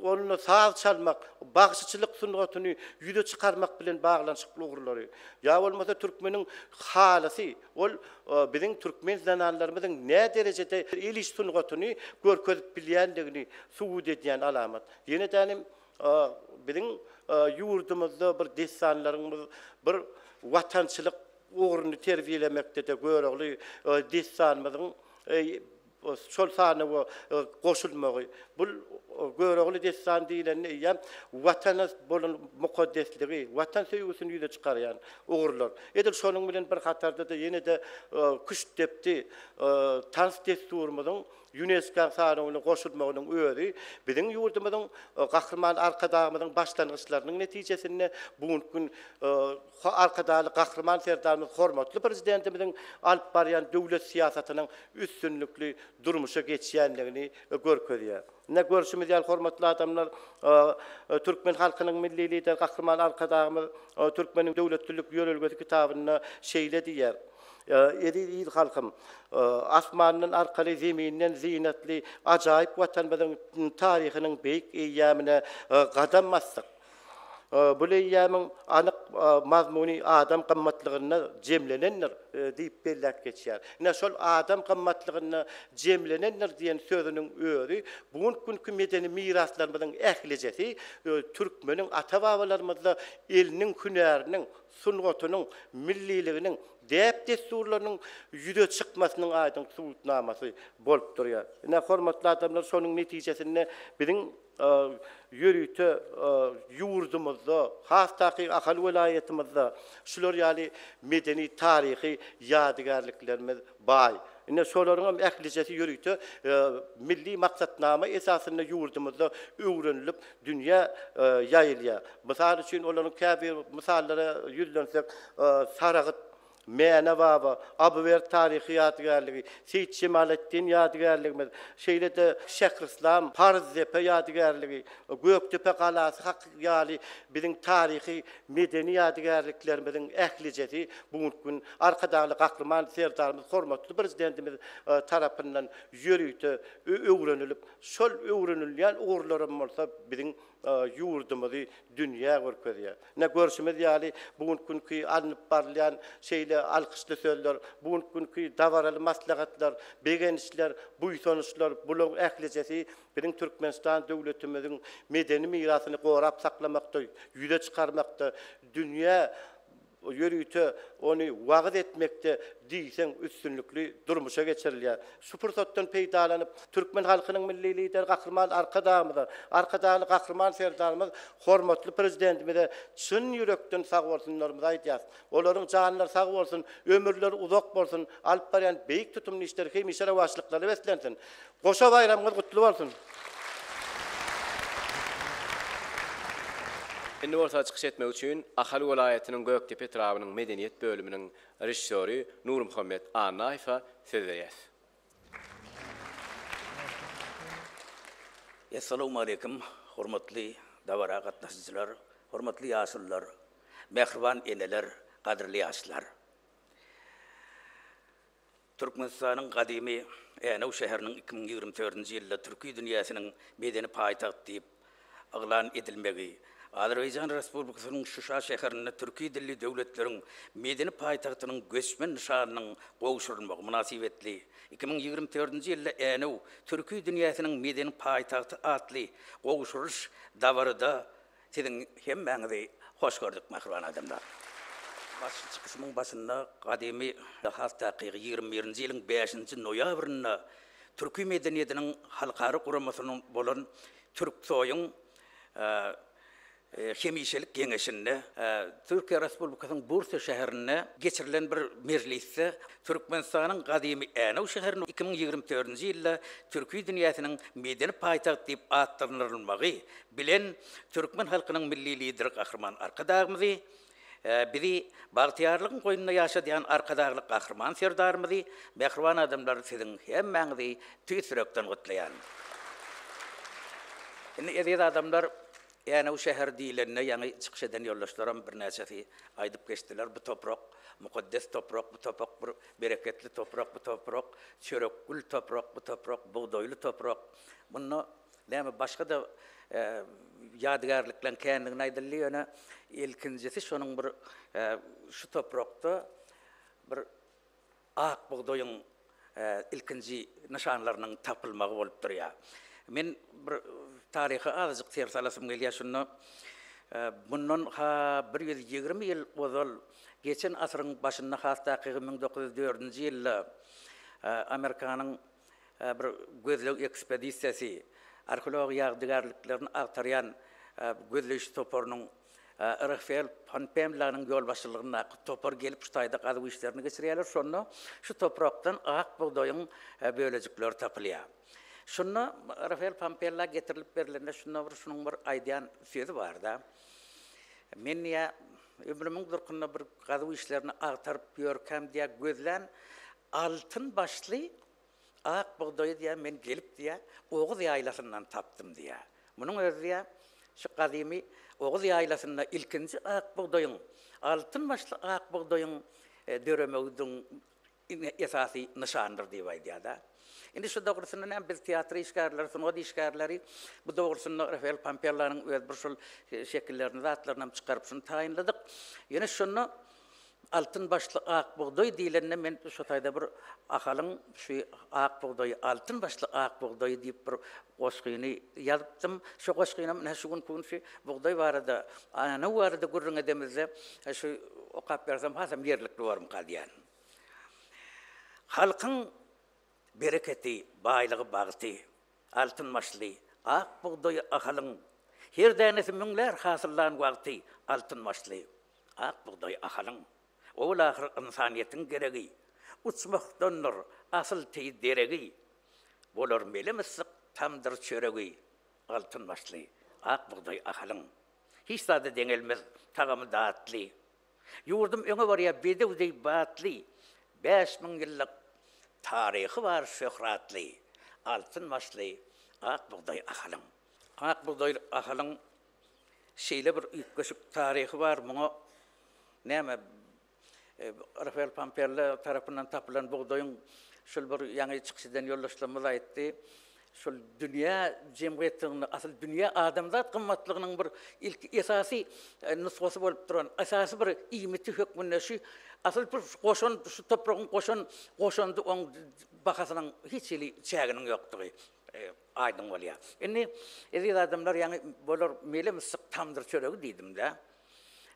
onu saz çalmak, bagşyçylyk sungatyny ýüze çykarmak bilen baglanyşykly ugurlary. Ya bolmasa türkmenin halasy, ol biziň türkmen zananlarymyzyň ne derejede iliş sungatyny görkezip bilýändigini suwut edýän alamat. Ýene tänim biziň ýurdumyzda bir desanlarymyz, bir watançylyk uğrunu terbiyelemekde de göregli desanymyzyň şol sany we goşulmagy. Bu göregli desan diýilende ýa watana bolan mukaddesligi, watan söýgüsini ýüze çykarýan ugurlar. Edil şonuň bilen bir hatarda da ýene de küç depdi tans desturmyzyň UNESCO sanawyna goşulmagynyň öýri biziň ýurdumyzyň gahrman arkadagymyzyň başlangyçlarynyň netijesinde bugun gün arkadaly gahrman serdarymyz hormatly prezidentimiziň alyp barýan döwlet siýasatynyň üstünlükli durmuşa geçýändigini görkezýär. Ne görüşimiz ýa hormatly adamlar Türkmen halkynyň milli lider gahrman arkadagymyz Türkmeniň döwletçilik ýörelgesi kitabyna şeýle diýär. Edil halkym asmanyň arkaly zemininden zinetli ajaýyp watanymyzyň taryhynyň beýik eýýamyna gadam basdyk. Bu eýýamyň anyk mazmuny adam gymmatlygyna jemlenenler diýip belläp geçýär. Ine şol adam gymmatlygyna jemlenenler diýen sözüniň öýri bugun günkü medeni miraslarymyzyň ählejesi türkmeniň ata-babalarymyzda eliniň hünäriniň, sungatynyň, milliliginiň dep desturlarynyň ýüze çykmasynyň aýdyň subutnamasy bolup durýar. Ine hormatly adamlar şonuň netijesinde biziň yürüyte yurdumuzda, hastaki ahal velayetimizde, şular ýaly medeni tarihi ýadygarlyklarymyz bay. Ine şolaryň ählijesi yürüyte milli maksatnama esasında yurdumuzda öwrenilip dünýä ýaýylýar. Mysal üçin olaryň käbi misallary ýüzlensek Saragat Mene baba, Abuver tarihi yadigarligi, Seyit Cemalettin yadigarligimiz, şeýlede Şehrislam, Parzepe yadigarligi, Göktepe galasy hakykaly biziň tarihi medeni yadigarliklerimiziň ählijeti bugun gün arkadaly gahrman serdarymyz hormatly prezidentimiz tarapyndan ýörüýte öwrenilip, şol öwrenilýän ugurlarym bolsa biziň ýurdumyzy dünýä görkezýär. Ne görüşimiz ýaly bugun günkü alınıp barlayan şeýle alkışly sözler, bugun günkü dawaraly maslahatlar, begenişler, buýsanışlar, bulan ählijesi biziň Türkmenistan döwletimiziň medeni mirasyny gorap saklamakda, ýüze çykarmakda, dünýä yürüyte onu wagt etmekde diýsen üstünlükli durmuşa geçirilýär. Şu pursatdan peýdalanyp Türkmen halkynyň milli lider gahrman arkadaly gahrman serdarymyz hormatly prezidentimize çyn ýürekden sag bolsunlarymyzy aýdýar. Olaryň janlary sag bolsun, ömürleri uzak bolsun, alyp barýan beýik tutumly işler hemişe rewaçlyklary beslensin. Goşa bayramyňyz gutly bolsun. Indi orta çıkış etmek üçün Ahal Welaýatynyň Göktepe tarabynyň medeniýet bölüminiň rejissöri Nur Muhammed Anayfa söýleýär. Assalamu alaykum, hormatly dawara gatnaşjylar, hormatly ýaşullar, mehriban eneler, gadyrly ýaşlar. Türkmenistanyň gadymy Änew şäheriniň 2024-nji ýylda türki dünýäsiniň medeni paýtagy diýip aglan edilmegi, Azerbaycan Respublikasynyň Şuşa şäherinde türki dilli döwletleriň medeni paýtagtynyň göçmen nişanynyň gowşurulmagy münasibetli 2024-nji ýylda Änew türki dünýäsiniň medeni paýtagty atly gowşuruş dawaryda siziň hemmäňizi hoş gördük mehriban adamlar. Çıkışymyň başynda gadymy hastaky 21-nji ýylyň 5-nji noýabrynda türki medeniýetiniň halkary guramasynyň bolan Türksoýuň Hemişelik Geňeşinde Türkiýe Respublikasynyň Bursa şäherinde geçirilen bir meclisde Türkmenistanyň gadymy Änew şäherini 2024-nji ýylda türki dünýäsiniň medeni paýtagy diýip atlanylmagy bilen türkmen halkynyň milli lideri gahrman arkadagymyzy bizi bagtyarlygyň goýununda ýaşadýan arkadaly gahrman serdarymyzy mehriban adamlar siziň hemmäňizi tüýsürekden gutlaýan. Indi edýät adamlar Yani o şehir değillerine yani çıkışdan yollaştıran bir neseti aydıp geçtiler. Bu toprak, mukaddes toprak, bu toprak, bereketli toprak, bu toprak, çörekgül toprak, bu toprak, buğdaylı toprak. Bunu ne başka da yadigarlıkla kendine aydınlıyor. İlkincisi şunun bir şu toprakta bir ak buğdayın ilkinci nişanlarının tapılmağı olup duruyor. Men bir tarihi azıcık tersalasım geliyor şunu. Bunun 120 yıl ozal geçen asrın başında hasta 1904 yılda Amerikanın bir gözlük ekspedisiyası arkeolog yağdıgarlıklarını aktaryan gözlüş toporunun Rafael Pampemla'nın yol başçılığına topor gelip Xitayda qazı işlerini geçiriyorlar. Sonra şu topraktan ak buğdayın böləcikleri tapılıyor. Şunu Rafael Pampella getirilip verilende şunun bir aydayan sözü var da. Men ya ömrümün durkunda bir qazı işlerini aktarıp görkem diye gözlen altın başlı ak buğdayı diye men gelip diye Oğuz yaylasından taptım diye. Bunun özü ya şu kadimi Oğuz yaylasında ilkinci ak buğdayın altın başlı ak buğdayın döremeğinin esası nişandır diye var da. Indi şu doğrusunda biz tiyatro işgarları, sonodi işgarları bu doğrusunda Rafael Pampella'nın öz bir şol şekillerini, zatlarından çıkarıp şunu tayinladık. Yine şunu altın başlı ak buğday deyilene men şu tayda bir ahalın şu ak buğdayı, altın başlı ak buğdayı deyip bir qoşqyny yazıptım. Şu qoşqyna ne şu gün şu buğday vardı. Ana vardı gurrun edemizde şu okap bersem hasam yerlikli varım kaldiyan. Halkın bereketi, baylığı bağıtı, altın başlı, ak buğdayı ahalın, her denesi münler hasıllan vakti, altın başlı, ak buğdayı ahalın, oğul ahir insaniyetin gereği, uçmaktandır, asıl teyit dereği, bolor melemizsik tamdır çöreği, altın başlı, ak buğdayı ahalın. Hiç sade dengelmez, tağımı dağıtlı. Yurdum öne var ya bedevdey bağıtlı, 5000 yıllık tarihi var şöhratlı, altın başlı, ak buğday ahalın. Ak buğday ahalın şeyle bir yaklaşık tarihi var. Buna neyme Rafael Pampella tarafından tapılan buğdayın şöyle bir yani çıkışından yollaşılmada etti. Şöyle dünya cemiyetinin, asıl dünya adamzat kımmatlığının bir ilk esası nüshası olup duran, esası bir iymeti hükmünde şu, asıl bir koşun, şu toprağın koşundu onun bakasının hiç ili çağının yoktu. Aydın oluyor. Yani eziyet adamlar yani böyle melim sık tamdır çöreği dedim de.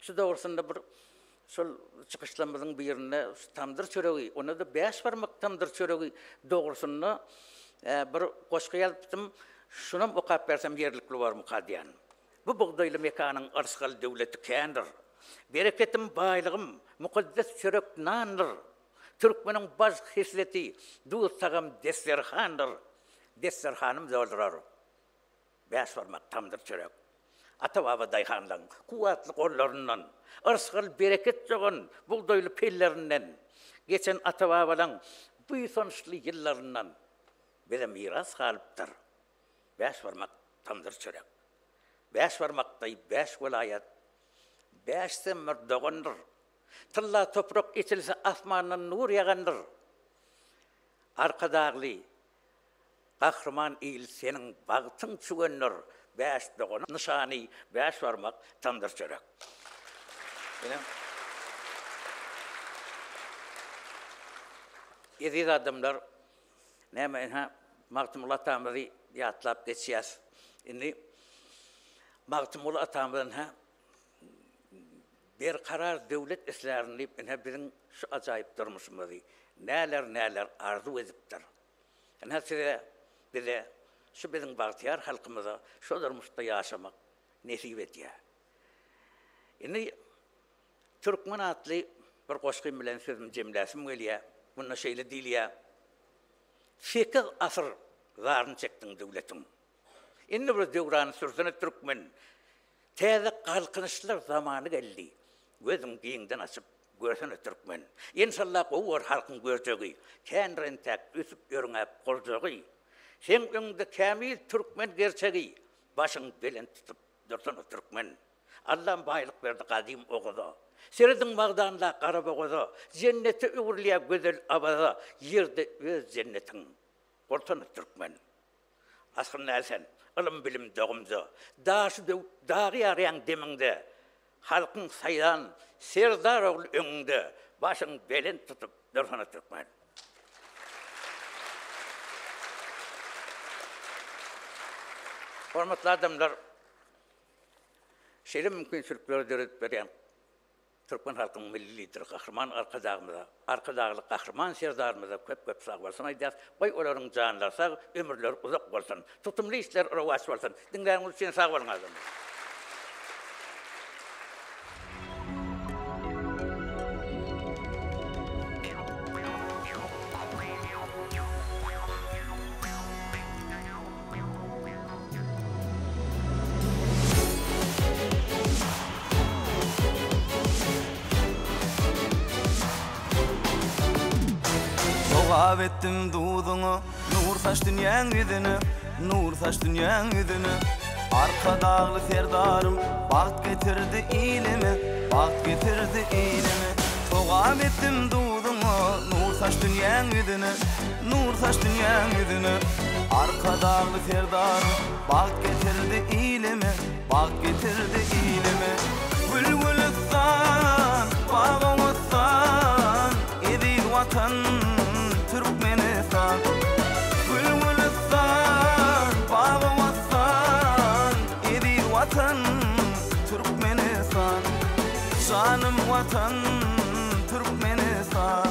Şu doğrusunda bir şol çıkışlarımızın bir yerine tamdır çöreği, ona da 5 parmak tamdır çöreği doğrusunda bir qoşqı yazıptım, şunam okap versem yerlikli var mı kadiyan. Bu buğdaylı mekanın arsqal devleti kendir. Bereketim, baylığım, mukaddes çörek nandır. Türkmenin baş hisleti, duğuz tağım desterhandır. Desterhanım zoldurar. 5 parmak tamdır çörek. Atavava dayhanlan, kuvvetli kollarından, arsqal bereket çoğun buğdaylı pellerinden, geçen atavavalan bu sonuçlu yıllarından bize miras kalıptır. 5 parmak tamdır çörek. 5 parmaktay 5 vilayet, 5 semir doğundur. Tılla toprak içilse asmanın nur yağandır. Arkadağlı, kahraman il senin bağıtın çügünür. 5 doğun nişani, 5 parmak tamdır çörek. Eziz adamlar, neyme Mağtumullah Atamızı yatlap geçeceğiz. Şimdi Mağtumullah Atamızın bir karar devlet işlerini bizim şu acayip durmuşumuzı neler arzu ediptir. Yani size bize şu bizim bahtiyar halkımıza şu durmuşta yaşamak nesip ediyor. Şimdi Türkmen adlı bir qoşqym bilen sözüm cemlesim geliyor. Bununla şeyle değil ya. 8 asır zarını çektin devletin. İnni bir devranı sürsene Türkmen. Teze kalkınışlar zamanı geldi. Gözün giyinden açıp görsene Türkmen. İnşallah o halkın göreceği. Kendin tek üsüp yörüngep korcağı. Sen önünde kamil Türkmen gerçeği. Başın belen tutup Dörtünü Türkmen. Allah'ın baylık verdi kadim okudu. Seredin bağdanla qarab okudu. Cenneti uğurluya güzel abada yerde öz cennetin. Ortunu Türkmen. Asrın elsen, ılım bilim doğumdu. Dağı arayan deminde. Halkın saydan, serdar oğul önünde. Başın belin tutup dörtünü Türkmen. Hormatly adamlar, şeýle mümkinçilikleri döredip berýän Türkmen halkynyň milli lideri Gahrman arkadagly Gahrman serdarymyza köp sag bolsun aýdýas. Goý olaryň janlary sag, ömürleri uzak bolsun. Tutumly işler rawaç bolsun. Diňläňiz üçin sag boluňar. Soğab ettim duğdunu, nur saç dünyanın yüzünü, nur saç dünyanın yüzünü. Arka dağlı serdarım, baht getirdi ilimi, baht getirdi ilimi. Soğab ettim duğdunu, nur saç dünyanın yüzünü, nur saç dünyanın yüzünü. Arka dağlı serdarım, baht getirdi ilimi, baht getirdi ilimi. Bülbülüstan, bağımızdan, edir vatan Türkmenistan. Bülbülüstan, bağımızdan, edir vatan Türkmenistan. Canım vatan Türkmenistan.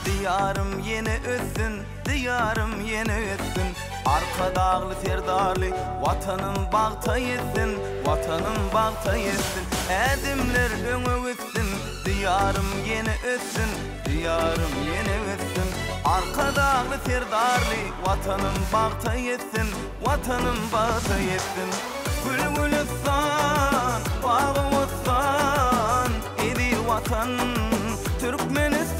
Diyarım yeni ötsün, diyarım yeni ötsün. Arka dağlı serdarlı, vatanım bağta yesin, vatanım bağta yesin. Edimler öňe ötsün, diyarım yeni ötsün, diyarım yeni ötsün. Arka dağlı serdarlı, vatanım bağta yesin, vatanım bağta yesin. Bülbülüstan, bağımızdan, edir vatan Türkmenistan.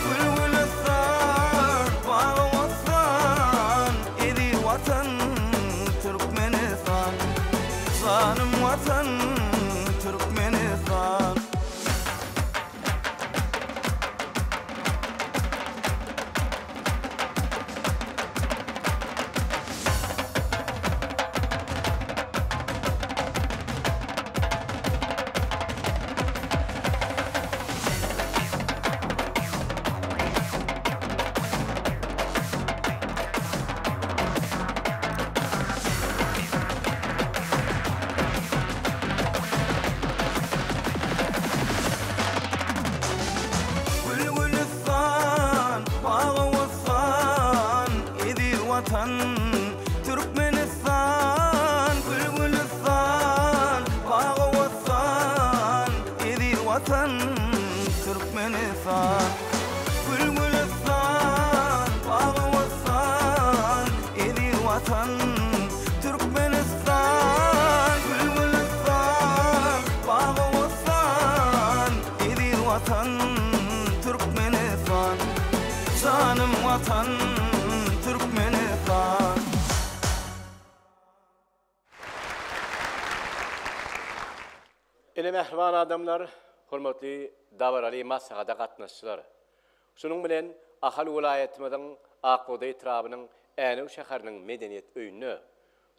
Bülbülüstan, bağımızdan, edir vatan Türkmenistan. Canım vatan Türkmenistan. Türkmenistan, Bülbülüstan, bağımızdan, edir vatan Türkmenistan. Bülbülüstan, bağımızdan, edir vatan Türkmenistan. Bülbülüstan, bağımızdan, edir vatan Türkmenistan. Canım vatan Türkmenistan. Ele mehriban adamlar, hormatly dawarly masahada gatnaşçylar. Şunun bilen ahal vilayatimizin Aqoda etrabynyň Änew şäheriniň medeniýet öýüne,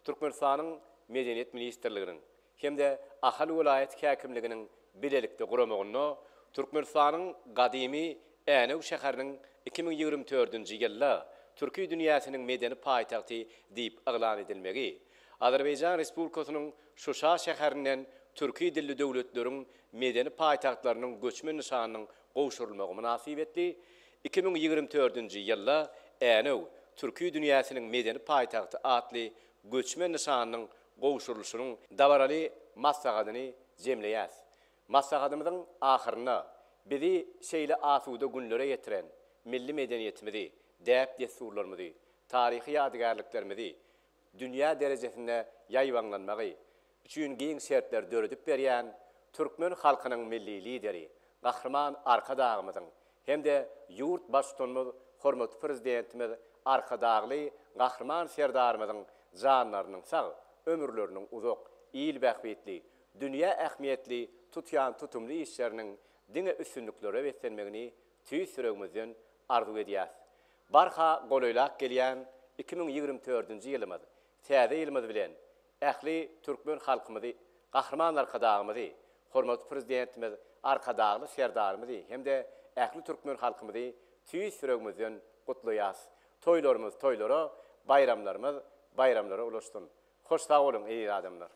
Türkmenistanyň medeniýet ministrliginiň hemde ahal vilayat häkimliginiň bilelikde guramagyny Türkmenistanyň gadymy Änew şäheriniň 2024-nji ýylda Türkiýe dünýäsiniň medeni paýtagty diýip aglan edilmegi, Azerbaýjan Respublikasynyň Şuşa şäherinden Türkiýe dilli döwletleriň medeni paýtagtlarynyň göçmen nişanynyň gowşurulmagy münasibetli 2024-nji ýylda Änew Türkiýe dünýäsiniň medeni paýtagty atly göçmen nişanynyň gowşurulşynyň dabaraly maslahatyny jemleýär. Maslahatymyzyň ahyryna bizi şeýle asuda günlere getiren milli medeniýetimizi, däp desurlarymyzy, taryhy ýadygarlyklarymyzy dünýä derejesinde ýaýwanlanmagy üçin giň şertler döredip berýän türkmen halkynyň milli lideri, gahrman arkadağymyzyň hemde ýurt başçymyz, hormatly prezidentimiz arkadagly gahrman serdarymyzyň janlarynyň sag, ömürleriniň uzak, iyil bähbetli, dünýä ähmiýetli tutýan tutumly işleriniň diňe üstünliklere wetlenmegini tüý süregimizden arzu edýär. Barha golaýlak gelýän 2024-nji ýylymyz, täze ýylymyz bilen ähli türkmen halkymyzy, gahrman arkadagymyzy, hormatly prezidentimiz arkadagly serdarymyzy hemde ähli türkmen halkymyzy tüý süregimizden gutlaýas. Toýlarymyz toýlara, bayramlarymyz bayramlara ulaşdyn. Hoş sag bolun ey adamlar.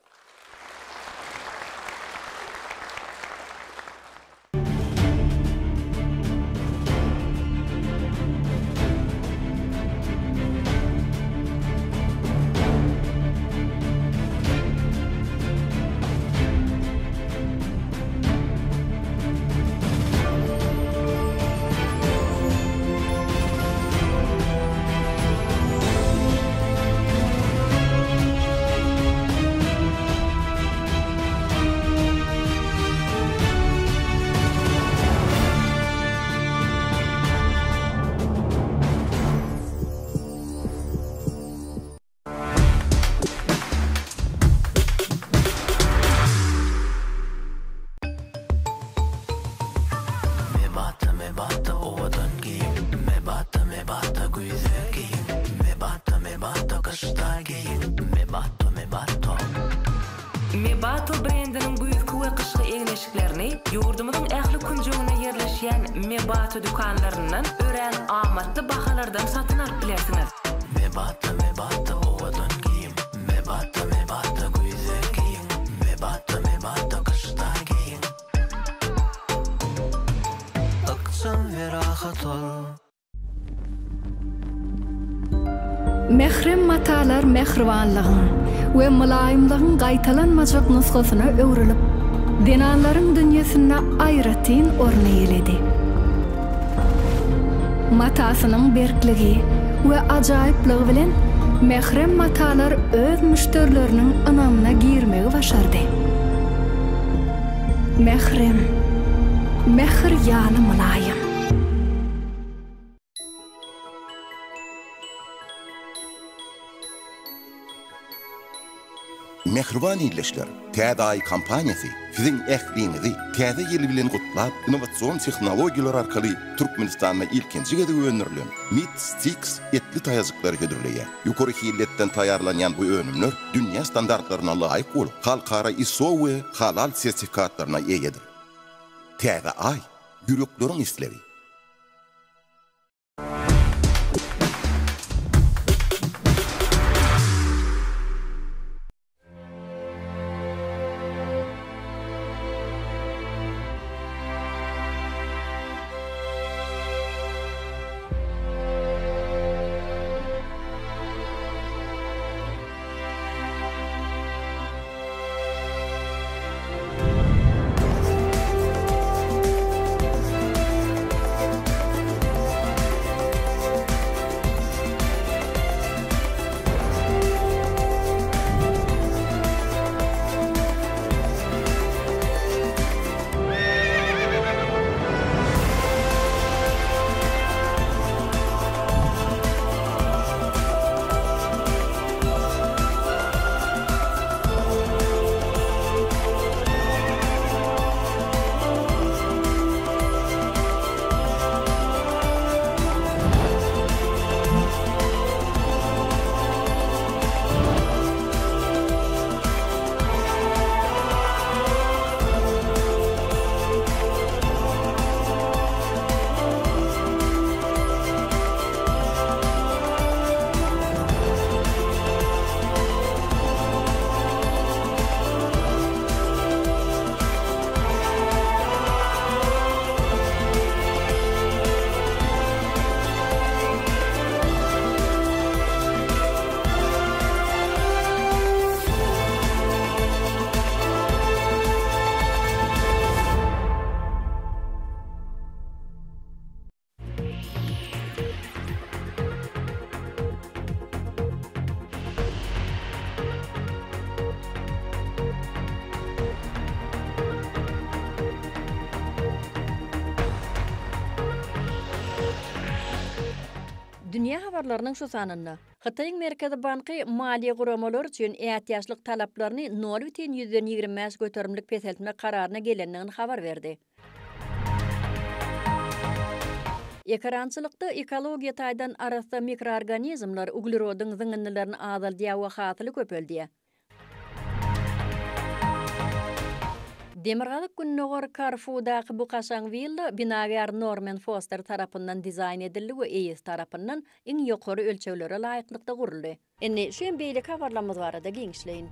Mebato brendinin büyük ve kışkı eğleşiklerini yurdumuzun ähli kunjuguna yerleşen Mebato dükanlarından ören amatlı bahalardan satın alıp bilersiniz. Mebato ovadan giyim, Mebato güzel giyim, Mebato kışta giyim. Akşam ve rahat ol. Mehrem matalar mehribanlygyň we mulaýymlygyň gaýtalanmajak nusgasyna öwrilip, denanlaryň dünýäsine aýratyn orny ýeledi. Matasynyň berkligi we ajaýyplygy bilen mehrem matalar öz müşterileriniň ynamyna girmegi başardy. Mehrem, mehr ýaly mulaýym. Mehriban ýyleşler, täze ay kampaniýasy siziň ähliňizi täze ýyly bilen gutlap, innowasion tehnologiýalar arkaly Türkmenistanda ilkinji gede öňürlen MIT-6 etli taýazyklar hödürleýär. Ýokary hilletden taýarlanýan bu önümler dünýä standartlaryna laýyk bolup, halkara ISO we halal sertifikatlaryna eýedir. Täze ay ýürekleriň isleri. Dünya habarlarynyň şu sanynda. Hytaýyň Merkezi Banky maliýe guramalar üçin ähtiýaçlyk talaplaryny 0,25 göterimlik peseltme kararyna gelendigini habar berdi. Ekrançylykda ekologiýa taýdan arasda mikroorganizmlar uglerodyň zyňynlaryny azal diýäwe hatyly köpeldi. Demirgalyk Günnogor Carrefour'daky bu Kaşaňwylda binagar Norman Foster tarapyndan dizayn edildi we EIS tarapyndan iň ýokary ölçeglere laýyklykda guruldy. Indi şu beýle habarlamaz barada giňişleýin.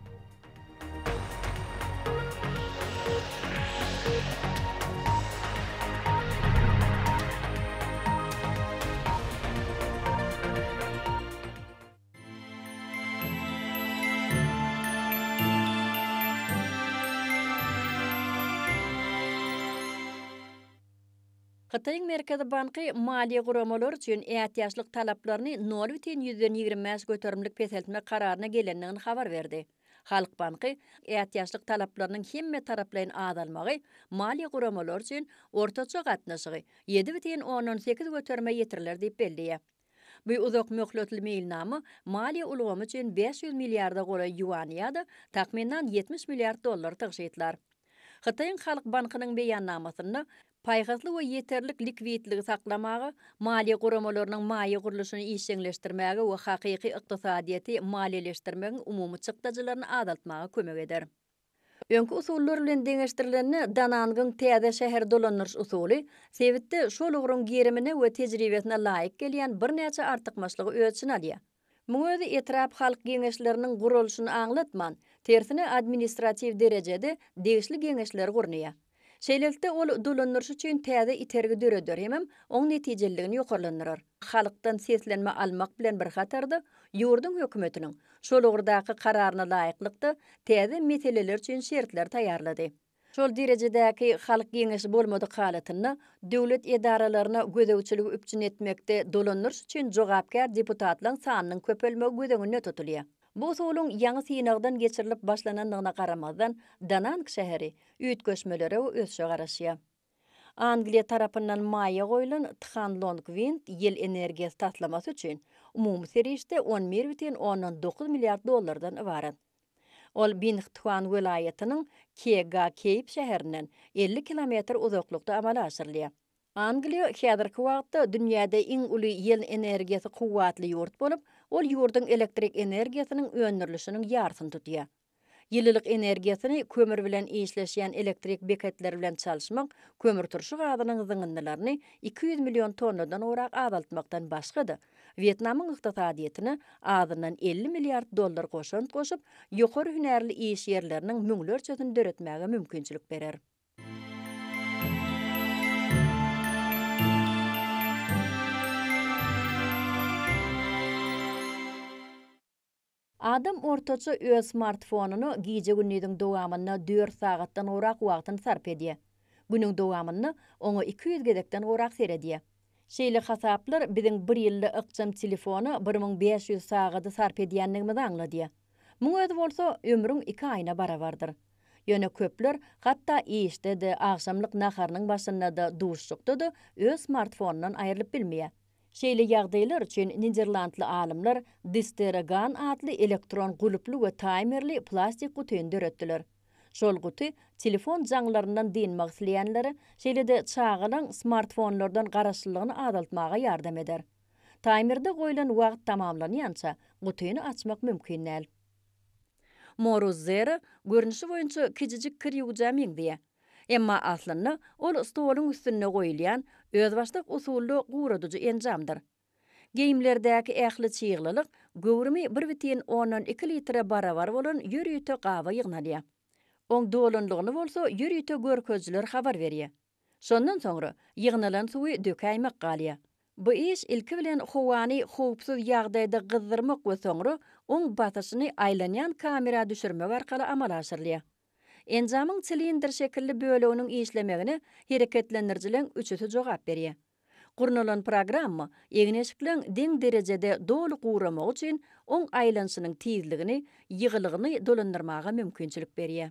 Hytaýyň Merkezi Banky maliýe guramalar üçin ähtiýaçlyk talaplaryny 0,25 göterimlik peseltme kararyna gelendigini habar berdi. Halk Banky ähtiýaçlyk talaplarynyň hemme taraplaryň azalmagy maliýe guramalar üçin ortaça gatnaşygy 7,18 göterme ýetirler diýip belliýär. Bu uzak möhletli mailnama maliýe ulgamy üçin 500 milliarda gola yuan ýa-da takminan 70 milliard dollar taşyýtlar. Hytaýyň Halk Bankynyň beýannamasyna paýgazly we ýeterlik likwiddligi saklamagy, maliýe guramalarynyň maýa guruluşyny işleňleşdirmäge we hakyky ykdysadyýety maliýeleşdirmegiň umumy çykdajylaryny azaltmaga kömek eder. Öňkü usullar bilen deňeşdirilende Danangyň täze şäher dolanýyş usuly, sebitde şol ugruň gerimine we tejribesine laýyk gelýän bir näçe artykmaçlygy ölçüni alýar. Muňa özü etrap halk geňeşleriniň guruluşyny aňlatman, tersine administrativ derejede degişli geňeşler gurunýar. Şeýlelikde ol dolanýyş üçin täze itergi döredýär hemem oň netijeligini ýokarlandyrar. Halkdan seslenme almak bilen bir hatarda ýurdun hökümetiniň şol ugurdaky kararyna laýyklykda täze meseleler üçin şertler taýýarlady. Şol derejedäki halk geňeşi bolmady halatyny döwlet edaralaryna gödäwçiligi üpçün etmekde dolanýyş üçin jogapkar deputatlaryň sanynyň köpelmegi gödeňine tutulýar. Bu usulun ýangy synagdan geçirilip başlanandygyna garamazdan Danank şäheri üýtgeşmelere we ösşe garaşýar. Angliýa tarapyndan maýa goýulan Thanlong Wind ýel energiýasy tatlamasy üçin umumy serişde 11,9 milliard dollardan ibarat. Ol Binghtuan welaýatynyň Kega Cape şäherinden 50 kilometr uzaklykda amala aşyrylýar. Angliýa häzirki wagtda dünýäde iň uly ýel energiýasy kuwwatly ýurt bolup, ol ýurdyň elektrik energiýasynyň öňürlüşiniň ýarsyny tutýar. Ýyllyk energiýasyny kömür bilen işleşýän elektrik beketleri bilen çalyşmak, kömür turşy gazynyň zyňynlaryny 200 million tonnadan orak azaltmakdan başga-da Vietnamyň ykdysadyýetyny azyndan 50 milliard dollar goşup, ýokary hünärli iş ýerleriniň müňlerçesini döretmäge mümkinçilik berer. Adam ortaça öz smartfonuny gije günnüň dowamyna 4 sagatdan orak wagtyny sarp edýär. Günüň dowamyny oňa 200 gedekden orak seredýär. Şeýle hasaplar biziň 1 ýylda ykjam telefony 1500 sagady sarp edýänligimizi aňladýar. Muňa özü bolsa ömrüň 2 aýyna barabardyr. Ýöne köpler hatda işde agşamlyk naharynyň başynda da duşlukda da öz smartfonundan aýrylyp bilmeýär. Şeýle ýagdaýlar üçin Niderlandly alymlar Disteragan adly elektron guluply we timerli plastik gutyny döretdiler. Şol guty telefon jaňlaryndan dinmek isleýänlere şeýle-de çağılan smartfonlardan garaşlygyny azaltmaga ýardam eder. Timerde goýulan wagt tamamlanýança gutyny açmak mümkin näl. Morozzer görnüşi boýunça kijijik kir ýugjamyň diýär. Emma aslında ol stoluň üstüne goýulýan özbaşlyk usully guradyjy enjamdyr. Geyimlerdäki ähli çyýglylyk göwrümi 1,2 litre barabar bolan ýürüýte gawa ýygnalýar. Oň dolanlygyny bolsa ýürüýte görkezjiler habar berýär. Şondan soňra ýygnalan suwy dökäýmek galýar. Bu iş ilki bilen howany howpsuz ýagdaýda gyzdyrmak we soňra oň batyşyny aýlanýan kamera düşürmek arkaly amala aşyrylýar. Enjamyň silindir şekilli böleginiň işlemegine hereketlendirjilen üçüsi jogap berýär. Gurnulan programma egneşikliň deň derejede dolu guramak üçin oň aýlanşynyň tizligini, ýygylygyny dolandyrmaga mümkinçilik berýär.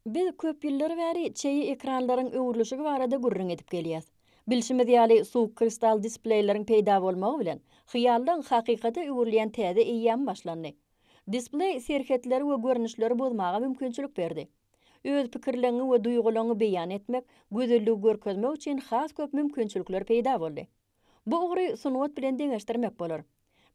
Biz köp ýyllar bäri çeýi ekranlaryň öwrülüşigi barada gurrun edip gelýäs. Bilşimiz ýaly suwuk kristal displeylerin peýda bolmagy bilen hyýaldan hakykata öwürleýän täze eýýän başlandy. Displey serhetleri we görnüşleri bozmaga mümkinçilik berdi. Öz pikirlerini we duýgularyny beýan etmek, gözellik görkezmek üçin has köp mümkinçilikler peýda boldy. Bu ugry sunwat bilen deňeşdirmek bolar.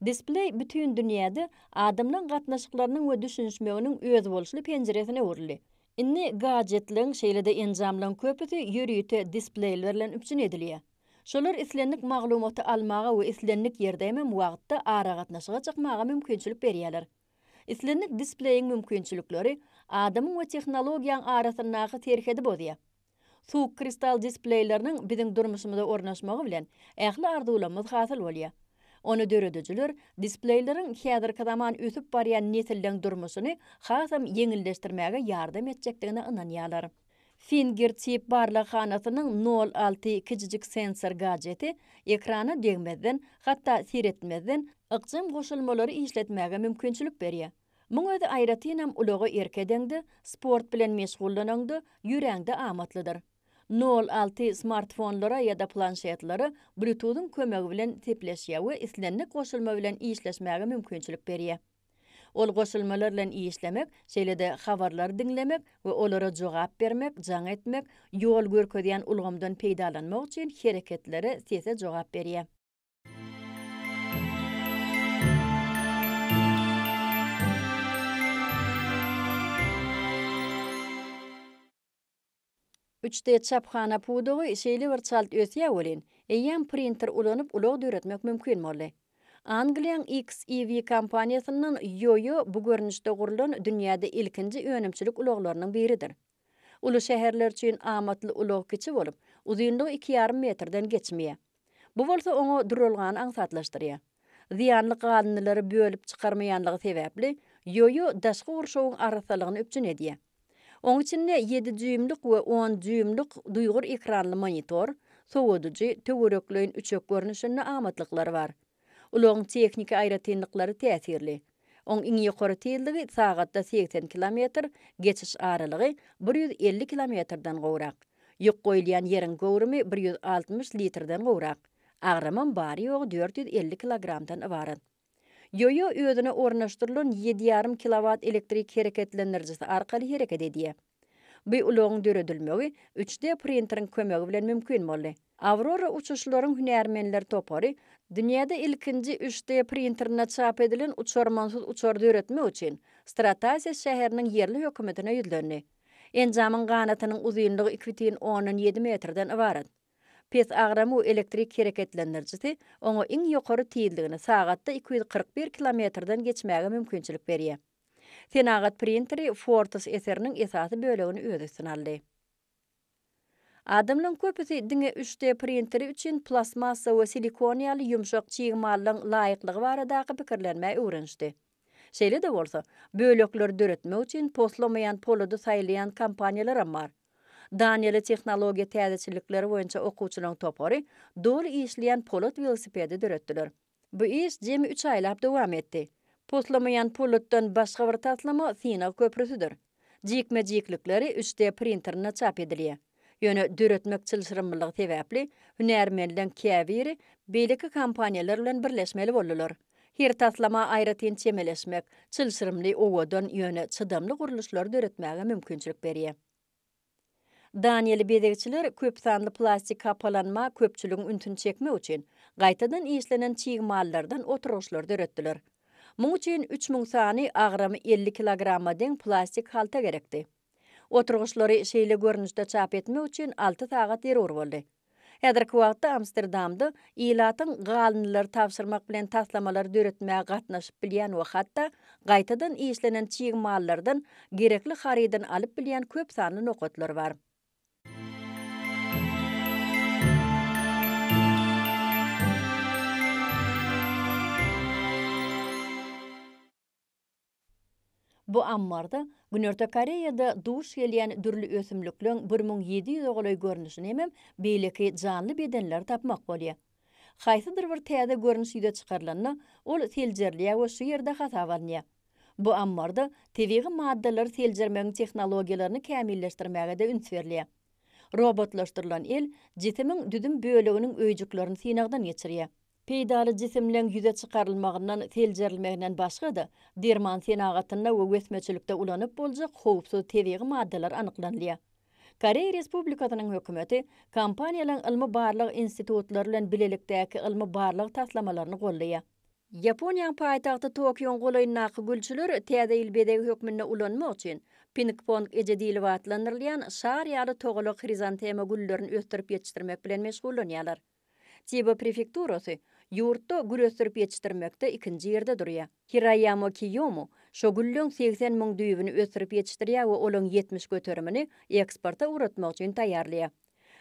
Displey bütün dünýäde adamlaryň gatnaşyklarynyň we düşünşmeginiň öz bolşuly penjeresine öwürli. Inni gadjetlerin şeýlede enjamlanan köpüsi ýürüýte displeyler bilen üpçün edilýär. Şolar islenlik maglumaty almaga we islenlik ýerde hem wagtda ara gatnaşyga çykmaga mümkinçilik berýärler. Islenlik displeýiň mümkinçilikleri adamyň we tehnologiýaň arasyndaky terhedi bolýar. Suwuk kristal displeyleriniň biziň durmuşymyzda ornaşmagy bilen ähli arzulamyz hasyl bolýar. Onu döredüjiler displeylerin häzirki zaman ösüp barýan nesilden durmuşyny hasam yeňilleşdirmäge ýardam etjekdigine ynanýarlar. Fingertip barlahanasynyň 06 kiçijik sensor gadjeti ekrana degmeden, hatda siretmeden ykjym goşulmalary işletmäge mümkinçilik berýär. Muň özi aýratynam ulogy erkedeňde, sport bilen meşgullananda ýüreňde amatlydyr. 06 smartfonlara ya da planşetlara Bluetooth'un kömegi bilen tepleşýär we islenlik goşulma bilen işleşmäge mümkinçilik berýär. Ol goşulmalar bilen işlemek, şeýlede habarlar dinlemek we olara jogap bermek, jaň etmek, ýol görkezýän ulgamdan peýdalanmak üçin hereketlere sese jogap berýär. Üçte çapxana pudugy şeýle bir çalt ösýär bolen, eýen printer ulanyp ulak döretmek mümkin boldy. Angliýaň XEV kompaniýasynyň Yoyo bu görnüşde gurulan dünýäde ilkinji önümçilik ulaklarynyň biridir. Ulu şäherler üçin amatly ulak kiçi bolup, uzunlygy 2,5 metrden geçmeýär. Bu bolsa oňa durulgan aňsatlaşdyrýar. Ziýanly galynlary bölüp çykarmaýanlygy sebäpli Yoyo daşky urşawyň arasalygyny üpçün edýär. Oň içinde 7 düýümlik we 10 düýümlik duýgur ekranly monitor, sowadyjy, töwerekleýin üçek görnüşinde amatlykları bar. Ulagyň teknika aýratynlyklary täsirli. Oň iň ýokary tezligi sagatda 80 km, geçiş aralygy 150 km-den gowrak. Ýok goýulýan ýeriň gowrumy 160 litrden gowrak. Agraman bary ýogy 450 kg-dan ibarat. Yoyo özüne ornaşdyrylan 7,5 kW elektrik hereketlendirjisi arkaly hereket edýär. Bu ulagyň döredilmegi 3D printeriň kömegi bilen mümkin boldy. Aurora uçuşlaryň hünärmenleri topary dünýäde ilkinji 3D printerine çap edilen uçarmansyz uçar döretmek üçin Stratasiya şäheriniň ýerli hökümetine ýüzlendi. Enjamyň ganatynyň uzunlygy 2,7 metrden ibarat. Pes agramy elektrik hereketlendirjisi oňa iň ýokary tezligini sagatda 241 km-den geçmäge mümkinçilik berýär. Senagat printeri Fortus eseriniň esasy bölegini öýdüsün aldy. Adamlaryň köpüsi diňe 3D printeri üçin plasmassa we silikoniýaly ýumşak çygmalyň laýyklygy baradaky pikirlenmäge öwrenişdi. Şeýle de bolsa, bölekler döretmek üçin poslamaýan poludy saýlayan kompaniýalar bar. Daniel tehnologiýa täzeçilikleri boýunça okuwçylaryň topary doly işleýän polat velosipedi döretdiler. Bu iş jemi 3 aýlap dowam etdi. Poslamaýan polutdan başga bir taslama Sina köprüsüdir. Jikme-jiklikleri 3D printerine çap edilýär. Ýöne döretmek çylşyrymlygy sebäpli hünärmenlerden käbiri beýleki kompaniýalar bilen birleşmeli boldylar. Her taslama aýratyn çemeleşmek, çylşyrymly owadan ýöne çydamly guruluşlar döretmäge mümkinçilik berýär. Daniel bedegçiler köp sanly plastik kapalanma köpçüligiň üntün çekmek üçin gaýtadan işlenen çygmallardan oturuşlar döretdiler. Muň üçin 3000 sany agramy 50 kg-den plastik halta gerekdi. Oturuşlary şeýle görnüşde çap etmek üçin 6 sagat ýerur boldy. Häzirki wagtda Amsterdamda ilatyň galynlary tapşyrmak bilen taslamalar döretmäge gatnaşyp bilýän we hatda gaýtadan işlenen çygmallardan gerekli harydan alyp bilýän köp sanly nokatlar bar. Bu ammarda Günörtü Koreýada duş gelýän dürli ösümlikleň 1700 ogly görnüşini hem beýleki janly bedenler tapmak bolýar. Haýsydyr bir täze görnüş ýüze çykarylanyna ol seljerliýär we şu ýerde hasabalanyar. Bu ammarda tebigy maddalar seljermegiň tehnologiýalaryny kämilleşdirmäge de üns berilýär. Robotlaşdyrılan el jisimiň düdüm bölегiniň öýjüklerini synagdan geçirýär. Peýdaly jisimleň ýüze çykarylmagyndan teljerilmeginden başga da derman senagatyna we wesmeçilikde ulanyp boljak howpsuz tebigi maddalar anyklanýar. Koreýa Respublikasynyň hökümeti kompaniýalaryň ilmi barlyk institutlary bilen bilelikdäki ilmi barlyk taslamalaryny gollaýar. Japoniýanyň paýtagty Tokyoň golaýynaky gülçüler täze ilbedegi hökmüne ulanmak üçin ping-pong ejedili watlandyrylýan şar ýaly togaly hrizantema güllerini östirip ýetişdirmek bilen meşgullanýarlar. Chiba prefekturasy ýurtda gül östirip ýetişdirmekde ikinji ýerde durýar. Hirayama Kiyomo şo güllüň 80 000 düýbini östirip ýetişdirýär we olaň 70 göterimini eksporta uratmak üçin taýýarlaýar.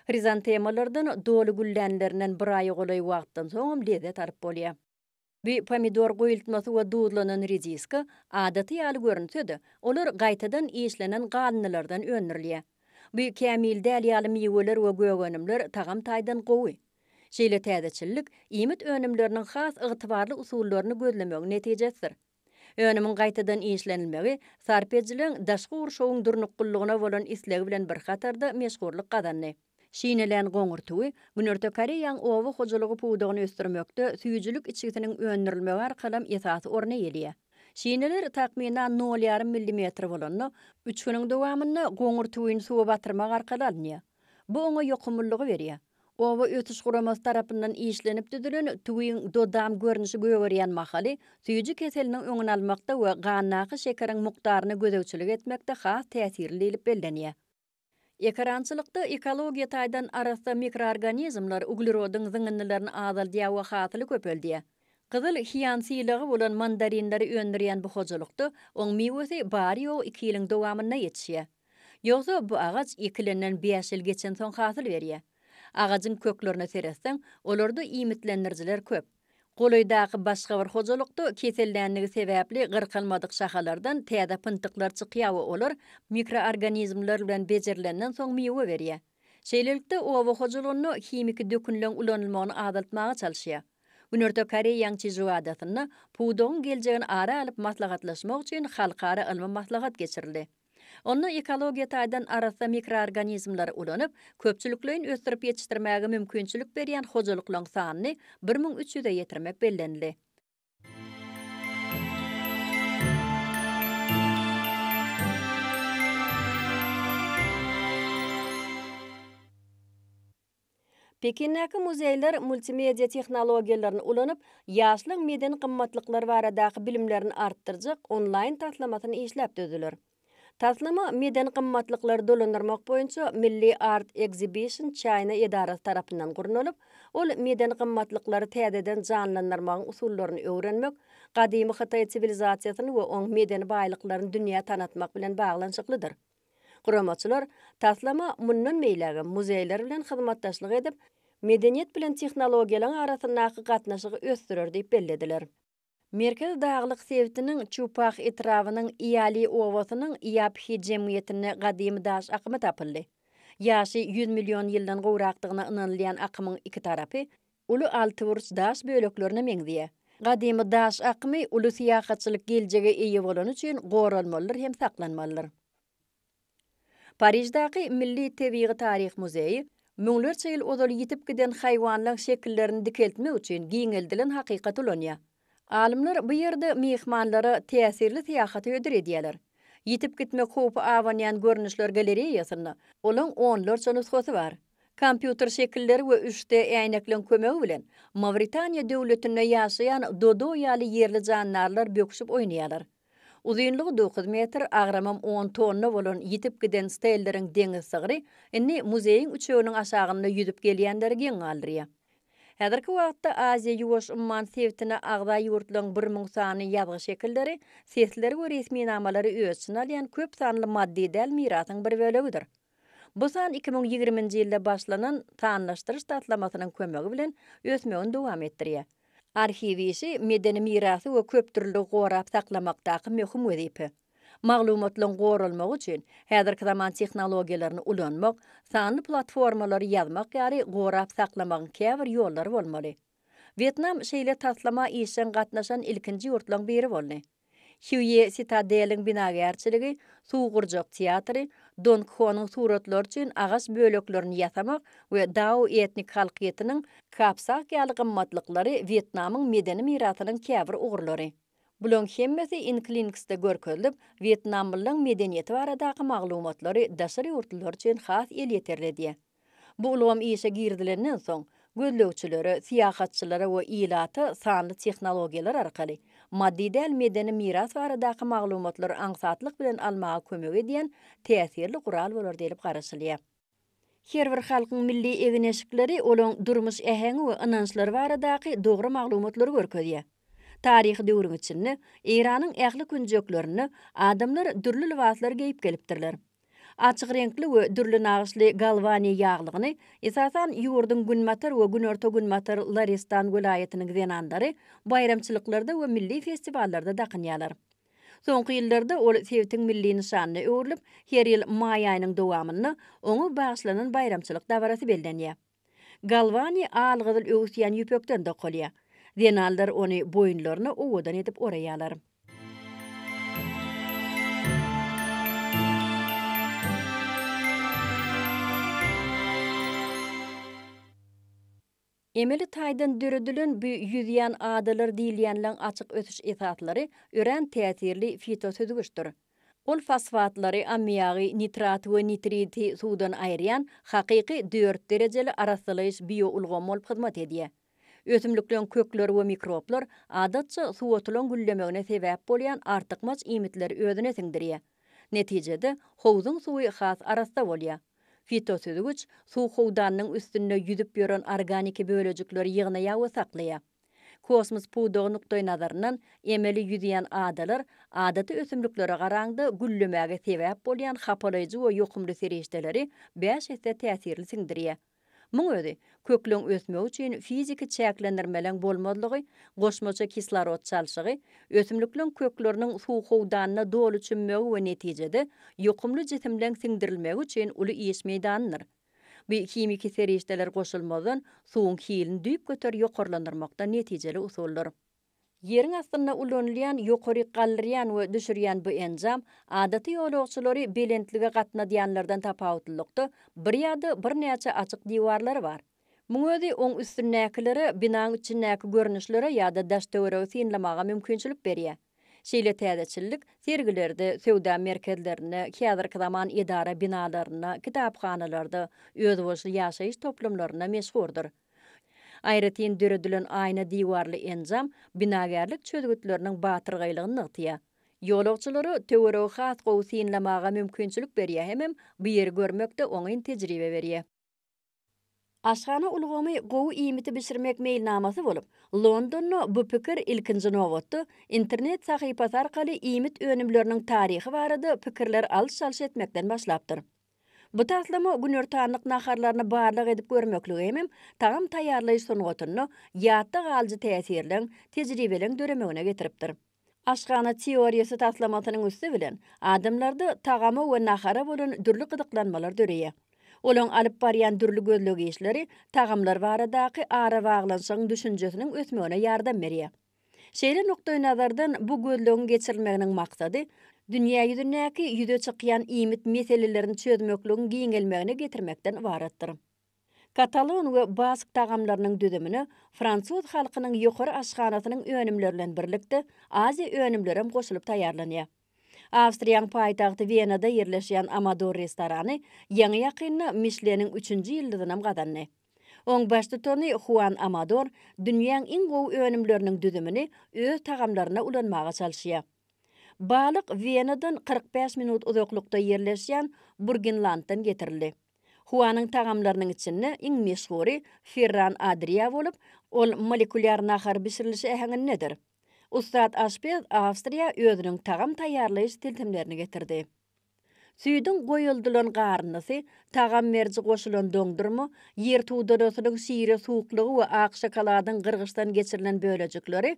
Hrizantemalardan dolu güllänlerinden bir aý golay wagtdan soň lezzet aryp bolýar. Bu pomidor goýultmasy we dudlanan rediska adaty ýaly görünse-de, olar gaýtadan işlenen galnylardan öňürilýär. Bu kämil däl ýaly meweler we gögenimler tagam taýdan gowy. Şeýle täzeçilik iýmit önümleriniň has ygtybarly usullaryny gözlemek netijesidir. Önümün gaýtadan işlenilmegi sarpejiliň daşky urşowyň durnuklygyna bolan islegi bilen bir hatarda meşgurlyk gadanny. Şiňelen goňurtuwy Günörtü Koreýanyň owa hojalygy puwdugyny östirmekde süýjülük içigitiniň öňürilmegi arkalam esasy orna ýelýär. Şiňeler takminan 0,5 mm bolanny 3 güniň dowamynda goňurtuwyny suwa batyrmak arkaly alınýar. Bu oňa ýokumlygy berýär. Owa ötüş guramasy tarapyndan işlenip düzülen tüýüň dodam görnüşi göwerýän mahaly süýjü keseliniň öňüni almakda we gannaky şekeriň mukdaryny gözegçilik etmekde has täsirli ilip bellenýär. Ekrançylykda ekologiýa taýdan arasda mikroorganizmlar uglerodyň zyňynlaryny azaldýar we hatyly köpeldiýär. Gyzyl hiýansylygy bolan mandarinleri öndürýän bu hojalykda oň mewesi bari ýok 2 ýylyň dowamyna ýetişýär. Ýogsa bu agaç 2 ýyldan 5 ýyl geçen soň hasyl berýär. Agacın köklerine seretsen, olarda imitlendiriciler köp. Goloydaky başga bir hojalykda kesellänligi sebäpli gyrkylmadyk şahalardan täze pyntyklar çykýar we olar mikroorganizmler bilen bejerilenden soň mewe berýär. Şeýlelikde owa hojalygyny himik dökünleň ulanylmagyny azaltmaga çalyşýar. Günörtü Koreýanyň çyjywadatyna puwdugyň geljegini ara alyp maslahatlaşmak üçin halkara ilmi maslahat geçirildi. Onu ekologiýa taýdan arasda mikroorganizmlar ulanyp, köpçüliklerin östirip ýetişdirmäge mümkinçilik berýän hojalyklaryň sanyny 1300-e ýetirmek bellenildi. Pekindäki muzeýler multimedia tehnologiýalaryny ulanyp, ýaşlyň medeni gymmatlyklar baradaky bilimlerini artdyrjak onlaýn taslamasyny işläp düzüler. Taslama medeni gymmatlyklar dolandyrmak boýunça Milli Art Exhibition China edarasy tarapyndan gurnulyp, ol medeni gymmatlykları täzeden janlandyrmagyň usullaryny öwrenmek, gadymy Hatay sivilizasiýasyny we oň medeni baýlyklaryny dünýä tanatmak bilen baglanşyklydyr. Guramaçylar taslama mundan meýläge muzeýler bilen hyzmatdaşlyk edip, medeniýet bilen tehnologiýalaryň arasyndaky gatnaşygy ösdürer diýip bellediler. Merkez Dağlyk Sewitiniň Çupak etrawynyň ýaly owasynyň ýaphy jemgyýetine gadymy daş akymy tapyldy. Ýaşy 100 million ýyldan gowrakdygyna ynanylýan akymyň iki tarapy uly altyburç daş böleklerine meňdiýär. Gadymy daş akymy uly syýahatçylyk geljege eýe bolan üçin goralmalylar hem saklanmalylar. Parijdaky Milli Tebii Tarih Muzeyi müňlerçe ýyl ozal ýitip giden haýwanlaryň şekillerini dikeltmek üçin giňeldilen hakykat ulanýar. Alimler bu ýerde mehmanlara täsirli syýahat ödür edýärler. Ýitip gitmek howpy awanýan görnüşler galeriýasyna olaň onlarça nusgasy bar. Kompýuter şekilleri we 3D äýnekleň kömegi bilen Mawritaniýa döwletinde ýaşaýan dodo ýaly ýerli jandarlar böküşip oýnaýarlar. Uzunlygy 9 metr, agramam 10 tonna bolan ýitip giden stelleriň deňiz sygyry inni muzeýiň üçeginiň aşagyna ýüzüp gelýänleri giň galdyrýar. Häzirki wagtda Aziýa ýuwaş umman sewitine agda ýurtlaryň 1000 sany ýazgy şekilleri, sesleri we resmi namalary öýçüne alýan köp sanly maddi däl mirasyň bir bölegidir. Bu san 2020-nji ýylda başlanan tanlaşdyryş taslamasynyň kömegi bilen ösmegini dowam etdirýär. Arhiw işi medeni mirasy we köp türlü gorap saklamakdaky möhüm wezipe. Maglumatlaryň goralmagy üçin häzirki zaman tehnologiýalaryny ulanmak, sanly platformalary ýazmak ýary gorap saklamagyň käbir ýollary bolmaly. Vietnam şeýle taslama işiň gatnaşan ilkinji ýurtlaryň biri boldy. Hue Citadeliň binagarçyligi, Suwgurjak teatry, Don Quixote'nun suratlar üçün ağaç böleklerini yasamak we Dao etnik halkyetiniň kapsak ýaly gymmatlyklary Vietnamyň medeni mirasynyň käbir ugurlary. Bulan hemmesi Inklingste görkezilip, Vietnamlyň medeniýeti baradaky maglumatlary daşary ýurtlar üçin has el ýeterli. Bu ulgam işe girdilenden soň gözlegçilere, siýahatçylary we ilaty sanly tehnologiýalar arkaly maddi däl medeni miras baradaky maglumatlary aňsatlyk bilen almaga kömek edýän täsirli gural bolar diýip garaşylýar. Her bir halkyň milli egineşikleri olaň durmuş äheňi we ynançlary baradaky dogry maglumatlary görkezýär. Tarih döwrüň içinde Iranyň ähli künjeklerini adamlar dürli libaslar giyip gelipdirler. Açyk renkli we dürli nagyşly galvani ýaglygyny esasan ýurdun günmatar we günorta günmatar Laristan welaýatynyň zenandary bayramçylyklarda we milli festivallarda dakynýarlar. Soňky ýyllarda ol Sewitiň milli nişanyny öwrülip, her ýyl may aýynyň dowamyny oňa bagyşlanan bayramçylyk dabarasy bellenýär. Galvani algydyl öwsýän ýüpekden dokolýar. Zenallar ony boyunlaryny owadan edip oraýarlar. Emeli taýdan döredilen bu ýüzýän adalar diýilýänleň açyk ötüş esatlary ören täsirli fitosödügüşdir. Ol fosfatlary, ammiagy, nitrat we nitriti suwdan aýryan hakyky 4 derejeli arasylyş bio-ulgam bolup hyzmat edýär. Ösümliklerin kökleri we mikroplar adatça suwatylan güllemegine sebäp bolýan artykmaç imitleri özüne siňdirýär. Netijede howzyň suwy has arasda bolýar. Fitosödügüç suw howdanyň üstünde ýüzüp ýören organik bölejikleri ýygnaýar we saklaýar. Kosmos pudogy nukdaý nazaryndan emeli ýüzýän adalar adaty ösümliklere garaňda güllemäge sebäp bolýan hapalaýjy we ýokumly serişdeleri 5 hesse täsirli siňdirýär. Muň özi kökleň ösmegi üçin fiziki çäklendirmeleň bolmadlygy, goşmaça kislorod çalşygy, ösümliklerin kökleriniň suw howdanyna dolu çümmegi we netijede ýokumly jisimleň siňdirilmegi üçin uly iş meýdanydyr. Bu kimiki serişdeler goşulmadan suwun hilini düýüp göter ýokarlandyrmakda netijeli usullar. Ýeriň astynda ulanylýan ýokary gallyrýan we düşürýän bu enzam adaty ýolagçylary belentlige gatnadýanlardan tapawutlykda bir ýa-da bir näçe açyk diwarlary bar. Muň özi oň üstünnäkileri binaň içindäki görnüşlere ýa-da daşdöwre synlamaga mümkinçilik berýär. Şeýle täzeçilik sergilerde, sewda merkezlerine, häzirki zaman idara binalaryna, kitapxanalarda, özboşly ýaşaýyş toplamlaryna meşhurdur. Aýratyn döredilen aýna diwarly enzam binagerlik çözgütleriniň batyrgylygyny nygtýar. Ýolagçylary töwere has gowy synlamaga mümkinçilik berýär hemem bu ýeri görmekde oňyn tejribe berýär. Aşgana ulgamy gowy imiti bişirmek meýilnamasy bolup, Londonda bu pikir ilkinji nowatdy. Internet sahypasy arkaly imit önümleriniň taryhy barada pikirler alş-alş etmekden başlapdyr. Bu taslama günortanyk naharlaryny barlyk edip görmekligi hemem taam taýýarlaýyş soňgatyny ýatda galyjy täsirleň, tejribeleň döremegine getiripdir. Aşgana teoriýasy taslamatynyň üstü bilen adamlarda taama we nahara bolan dürli gyzyklanmalar döreýär. Olaň alyp barýan dürli gözlegiýişleri taamlar baradaky ara baglanşyň düşünjesiniň ösmegine ýardam berýär. Şeýle nukdaý nazardan bu gözlegiň geçirilmeginiň maksady dünýä ýüzündäki ýüze çykýan imit meselelerini çözmekligiň giňelmegine getirmekden ibaratdyr. Katalon we bask tagamlarynyň düzümini Fransuz halkynyň ýokary aşganasynyň önümleri bilen birlikde Aziýa önümleri hem goşulyp taýýarlanýar. Awstriýanyň paýtagty Wienada ýerleşýän Amador restorany ýaňy ýakynda Michelin'in 3-nji ýyldyzyny gazandy. Oň baş tutany Juan Amador dünýäň iň gowy önümleriniň düzümini öz tagamlaryna ulanmaga çalşýar. Balyk Wienadan 45 minut uzaklykda ýerleşýän Burgenlanddan getirildi. Juanyň tagamlarynyň içinde iň meşhury Ferran Adria bolup, ol molekulyar nahar bişirilişi äheňindedir. Ustad aşpez Awstriýa özüniň tagam taýýarlaýyş tiltimlerini getirdi. Süýdüň goýuldylan garnysy, tagam merci goşulan doňdurma, ýer tuwdarasynyň şiire suwuklygy we ak şokoladyň gyrgyçdan geçirilen bölejikleri,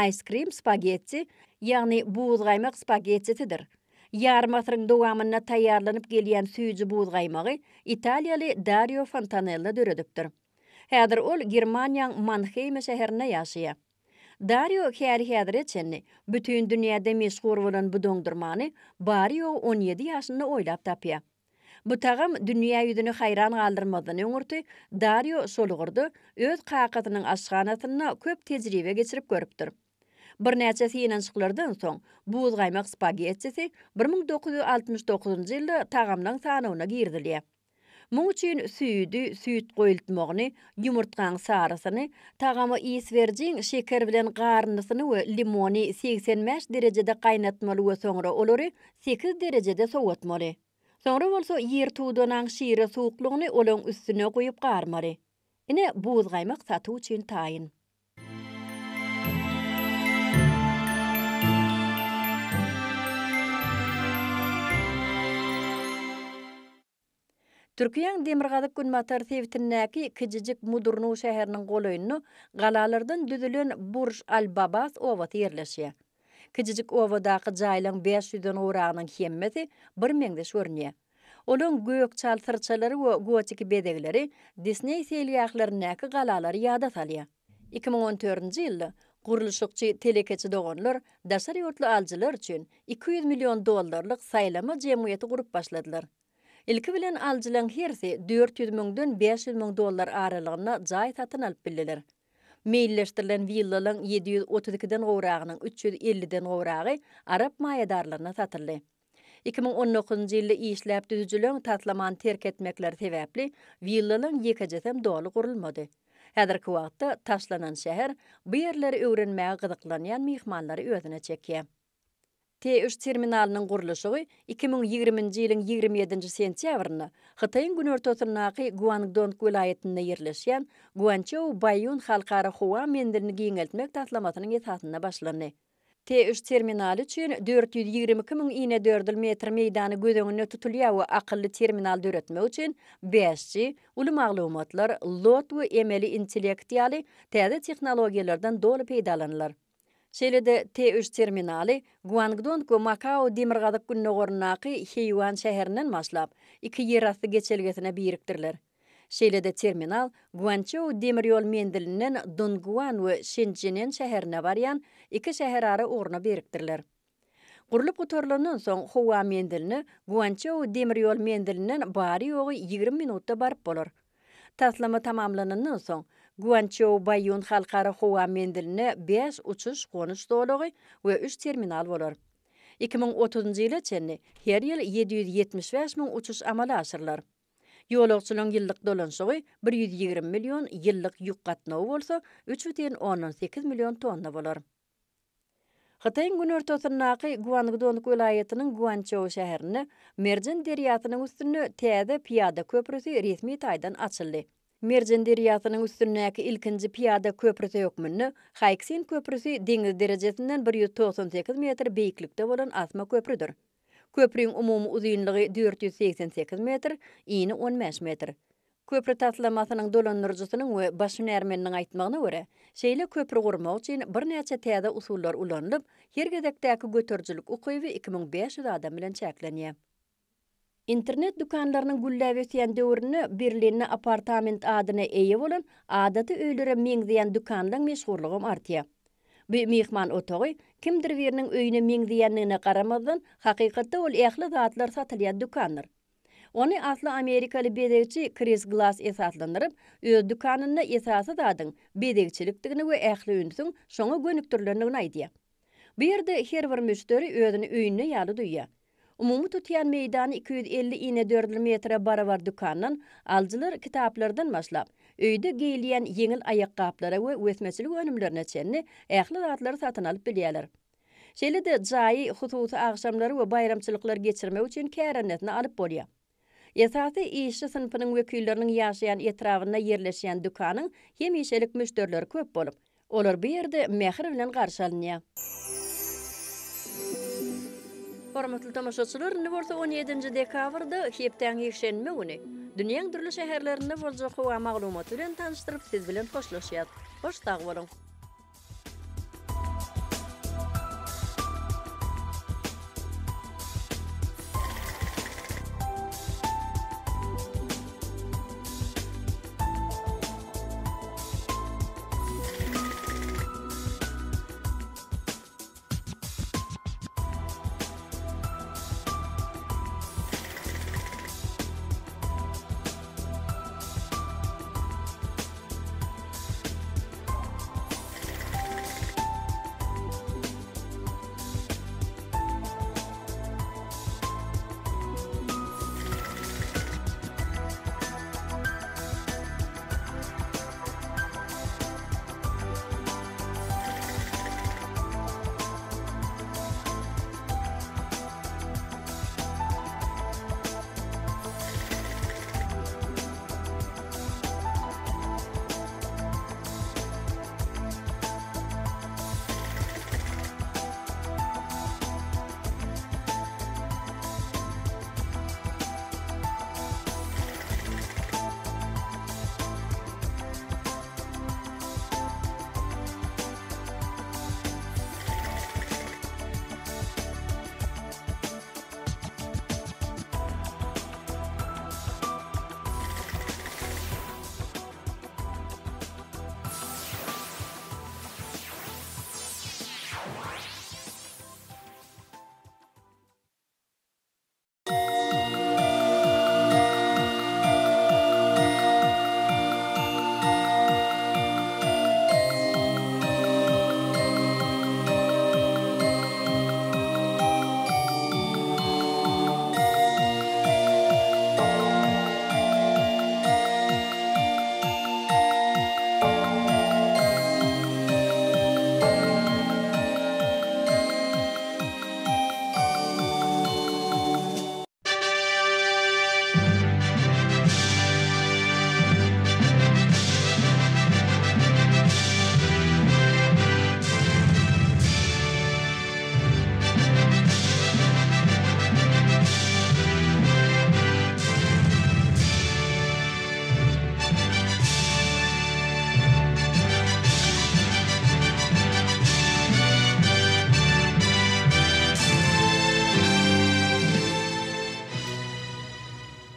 ice cream spagetti, ýagny buzgaymak spagettisidir. Yarım asryň dowamyna taýýarlanyp gelýän süýji buzgaymagy Italiýaly Dario Fontanella döredipdir. Häzir ol Germaniýanyň Mannheim şäherinde ýaşaýar. Dario häzir etjänni bütün dünýäde meşhur bolan bu doňdurmany bari 17 ýaşynda oýlap tapýar. Bu tagam dünýä ýüzüni hayran galdyrmadan öňürti Dario Solugurdy öz kaqatynyň aşganatyna köp tejribe geçirip görüpdir. Bir näçe finançylardan soň buzgaýmak spagetçisi 1969-njy ýylda tagamlaryň sanawyna girdilýär. Muň üçin süýt goýultmagyny, ýumurtgaň sarasyny, tagamy iswerjiň şeker bilen garnysyny we limony 85 derejede gaýnatmaly we soňra olary 8 derejede sowatmaly. Soňra bolsa ýer tuğdanaň şiire suwuklygyny olaň üstüne goýup garmaly. Ine buzgaýmak saty üçin taýyn. Türkiýanyň Demirgazyk Günmatar sewitindäki kijijik Mudurnu şäheriniň golaýyny galalardan düzülen Burj al-Babas owaty ýerleşýär. Kijijik owadaky jaýlaň 500-den uragynyň hemmeti bir meňde görnýär. Olaň gök çal sırçalary we goçyky bedegleri Disney seliýaklarynyňky galalary ýada salýar. 2014-nji ýylda gurulşykçy telekeçi doganlar daşary ýurtly aljylar üçin $200 million saýlama jemgyýeti gurup başladylar. Ilki bilen aljylaryň hersi $400 miňden $500 miň aralygyna jaý satyn alyp bildiler. Meýilleşdirilen villalyň 732-den gowragynyň 350-den gowragy Arap maýadarlaryna satyldy. 2019-njy ýylda işläp düzüjilen tatlaman terk etmekler sebäpli villalyň ýekejesem doly gurulmady. Häzirki wagtda taşlanan şäher bu ýerleri öwrenmäge gyzyklanýan mehmanlary özüne çekýär. T3 terminalynyň gurulşy 2020-nji ýylyň 27-nji sentýabryna Hytaýyň günortasyndaky Guangdong welaýetinde ýerleşýän Guanzhou Baiyun halkara howa mendilini giňeltmek taslamasynyň esasyna başlandy. T3 terminali üçin 422 000 ine dördül metr meýdany gözeňine tutulýar we akylly terminal döretmek üçin 5G uly maglumatlar, lot we emeli intellektiýaly täze tehnologiýalardan doly peýdalanýar. Şeýlede T3 terminali Guangdong we Macao Demirgazyk Günnogornaky Heýuan şäherinden başlap 2 ýerasty geçelgesine birikdirilýär. Şeýlede terminal Guanzhou demiryol mendilinden Dongguan we Shenzhen şäherine barýan 2 şäher ara orna birikdirilýär. Gurulup gotorlandan soň howa mendilini Guanzhou demiryol mendilinden bary ýogy 20 minutda barıp bolar. Taslama tamamlanandan soň Guanzhou Baiyun halkara howa mendiline 5 uçuş gonuş dolagy we 3 terminal bolar. 2030-njy ýyla çenli her ýyl 775 000 uçuş amala aşyrlar. Ýolagçylaryň ýyllyk dolanşygy 120 million, ýyllyk ýük gatnawy bolsa 3,18 million tonna bolar. Hytaýyň günortasyndaky Guangdong welaýatynyň Guanzhou şäherini Merjen deriýasynyň üstüne täze piýada köprüsi resmi taýdan açyldy. Merjen deriýasynyň üstündäki ilkinji piýada köprüsi hökmünde Hayksin köprüsi deňiz derejesinden 198 metr beýiklikde bolan asma köprüdür. Köprüň umumy uzunlygy 488 metr, ýyny 15 metr. Köprü taslamasynyň dolandyryjysynyň we baş hünärmeniň aýtmagyna görä, şeýle köprü gurmak üçin bir näçe täze usullar ulanylyp, her gezekdäki götürjilik ukyby 2500 adam bilen çäklenýär. Internet dukanlarynyň gülläp ösýän döwrüne Berlinne apartament adyna eýe bolan adaty öýlere meňzeýän dukanlaryň meşhurlugy artýar. Bu mehman otagy kimdir biriniň öýüne meňzeýänligine garamadan hakykatda ol ähli zatlar satylýan dukanlar. Onu aslı Amerikalı bedegçi Chris Glass esaslandyryp, öz dukanyna esasy zadyň bedegçilikdigini we ähli ünsüň şoňa gönükdirlendigini aýdýar. Bu ýerde her bir müşteri özüni öýüne ýaly duýýar. Umumy tutýan meýdany 250 ine dördül metre barabar dukandan aljylar kitaplardan başlap, öýde giýilýän ýeňil aýakgaplary we ösmeçilik önümlerine çenli ähli zatlar satyn alyp bilýärler. Şeýlede jaý hususy agşamlary we bayramçylyklar geçirmek üçin kärenetini alyp bolýar. Esasy işçi sınıfynyň wekilleriniň ýaşaýan etrawyna ýerleşýän dukanyň hemişelik müşterileri köp bolup, olar bu ýerde mähir bilen garşy alynýar. Hormatly tamaşaçylar, ne bolsa 17-nji dekabrda hepden ýekşenme güni dünýäň türlü şäherlerinde boljak howa maglumaty bilen tanıştyryp siz bilen hoşlaşýar. Hoş tag boluň.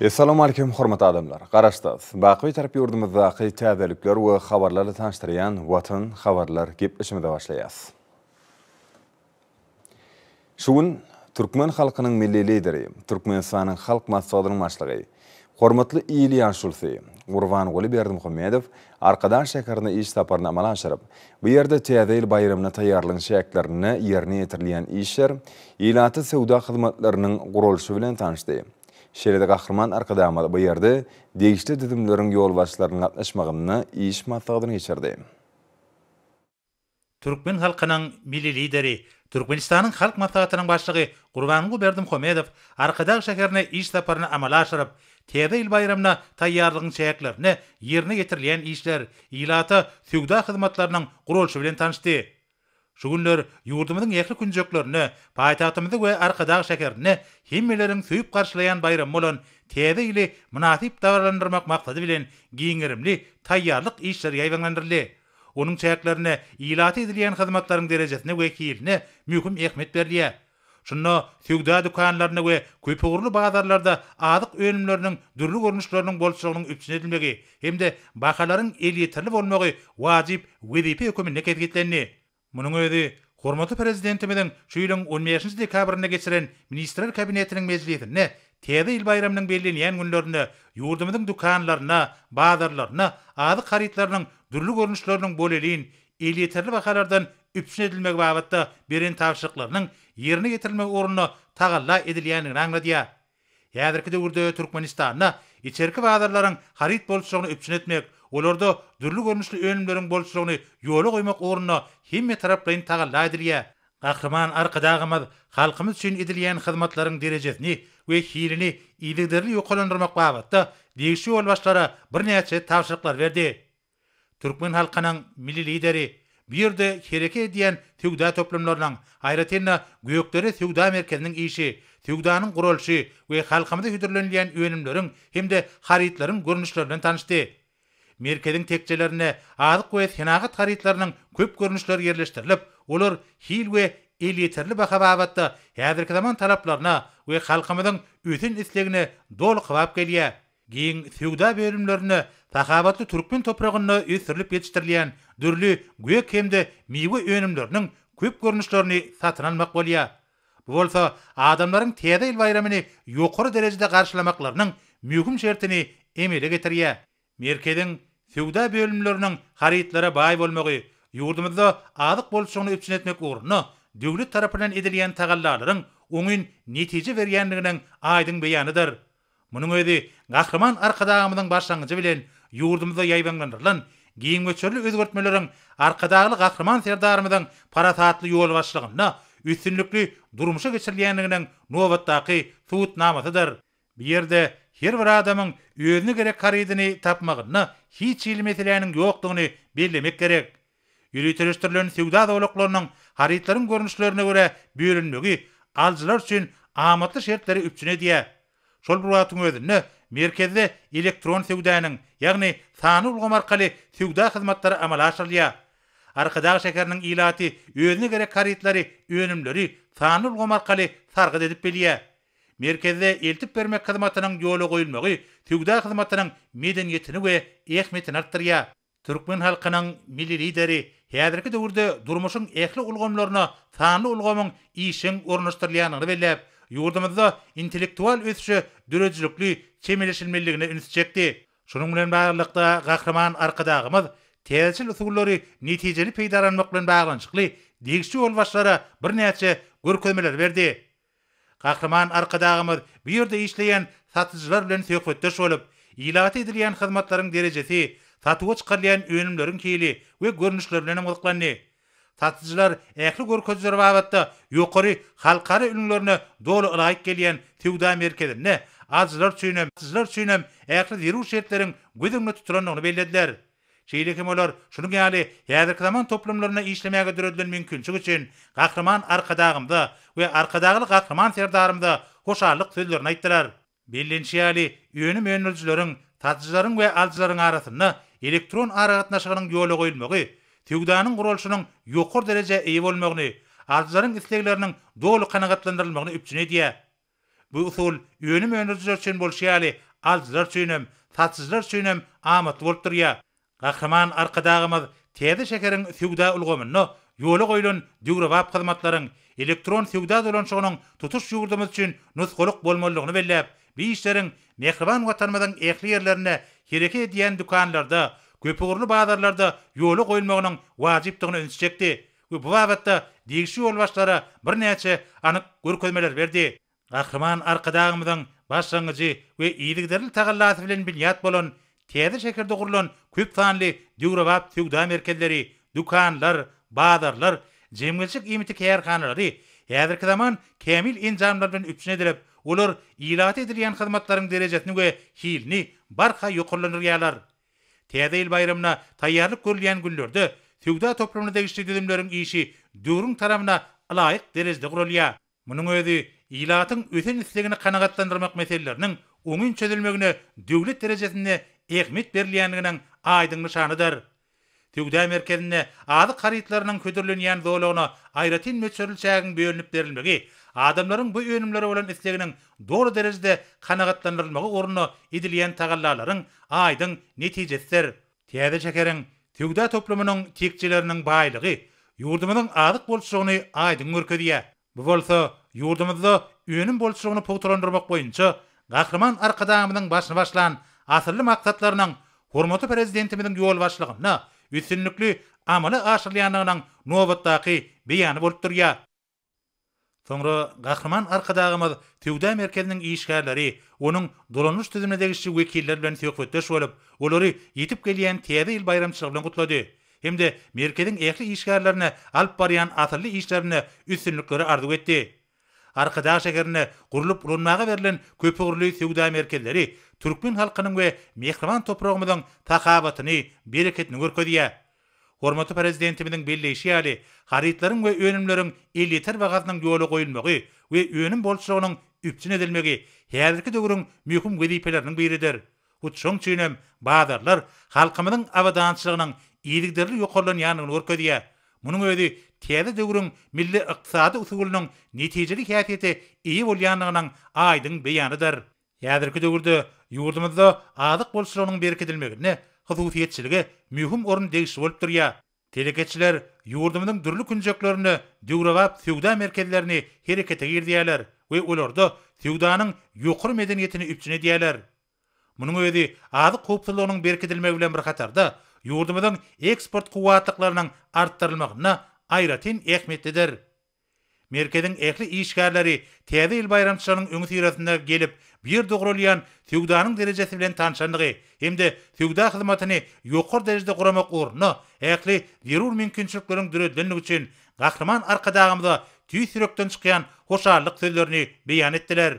Assalamu alaikum hormat adamlar. Garaşdaz. Baqy tarap yurdumyzdaky täzelikler we habarlary tanıştyrýan Watan habarlar gepleşmede başlaýas. Şugun Türkmen halkynyň milli lideri, Türkmenistanyň halk maslahatynyň başlygy, hormatly İlyan Şulsy, Gurbanguly Berdimuhammedow arkadan şäherine iş saparyna amal aşyryp, bu ýerde täze ýyl bayramyna taýýarlyk şäklerini ýerine ýetirilýän işler, ýylaty sowda hyzmatlarynyň gurulşy bilen tanışdy. Şeride Gahrman arkadamada bu yerde değişti düdümlerin yol başlarının atlaşmağını iş maslahatyny geçirdi. Türkmen halkynyň milli lideri, Türkmenistanyň halk maslahatynyň başlygy Gurbanguly Berdimuhammedow arkadaş şäherine iş saparyny amala aşyryp, täze ýyl bayramyna taýýarlygyň şäklerini ýerine getirilýän işler, ýylaty sowda hyzmatlarynyň gurulşy bilen tanışdy. Şu günler yurdumyzyň ýakly günjeklerini, paýtagtymyzy we arkadaş şäherini hemmelerin süýüp garşylayan bayram bolan täze ýyly münasip dawarlandyrmak maksady bilen giňerimli taýýarlyk işler ýaýbanlandyryldy. Onuň şäklerini ýylaty edilýän hyzmatlaryň derejesine we kiýiline möhüm ähmiýet berilýär. Şunda sowda dukanlaryna we köpügürli bazarlarda adyk önümleriniň dürli görnüşleriniň bolşygynyň üpsün edilmegi hemde bahalaryň el ýeterli bolmagy wajyp wezipe hökümine ketgilendi. Munyň özi hormatly prezidentimiň şu ýylyň 15-nji dekabrynda geçiren ministrler kabinetiniň mejlisinde täze ýyl bayramynyň bellenýän günlerinde ýurdumyzyň dukanlaryna, bazarlaryna, adyk haritlarynyň dürli görnüşleriniň bolelin el ýeterli bahalardan üpsün edilmegi babatda beren tawşyklarynyň ýerine getirilmegi orunna tagalla edilýänini aňladýar. Ýazyrky döwürde Türkmenistanyna içerki bazarlaryň harit bolşygyny üpsün etmek, olarda dürli görnüşli önümleriň bolşygyny ýola goýmak orunna hemme taraplaryň tagalla edilýär. Gahrman arkadagymyz halkymyz üçin edilýän hyzmatlaryň derejesini we hilini ýygyderli ýokalandyrmak babatda degişi ýol başlara birnäçe tawşyklar berdi. Türkmen halkynyň milli lideri bir-de hereke edýän sowda toplamlarynyň hayratyna göýekleri sowda merkeziniň işi, sowdanyň gurulşy we halkymyzda hüdürlenýän önümleriň hemde haritlaryň görnüşlerinden tanışdy. Merkezin tekçelerine adyk we senagat haritlarynyň köp görnüşleri ýerleşdirilip, olar hil we el ýeterli baha babatda häzirki zaman talaplaryna we halkymyzyň ötün islegine dolu gowap gelýär. Giň sowda bölümlerini sahabatly türkmen topragyna ösürilip ýetişdirilýän dürli göýek hemde miwe önümleriniň köp görnüşlerini satyn almak bolýar. Bu bolsa adamlaryň täze ýyl bayramyny ýokary derejede garşylamaklarynyň möhüm şertini emele getirýär. Merkezin sowda bölümleriniň haritlara baý bolmagy, ýurdumyzda adyk bolşygyny üpsün etmek orunna döwlet tarapyndan edilýän tagallalaryň oňun netije berýänliginiň aýdyn beýanydyr. Munyň özi Gahrman arkadagymyzyň başlangyjy bilen ýurdumyzda ýaýbanlandyrylan giň göçerli özgertmeleriň arkadagy Gahrman serdarymyzyň parasatly ýol başlygyna üstünlikli durmuşa geçirilýänliginiň nowatdaky suwutnamasydyr. Bu ýerde her bir adamyň özüne gerek haridyny tapmagyna hiç il meseleniň ýokdugyny bellemek gerek. Ýürütülüşdirilen sowda dowlaklarynyň haritlaryň görnüşlerine göre bölünmegi alçylar üçin amatly şertleri üpsün edýär. Şol bir wagtyň özünde merkezde elektron sowdanyň, ýagny sany ulgam arkaly sowda hyzmatlary amala aşyrylýar. Arkadaş şäheriniň ýylaty özüne gerek haritlary, önümleri sany ulgam arkaly sargyd edip belýär. Merkezde eltip bermek hyzmatynyň ýola goýulmagy sowda hyzmatynyň medeniýetini we ähmiýetini artdyrýar. Türkmen halkynyň milli lideri häzirki döwürde durmuşyň ähli ulgamlaryna sanly ulgamyň işiň ornaşdyrylýanyny bellep, ýurdumyzda intellektual ösüşi dürejlikli çemeleşilmeligine üns çekdi. Şunun bilen baglykda Gahrman arkadagymyz täzeçil usullary netijeli peýdaranmak bilen baglanşykly degişi ýol başlara birnäçe görkezmeler berdi. Gahrman arkadagymyz bu ýerde işleýän satyjylar bilen söhbetdeş bolup, ýylaty edilýän hyzmatlaryň derejesi, satyga çykarylýan önümleriň kili we görnüşleri bilen ýoklandy. Satyjylar ähli görkezler babatda ýokary halkara ünlerine dolu ýaýyp gelýän sowda merkezine azlar üçin ähli zerur şertleriň gözüňde tutulanlygyny bellediler. Şeýlekim olar şunu ýaly häzirki zaman toplamlaryna işlemäge döredilen mümkinçlik üçin Gahrman arkadagymda we arkadagy Gahrman serdarymda hoşarlyk sözlerini aýtdylar. Bellenşýäli ýönüm önüljüleriň, tatyjylaryň we alçylaryň arasynda elektron aragatnaşygynyň ýola goýulmagy, sowdanyň gurulşynyň ýokary dereje eýe bolmagyny, alçylaryň islegleriniň dolu kanagatlandyrylmagyny üpsün edýär. Bu usul ýönüm önüljüler üçin bolşýaly alçylar üçinem, satsızlar üçinem amatly bolup durýar. Gahryman arkadagymyz täze şekerin sügda ulgamyny ýola goýulan dügrewap hyzmatlaryň elektron sügda dolanşygynyň tutuş ýurdumyz üçin nusgalyk bolmalygyny belläp, bu işleriň mehriban watanymyzyň ähli ýerlerine hereke edýän dukanlarda, köpügürlü bazarlarda ýola goýulmagynyň wajypdygyny öňsüçekdi. Bu babatda degişi ýolbaşlara bir näçe anyk görkezmeler berdi. Gahryman arkadagymyzyň başlangyjy we iýdigderli tagallasy bilen bilyat bolan täze şekerde gurulan köp sanly dügrewap sügda merkezleri, dukanlar, bazarlar, jemgyçlik iýmiti kärhanalary häzirki zaman kämil injamlar bilen üçüne edilip, olar ilat edilýän hyzmatlaryň derejesini we hilini barha ýokurlanyrýarlar. Täze ýyl bayramyna taýýarlyk görülýän günlerde sügda toplamyny degişli düzümleriň işi döwrüň tarapyna laýyk derejede gurulýar. Munyň özi ilatyň ösen islegini kanagatlandyrmak meseleleriniň oňun çözülmegine döwlet derejesinde ähmiýet berilýändiginiň aýdyň nyşanydyr. Sügda merkezine adı karytlarynyň ködürlenýän zolagyna aýratyn möçürilçägiň bölünip berilmegi, adamlaryň bu önümleri bolan isleginiň dogry derejede kanagatlandyrylmagy ornuny edilýän tagallalaryň aýdyň netijesidir. Täze şekeriň sügda toplamynyň tekçileriniň baýlygy ýurdumyzyň adyk bolşugyny aýdyň görkezýär. Bu bolsa ýurdumyzda önüm bolşugyny pogturandyrmak boýunça Gahryman arkadagymyzyň başyna başlan asyrly maksatlarynyň hormaty prezidentimizin ýol başlygyna üstünlükli amaly aşyrylýanlygynyň nobatdaky beýany bolup durýar. Soňra Gahryman arkadagymyz Sügda merkeziniň işgärleri, onuň dolanış düzümine degişli wekiller bilen söhbetdeş bolup, olary ýetip gelýän täze ýyl bayramçylygy bilen gutlady. Hemde merkeziň ähli işgärlerine alyp barýan asyrly işlerine üstünlükleri arzu etdi. Arkadag şekerine gurulup urunmaga berilen köpügürlü sügda merkezleri Türkmen halkynyň we mehriban topragymyzyň takabatyny, bereketini görkezýär. Hormaty prezidentimiziň belleşi ýaly harytlaryň we önümleriň eliter bagasynyň ýola goýulmagy we önüm bolşugynyň üpçün edilmegi häzirki döwrüň möhüm wezipeleriniň biridir. Bu çoň çynem bazarlar halkymyzyň awadançylygynyň iýdigderli ýokurlanýanyny görkezýär. Munyň özi täze döwrüň milli ykdysady usulynyň netijeli häsiýeti iyi bolýanlygynyň aýdyň beýanydyr. Häzirki döwürde ýurdumyzda adyk bolşugynyň bereketilmegine hususiýetçiligi möhüm orun degişli bolup durýar. Teleketçiler ýurdumyzyň dürli künjeklerini, dügrewap sügda merkezlerini herekete girdiýärler we olarda sügdanyň ýokary medeniýetini üpçün edýärler. Munyň özi adyk howpsuzlygynyň bereketilmegi bilen bir hatarda ýurdumyzyň eksport kuwatlyklarynyň artdyrylmagyna aýratyn ähmiýetlidir. Merkeziň ähli işgärleri täze ýyl bayramçylarynyň öňü sirasynda gelip bir dogrulýan sügdanyň derejesi bilen tanşandygy hemde sügda hyzmatyny ýokary derejede guramak ornuny ähli zerur mümkinçilikleriň düredlenligi üçin Gahryman arkadagymyza tüý sürekden çykýan hoşallyk sözlerini beýan etdiler.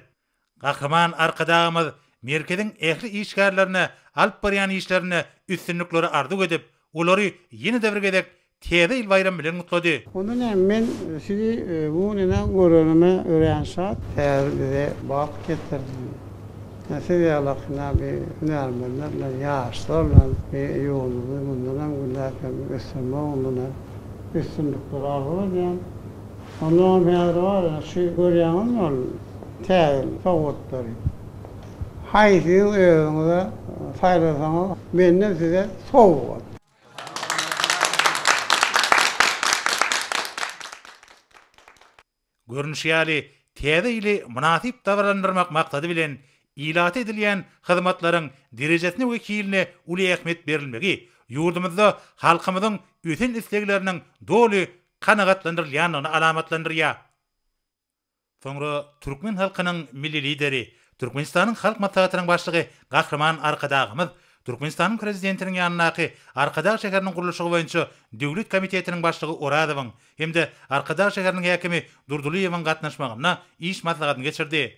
Gahryman arkadagymyz merkeziň ähli işgärlerine alyp barýan işlerini üstünlükleri arzu edip, olary ýene däwirgedek täze ýyl bayram bilen gutlady. Onun men sizi bu nene görünüme öğrenşat täze bak getirdim. Nasıl yalakna bir hünermenlerle yaşlarla bir yolunu bundan günlerken gösterme onuna üstünlükleri arzu ediyorum. Ondan beri var şu görüyanın ol täze soğutları. Haydi öğünüze sayılırsanız benden size soğut. Görünüşýäli täze ýyly münasip dawranyrmak maksady bilen ilat edilýän hyzmatlaryň derejesine we kiline uly ähmiýet berilmegi ýurdumyzda halkymyzyň ösen islegleriniň doly kanagatlandyrylýanyny alamatlandyrýar. Soňra Türkmen halkynyň milli lideri, Türkmenistanyň halk matbuatynyň başlygy Gahryman arkadagymyz Türkmenistanyň prezidentiniň ýanynaky Arkadag şäheriniň gurulşy boýunça döwlet komitetiniň başlygy Oradowyň hemde Arkadag şäheriniň häkimi Durduliýewiň gatnaşmagyna iş maslahatyny geçirdi.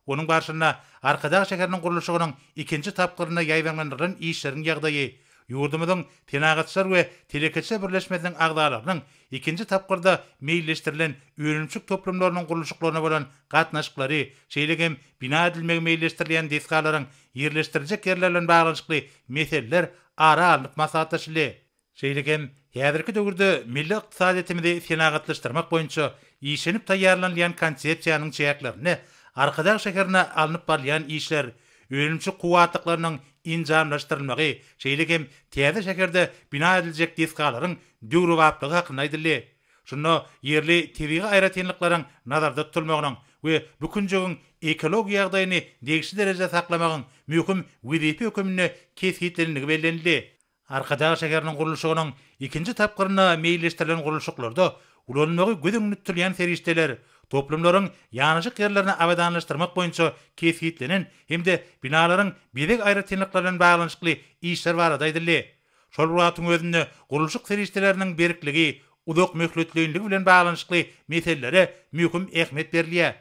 Onuň barşyna Arkadag şäheriniň gurulşygynyň ikinji tapgyryna ýaýlandyrylan işleriň ýagdaýy, ýurdumyzyň tenagatçylar we teleketçi birleşmesiniň agdalarynyň ikinji tapgyrda meýilleşdirilen öýrençik toplumlarynyň gurulşyklaryna bolan gatnaşyklary, şeýlegem bina edilmegi meýilleşdirilýän deskalaryň ýerleşdirijek ýerler bilen baglanşykly meseleler ara alyp maslahatlaşyly. Şeýlegem häzirki döwürde milli ykdysadyetimizi senagatlaşdyrmak boýunça işenip taýýarlanýan konsepsiýanyň çäklerini Arkadag şäherine alınıp barýan işler ölümçü kuwatlıklarynyň injamlaşdyrylmagy, şeýlekem täze şekerde bina ediljek diskalaryň döwrü waplygy hakynda aýdyldy. Şunu yerli tebiği aýratynlyklaryň nazarda tutulmagynyň we bu künjügiň ekologiýa ýagdaýyny degişli derejede saklamagyň möhüm wezipe hökümine kesgitlenligi bellenildi. Arkadaş şäheriniň gurulşygynyň ikinji tapgyryna meýilleşdirilen gurulşyklarda ulanmagy gödüňni tutulýan ferişdeler toplumlaryň ýanyjyk ýerlerini abadanlaşdyrmak boýunça kesgitlenen hemde binalaryň bedek aýratynlyklar bilen baglanyşykly işler barada aýdyldy. Şol wagtyň özünde gurulşyk ferişdeleriniň berkligi, uzak möhletligi bilen baglanyşykly meselelere möhüm ähmiýet berilýär.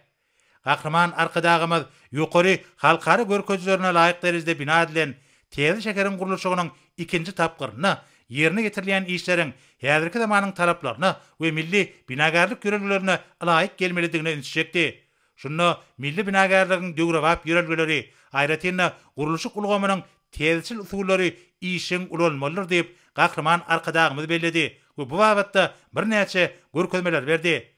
Gahrman arkadagymyz ýokary halkary görkezlerine laýyk derejede bina edilen Täze şäheriň gurulşygynyň ikinji tapgyryna yerine getirilen işleriň häzirki zamanyň talaplaryna we milli binagarlyk ýörelgelerine laýyk gelmelidigine inişjekdi. Şunu milli binagarlygyň döwre wap ýörelgeleri, aýratynda gurulşyk ulgamynyň täzeçil usullary işiň ulanmalydyr diýip Gahrman arkadagymyz belledi we bu wagtda bir näçe görkezmeler berdi.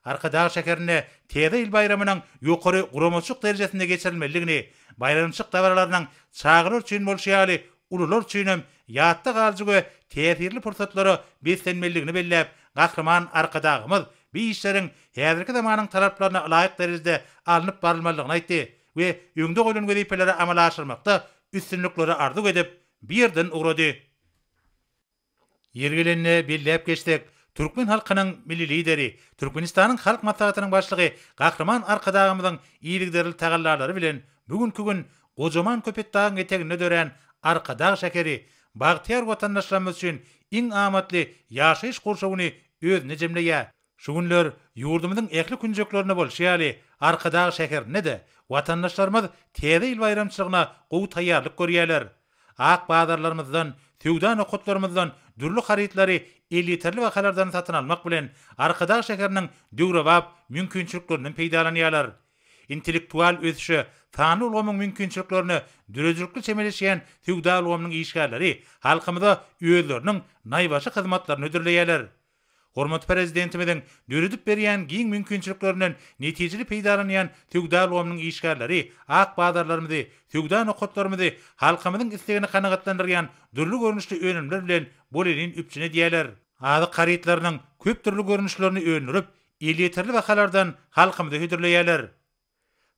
Arkadaş şäherine Täze il bayramynyň ýokary guramaçyk derejesinde geçirilmeligini, bayramçyk dabarlarynyň çağırır üçin bolşýaly ulular üçin hem ýatda galjygy täsirli pursatlary beslenmeligini bellep, Gahrman arkadagymyz bu işleriň häzirki zamanyň talaplaryna laýyk derejede alınıp barylmalygyny aýtdy we öňde goýulan wezipeleri amala aşyrmakda üstünlikleri arzu edip bir ýerden ugrady. Ýergelenine bellep geçdik. Türkmen halkynyň milli lideri, Türkmenistanyň halk maslahatynyň başlygy Gahrman arkadagymyzyň iýilikderli tagallarlary bilen bugünkü gün gojaman köpetdagyň etegine dören Arkadag şäheri bagtyar watandaşlarymyz üçin iň amatly ýaşaýyş gurşawyny özüne jemleýär. Şu günler ýurdumyzyň ähli künjeklerini bolşýaly Arkadag şäherine de watandaşlarymyz Täze il bayramçylygyna gowy taýýarlyk görýärler. Ak bazarlarymyzdan, Tüwdan okutlarymyzdan dürli harytlary eliterli wakalardan satyn almak bilen Arkadag şäheriniň döwre wap mümkinçiliklerinden peýdalanýarlar. Intellektual ösüşi, fany ulgamyň mümkinçiliklerini dürejlikli çemeleşýän Tüwdan ulgamyň işgärleri halkymyza özleriniň naýbaşy hyzmatlaryny ödürleýärler. Hormat prezidentimiziň döredip berýän giň mümkinçiliklerinden netijeli peýdalanýan Tüwdan ulgamyň işgärleri ak bazarlarymyzy, Tüwdan okutlarymyzy halkymyzyň islegini kanagatlandyrýan dürli görnüşli önümler bilen bolelin üpçüne diýerler. Azy harytlarynyň köp türlü görnüşlerini öňürüp, eliterli wakalardan halkymyzy hödürleýärler.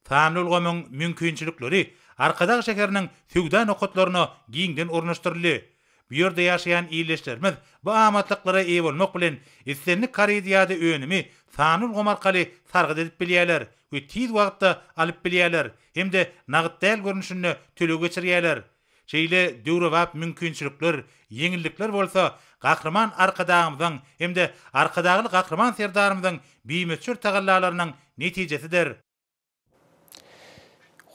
Fany ulgamyň mümkinçilikleri Arkadag şäheriniň Tüwdan okutlaryna giňden ornaşdyryldy. Bu ýerde ýaşaýan ýerleşlerimiz bu amatlyklara eýe bolmak bilen islenlik karydýady önümi fany ulgam arkaly sargyd edip bilýärler we tiz wagtda alyp bilýärler hemde nagyt däl görnüşini töle geçirýärler. Şeýle döwre wap mümkinçilikler, ýeňillikler bolsa Gahrman arkadagymyzyň hemde arkadagly Gahrman serdarymyzyň biýmeçür tagallalarynyň netijesidir.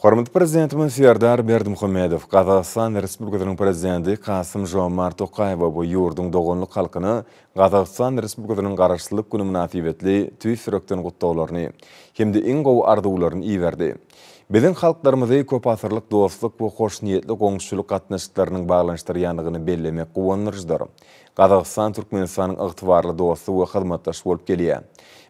Hormatly prezidentimiz Serdar Berdimuhammedow, Gazagystan Respublikasynyň prezidenti Kasym-Jomart Tokaýew bu ýurdun dogonluk halkyny Gazagystan Respublikasynyň garaşsyzlyk güni münasibetli tüýsürekden gutdawlaryny hemde iň gowy arzuwlaryny iýerdi. Biziň halklarymyzy köp asyrlyk dostluk we hoş niýetli goňşuluk gatnaşyklarynyň baglanyşdyrýandygyny bellemek gowanyryjdyr. Gazagystan Türkmenistanyň ygtybarly dosty we hyzmatdaş bolup gelýär.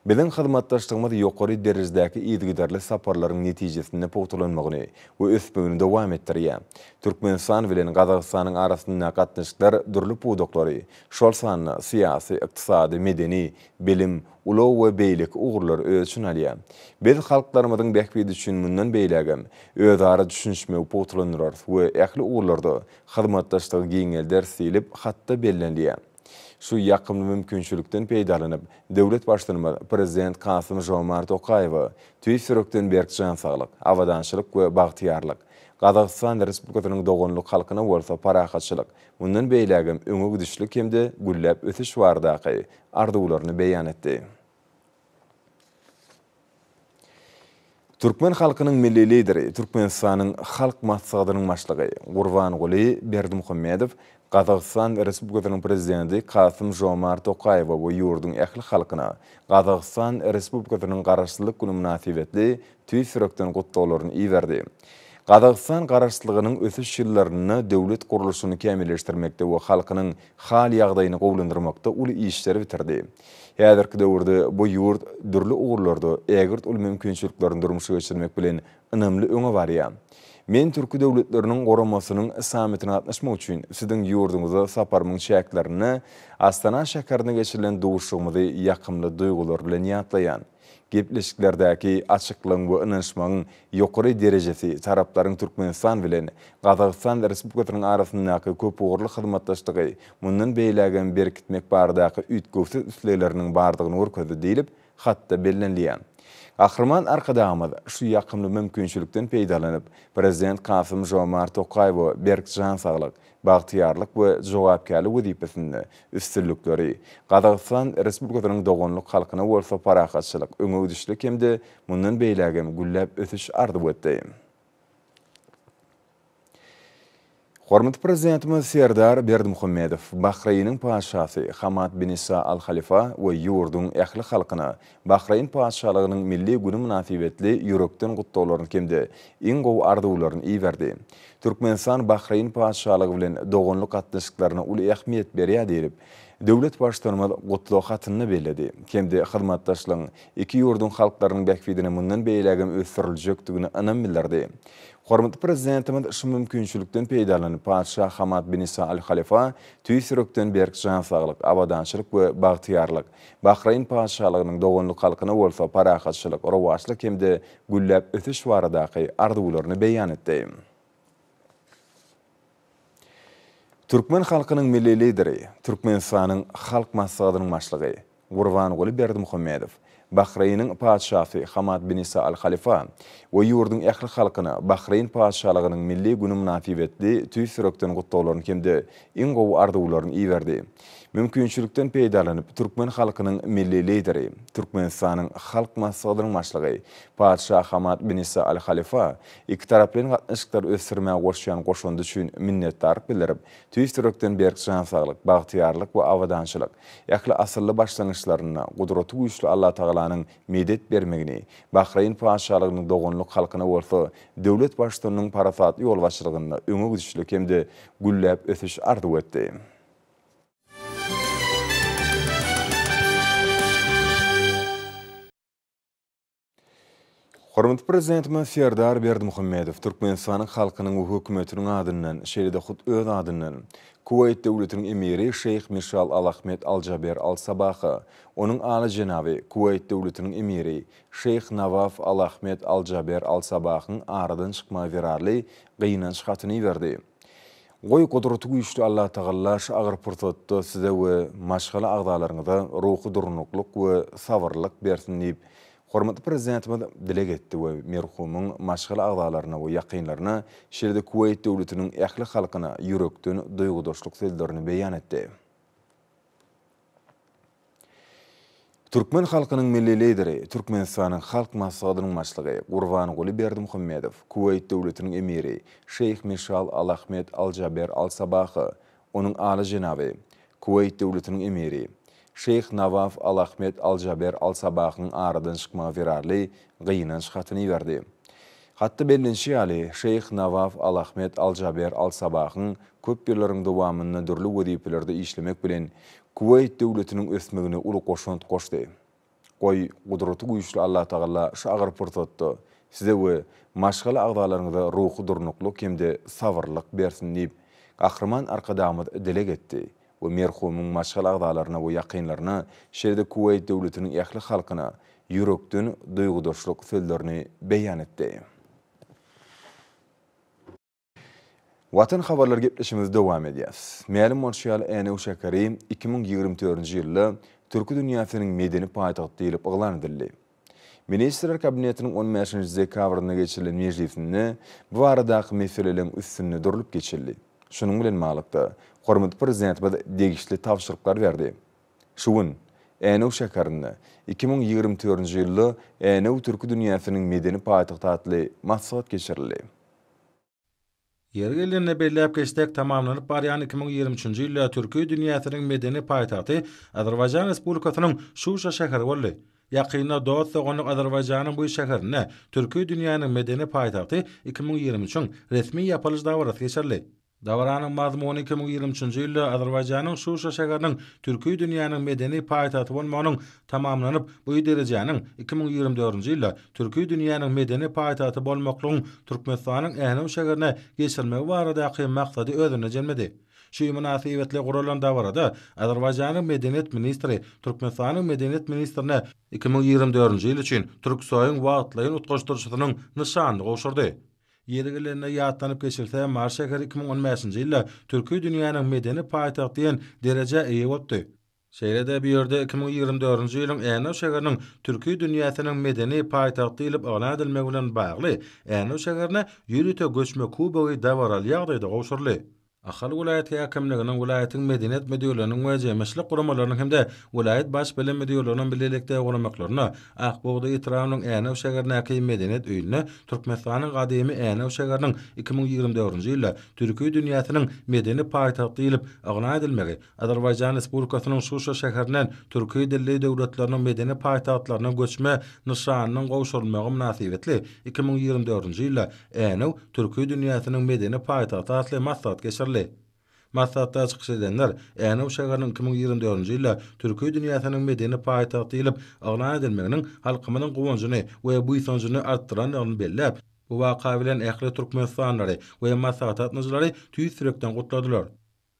Biziň hyzmatdaşlygymyz ýokary derejedäki ýygydarly saparlaryň netijesinde pogtulanmagyny we ösmegini dowam etdirýär. Türkmenistan bilen Gazagystanyň arasynda gatnaşyklar dürli pudoklary, şol sanyny syýasy, ykdysady, medeni, bilim, ulaw we beýlik ugurlar ölçün alýar. Biz halklarymyzyň bähbidi üçin mundan beýlegem özara düşünşme pogtulanýar we ähli ugurlarda hyzmatdaşlygy giňel dersilip hatda bellenýär. Şu ýakymly mümkinçilikden peýdalanyp, döwlet başlanymy prezident Kasym-Jomart Tokaýew tüýsürekden berkjan saglyk, awadançylyk we bagtyarlyk, Gazagystan Respublikasynyň dogonluk halkyna bolsa parahatçylyk, mundan beýlegem öňe gidişlik hemde güllep ötüş bardaky arzuwlaryny beýan etdi. Türkmen halkynyň milli lideri, Türkmenistanyň halk maslahatynyň başlygy Gurbanguly Berdimuhammedow Gazagystan Respublikasynyň prezidenti Kasym-Jomart Tokaýew bu ýurdun ähli halkyna Gazagystan Respublikasynyň garaşsyzlyk güni münasibetli tüýsürekden gutdawlaryny iýerdi. Qazaqstan garaşçylygynyň ösüş ýyllaryny döwlet guruluşyny kämilleşdirmekde we halkynyň hal ýagdaýyny gowlandyrmakda uly işleri bitirdi. Häzirki döwürde bu ýurt dürli ugurlarda ägirt ul mümkinçiliklerini durmuşa geçirmek bilen önemli öňe barýar. Men türkü döwletleriniň goramasynyň sametine gatnaşmak üçin siziň ýurduňyza saparmyň şäklerini Astana şäherine geçirilen dowuşygymyzy ýakymly duýgular bilen ýatlaýan. Gepleşiklerdäki açyklygyň we ynançmagyň ýokary derejesi taraplaryň Türkmenistan bilen Gazaqstan Respublikasynyň arasyndaky köp ugurly hyzmatdaşlygy mundan beýlägen berkitmek baradaky üýtgüwsiz üsleleriniň bardygyny görkezdi diýilip hatda bellenilýän. Ahirman arkadağımız şu yakımlı mümkünçülükten peydalanyp Prezident Kasım Jomart Tokayew berkjan saglyk, bagtyarlyk we jogapkärlik wezipesini üstünlükleri Gazaqstan Respublikasynyň dogonluk halkyna bolsa parahatçylyk öňe düşlik hemde mundan beýlägem gülläp ötüş ardy etdi. Hormatly Prezidentimiz Serdar Berdimuhammedow Bahreýnyň paşasy Hamad bin Isa Al Khalifa we ýurduň ähli halkyna Bahreýn paşalygynyň milli güni münasibetli ýürekden gutdawlaryny kemde iň gowy arzuwlaryny iýerdi. Türkmenistan Bahreýn paşalygy bilen dogonluk gatnaşyklaryna uly ähmiýet berýär diýip döwlet başçylygymyz gutdawk hatyny bellädi. Kemde hyzmatdaşlygyň iki ýurduň halklarynyň bäkfidine mundan beýlägem ösdüriljekdigini anam bildirdi. Hormatly Prezidentimiz şu mümkinçilikden peýdalanyp Paşa Hamad bin Isa Al Khalifa tüýsürekden berkjan saglyk, abadançylyk we bagtyarlyk Bahreýn paşalygynyň dogonluk halkyna bolsa parahatçylyk, rowaçlyk hemde gülläp ötüş baradaky arzuwlaryny beýan etdi. Türkmen halkynyň milli lideri, Türkmenistanyň halk maslahatynyň başlygy Gurbanuly Berdimuhammedow Bahreýnyň paşasy Hamad bin Isa Al Khalifa we ýurduň ähli halkyna Bahreýn paşalygynyň milli güni münasibetli tüýsürekden gutdawlaryny kemde iň gowy arzuwlaryny iýerdi. Mümkinçilikden peýdalanyp Türkmen halkynyň milli lideri, Türkmenistanyň halk maslahatynyň başlygy Paşa Hamad bin Isa Al Khalifa iki taraplyň gatnaşyklar ösürmäge goşýan goşundy üçin minnetdarlyk bildirip, tüýsürekden berkjan saglyk, bagtyarlyk we awadançylyk ýakly asyrly başlanýyşlaryna gudraty güýçli Allah Tagalanyň medet bermegini, Bahreýn paşalygynyň dogonluk halkyna bolsa döwlet başçylygynyň parasat ýol başçylygyna öňe düşlik hemde gülläp ötüş ardy etdi. Hormatly Prezidentimiz Serdar Berdimuhammedow Türkmenistanyň halkynyň we hökümetiniň adyndan, şeýle-de hut öz adyndan Kuwait döwletiniň emiri Şeyh Mishal Al-Ahmed Al-Jaber Al-Sabahy, onuň aly jenaby Kuwait döwletiniň emiri Şeyh Nawaf Al-Ahmed Al-Jaber Al-Sabahyň aradan çykma berarly gynanç hatyny berdi. Goý gudraty güýçli Allah Taala şu agyr pursatda size we maşgala agdalaryňyza ruhy durnukluk we sabrlyk bersin diýip Hormatly Prezidentimiz dile getdi we merhumyň maşgala agdalaryna we ýakynlaryna şeýle Kuwait döwletiniň ähli halkyna ýürekden duýgudaşlyk sözlerini beýan etdi. Türkmen halkynyň milli lideri, Türkmenistanyň halk maslahatynyň başlygy Gurbanuly Berdimuhammedow Kuwait döwletiniň emiri Şeyh Mishal Al-Ahmed Al-Jaber Al-Sabahy, onuň aly jenaby Kuwait döwletiniň emiri Şeyh Nawaf Al-Ahmed Al-Jaber Al-Sabahyň aradan çykma berarly gynanç hatyny berdi. Hatda bellenşi ýaly Şeyh Nawaf Al-Ahmed Al-Jaber Al-Sabahyň köp ýyllaryň dowamyny dürli wezipelerde işlemek bilen Kuwait döwletiniň ösmegine uly goşunt goşdy. Goý gudraty güýçli Allah Taala şu agyr pursatda size we maşgala agdalaryňyza ruhy durnukluk hemde sabrlyk bersin diýip Ahirman arkadağımız dile getdi. ve merhumun maşgal agdalaryna we ýakynlaryna şeýle Kuwait döwletiniň ähli halkyna ýürekden duýgudaşlyk sözlerini beýan etdi. Watan habarlar gepleşimiz dowam edýär. Mälim bolşýal Änew Şäkeri 2024-nji ýylda Türki dünýäsiniň medeni paýtagty diýilip oglan edildi. Ministrler kabinetiniň 15-nji dekabrynda geçirilen meclisinde bu aradaky meselelerin üstünde durulyp geçirildi. Şunun bilen malykda hormatly prezidentimiz degişli tapşyryklar berdi. Şuwun Änew şäherinde 2024-nji ýylda Änew Türki dünýäsiniň medeni paýtagty atly maksat geçirildi. Yer gelene belläp geçtek tamamlanyp barýan 2023-nji ýylda Türki dünýäsiniň medeni paýtagty Azerbaýjan Respublikasynyň Şuşa şäheri boldy. Ýakyna dost soňyň Azerbaýjanyň bu şäherine türki dünýäniň medeni paýtagty 2023-nň resmi ýapylyş dawarasy geçerli. Dawaranyň mazmuny 2023-nji ýylda Azerbaýjanyň Şuşa şäheriniň türki dünýäniň medeni paýtagty bolmagynyň tamamlanyp bu derejäniň 2024-nji ýylda türki dünýäniň medeni paýtagty bolmaklygyň Türkmenistanyň ähli şäherine geçirmegi barada maksady özüne jelmedi. Şu münasibetle guralan dawarada Azerbaýjanyň medeniýet ministri Türkmenistanyň medeniýet ministrine 2024-nji ýyl üçin Türksoýyň wagtlaýan utgaşdyrşynyň nyşanyny goşurdy. Ýergilerine ýatlanyp geçilse Mars şäheri 2015-nji ýylda türki dünýäniň medeni paýtagty diýen dereje eýe boldy. Şeýlede bir ýerde 2024-nji ýylyň Änew şäheriniň türki dünýäsiniň medeni paýtagty diýilip elan edilmegi bilen bagly Änew şäherine ýürüte göçme kubogy dawaral ýagdaýda goşurly. Ahal vilayet hakimliginiň vilayatyň medeniýet müdürlüğiniň we jemgyýetçilik guramalarynyň hemde vilayet baş bilim müdürlüğiniň birlikde guramaklaryna Akbogda ýetiranyň Änew şäherindäki medeniýet öýüne Türkmenistanyň gadymy Änew şäheriniň 2024-nji ýylda türki dünýäsiniň medeni paýtagty diýilip elan edilmegi Azerbaýjan Respublikasynyň Şuşa şäherinden türki dilli döwletleriniň medeni paýtagtlaryna göçme nyşanynyň goşulmagy münasibetli 2024-nji ýylda Änew türki dünýäsiniň medeni paýtagty atly maksat geçirdi. Maksatda çykyş edenler Änew şäheriniň 2024-nji ýylda türki dünýäsiniň medeni paýtagty diýilip elan edilmeginiň halkymyň gowunjyny we bu ýysanjyny artdyranyny belläp, bu waka bilen ähli türkmenistandary we maslahatçylary tüýsürekden gutladylar.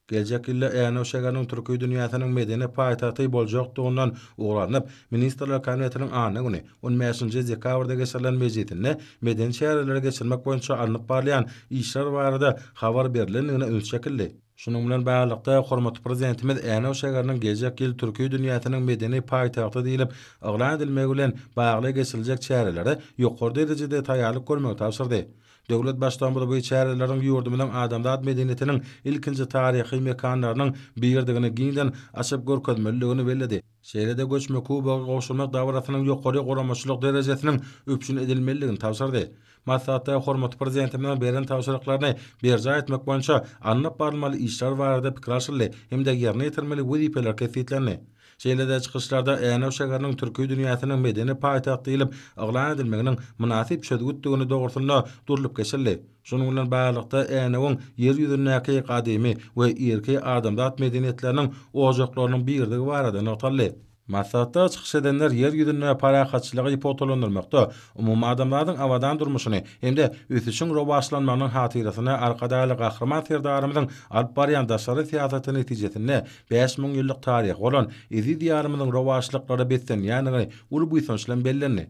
Gelecek ýylda Änew şäheriniň türki dünýäsiniň medeni paýtagty boljakdygyny ugranyp, Ministrler Kabinetiniň anyny 15-nji dekabrda geçirilen mejlisinde medeni şäherlere geçirmek boýunça alınıp barlayan işler barada habar berilendigine ölçekildi. Şunun bilen baglanykda hormatly prezidentimiz Änew şäheriniň gelecek ýyl türki dünýäsiniň medeni paýtagty diýilip elan edilmegi bilen bagly geçiriljek şäherlere ýokary derejede taýýarlyk görmegi tapşyrdy. Döwlet başdanby bu şäherleriň ýurdumynyň adamzat medeniýetiniň ilkinji taryhy mekanlarynyň birdigini giňden açyp görkezmeligini belledi. Şeýlede göçme kubogy goşulmak dawrasynyň ýokary goramaçylyk derejesiniň öpüşün edilmeligini tapşyrdy. Maksatda hormatly prezidentimiň beren tapşyryklaryny berja etmek boýunça anyp barmaly işler barada pikir alşyldy hemde ýerine ýetirmeli wezipeler kesitlerini. Şeýlede çykyşlarda Änew şäheriniň türki dünýäsiniň medeni paýtagty diýilip elan edilmeginiň münasip çözgütdigini dogrusyna durulyp geçildi. Şonuň bilen baglykda Änewiň ýer ýüzündäki gadymy we erki adamzat medeniýetleriniň ojaklarynyň birdigi barada notally. Maksatda çykyş edenler yer ýüzünde parahatçylygy hipotelandyrmakda, umumy adamlaryň awadan durmuşyny hemde ösüşiň rowaşlanmagynyň hatyrasyna arkadaly gahryman serdarymyzyň alyp barýan daşary siýasaty netijesinde 5000 ýyllyk taryh bolan Ezi diýarymyzyň rowaşlyklary beslenýäni ulu bu ýysançlan bellenli.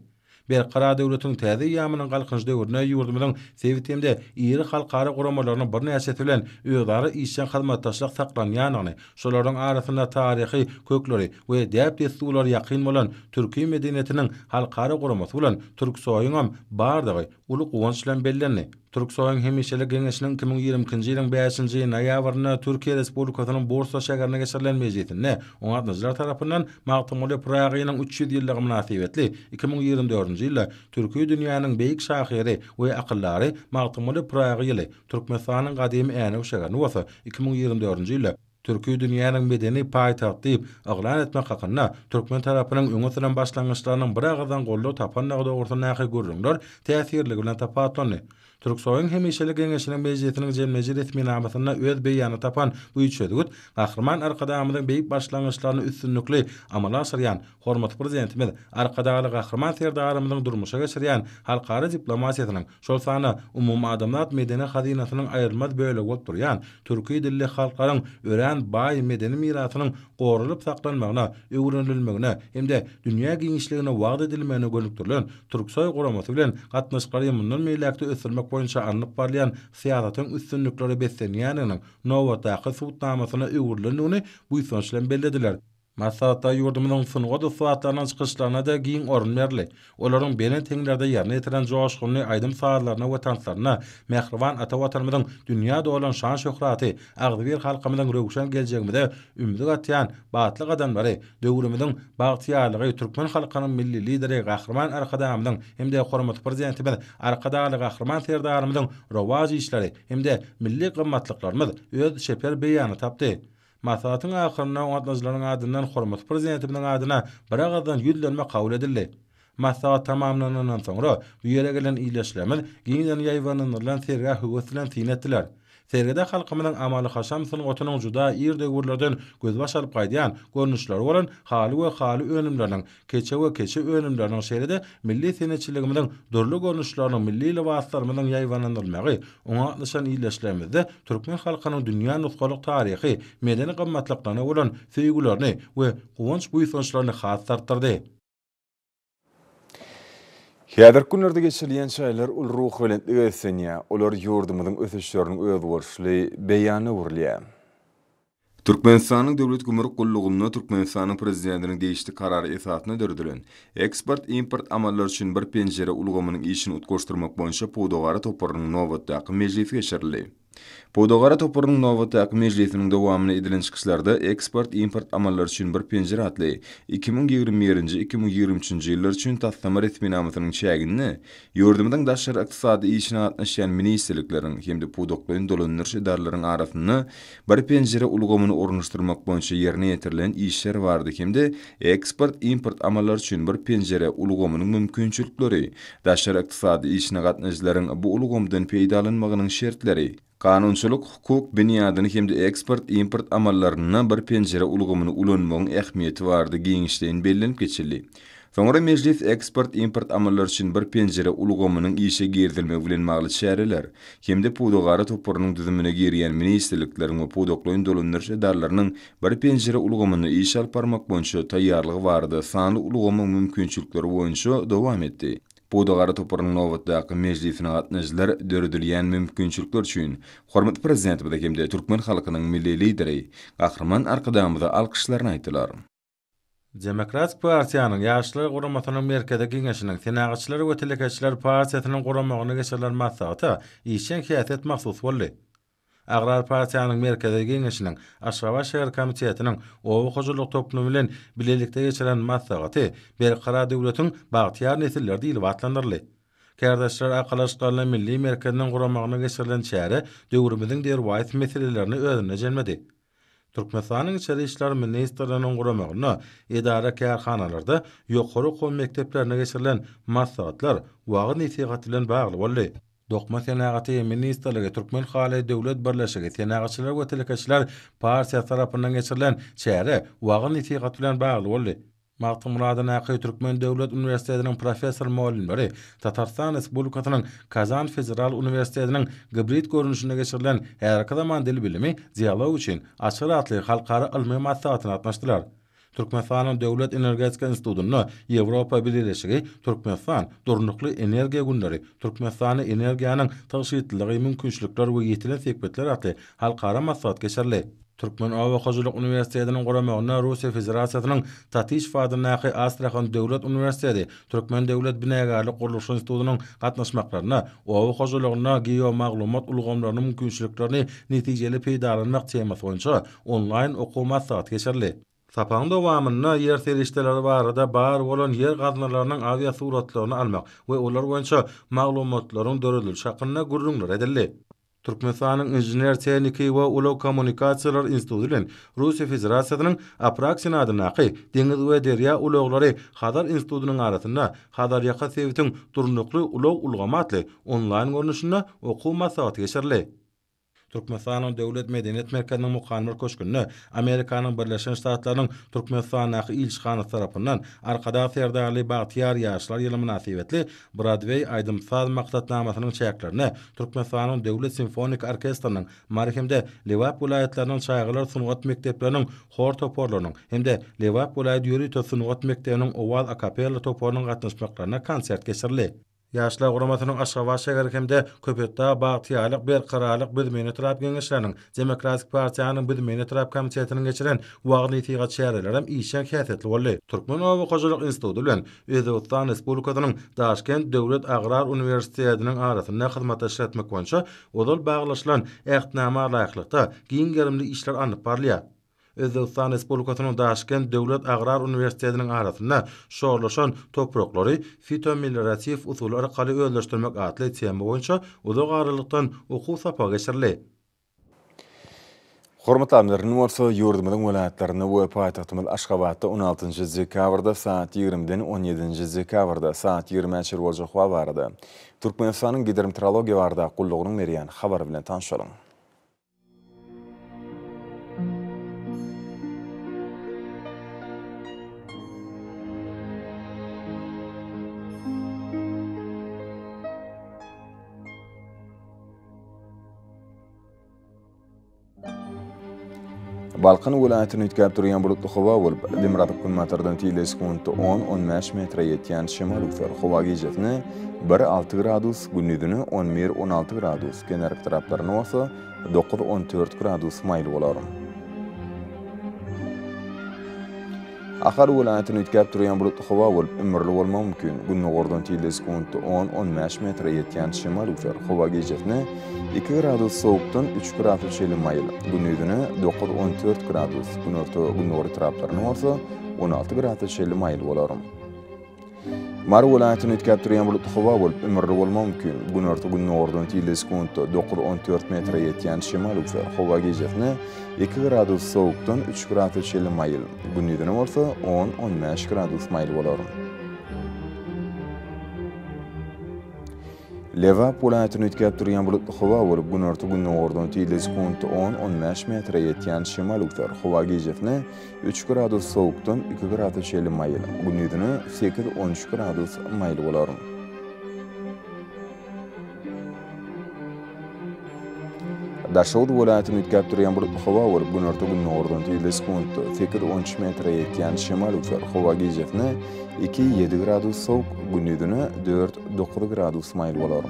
Berqara döwletiň täze ýamynyň galkynç döwrüne ýurdumynyň sewitemde ýeri halkara guramalarynyň bir näçesi bilen öýdary işçi hyzmatdaşlyk saklanýanyny, şolaryň arasynda taryhy kökleri we däp desturlar ýakyn bolan türki medeniýetiniň halkara guramasy bilen Türksoýyň bardygy ulu gowunç bilen bellenli. Türksoýyň hemişelik geňeşiniň 2022-nji ýylyň 5-nji noýabrynda Türkiýe Respublikasynyň Bursa şäherine geçirilen mejlisinde oňatnyjylar tarapyndan Magtymly Pragynyň 300 ýyllygy münasibetli 2024-nji ýylda türki dünýäniň beýik şahyry we akyllary Magtymly Pragy ýyly Türkmenistanyň gadymy Änew şäherini wasa 2024-nji ýylda türki dünýäniň medeni paýtagty diýip elan etmek hakynda Türkmen tarapynyň öňe süren başlangyçlarynyň bir agzan gollap tapanlygy dogrusyna görüňler täsirligi bilen tapatlandy. Türksoýyň hemişelik geňeşiniň mejlisiniň jemleji resmi namasyna öz beýany tapan bu üçedigit gahryman arkadamyzyň beýik başlangyçlaryny üstünlikli amala aşyrýan hormatly prezidentimiz arkadaly gahryman serdarymyzyň durmuşa geçirýän halkara diplomatiýasynyň şol sany umumy adamzat medeni hazinasynyň aýrylmaz bölegi bolup durýan türki dilli halklaryň ören baý medeni mirasynyň gorulyp saklanmagyna, öwrenilmegine hemde dünýä giňişligine wagt edilmegine gönükdirilen Türksoy guramasy bilen gatnaşyklary mundan meýlekde ösürmek boýunça anyp barlayan siýasatyň üstünlikleri beslenýäniň nowatdaky suwtnamasyna öwrilendigini bu ýysançlan bellediler. Maksatda ýurdumynyň sunga suwatlarynyň çykyşlaryna da giň orun berli. Olaryň benen teňlerde ýerine ýetiren joşgyny aýdym saatlaryna we tanslaryna mehriban ata watanymyzyň dünýäde bolan şan şöhraty, agdyr halkymyzyň röwşen geljeginde ümidi gatýan batly adamlary, döwrümüziň bagtyýarlygy türkmen halkynyň milli lideri gahryman arkadamyzyň hemde hormatly prezidentimiz arkadaly gahryman serdarymyzyň rowaji işleri hemde milli gymmatlyklarymyz öz şeper beýany tapdy. Masalatın ahyrına gatnaşylaryň adyndan hormat prezidentimiň adyna biragazdan ýüzlenme kabul edildi. Masalat tamamlanandan soňra bu ýere gelen iýleşlemler giňden ýaýwanylan sergä höwetlen tinetdiler. Sergede halkymyň amaly haşamsyň otunyň juda ýerde-gürlerden göz baş alyp gaýdýan görnüşleri bolan haly we haly önümleriniň keçe önümleriniň şeýrede milli senetçiligimiň durly görnüşleriniň milli libaslarynyň ýaýwanlanmagy oňa atlaşan iýleşlerimizde türkmen halkynyň dünýä nusgalyk taryhy, medeni gymmatlyklaryna bolan söýgülerini we gowunç buýsançlaryny has tartdyrdy. Häzir günlerde geçirilýän şaýlar ul ruh bilen öýsenýär, olar ýurdumyň ösüşlerini özgörüşli beýany urlýar. Türkmenistanyň döwlet gümrük gullugyny Türkmenistanyň prezidentiniň değişdi karary esasyna dördülen eksport-import amallary üçin bir penjere ulgamynyň işini utgoşdurmak boýunça Podogara toparynyň nowatdaky mejlisi geçirildi. Podogara toparynyň nowatdaky mejlisiniň dowamyny edilen çykyşlarda eksport-import amallary üçin bir penjere atly 2021-2023 ýyllar üçin tassama resminamasynyň çägini ýurdumyň daşary ykdysady işine gatnaşan ministrlikleriň hemde podoklyň dolanýarşy darlaryň arasyny bir penjere ulgamyny ornaşdyrmak boýunça ýerine ýetirilen işler bardy. Hemde eksport-import amallary üçin bir penjere ulgamynyň mümkinçilikleri, daşary ykdysady işine gatnaşylaryň bu ulgamdan peýdalanmagynyň şertleri, kanunçylyk, hukuk bünýadyny hemde eksport-import amallaryna bir penjere ulgamyny ulanmagyň ähmiýeti bardy giňişden bellenip geçildi. Soňra mejlis eksport-import amallary üçin bir penjere ulgamynyň işe girdilmegi bilen magly şäherler, hemde Podogara toparynyň düzümine girýän ministrlikleriň we podoklyň dolanýarşy darlarynyň bir penjere ulgamyny iş alyp barmak boýunça taýýarlygy bardy. Sanly ulgamyň mümkinçilikleri boýunça dowam etdi. Podogara toparynyň nowatdaky mejlisine gatnaşylar döredilýän mümkinçilikler üçin hormat prezidentimiň hemde türkmen halkynyň milli lideri Gahrman Arkadamyza alkyşlaryny aýtdylar. Demokratik Partiýanyň ýaşlar guramasynyň merkezi giňeşiniň senagatçylary we telekäçiler partiýasynyň guramagyny geçirilen maslahaty işçi häsiýet mahsus boldy. Agrar Partiýanyň merkezi giňeşiniň Aşgabat şäher komitetiniň owa hojuluk toplumy bilen bilelikde geçirilen maslahaty berqara döwletiň bagtyar nesiller diýilip atlandyrly. Kardeşler akalaşlarla milli merkezinin guramagyna geçirilen şäher döwrümizin derwayt meselelerini özüne jelmedi. Türkmenistanyň içeri işler ministrliginiň guramagyna edara kärhanalarda ýokary okum mekdeplerine geçirilen maslahatlar wagty nesihat bilen bagly boldy. Dokma senagaty ministrligi Türkmen Haly Döwlet Birleşigi senagatçylar we telekäçiler partiýa tarapyndan geçirilen şäher wagty nesihat bilen bagly boldy. Maktum Muradan Aqy Türkmen Döwlet Üniversitetiniň professor muallimleri Tatarstan Respublikasynyň Kazan Federal Üniversitetiniň gybrid görnüşine geçirilen her zaman dil bilimi dialog üçin açyk atly halkara ilmi maslahatyna atnaşdylar. Türkmenistanyň Döwlet Energetika Institutuny Ýewropa Birleşigi Türkmenistan durnukly energiýa günleri Türkmenistany energiýanyň taşyýytligi mümkinçilikler we ýetilen sekbetler atly halkara maslahat geçirli. Türkmen Awa Hojuluk Üniversitetiniň guramagyna Russiýa Federasiýasynyň Tatiş Fadynaky Astrahan Döwlet Üniversiteti, Türkmen Döwlet Binagarlyk Guruluş Institutunyň gatnaşmaklaryna Awa Hojulugyna geomaglumat ulgamlarynyň mümkinçiliklerini netijeli peýdalanmak temasy boýunça onlaýn okumat saat geçirli. Sapaň dowamyna ýer serişdeleri barada bar bolan ýer gaznalarynyň awia suratlaryny almak we olar boýunça maglumatlaryň döredilişi hakyna gurrunlar edildi. Türkmenistanyň Injiner Tehniki we Ulag Kommunikasiýalar Institutu bilen Russiýa Federasiýasynyň Apraksina adynaky Deňiz we Derýa ulaglary Hadar Institutunyň arasynda Hadar ýaka sebitiň durnukly ulag ulgamatly onlaýn görnüşinde okumat saty geçirildi. Türkmenistanyň Döwlet Medeniýet Merkeziniň mukanmyr köşkünde Amerikanyň Birleşen Ştatlarynyň Türkmenistanyň ilçihanasy tarapyndan arkada serdarly bagtyar ýaşlar ýyly münasibetli Broadway aýdymsaz maksatnamasynyň çäklerini Türkmenistanyň Döwlet Simfonik Orkestriniň marhemde Lewap vilayetleriniň çaýgylar sunugat mekdepleriniň hor toporlarynyň hemde Lewap vilayet ýöri sunugat mektebiniň owal akapella toporynyň gatnaşmaklaryna konsert geçirildi. Ýaşlar guramasynyň Aşgabat şäher hemde Köpetda bagtyarlyk berqararlyk bizmeni tarap geňeşleriniň Demokratik Partiýanyň bizmeni tarap komitetiniň geçiren wagty netigat şäherlerem işe häsiýetli boldy. Türkmen Awa Hojuluk Institutu bilen Özbekistan Respublikasynyň Daşkent Döwlet Agrar Üniversitetiniň arasynda hyzmat etmek boýunça odal baglaşylan ähtnama laýyklykda giň gerimli işler anyp barlýar. Özbekistan Respublikasynyň Daşkent Döwlet Agrar Üniversitetiniň arasynda şoğlaşan topraklary fitomeliorativ usuly arkaly özleşdirmek atly tema boýunça uzak aralykdan okuw sapa geçirildi. Hormatly amlarynyn bolsa ýurdumyň welaýatlaryna we paýtagtymyz Aşgabatda 16-njy dekabrda saat 20-den 17-nji dekabrda saat 20-nji boljak hava barada. Türkmenistanyň gidrometeorologiýa barada gullugynyň berýän habary bilen tanışalyň. Balkan welaýatyny ütkäp durýan bulutly hawa bolup, demiratyp günmatardan tile sekundy 10-15 metre ýetýän şemal üfer. Hawa gijetini 1-6 gradus, gündüzüni 11-16 gradus, generik taraplaryna bolsa 9-14 gradus maýl bolar. Ahar welaýatyny ütkäp durýan bulutly hawa bolup, ömürli bolmagy mümkin. Gündüzden tile sekundy 10-15 metre ýetýän şemal üfer. Hawa gijetini 2 gradus soğuktan 3 gradus çeli mayıl. Gündüzüne 9-14 gradus. Gündüzü taraplarına olsa 16 gradus çeli mayıl bolarım. Mar welaýatyny ütkäp durýan bulutly hawa bolup, ömürli bolmagy mümkin. Gündüzden tile sekundy 9-14 metre ýetýän şemal üfer. Hawa gijetini 2 gradus soğuktan 3 gradus çeli mayıl. Gündüzüne olsa 10-15 gradus mayıl bolarım. Levap welaýatyny ütkäp durýan bulutly hawa bolup, gündüzden tile sekundy 10-15 metre ýetýän şemal üfer. Hawa gijetini 3 gradus soğukdan 2 gradus çeli maýl. Gündüzüne 8-13 gradus maýl bolar. Daşawd welaýatyny ütkäp durýan bulutly hawa bolup, gündüzden tile sekundy 8-13 metre ýetýän şemal üfer. Hawa gijetini 2-7 gradus soğuk, gündüzüne 4-9 gradus maýl bolar.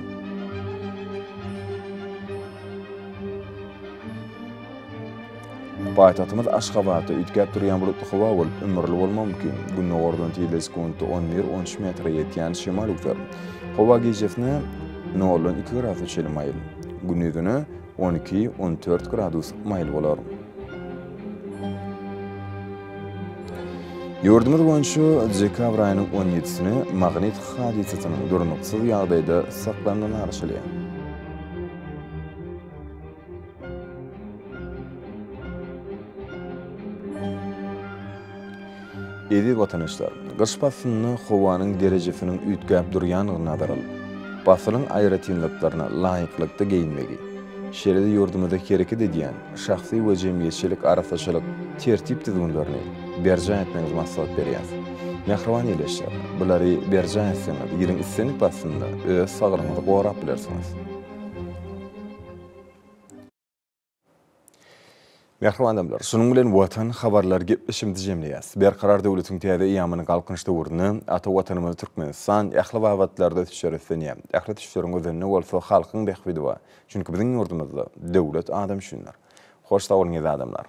Paýtagtymyz Aşgabatda ütkäp durýan bulutly hawa bolup, ömürli bolmagy mümkin. Gündüzden tile sekundy 11-13 metre ýetýän şemal üfer. Hawa gijetini 0-2 gradus çeli maýl. Gündüzüne 12-14 gradus maýl bolar. Ýurdumyz boýunça dekabr aýynyň 17-sini magnit hadisasynyň durnuksuz ýagdaýda saklanyny arşylýar. Edi watanyşlar, gyş basynyny howanyň derejesiniň ütkäp durýanyny nazaralyp, basynyň aýratynlyklaryna laýyklykda geyinmegi, şeride ýurdumyzda kereki edýän şahsy we jemgyýetçilik arasaçylyk tertip düzgünlerini berja etmeniz maksat berýär. Mehriban ýeleşler, bulary berja etseňiz, ýeriň islenip basynda öz saglygyňyzy gorap bilersiňiz. Mehriban adamlar, şunun bilen watan habarlar gepleşimdi jemleýäs. Berkarar döwletiň täze ýamyny galkynçda urny, ata watanymyz Türkmenistan ähli wagtlarda tüşeretlenýär. Ähli tüşeriň özüne bolsa halkyň behbidi we çünki biziň ýurdumyzda döwlet adam düşünýär. Hoş taýyňyz adamlar.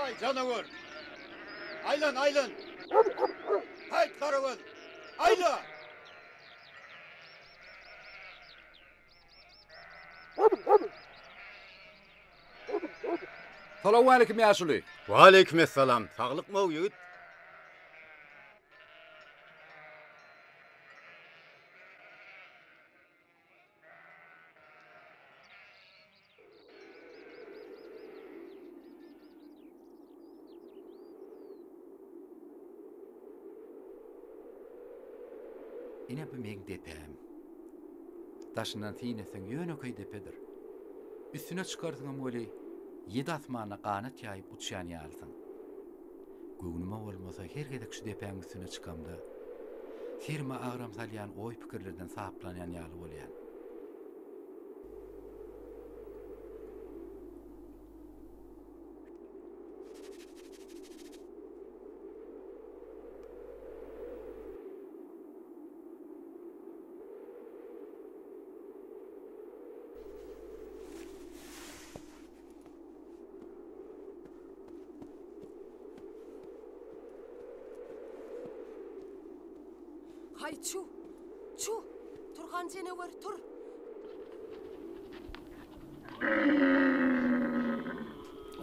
Vay canavar. Aylan aylan. Hayt karavan. Ayla. Salamu aleyküm Yaşuli. Ve aleykümselam. Sağlık mı yiğit? Ine bu meg depem. Taşından tinesen yönü köy depedir. Üstüne çıkartın öyle 7 asmana qanat yayıp uçyan yalsın. Göwnüme olmasa her gedek şu depem üstüne çıkamda. Firma ağram salyan oy pikirlerden saplanan yalı bolyan. Hay çu. Turgan canavar tur.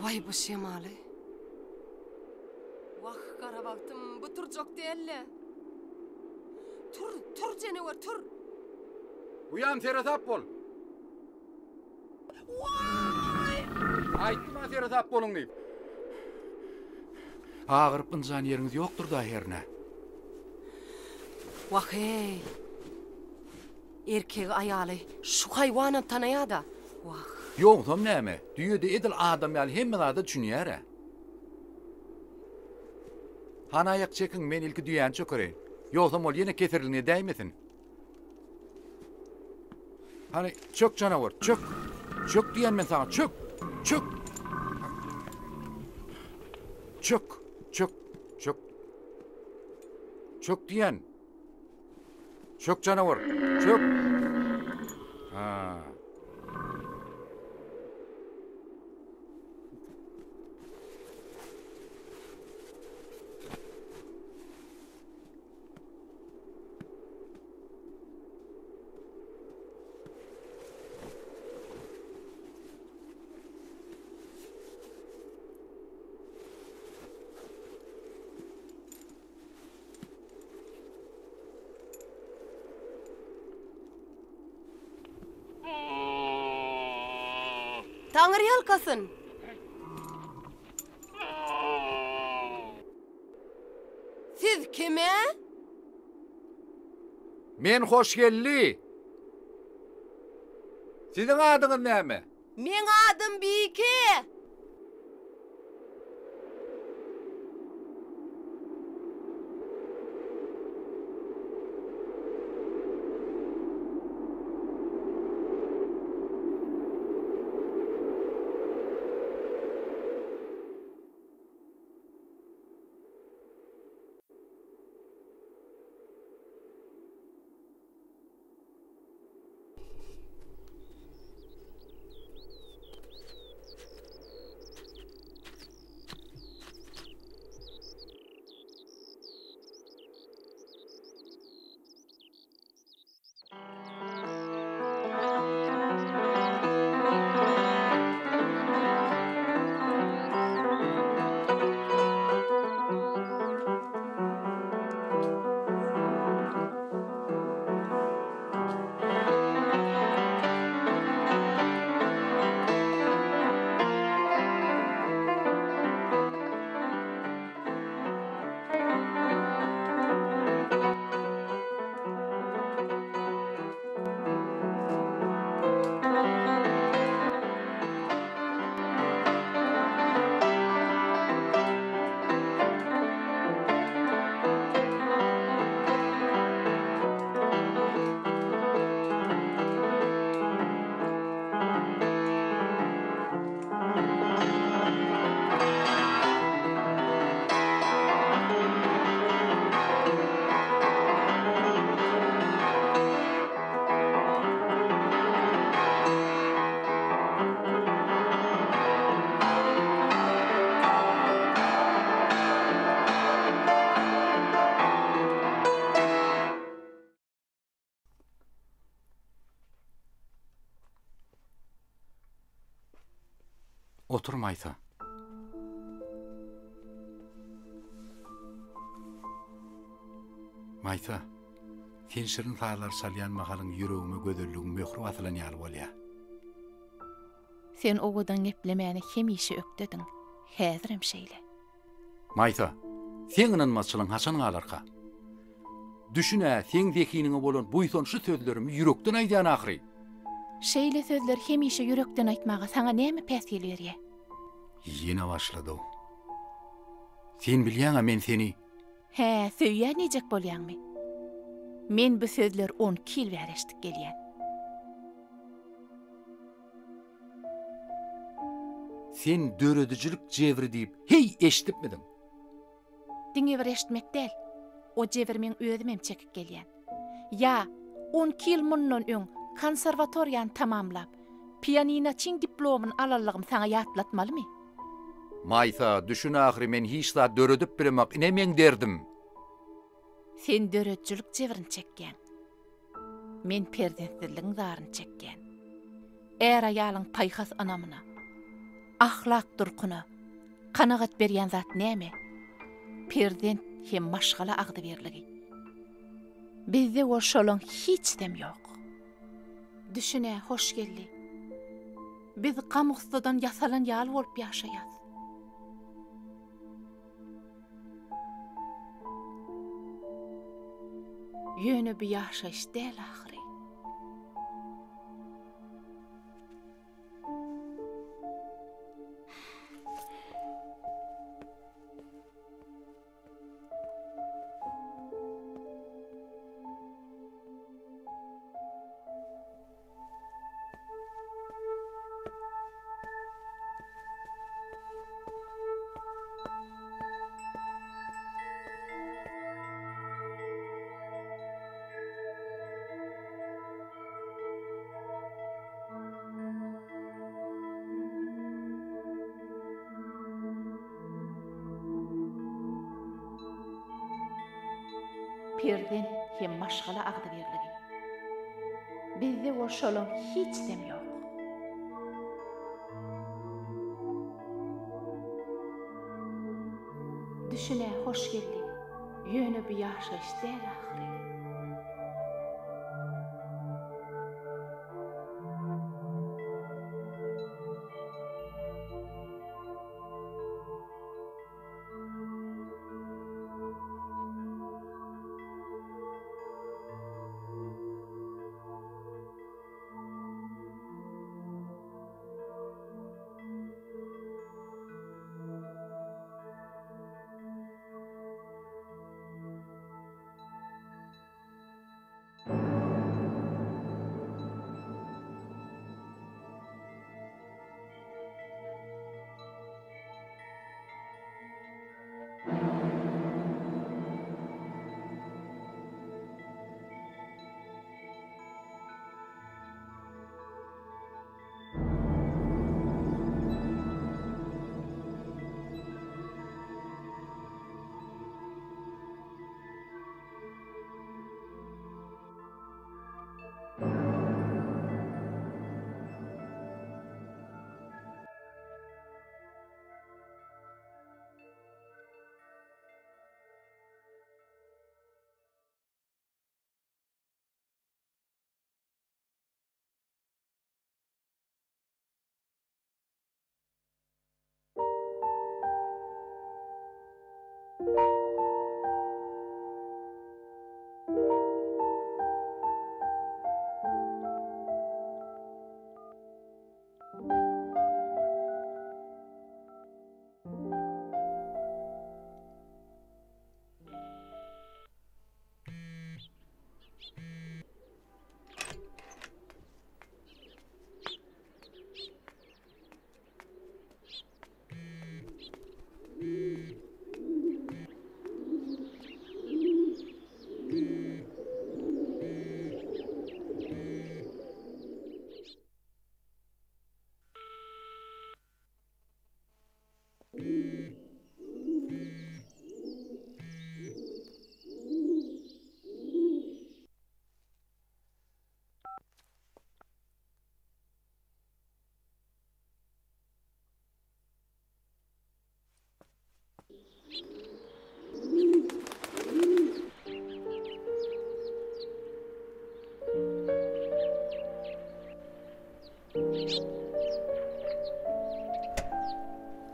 Vay bu şemali. Vah karabaktım bu tur çok değerli. Tur canavar tur. Uyan teratap bol. Aytma teratap bolun deyip. Ağırıp ıncan yeriniz yoktur da herine. Vah hey. Erkek ayalı şu hayvanı tanıyada. Vah. Yok tam näme? Düýede edil adam ýaly hemme zada düşünýär. Hana ýak çekin men ilki düýäni çökereýin. Ýoksam ol ýene keserilne däýmesin. Hani çök canavar, çök. Çök diýen men sana, çök. Çök. Çök, çök, çök. Çök diýen. Çök canavar, çök. Ha. Tanrı yalkasın. Siz kime? Men hoş geldi. Sizin adyňyz näme? Men adım Bike. Otur Maysa. Maysa, sen şirin tağlar salyan mahalın yüreğime gödüllüğün möhrü atılan yalı bolya. Sen oğudan geplemäni hemişe ökdedin. Häzirim şeýle. Maysa, sen ynanmaçylyň haçan galarka? Düşünä, sen zekiniňe bolan bu şu sözlerimi yürekden aýdan ahry. Şeýle sözler hemişe yürekden aýtmaga saňa näme päs gelýär? Yine başladı o. Sen bilýäňa men seni. He, söýýär nejek bolýarmy? Men bu sözler 12 ýyl bäreşdik gelýän. Sen dörödücülük jebri diýip hey eşitipmidin? Diňe bir eşitmek del. O jebir men özüm hem çekip gelýän. Ya, 12 ýyl mundan öň konservatoriýany tamamlap, pianina çiň diplomyny alalygym saňa ýatlatmalymy? Maysa, düşün ahry men hiç da dörödüp bilemek ine men derdim. Sen dörödjülük jebirini çekýän. Men prezidentligiň zaryny çekýän. Är aýalyň paýhas anamyna, ahlak durkuny, kanagat berýän zat näme? Prezident hem maşgala agdy berligi. Bizde o şolon hiç dem ýok. Düşüne, hoş geldi. Biz gamuksadan yasalan ýal bolup ýaşaýas. Ýöne bir ýaşaýyş däl ahry. Prezident hem maşgala agdy berligi. Bizde o şolon hiç dem ýok. Düşüne, hoş geldi. Ýöne bir ýaşaýyş däl ahry.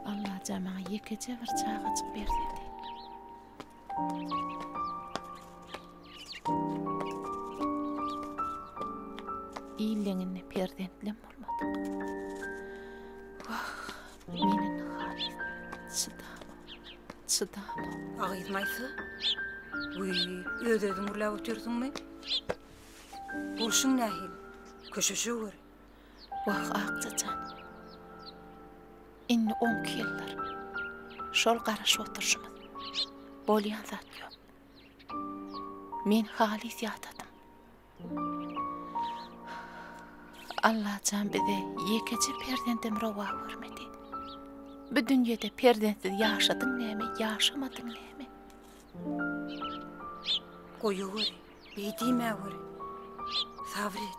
Allah jamağa yekece bir çağacık berdi. İyiliğini perdentlem olmadı. Vah, menin halim. Çıdamam. Ağıytmaysı? Uy, ödedim urla oturdun mu? Bulşun nahil, köşüşü var. Vah, Akçacan. Inni 10 yıllar. Şol qaraş oturşumuz. Bolyan zat yok. Men halis yatadım. Allah can bize yekece perdendim rova görmedi. Bu dünyada perdensiz yaşadın neymi, yaşamadın neymi? Koyu var, beydime var. Sabret,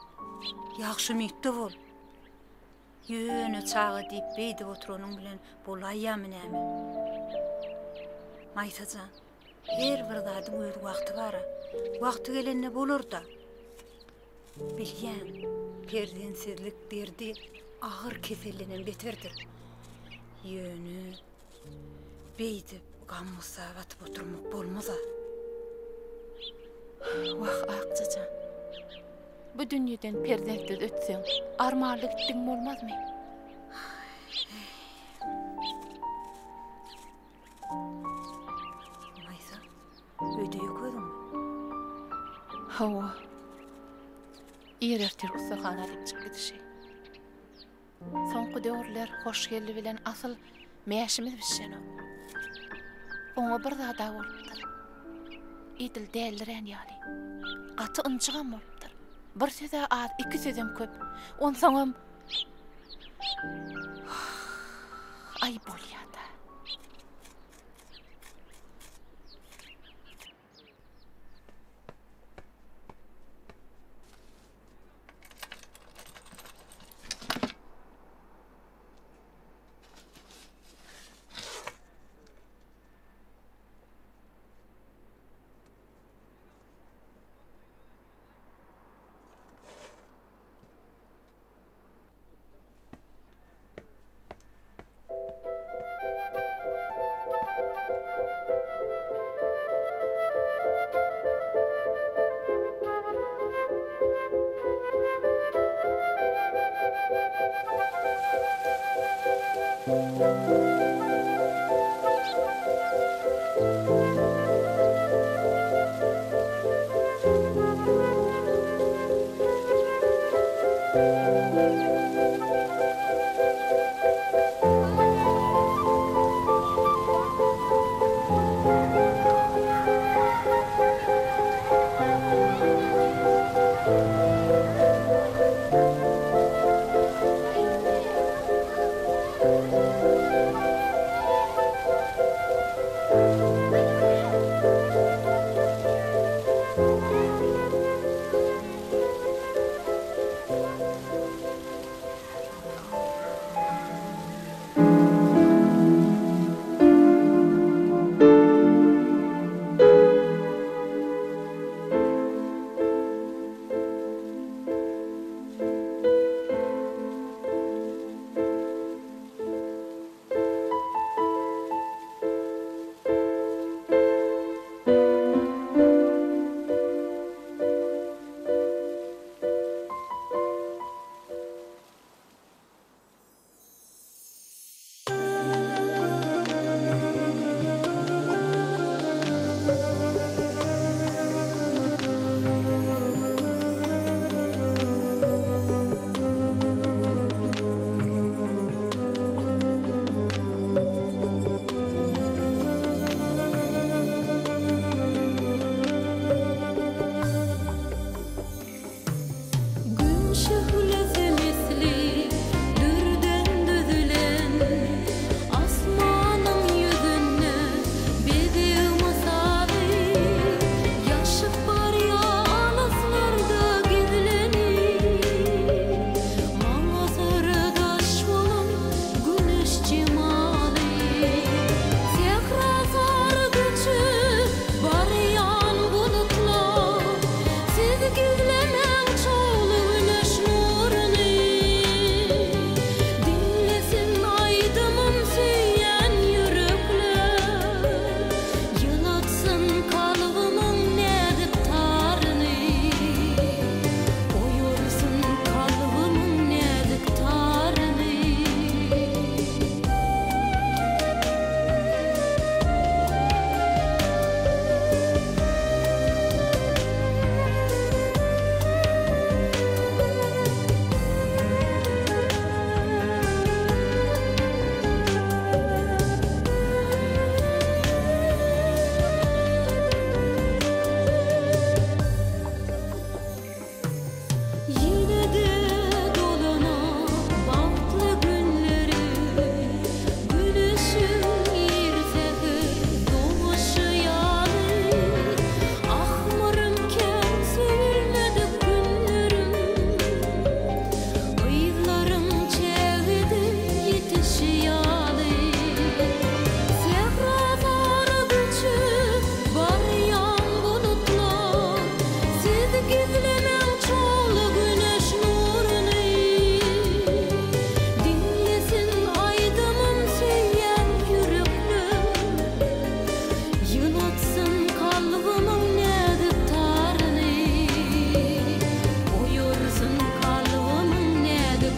yaxşı mektup ol. Yönü çağı deyip beydi oturonun bilen bolayamın neymi. Maytacan, her bir dadın öz vakti var. Vakti gelenne bolur da. Bilgen, perdensizlik derdi ağır kesellenen beterdir. Yönü beydi gammusa batıp oturmak bolmaza. Vah Akçacan, bu dünyadan perdensiz ötsen armağanlı gittin olmaz mı? Maysa, ödeyi koydun mu? Hava. İrertir ustaxana dip çıkıdı şey. Sonqu döwürler hoş geldi bilen asıl meşimiz bişen o. Ona bir daha bolupdyr. İdil däldiren ýaly. Gaty ınçygan bolupdyr. Bir söze az, iki sözem köp. On soňam ay bolýar.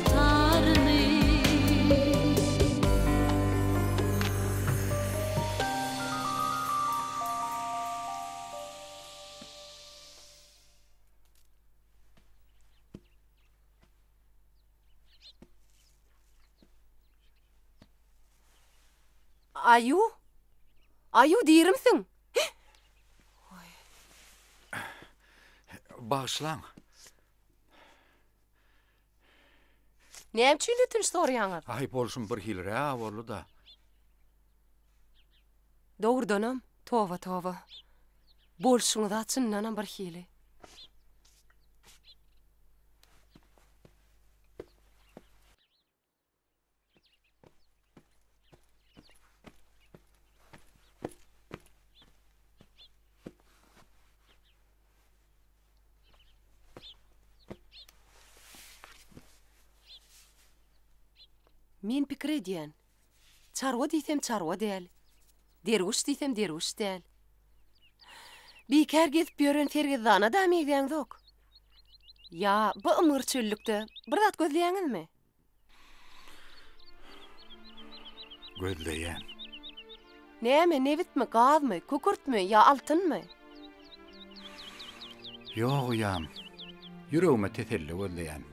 tarını Ayu diýerimsiň. Bağışlaň. Näme çüýletin soraýaňar? Ay bolşun bir hilra boldy da. Dogurdanam, towa. Bolşuňda çyndanam bir hili. Men pikir edýän. Çarwa diýsem çarwa däl. Derwiş diýsem derwiş däl. Bikär gezip ýören Fergizana da meýdäň zok. Ya, bu ymgyrçylykda bir zat gözleýäňizmi? Gözleýän. Näme, nebitmi, gazmy, kükürtmi, ya altynmy? Ýok ýam. Yüreğime teselli gözleýän.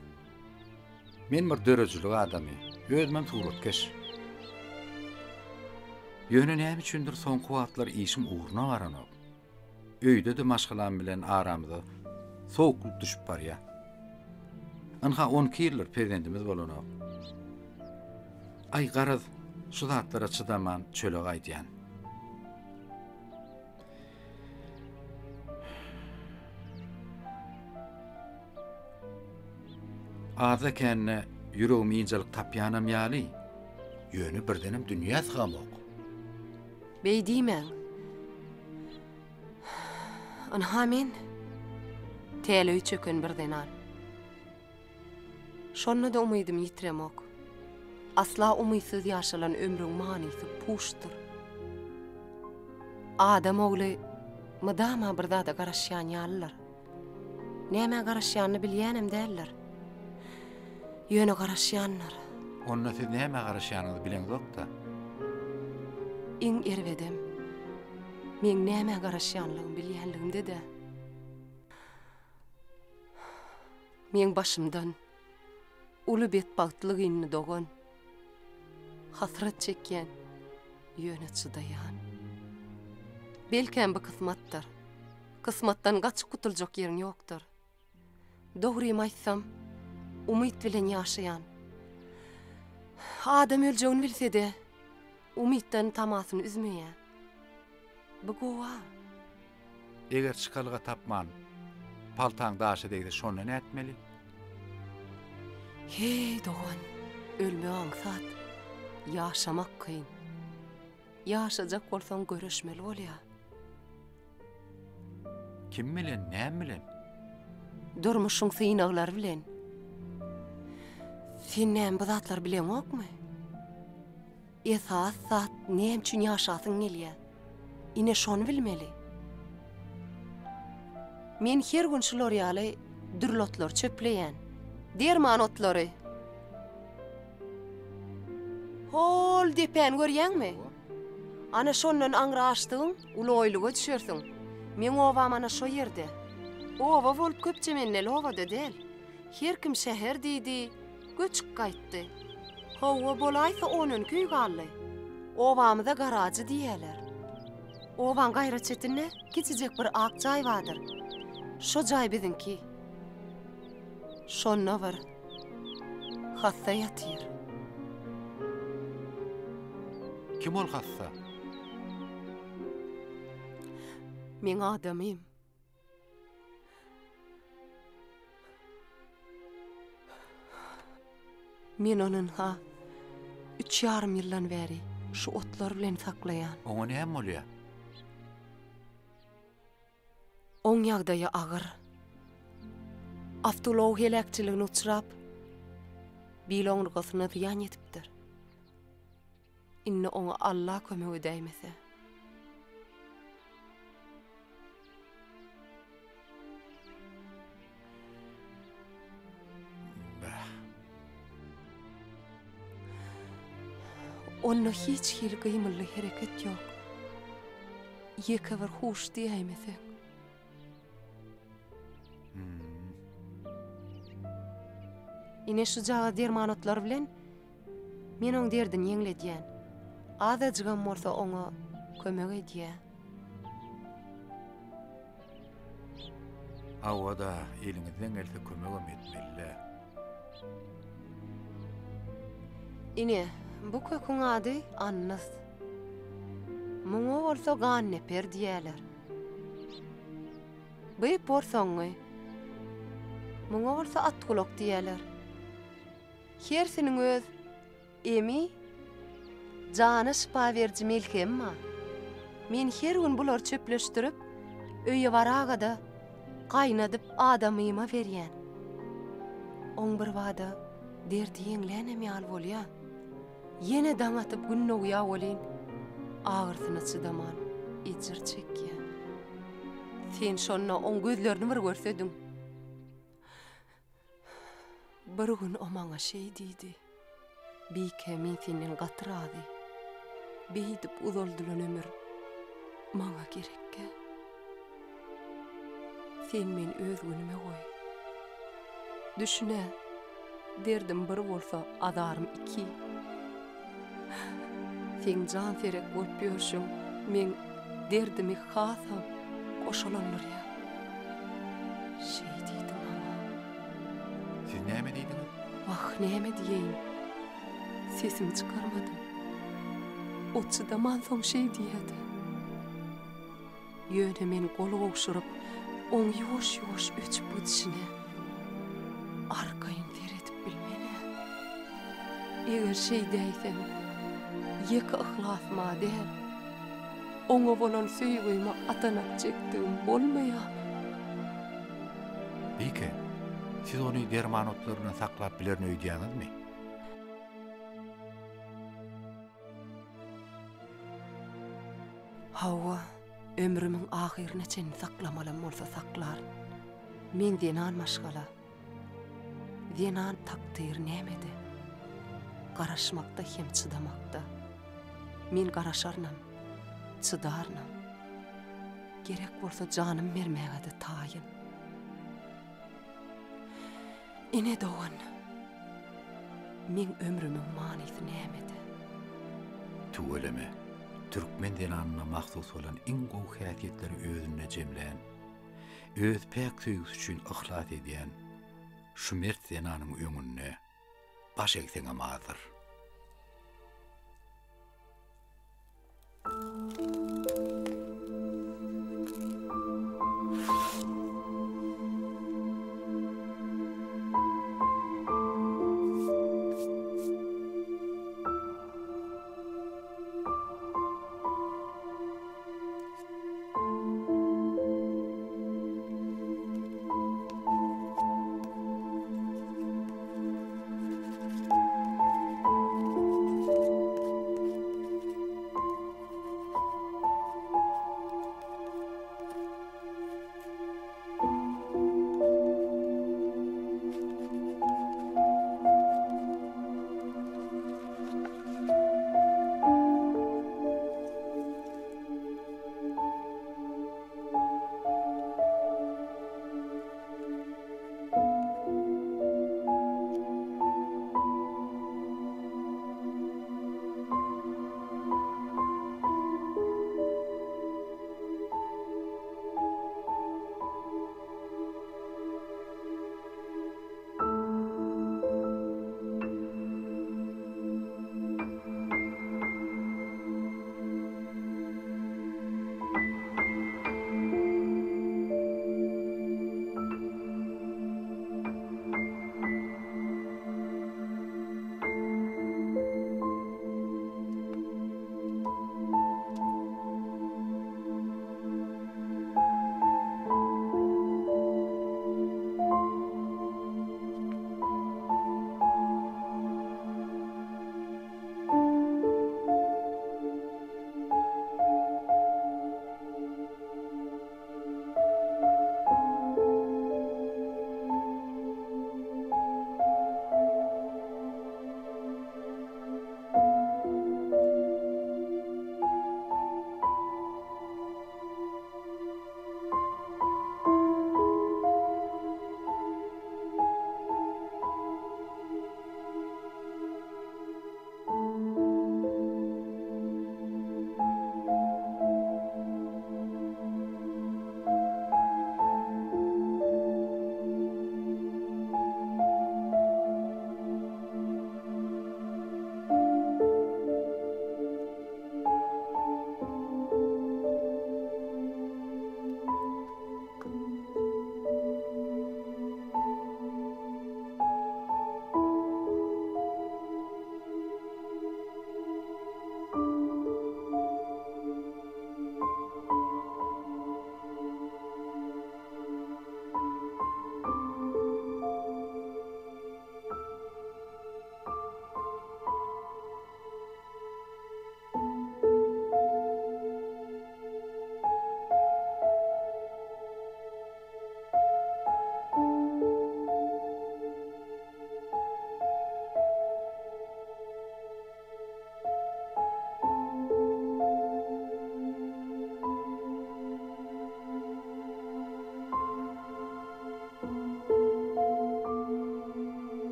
Men bir dörejlik adamy. Özmem suratkeş. Ýöne näme üçindir soňky wagtlar işim uğruna baranok. Öýde de maşgalan bilen aramyda soğukluk düşüp barýar. Anha 12 ýyllar prezidentimiz bolanok. Ay garaz şu zatlara çydaman çöle gaýdýan. Arda kenne yüreğimi incelik tapyanam ýaly. Ýöne birdenem dünýä sığamok. Beýdiýmen. Anha men täle çöken birdenan. Şonna da umydym ýitiremok. Asla umysyz ýaşalan ömrüň manysy puşdur. Adam ogly madama bir zada garaşýan ýalylar. Näme garaşýanyny bilýänem däller. Ýöne garaşýanlar. Onna siz näme garaşýanyňyzy bilen zokda? Iň erwedem. Men näme garaşýanlygyny bilýänligimde de. Men başymdan uly bet bagtlygyny dogan. Hasret çekýän, ýöne çydaýan. Belkem bu kısmatdır. Kısmatdan gaçyp gutuljak ýeriň ýokdur. Dogry aýtsam, umyt bilen ýaşaýan. Adam öljegini bilse-de, umytdan tamasyny üzmeýär. Bu gowa. Eger çykalga tapman, paltaň daşy degdi şonu nätmeli? Hey dogan, ölmeýän zat. Ýaşamak kyn. Ýaşajak bolsaň görüşmeli bolýar. Kim bilen, näme bilen? Durmuşyň synaglary bilen. Sen näme bu zatlar bilenokmy? Esas zat näme üçin ýaşasyň gelýär? Ine şonu bilmeli. Men her gün şular ýaly dürlotlar çöpleýän. Derman otlary. Hol depen görýäňmi? Ana şondan aňraşdyň, uloýluga düşersiň. Men owa mana şo ýerde. Owa bolup köpçemennel owada del. Her kim şäher diýdi, göçüp gaýtdy. Howa bolaýsa onun küý gally. Owamyza garajy diýerler. Owan gaýra çetinde kiçijek bir ak jaý bardyr. Şo jaý bizinki. Şonna bir hassa ýatyr. Kim ol hassa? Men adamym. Men onun 3,5 ýyldan beri şu otlar bilen saklayan. Oňa näme bolýar? Oň ýagdaýy agyr. Avtolow helakçylygyny uçrap, biloňlygyny ýan ýetipdir. Inne oňa Allah kömegi däýmese. Onunla hiç kıymıllı hareket yok. Yekavar hoş diyemezsin. Ine şu jağa dermanotlar bilen men oň derdin ýeňledýän. Adajygam bolsa oňa kömek edýär. Awada eliňizden gelse kömegem etmeli. Ine bu köküň ady Annas. Muňa bolsa ganneper diýerler. Bu porsoňy. Muňa bolsa atgulak diýerler. Hersiniň öz emi jany şipa berji melhemma. Men her gün bular çöpleşdirip öýe baragada qaynadyp adamyma berýän. Oň bir wada derdi ýeňlänem ýal bolýar. Ýene daň atyp günne uýa bolyn. Ağırsyna çydaman ijir çekýär. Sen şonna oň gözlerini bir görsedin. Bir gün o maňa şey diýdi. Bike men senden gatrady. Beýdip uzaldylan ömür maňa gerekkä. Sen men öz günüme goý. Düşünä, derdim bir bolsa adarym iki. Sen jan ferek bolup ýörşüň, men derdimi hasam goşulanlar ýa. Şey diýdim ama. Siz näme diýdiňiz? Wah, näme diýeň? Sesim çykarmadym. Otçydaman soň şey diýdi. Ýöne men golu gowşuryp, oň ýuwaş-ýuwaş öçüp gidişine arkaýyn teretip bilmene. Eger şey diýsem, ýeki ihlasma däl. Oňa bolan söýgüme atanak çekdim bolmaýar. Bike, siz onu dermanotlaryna saklap bilerini öýdýäňizmi? Hawa, ömrümiň ahyryna çen saklamalam bolsa saklar. Men denan maşgala. Denan takdyr nämedi? Garaşmakda hem çydamakda. Men garaşarnam, çydarnam. Gerek bolsa janym bermäge taýyn. Ine dogan. Men ömrümiň manysyny nämedi? Tuweleme. Türkmen denanına mahsus olan en gow häsiýetleri özüne jemlän, öz pek süýgüsü üçin ihlas edýän şu mert denanyň öňünde baş egseň amadyr.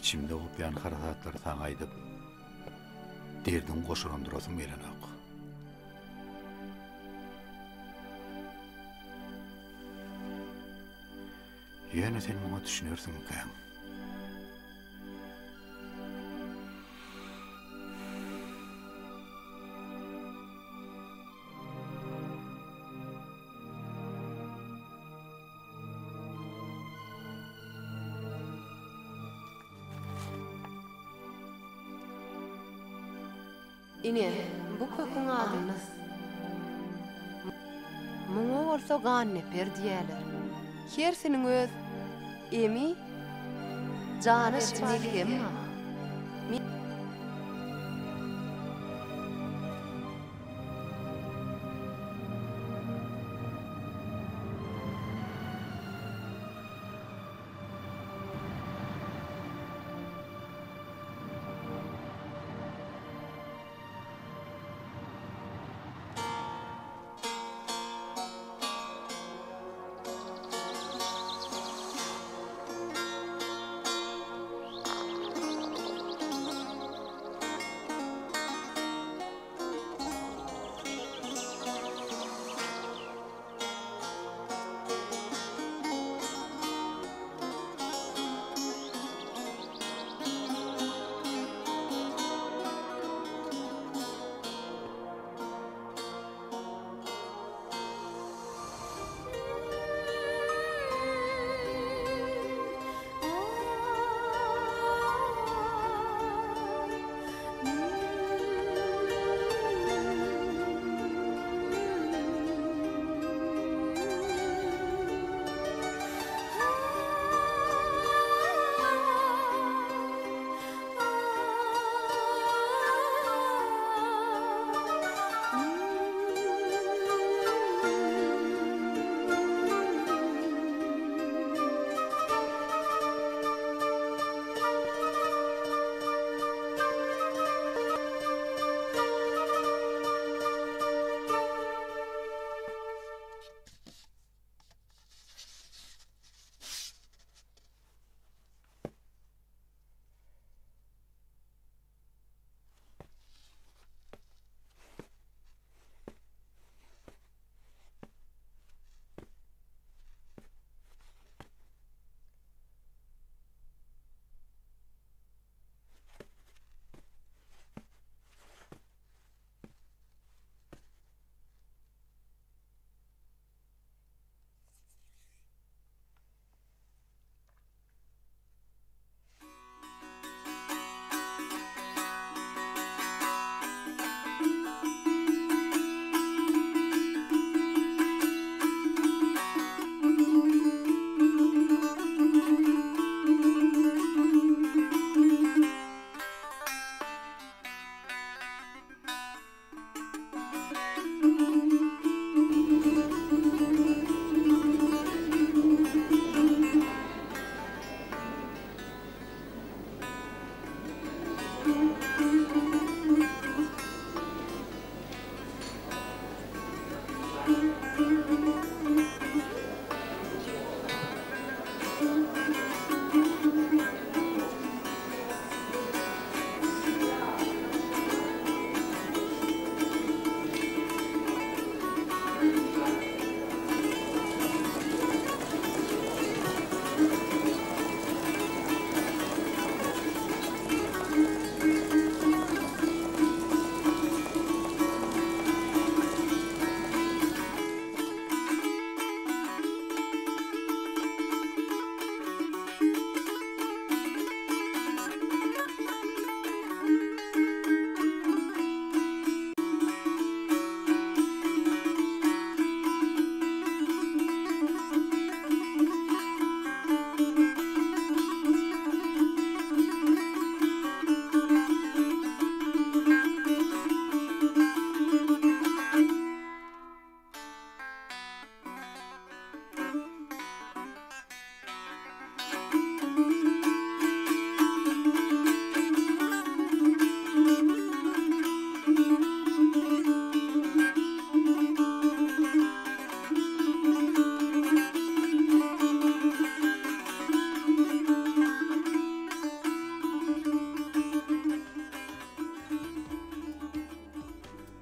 içimde opyan haratatları taňaýdyp derdiň goşurandyrasym gelenok. Ýöne sen muňa düşünýärsiň eken. Ine, bu köküň adyny muňa bolsa ganne perdiýäler. Hersiniň öz emi jany çynylgym.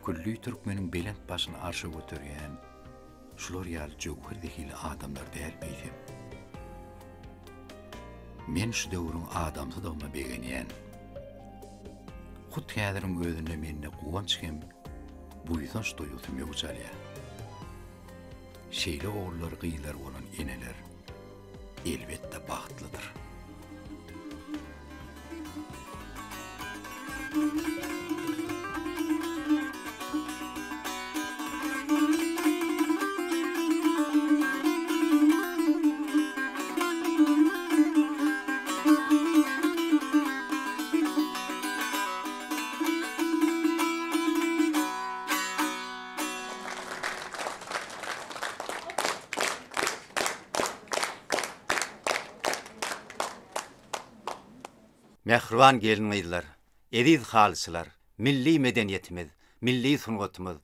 Küllü Türkmenin belent başını arşa götürýän şular ýaly jogher dehili adamlar däl beýdim. Men şu döwrüň adamsy dogma begenýän. Hut häziriň gözünde menne guwanç hem buýsanç doýulsym ýokjalýa. Şeýle ogullar gyýlar bolan eneler elbetde bagtlydyr. Mehriban gelin ýylar, ediz halçylar, milli medeniýetimiz, milli sungatymyz,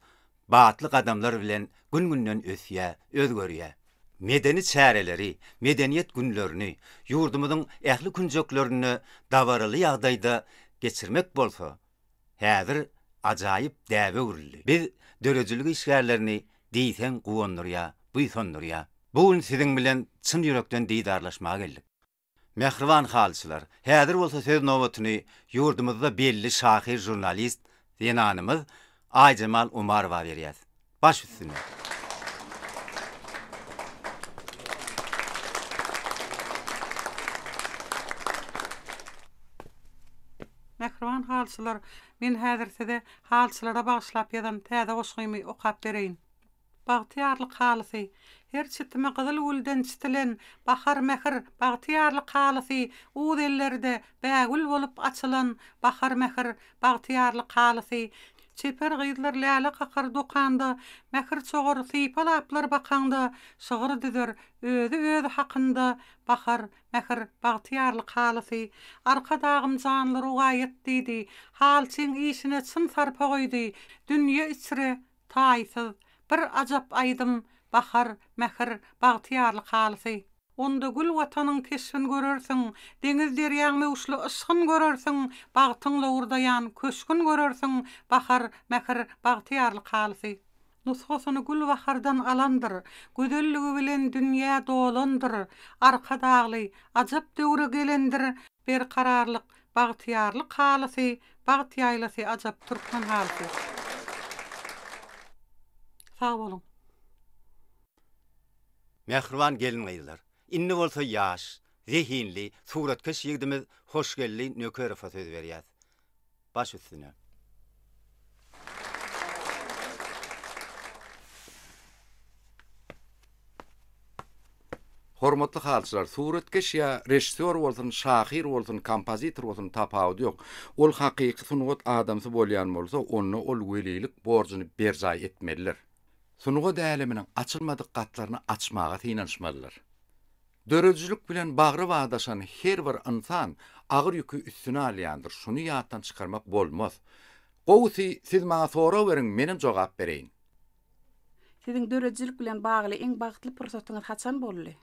batlyk adamlar bilen gün-günden ösýä, özgörýä. Medeni çäreleri, medeniýet günlerini, ýurdumyzyň ähli künjeklerini dabaraly ýagdaýda geçirmek bolsa, häzir ajaýyp däwe urildi. Biz dörejilik işgärlerini diýsen guwandyrýa, buýsandyrýa. Bugün siziň bilen çyn ýürekden diýdarlaşmaga geldik. Mehriban halçylar, häzir bolsa söz nowatyny ýurdumyzda belli şahyr jurnalist Zenanymyz Aýjamal Umarowa berýär. Baş üstüne. Mehriban halçylar, men häzir size halçylara bagyşlap ýazan täze goşgymy okap bereýin. Bagtyarlyk halysy, her çytyma gyzyl gülden çytylen bahar mehir bagtyarlyk halysy, uz ellerde bägül bolup açylan bahar mehir bagtyarlyk halysy, çeper gyýdlar läle kakar dokanda, mehir çogor sypalaplar bakanda, şygyr dizer özü hakynda bahar mehir bagtyarlyk halysy, arka dagym janlyr ugaýet diýdi, halçyň işine çyn sarpa goýdy, dünýe içre taýsyz bir ajap aýdym, bahar mehir bagtyarlyk halysy. Onda gül watanyň keşfini görersiň, deňiz derýäň mewşli ysgyn görersiň, bagtyňla urdaýan köşkün görersiň, bahar mehir bagtyarlyk halysy. Nusxasyny gül bahardan alandyr, gödelligi bilen dünýä dolandyr, arka dagly ajap döwre gelendir, bir kararlyk bagtyarlyk halysy, bagtyýaýlasy ajap türkmen halysy. Sağ olun. Mehriban gelin ýylar. Inni bolsa ýaş, zehinli, suratkeş ýigdimiz hoşgelli Nökerowa söz berýär. Baş üstüne. Hormatly halçylar, suratkeş ýa rejissor bolsun, şahyr bolsun, kompozitor bolsun tapawdy ýok. Ol hakyky sunugat adamsy bolýan bolsa, onu ol welilik borjyny berjay etmeliler. Sunugat äleminiň açylmadyk gatlaryny açmaga synanşmalylar. Dörejilik bilen bagry wagdaşan her bir insan agyr ýükü üstüne alýandyr. Şunu ýatdan çykarmak bolmaz. Gowsy siz maňa sora beriň, menim jogap bereýin. Siziň dörejilik bilen bagly eň bagtly pursatyňyz haçan boldy?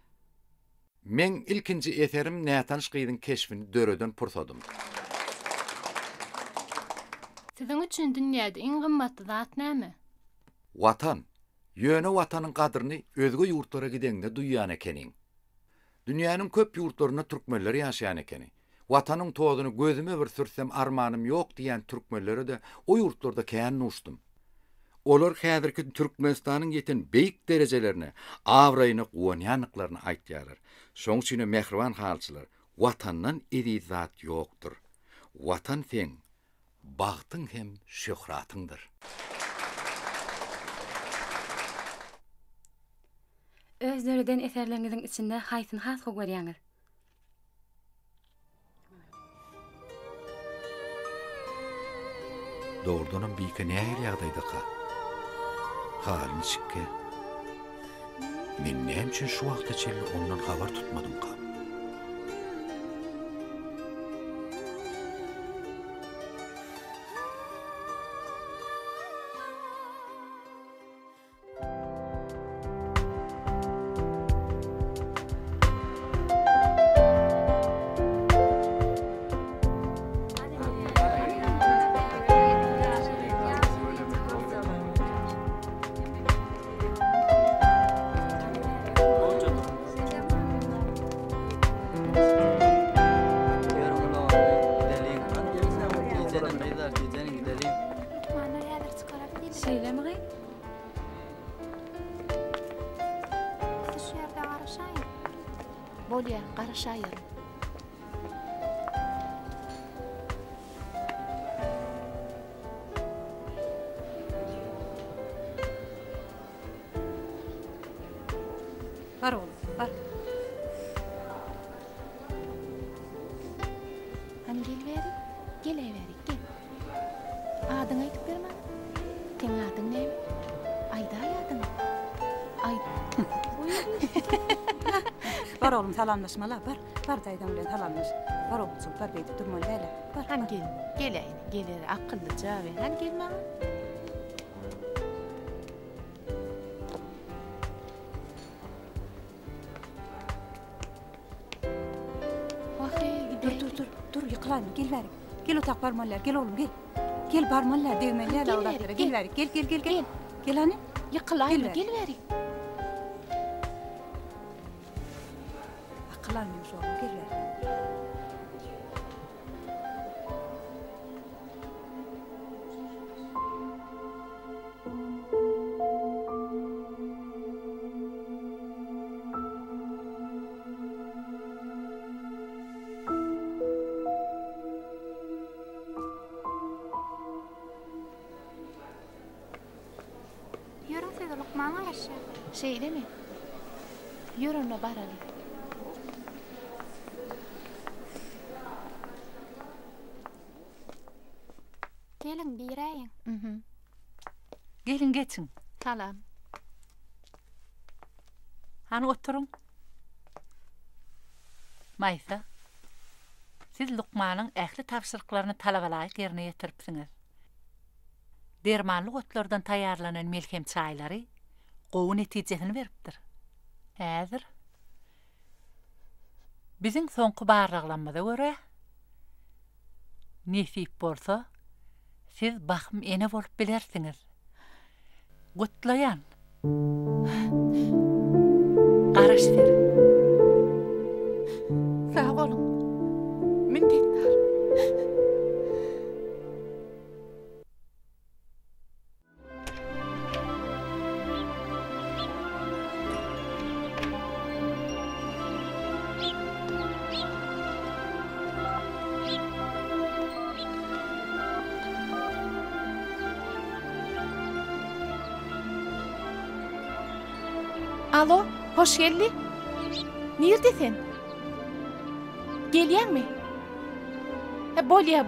Men ilkinji eserim Nätanş gyýdyň keşfini döreden pursadym. Siziň üçin dünýäde eň gymmatly zat näme? Watan. Ýöne watanyň gadryny özge ýurtlara gidende duýýan ekeniň. Dünýäniň köp ýurtlaryna türkmenler ýaşaýan ekeni. Watanyň tozuny gözüme bir sürsem armanym ýok diýen türkmenlere de o ýurtlarda kän nuşdum. Olar häzirki Türkmenistanyň ýeten beýik derejelerini, awraýyny guwanýanlyklaryny aýtýarlar. Şoň üçin mehriban halçylar, watandan iri zat ýokdur. Watan sen bagtyň hem şöhratyňdyr. Özlerden eserleriňiziň içinde haýsyny has görýäňiz? Doğrudan bir näher ýagdaýda halyn çykke. Men näme üçin şu wagtda çelli ondan habar tutmadym ka? Bolya, qaraşayır. Var oğlum, var. Hani gel verik, gel. Adın aytıp berme. Ten adın ne? Ayda adın. Ay. Var oğlum salamlaşma la, var daydan bilen salamlaş. Var oğlum sultar beydi durma öyle. Var. Hani gel akıllıca ver. Hani gelme. Dur yıkılayma gel verik. Gel otak barmallar gel oğlum gel. Gel barmallar devmeler avlatlara gel verik gel. Gel hani yıkılayma gel verik. Akılaymış oğlum gel verik. Şeyde mi? Yürünle baralım. Gelin birayın. Gelin geçin. Tamam. Hani oturun. Maysa, siz Lukman'ın ähli tapşyryklarını talagalayık yerine yetiripsiňiz. Dermanly otlardan taýýarlanan melkem çaýlary gowy netijesini beripdir. Häzir biziň soňky barlaglanmada görä nesip bolsa siz bakym ene bolup bilersiňiz. Gutlayan. Garaş ver. Sağ olun. Minnettar. Alo, hoş geldin. Neredesin? Gelyen mi? Bolya.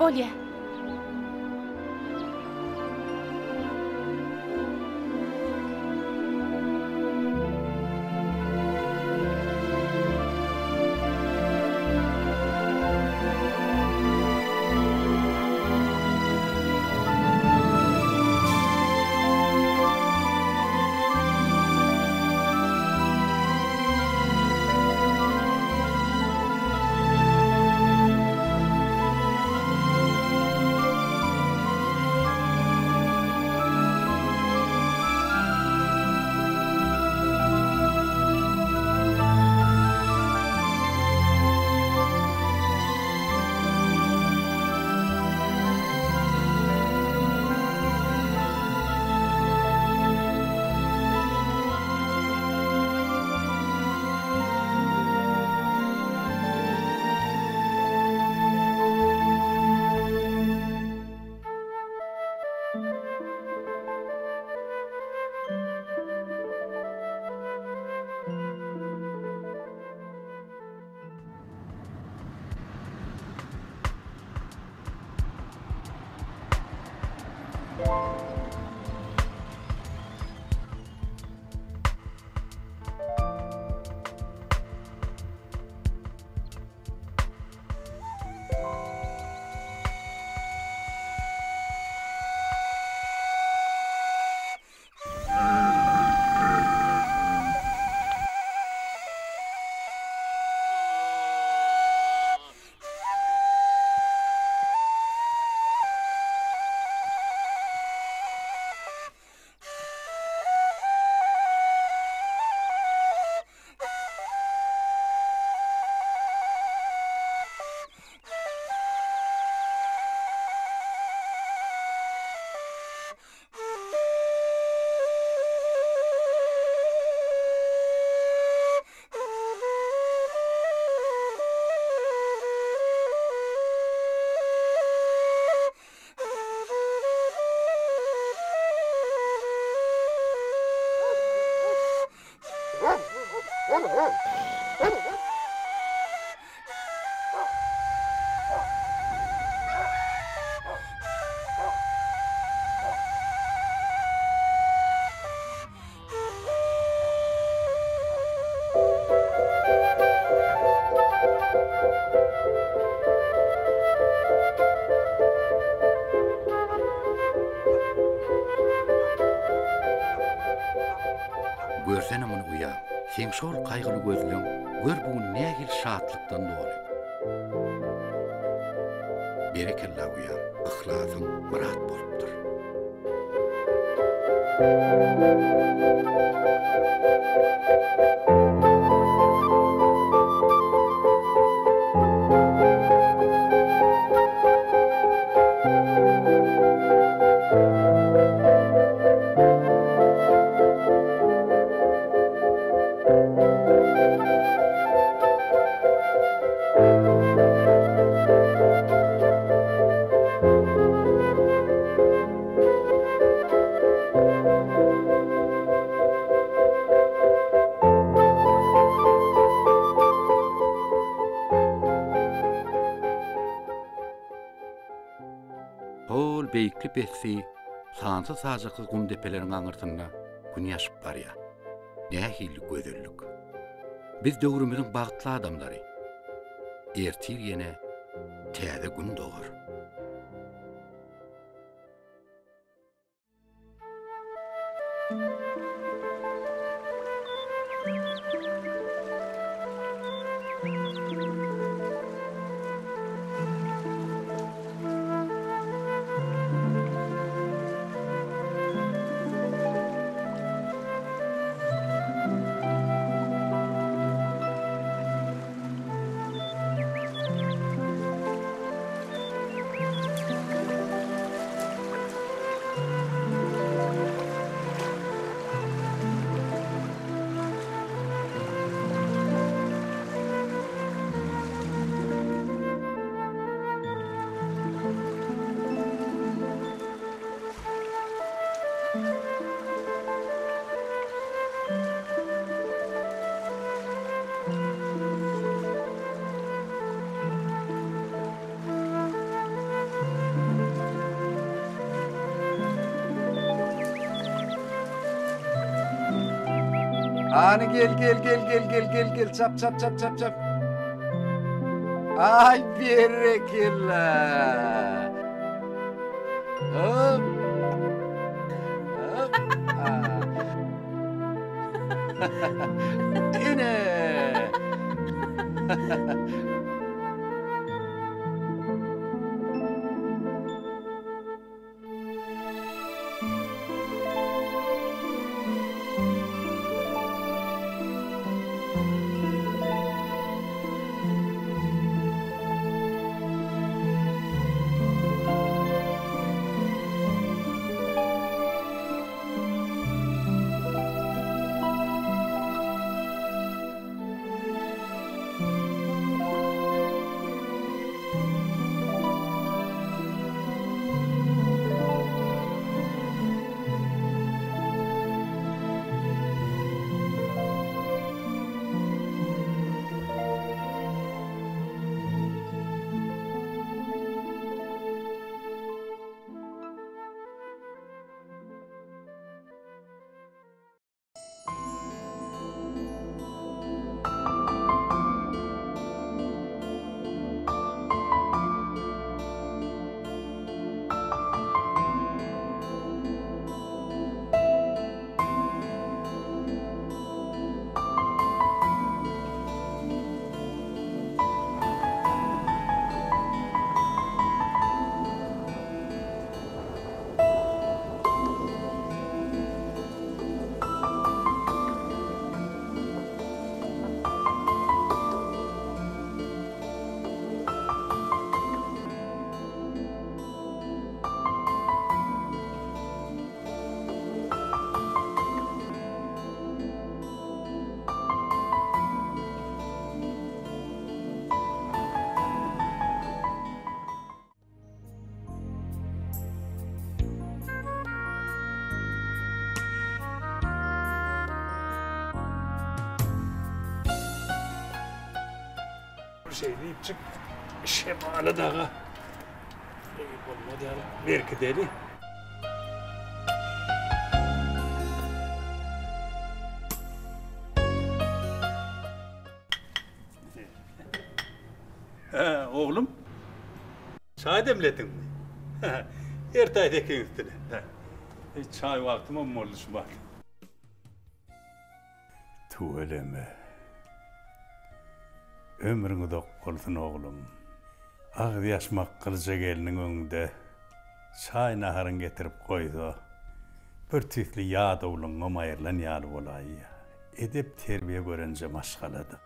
Teňşol kaýgyly gözleň gör bu nähil şatlykdan doly. Berekella uyan, ihlasın murat bolupdyr. Hol beýikli betsi, sansa sajykly gum depeleriň aňyrtynda gün ýaşyp barýar. Nähil gözellik. Biz döwrümizin bagtly adamlary. Ertir ýene täze gün dogar. Ani gel çap. Ay berekella. Hop. Ine. Şeyleyip çık şemalı dağa. Olmadı ya. Belki deli. Oğlum. Çay demledin mi? Ertay'daki üstüne. Çay vaktim ama oluşum var. tuveleme. Ömrüňi dok bolsun oglum. Agdy yaşmak kılja geliniň öňünde çay naharyn getirip koýdy. Bir tüýkli ýa dowluňa maýyrlan ýaly bolaý. Edep terbiýe görenje maşgalady.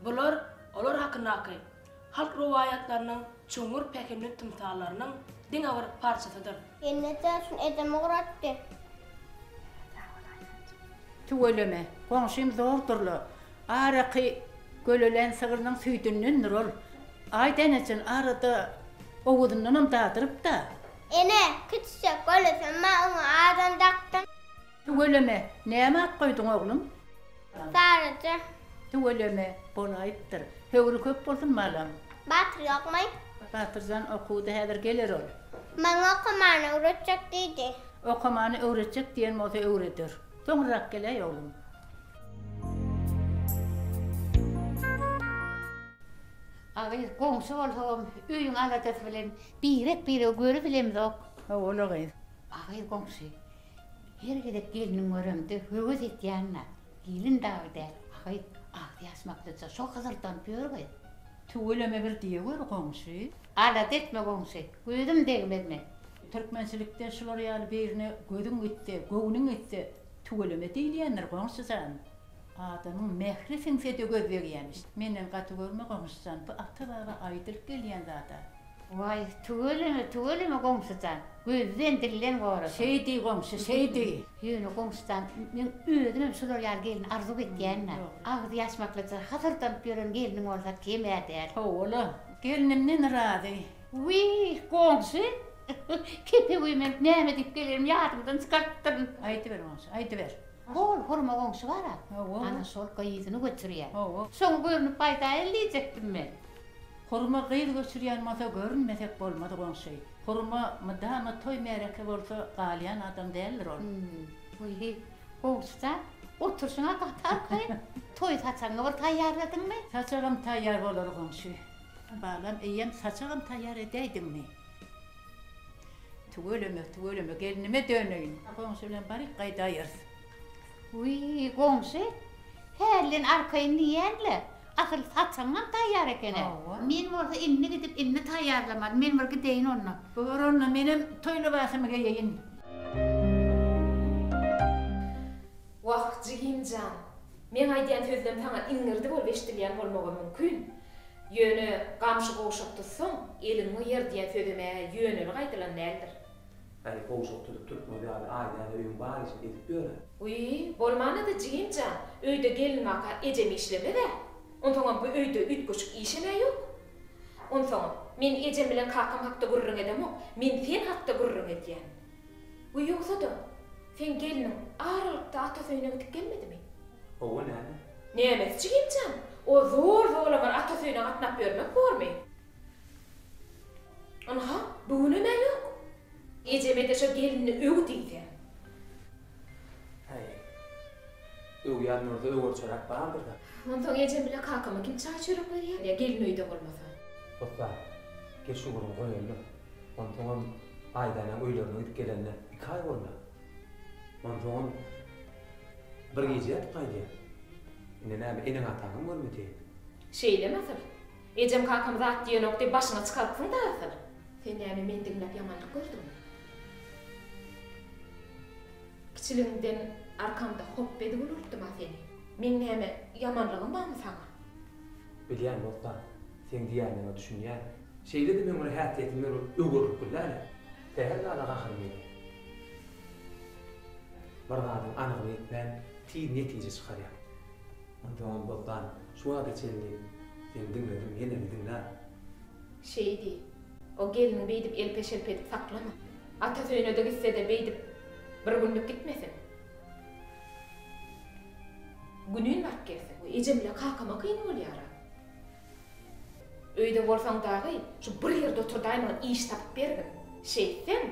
Bular olar hakynaky halk rowayatlarynyň çoňur pekimli tymtallarynyň diňe bir parçasydyr. Ennetäsin edeme guratdy. Tuveleme, goňşym zorturly. Araky gölelen sygyrnyň süýdünden ol. Aýdan için arada owudundan dadyryp da. Ene, küçük gölesen ma onu adam daktın. Tuveleme, näme koýduň oglum? Sadece. Tuveleme, bolaýypdyr. Höwri köp bolsun malam. Batır ýokmy? Batyrjan okudy häzir geler ol. Maňa okumany öwretjek diýdi. Okumany öwretjek diýen bolsa öwretir. Soňrak gelýär oglum. Ağay goňşy bolsam, üýüň alatasy bilen birek görüp bilemdi ok. Olagay. Ağay goňşy. Her gidip geliniň göremdi, höwüz etýänna. Gelin dawda. Ağay agdy asmakda şo hazırdan pörgey. Tuveleme bir diýe gör goňşy. Alat etme goňşy. Gözüm degmedme. Türkmençilikde şular ýaly birine gözüň gitdi, göwüniň gitdi. Tuveleme diýilýänler goňşysan. Adamın mehri sinfede göz berýänmiş. Menden gaty görme goňşysan, bu ata-baba aýdylyp gelýän zata. Vay, tuveleme goňşysan. Gözden dillen gora. Şeýdi goňşy, şeýdi. Ýöne goňşysan, men özüm şular ýaly gelin arzu etýänna. Agdy ýaşmaklyca hazırdan gören geliniň bolsa kim äder? Ola, gelinimden razy. Wi, goňşy. Kepe men näme diýip gelerim ýadymdan çykartdym. Aýdyber goňşy, aýdyber. Hol, horma goňşy bara. Ana şol gaýyzyny götürýär. Soň görünüp paýda elýekdim men. Horma gaýyz götürýän masa görünmesek bolmady goňşy. Horma madama toy mereke bolsa galýan adam däldir ol. Wi, goňşy, oturşyňa gatar kay. Toy saçaňy bir taýýarladyňmy? Saçagam taýýar bolar goňşy. Balam eýem saçagam taýýar edäýdimmi? Tuveleme gelinime döneyin. Goňşy bilen baryk gaýdaýyr. Wi, goňşy. Hälin arkaýy niýerle? Asyl saçaňam taýýar ekene. Men bolsa inni gidip inni taýýarlamadym. Men bir gideýin onna. Göronna menem toýla basymy geýin. Wagt jigimjan. Men aýdýan sözlem taňa iňirdi bolup eşdilýän bolmagy mümkin. Ýöne gamşy goşup tutsaň, elini ýerdiýän sözüme ýöneli gaýdylan nädir? Ay goşup tutup turpma ýaly aýdany öýüň bary için edip ýöre. Uy, bolmanydy jigimjan. Öýde gelin aka ejem işlemede. Ondan bu öýde ütgüçük işeme ýok. Ondan men ejem bilen kakam hakda gurrun edem, men sen hakda gurrun edýän. Uy ýoksa-da, sen geliniň aralykda ata söýüne gidip gelmedimi? Owa näme? Näme jigimjan? O zor var ata söýüne gatnap bermek bormy? Aha, bu näme ýok? Ejemede şo gelinni öwdýdi. Hey. Öwýärnörde öwürçärak bardyr da. Ondan ejem bilen kakama kim çay çörek berýär? Ya gelin öýde bolmasa. Botsa, geç ugrun goýandy. Ondan aýdanyň öýlerine gidip gelenler 2 ay boldy. Ondan bir gece gaýdy. Näme eneň ataňy görmedi. Şeýlemedir. Ejem kakam zat diýen okdy başyna çykarypsyň da asyl. Sen näme men diňläp ýamanlyk gördüm. Kiçiligimden arkamda hop edip urupdym seni. Men näme ýamanlygym barmy saňa? Bilýän bolsa, sen diýärine düşünýär. Şeýle de men onu häsiýetimde öwürüp bilýär. Täher ala gahyr. Bir gadyň anygyny etmän tiýin netije çykarýar. Ondan boldan şuwa geçenli sen diňledim, ýene dinlä. Şeýdi. O gelini beýdip elpeşelp edip saklama. Ata söýüne de gitse de beýdip bir günlük gitmesin. Günün vakt gelsin. Ejem bilen kakama kyn bolýar. Öýde bolsaň dagy, şu bir ýerde oturdaýan iş tapyp bergin. Şeýsen,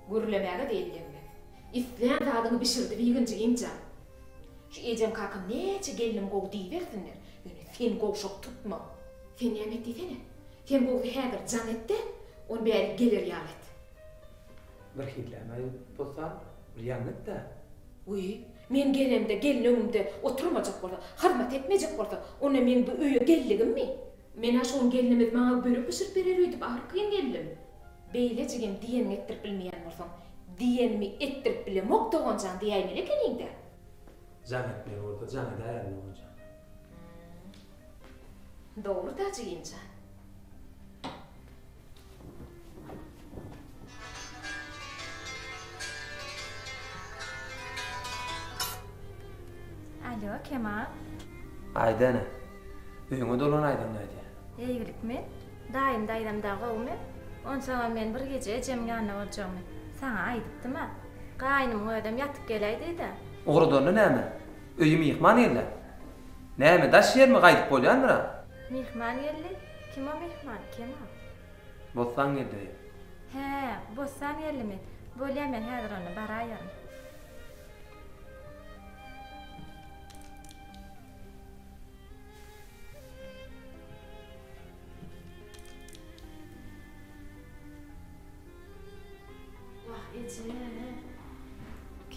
gürlemäge diýilýär. İsleýän zadyny bişirdi biginji inja. Şu ejem kakam neçe gelinim gow diýbersinler. Ýöne sen gowşok tutma. Sen näme diýsene? Sen bu häzir jan etdi, on bäri gelir ýalet. Bir hilläme bolsa, bir ýangyt da. Uy, men gelemde, gelin öňümde oturmajak bolsa, harmat etmejek bolsa, ona men bu öýe gelligim mi? Men aşon gelinimiz maňa börek pişirip berer öýdüp arkyn geldim. Beýle jigen diýen ettirip bilmeýän bolsaň, diýenimi ettirip bilemok doganjan diýäýin ekeninde. Janet men orada, Janet aýaryn olunca. Doğru da jigenjan. Alo, Kemal. Aydana. Öňe dolan Aydan näde? Eýgilikmi? Daýym daýdamda gowmy? Onça men bir gece ejemge anna boljakmy. Saňa aýdypdym-a? Gaýnym öýdem ýatyp geleýdi-de. Ogrudanly näme? Öýü mihman ýerler. Näme daş ýermi gaýdyp bolýandyra? Mihman ýerli? Kim o mihman? Kemal. Bolsaň ýerde. He, bolsan ýerlimi? Bolýar men häzir onu baraýarym.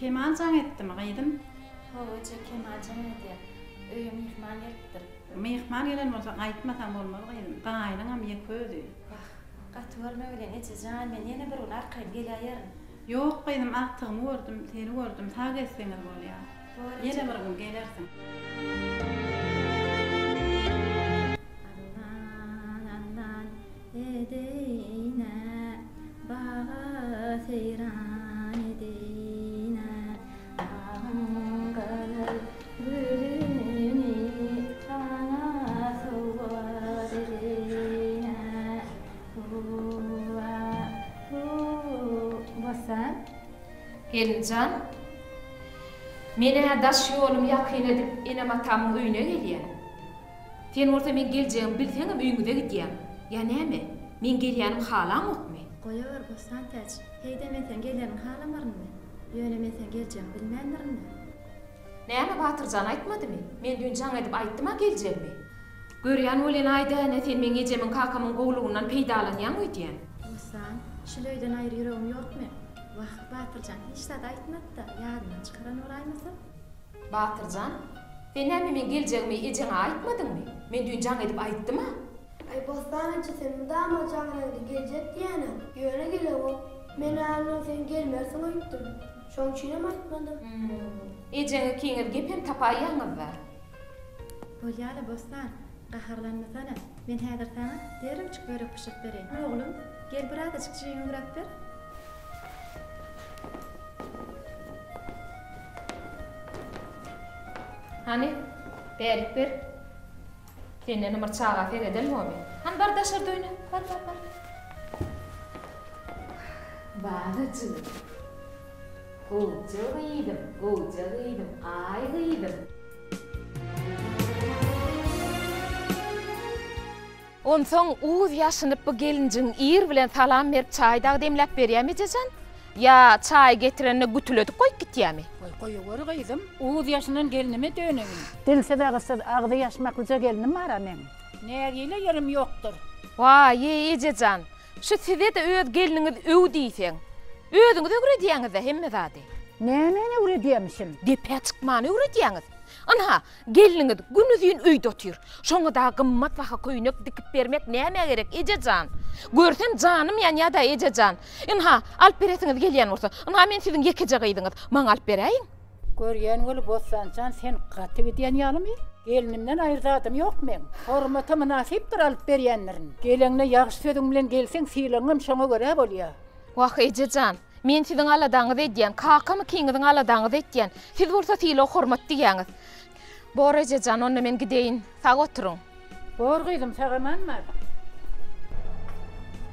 Kemal can etdim, gaýdym. Hoje Kemal can etdi. Öýe mihman ýerdir. Mihman ýelen bolsa gaýtmasam bolmaz gaýdym. Gaýlyňam ýeködi. Gatwalma bilen eçejan men ýene bir ul arkaýy gelýärdim. Ýok gaýdym, aktygymy gördüm, seni gördüm. Ta gelseňiz bolýar. Ýene bir gün gelersiň. Andan edeyne bağa seyran edeyne ağıngalar gülüni sana soğar edeyne basan Gelinjan, mene daş ýolum ýakyn edip enem atamyň öýüne gelýän. Sen orta men geljeğim bilseňim öýüňde gidýän. Ya näme? Men gelýänim halamokmy? Goýar basan täç. Heýde men sen gelýänim halamarmy? Ýöne men sen geljeğim bilmändirmi? Näme Batyrjan aýtmadymy? Men dün jaň edip aýtdyma geljeğimi. Görýän bolan Aýdana sen men ejemiň kakamyň gowlugundan peýdalanýan öýdýän. Basan, şuleýden aýry ýüregim ýokmy? Wah, Batyrjan hiç zat aýtmady-da, ýadyndan çykaran olaýmasa? Batyrjan, sen näme men geljeğimi ejeňe aýtmadyňmy? Men dün jaň edip aýtdyma? Ay bostançı senin dama canına gelecek diyene. Yöne gele o. Men anla sen gelmersin aýtdym. Şoňçynam aýtmadım. Ejeňe kiňir gepem tapaýaňyz bar. Bolýar bostan, gaharlanmasana. Men häzir sana derim çyk börek pişirip bereýin. Oglum, gel bir azajyk jeýiň ürep ber. Hani, berik bir. Seni numar çağa fer edelmomi. Han bar daşar döýne, bar. Bagıcı. Goja gıydym, ay gıydym. Onsoň uuz ýaşynyp bu gelinjiň ir bilen salam berip çaýda demläp berýärmi jejan? Ya çay getirenne gütületip koyup gitýärmi? Koyuwar gaýdym. Uuz ýaşynyň gelinime dönegin. Dilse de gysy agdy ýaşmaklyja gelinim bar men. Nägile ýerim ýokdur. Wa, ejejan. Şu size de öz geliniňiz öw diýseň. Özüňiz öwre diýäňiz hemme zady. Näme öwre diýmişim? Depe çykmany öwre diýäňiz. Ana, geliniňiz günüzün öýde otyr. Şoňa da gymmat waha köýnek dikip bermek näme gerek ejejan? Görsen janım ýa-da ejejan. Inha, alp beresiňiz gelýän bolsa, ana men siziň ýekece gyýdyňyz, maňa alp beräýin. Görýän bolup bolsançan sen gaty edýän ýalymy? Gelinimden aýryzadym ýok men. Hormaty münasipdir alp berýänlerin. Geleňne ýagşy sözüň bilen gelseň syýlaňym şoňa görä bolýar. Wah ejejan, men siziň aladaňyz edýän, kakamy kiňiziň aladaňyz edýän. Siz bolsa syýla hormat diýäňiz. Bor ejejan, onda men gideýin, sag oturuň. Bor gyýdym, sagamanma.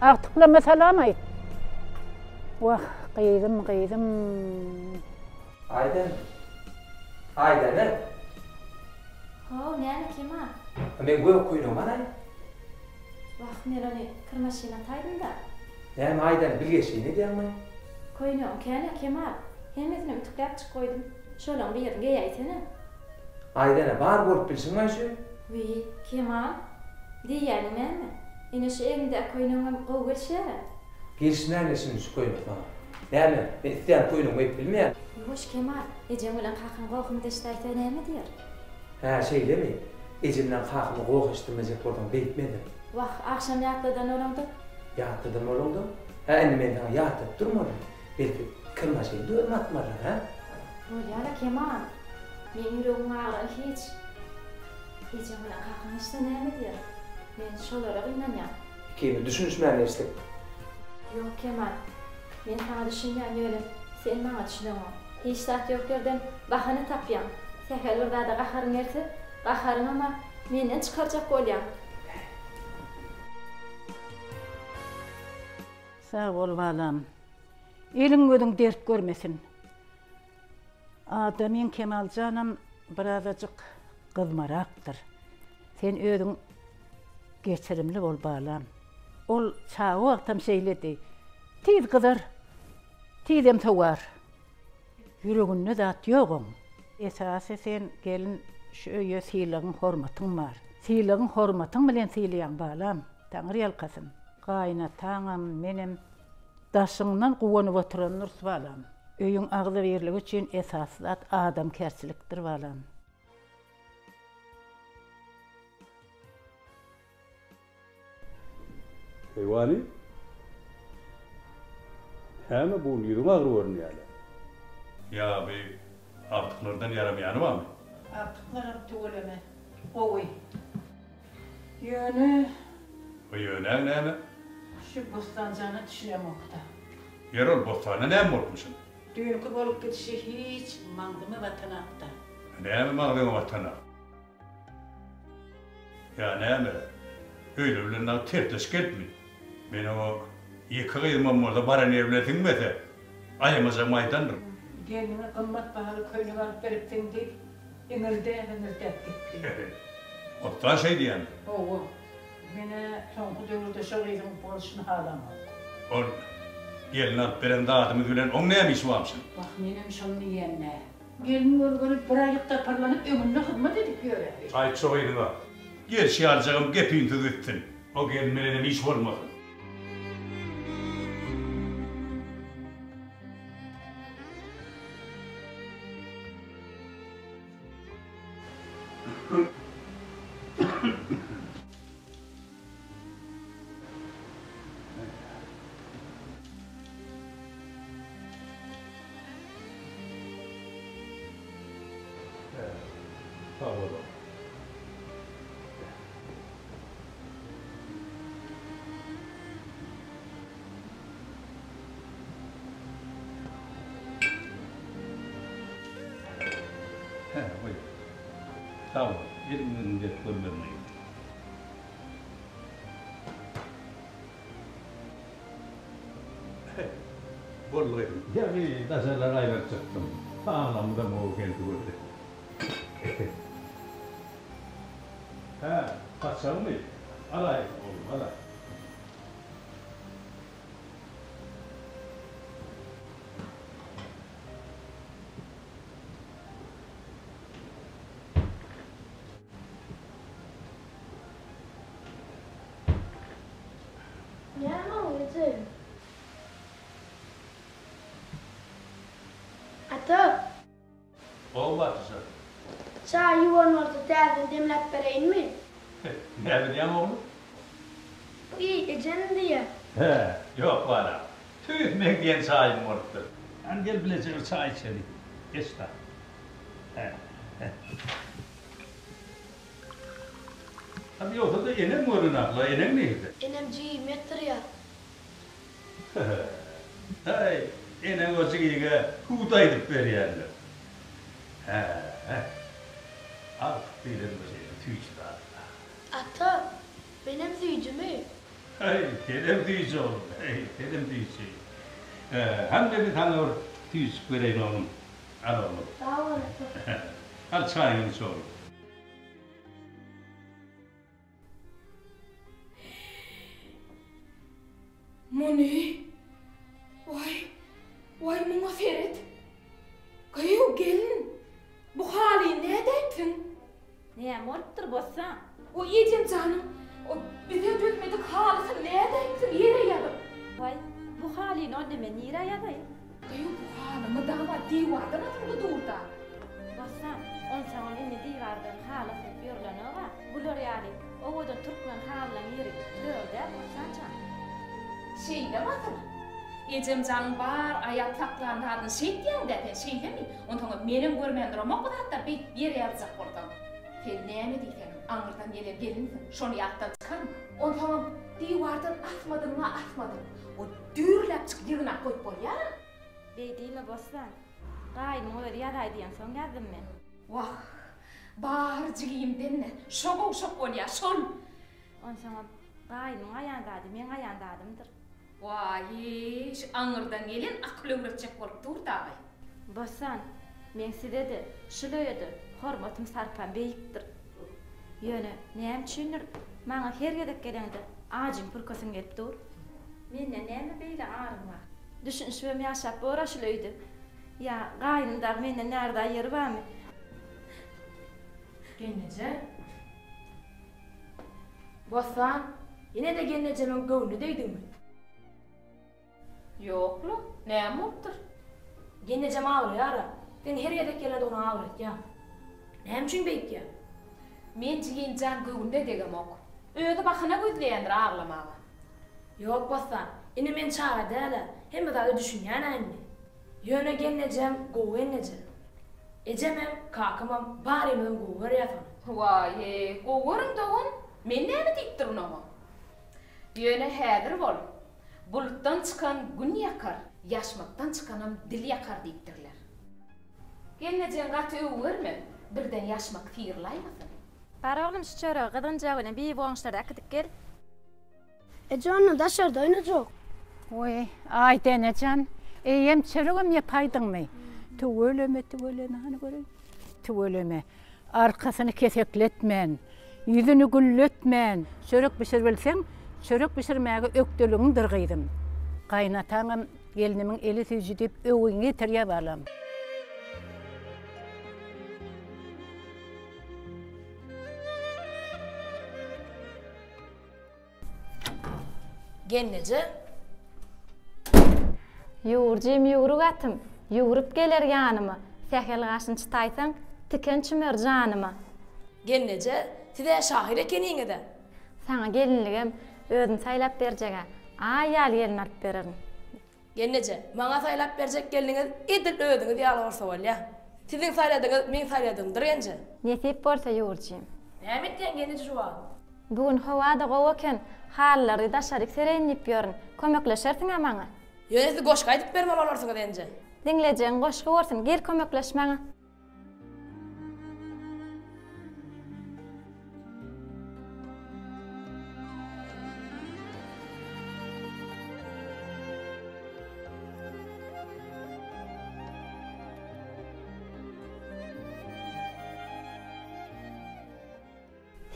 Artyklama salam aýt. Wah, gyýdym. Aýdana. Ho, näme Kemal? Men goýup koýdum ana. Wah, men onu kırmaşyna taýdym-da. Näme Aýdana bilgeşini diýärmi? Koýnum, käne Kemal. Hemmesini ütükläp çyk koydum. Şolaň bir ýerine geýäýsene. Aýdana bar bolup bilsiňmi şu? Wi, Kemal. Diýäni näme? Ine şu eňde koýnuma gowy gelşär. Gelşinärle şunu şu koýmak. Näme? Men istän koyunum öp bilmeýän. Hoş Kemal, ecem bilen kakyn gowkumy deşdaýsa näme diýer? Ha, şeýlemi? Ejimden kakymy gowuşdyrmajak boldum, beýtmedim. Wah, akşam ýatladan olaňdy. Ýatdym olandy. Ha, endi men sana ýatyp durmadym. Belki kırmaşyny dörmatmalar, ha? Bolýala Kemal. Men ýüregim ağrır hiç. Ecem bilen kakyn işte näme diýer? Men şolara ynanýam. Kimi düşünüşmän ersek. Yok Kemal, men sana düşünýän ýöle sen maňa düşünýän. Hiç tat ýok yerden bahana tapýan. Seher bir dada gaharyň etse, gaharyň ama menden çykarjak bolýar. Sağ ol balam. Eliň gözüň dert görmesin. Adamın Kemalcanam birazajyk kızmarakdır. Sen özüň geçirimli bol balam. Ol çağı wagtam şeýledi. Tiz kızar, tizem tawar. Yüreginde zat ýogum. Esasy sen gelin şu öýe sylagyň hormatyň bar. Sylagyň hormatyň bilen sylaýan balam. Taňry ýalkasyn. Gaýnataňam menem daşyňdan gowanyp oturan nurs balam. Öýüň agzy berligi üçin esasy zat adam kerçilikdir balam. Heywani? Häme bu ýüzüň agry görünýär. Ya bir artıklardan yaramayanı var mı? Artıklarım tuğuleme. Oy. Yönü. O yöne ne mi? Şu bostancana düşünem okta. Yerol bostana ne mi olmuşsun? Düğünü bolup gidişi hiç mangımı vatanakta. Ne mi mangımı vatanak? Ya ne mi? Öyle öyle tertleş gitmi. Ben o yıkığı yılmam orada baran evletin mi de? Ayamaza maydandır. Gelini kımmat pahalı köylü varıp veriptin deyip, eňirde gitti. Ottan şey diyen. Oğul, mene soňky döwürde şoýlyň bolşyny halama. On gelin alıp beren dağıtımı bilen on näme iş wamsyn? Bak menem şonu diýenne. Gelin görgörüp bir aýlykda parlanyp ömürne hyzmat edip ýörer. Ay çoýlyňa. Gerçi alacağım gepin tüdüttün. O gelin melenem iş olmadı. Sağ olun. Buyur. Sağ ol. Elimden de kullanmayın. Vallahi yani taşlarla aylar çıktım. Sağlamda mı geldi burada? Ha, kaçalım mı? Alay oğlum, alay. Näme oldu? Ata, Olmadı sen. çay yuvan orada derdin demlep bereyinmi? Ne bileyim oğlum? İyi gecen diye. He, yok bana. Tüyütmek diyen çayım orada. Yani gel bileceğim çay içelim. Geç de. He, he. Tabii yoksa da enem mi orun akla? Enem neydi? Enemci metre ya. Hey, enem o çıkıyla hudaydık beri yerler. He, he. Artık değilim bu şeyin tüyücü daha. Ata, benim tüyücü mü? Hey, dedem tüyücü oğlum. Hey, dedem tüyücü. Hem de bir tane or tüyücü vereyim oğlum. Al oğlum. Sağ ol. Al çayını iç oğlum. Moni, vay muňa Ferit. Gaýo gelin. Bu hali nädäpsin? Näme bolupdyr bolsa? O ýedim canım. O bize dökmedik halysy nädäpsin? Ýere ýadyp. Vay, bu halini o deme nire ýadaý? diýwardan atyrdy durda. Bassan, on saňam inni diýwardan halat edip ýörlenoga, bular ýaly owadan Türkmen halan ýeri dörde bassança. Şeýle batır. Ecem canım bar ayak taklanlardan şeýtýän däpen şeýlemi? Ontaňa menem görmendir ama bu hatda bir yer ýazak boldum. Sen näme diýsen, aňyrdan gelip gelinsin, şonu ýatdan çykan. Ontaňa diýwardan atmadym. O dürläp çyk ýygyna goýup bolýar. Beýdime bassan. Gaýnyň öýle ýadaý diýen soň geldim men. Wah, bar jigimden şok bolýar, şol. On saňa gaýnyň aýandady, men aýandadymdyr. Vay, şu aňyrdan gelen akly öwretjek bolup durdy. Bassan, men sizede şuloýady, hormatym sarpan beýikdir. Ýöne, näme üçindir? Maňa her gedek gelende ajym pürkösüň gelip dur. Menden näme beýle arym bar? Düşünşibem ýaşap boraşylydy. Ya gaýnynda menden närde ýeri barmy? Genneje. Bassan, ýene de gennejemin göwnü deýdimmi? Ýoklu, näme bolupdyr? Gennejem agyrýar. Sen her gedek gelende onu agyrýat ýa. Näme üçin beýik? Men jigenjan göwnde degem ok. Öýde bahyna gözleýändir aglamaga. Ýok bassan, ine men çara däle, hemme da düşünýän ändi. Ýöne gennejem gowenneje. Ejemem kakamam barymam gowerýar. Why, gowerim dogun, men näme diýip durunama? Ýöne häzir bol. Bulutdan çıkan gün yakar, yaşmaktan çıkanam dil yakar diýipdirler. Gennejen gaty öwürmi? Birden yaşmak fiýirlaýmasyn. Bar oglum şu çöre gydynjagyna bir boňşlarda akdyp gel. Ecanım daşarda oynajak. Oy, ay denecan. Eyem çörügüm yapaydınmı? Tüwöleme, hani görün. Tüwöleme. Arkasını kesekletmen, yüzünü gülletmen. Çörük pişir bilsen, çörük pişirmäge ökdölüňi dyrgydym. Gaýnataňam gelinimin eli süýji dip öwüňi tirýe balam. Genneje? Ýurjym ýugruk atym, ýugurup geler ýanyma. Sähel gaşyn çytaýsaň, tiken çümer janyma. Genneje, size şahir ekeniňe-de. Saňa gelinligim özüm saýlap berjege. Aýal gelin alyp bererim. Genneje, maňa saýlap berjek geliniňiz edil özüňiz ýaly bolsa bolýa. Siziň saýladyňyz men saýladymdyr enje. Nesip bolsa ýurjym. Näme etdiň genneje şu wagt? Bugün howada gowaken hallary daşaryk serenip ýörün. Kömekleşersiň maňa. Ýöne goşga aýdyp berme olarsyňyz enje. Diňlejen goşga bolsun, gel kömekleş maňa.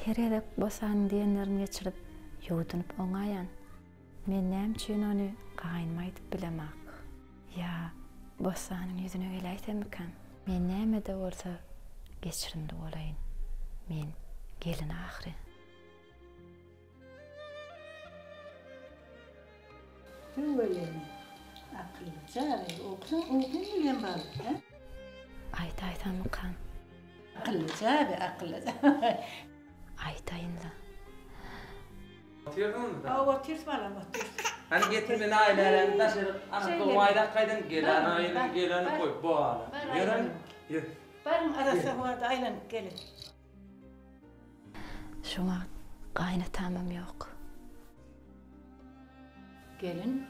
Her edek bosan diýenlerini geçirip, ýuwdunyp oňaýan. Men näme üçin ony gaýnma aýdyp bilemek. Ya, bosanyň ýüzüne geleýsemiken, men näme-de bolsa geçirimdi bolaýyn. Men gelin ahry. Tüwöleme. Akyllyca, oňa bilen bar, ha? Aýtaýsamykan. Akyllyca, akyllyca. Aýtaýynla. Otyrdun da. Otyrs balam, otyrs. Hani getir beni ailelerini taşırıp, anakta wayda kaydın gelen, geleni koyup boğala. Yürün, yürü. Barın arası wada aýlanyp gelin. Şoňa gaýnatamam ýok. Gelin.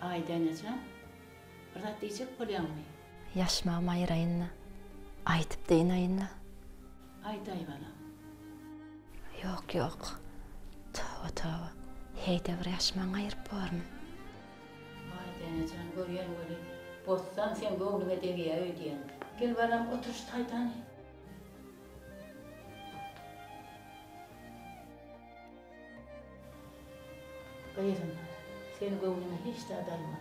Aýdanaja. Birat diýjek bolýarmy? Ýaşmagym aýraýynla. Aýtyp deýnaýynla. Aýdaý balam. Yok. Tawa. Heýde bir ýaşmaň aýryp barmy? Aýdanajan görýän boli. Bossan sen göwnüňe degýär öýdýän. Gel balam otur taýdany. Gaýrym. Sen göwnüňe hiç de adalma.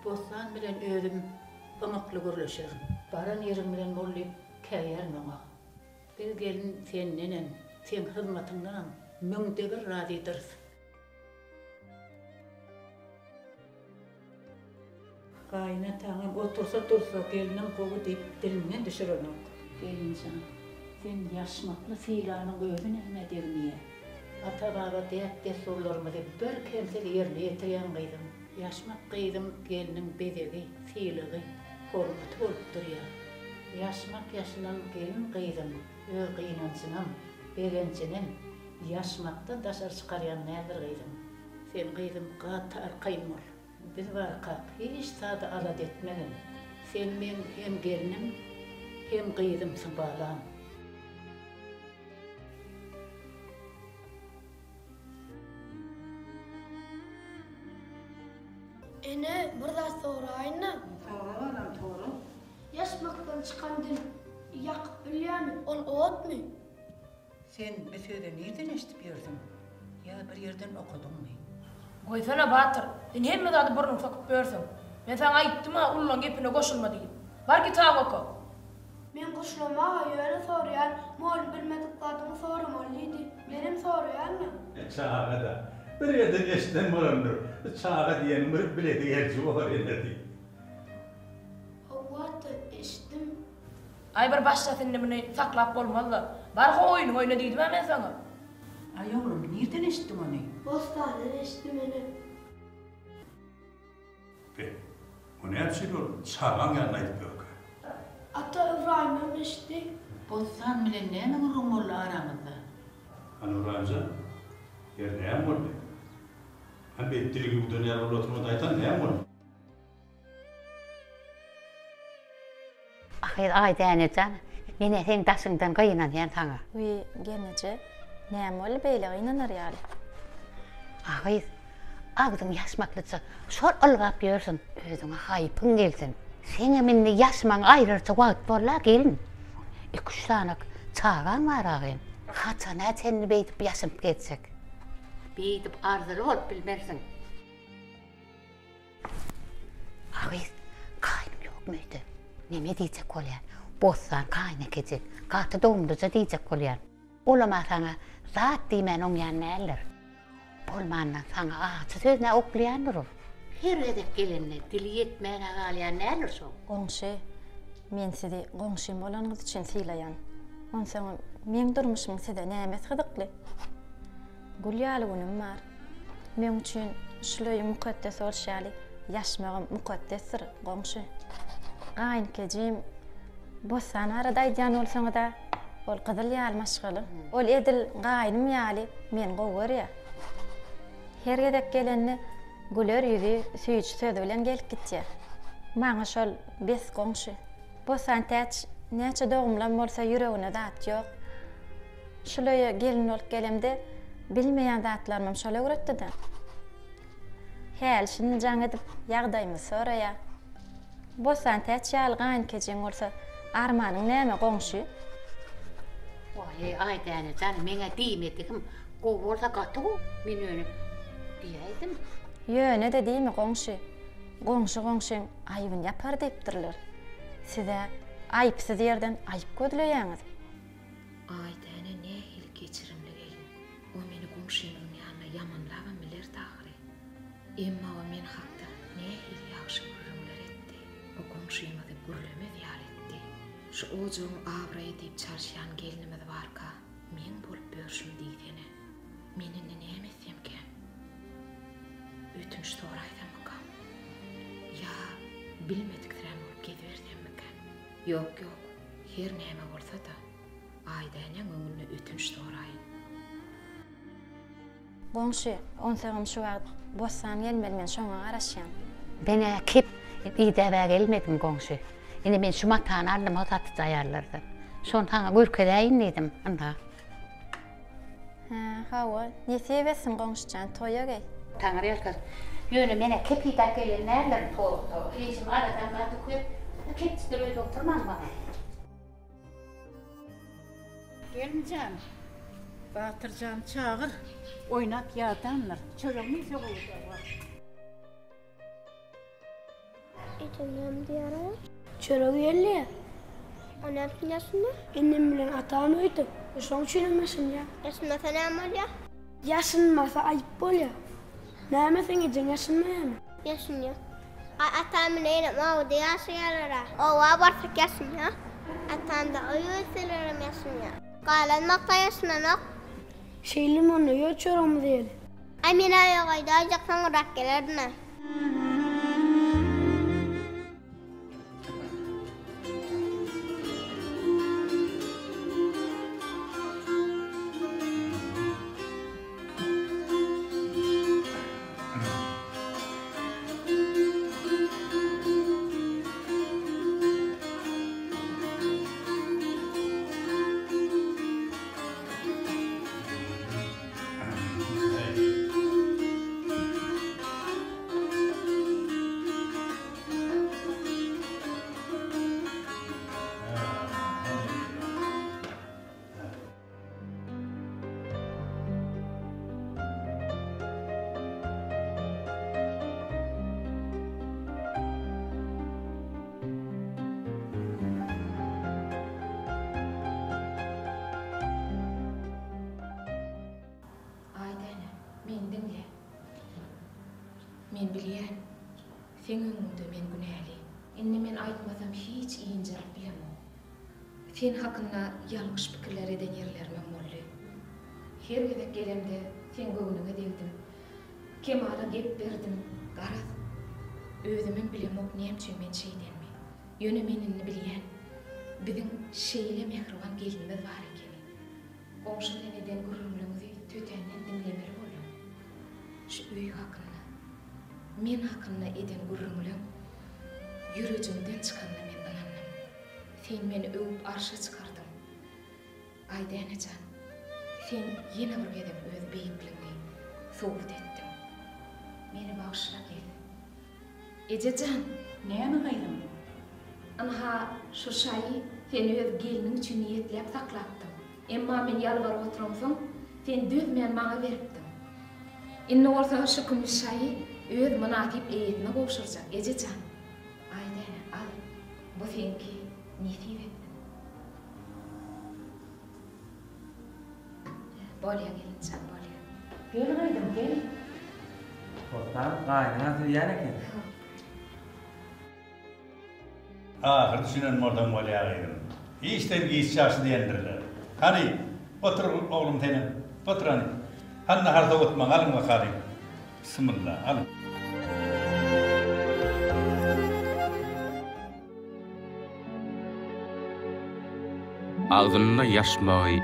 Bossan bilen özüm öňekli görleşerim. Baran ýerim bilen bolýup käýärmem. Bir gelin senden, sen hyzmatyňdan müňde bir razydyr. Qayna taňam otursa gelinin gowy diýip dilimden düşürenok. Gelinjan, sen ýaşmakly fiýlanyň özüne näme dermiýe? Ata-baba diýip sorlarmy diýip bir kemsel ýerine ýetirýän gyýdym. Ýaşmak gyýdym geliniň bedegi, fiýligi, hormaty bolup durýar. Ýaşmak ýaşanan gelin gyýdym, öz gyýnançynam, begençinin ýaşmakdan daşar çykarýan nädir gyýdym. Sen gyýdym gaty arkaýyn bol. Biz barka hiç tadı alat etmegin. Sen men hem gelinim, hem gyýdymsyň balam. Ene, burada soraýyna. Soraýan toru. Ýaşmakdan çykan dil ýakyp bilýärmi? Ol otmy? Sen bir söýde nerden eşitip ýördiň? Ya bir ýerden okudyňmy? Goýsana Batyr, sen hemme zady burun sokup bersiň. Men sana aýtdym-a, ullaň gepine goşulma diýip. Barki taň oku. Men goşulmaga ýöne soraýan, mol bilmedik zadyny soramalydy. Menim soraýanmy? Çağa da. Bir ýerden eşitden bolandyr. Çağa diýen bir biledi elçi bar edi. Howat eşitdim. Ay bir başla sen meni saklap bolmaly. Barha oýuny oýna diýdim men sana. Ay oğlum, nereden eşittin onu? Bostandan eşitdim ene. O ne yapsıyor? Çağan yanına gidip yok. Ata İbrahim'im eşitti. Bostan bilen näme gurrun bolla aramızda? Anuranca, yer näme boldy? Hem bettiligi bu dünýäde oturmada aýtan näme boldy? Ay dänejan, meni sen daşyňdan gyýnan ýan taňa. Wy genije näme bol beýle gyýnanar ýaly. Ay, agdyň ýaşmaklyça şol algap ýörsin, özüňe haýpyň gelsin. Seni minni ýaşmaň aýryrça wagt bolla gelin. 2-3 sanak çağan var agyn. Haçana seni beýdip ýaşyp getsek. Beýdip arzuly bolup bilmersiň. Ay, kaýnym ýok müýdi? Neme diýjek bolýar? Bossan kaýny keçek, gaty dogumdyja diýjek bolýar. Olama sana zat diýmen oň ýanyna eller. Bolmandan sana açy sözne oklaýandyr. Her edip gelenine dili yetmäne galýan näler şo? Goňşy, men sizi goňşym bolanyňyz üçin sylaýan. Onsoň men durmuşymy size näme sydyqly? Gulýaly günüm bar. Men üçin şuly mukaddes bolşaly, ýaşmagym mukaddesdir goňşy. Gaýnkejim Bossan arada aýdýan bolsaň da, ol gyzyl ýaly maşgaly. Ol edil gaýnym ýaly, men gowar. Her gedek gelenni güler ýüzi, süýçi sözi bilen gelip gitýär. Maňa şol bes goňşy. Bossan täç näçe dogumlan bolsa ýüregine zat ýok. Şuly gelin bolup gelemde bilmeýän zatlarym şola öwretdi-de. Häl şunu jaň edip ýagdaýymy soraýar. Bossan täç ýaly gaýnkejiň bolsa armanyň näme goňşy? Oy, ay dänejan, meňe diýmedim. Gow bolsa gaty, men öňe diýedim. Ýöne de diýme goňşy. Goňşyň aýybyny ýapar diýipdirler. Size aýypsyz ýerden aýyp gödleýäňiz. Ay däne ne hil geçirimli gelin. O meni goňşymyň ýanyna ýamanlabam biler taýry. Emma o men hakda ne hil ýaxşy görümler etdi. O goňşymy da gürlemez ýar etdi. Şu ojuň awray diýip çarşýan gelinimiz barka, men bolup börşüm diýdene. Meni näme etsemken? Ötünç soraýdymykan? Ya bilmediklerem bolup gidiberdimmeken? Ýok, her näme bolsa da aýdanyň öňüne ötünç soraýyn. Goňşy, onsoň şu wagt Bossan gelmedi, men şoňa garaşýan. Ben kep ýa gelmedim goňşy. Indi men şu matany aldım, o saty taýýarlardy. Şonu taňa görkezäýin dedim, anda. Hawa, ýesebesin goňşyjan toýa gey. Taňry ýelker. Ýöne mene kep ýa gelenler toýdy. Hiçim aradan gaty köp, ketdirip oturmam bana. Gelinjan, Batyrjan çağır, oýnap ýatanlar. Çöregmi soýulýar. Etenem diýär. Çörek ýerli. Ana pinasynda ennem bilen atam öýdi. Şoň üçin emesem ýa. Ýasynmasa näme bolýar? Ýasynmasa aýyp bolýar. Näme sen ýaşynmaýarmy? Ýasynýar. Atam neyine mağdu yaşayalara. O varsak yaşmıyor. Atam da uyuyorlar yaşmıyor. Kalan makta yaşmamak. Şeylim onu yoçurum değil. Amina yoğayda acaksan rakkelerine. Men bilýän, sen öňüňde men günäli. Indi men aýtmasam hiç iýinjek bilemem. Sen hakynda ýalňyş pikirler eden ýerlerime boldy. Her gezek gelemde sen göwnüňe degdim. Kemala gep berdim. Garaz. Özümün bilemok näme men şeýdenmi? Ýöne menini bilýän. Bizim şeýle mehriban gelinimiz bar eken. Goňşudan eden gurrumlygyzy tötenden dinlemeli boldum. Şu öý hakynda men hakynda eden gurrumlyk ýüregimden çykanda men ynanmam. Sen meni öwüp arşa çykardın. Aýdanajan, sen ýene bir gezek öz beýikligini sobut etdin. Meni bagşla gel. Ejejan, näme gaýdym? Anha şu şaýy sen öz geliniň üçin niýetlep saklapdym. Emma men ýalbaryp oturamsam, sen düz men maňa beripdin. Indi bolsa şu kümüş şaýy öz manatip eýetine gowşurjak. Ejejan, aýdana al. Bu senki nisip etdim. Bolýa gelinjan, bolýa. Gel gaýdym, gel. Korktan gaýnaňa ýene eken. Ahir düşünen mordan bolýa gaýdym. Işten giýiş ýaşy diýendirler. Hani otur oglum tenem. Otur hani. Hanna harda otmaň alyň bakalym. Bismillah, alyň. Ağzına yaşmagy,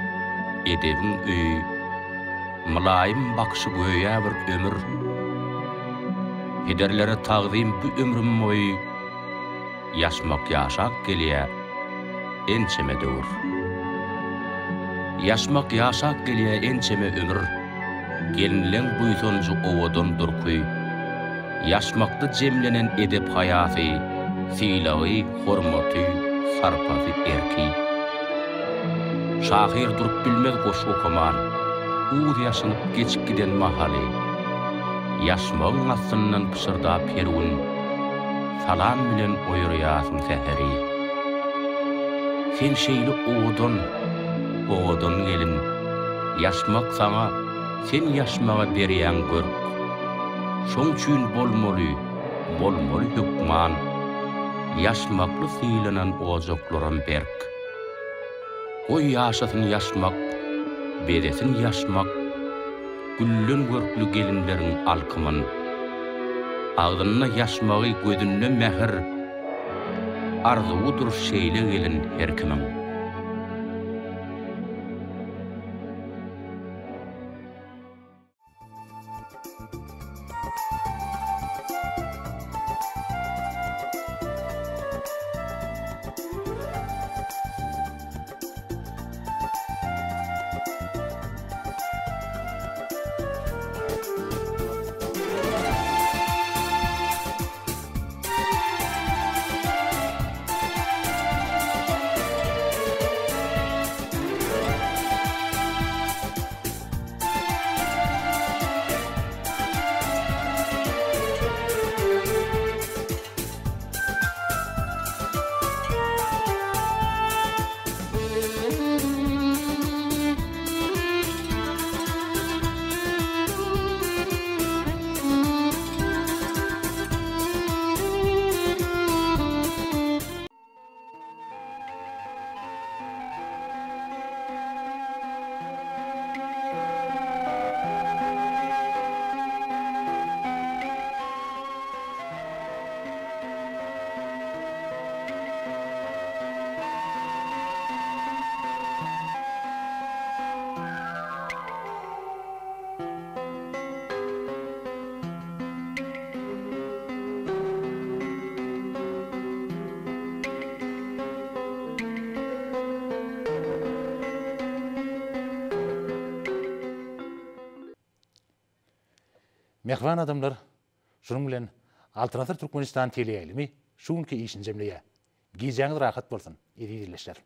edebin öýü, mylaýym bakşy göýä bir ömür. Hederlere tagzym bu ömrüm boýy, yaşmak ýaşak gelýär, ençeme döwür. Yaşmak ýaşak gelýär, ençeme ömür. Gelinleň buýsonjy owadan durky, yaşmakda jemlenen edep hayaty, sylagy, hormaty, sarpasy erki. Şahir durup bilmez goşu okuman, uğur yaşanıp geçip giden mahaly. Yaşmağın asından pışırda perun, salam bilen oýurýasyn seheri. Sen şeýli owadan gelin, yaşmak sana, sen yaşmaga berýän görk. Şoň üçin bolmaly hükman, yaşmakly sylanan ojaklaram berk. O yaşasın yaşmak, bedesin yaşmak, güllün görklü gelinlerin alkımın. Ağzına yaşmağı gözünle mehir, arzuudur şeyle gelin her kimin. Mehvan adamlar şunun bilen Alternatif Türkmenistan teleýilimi şuňky işin jemleýär. Giýjäňiz rahat bolsun. Edi dileşler.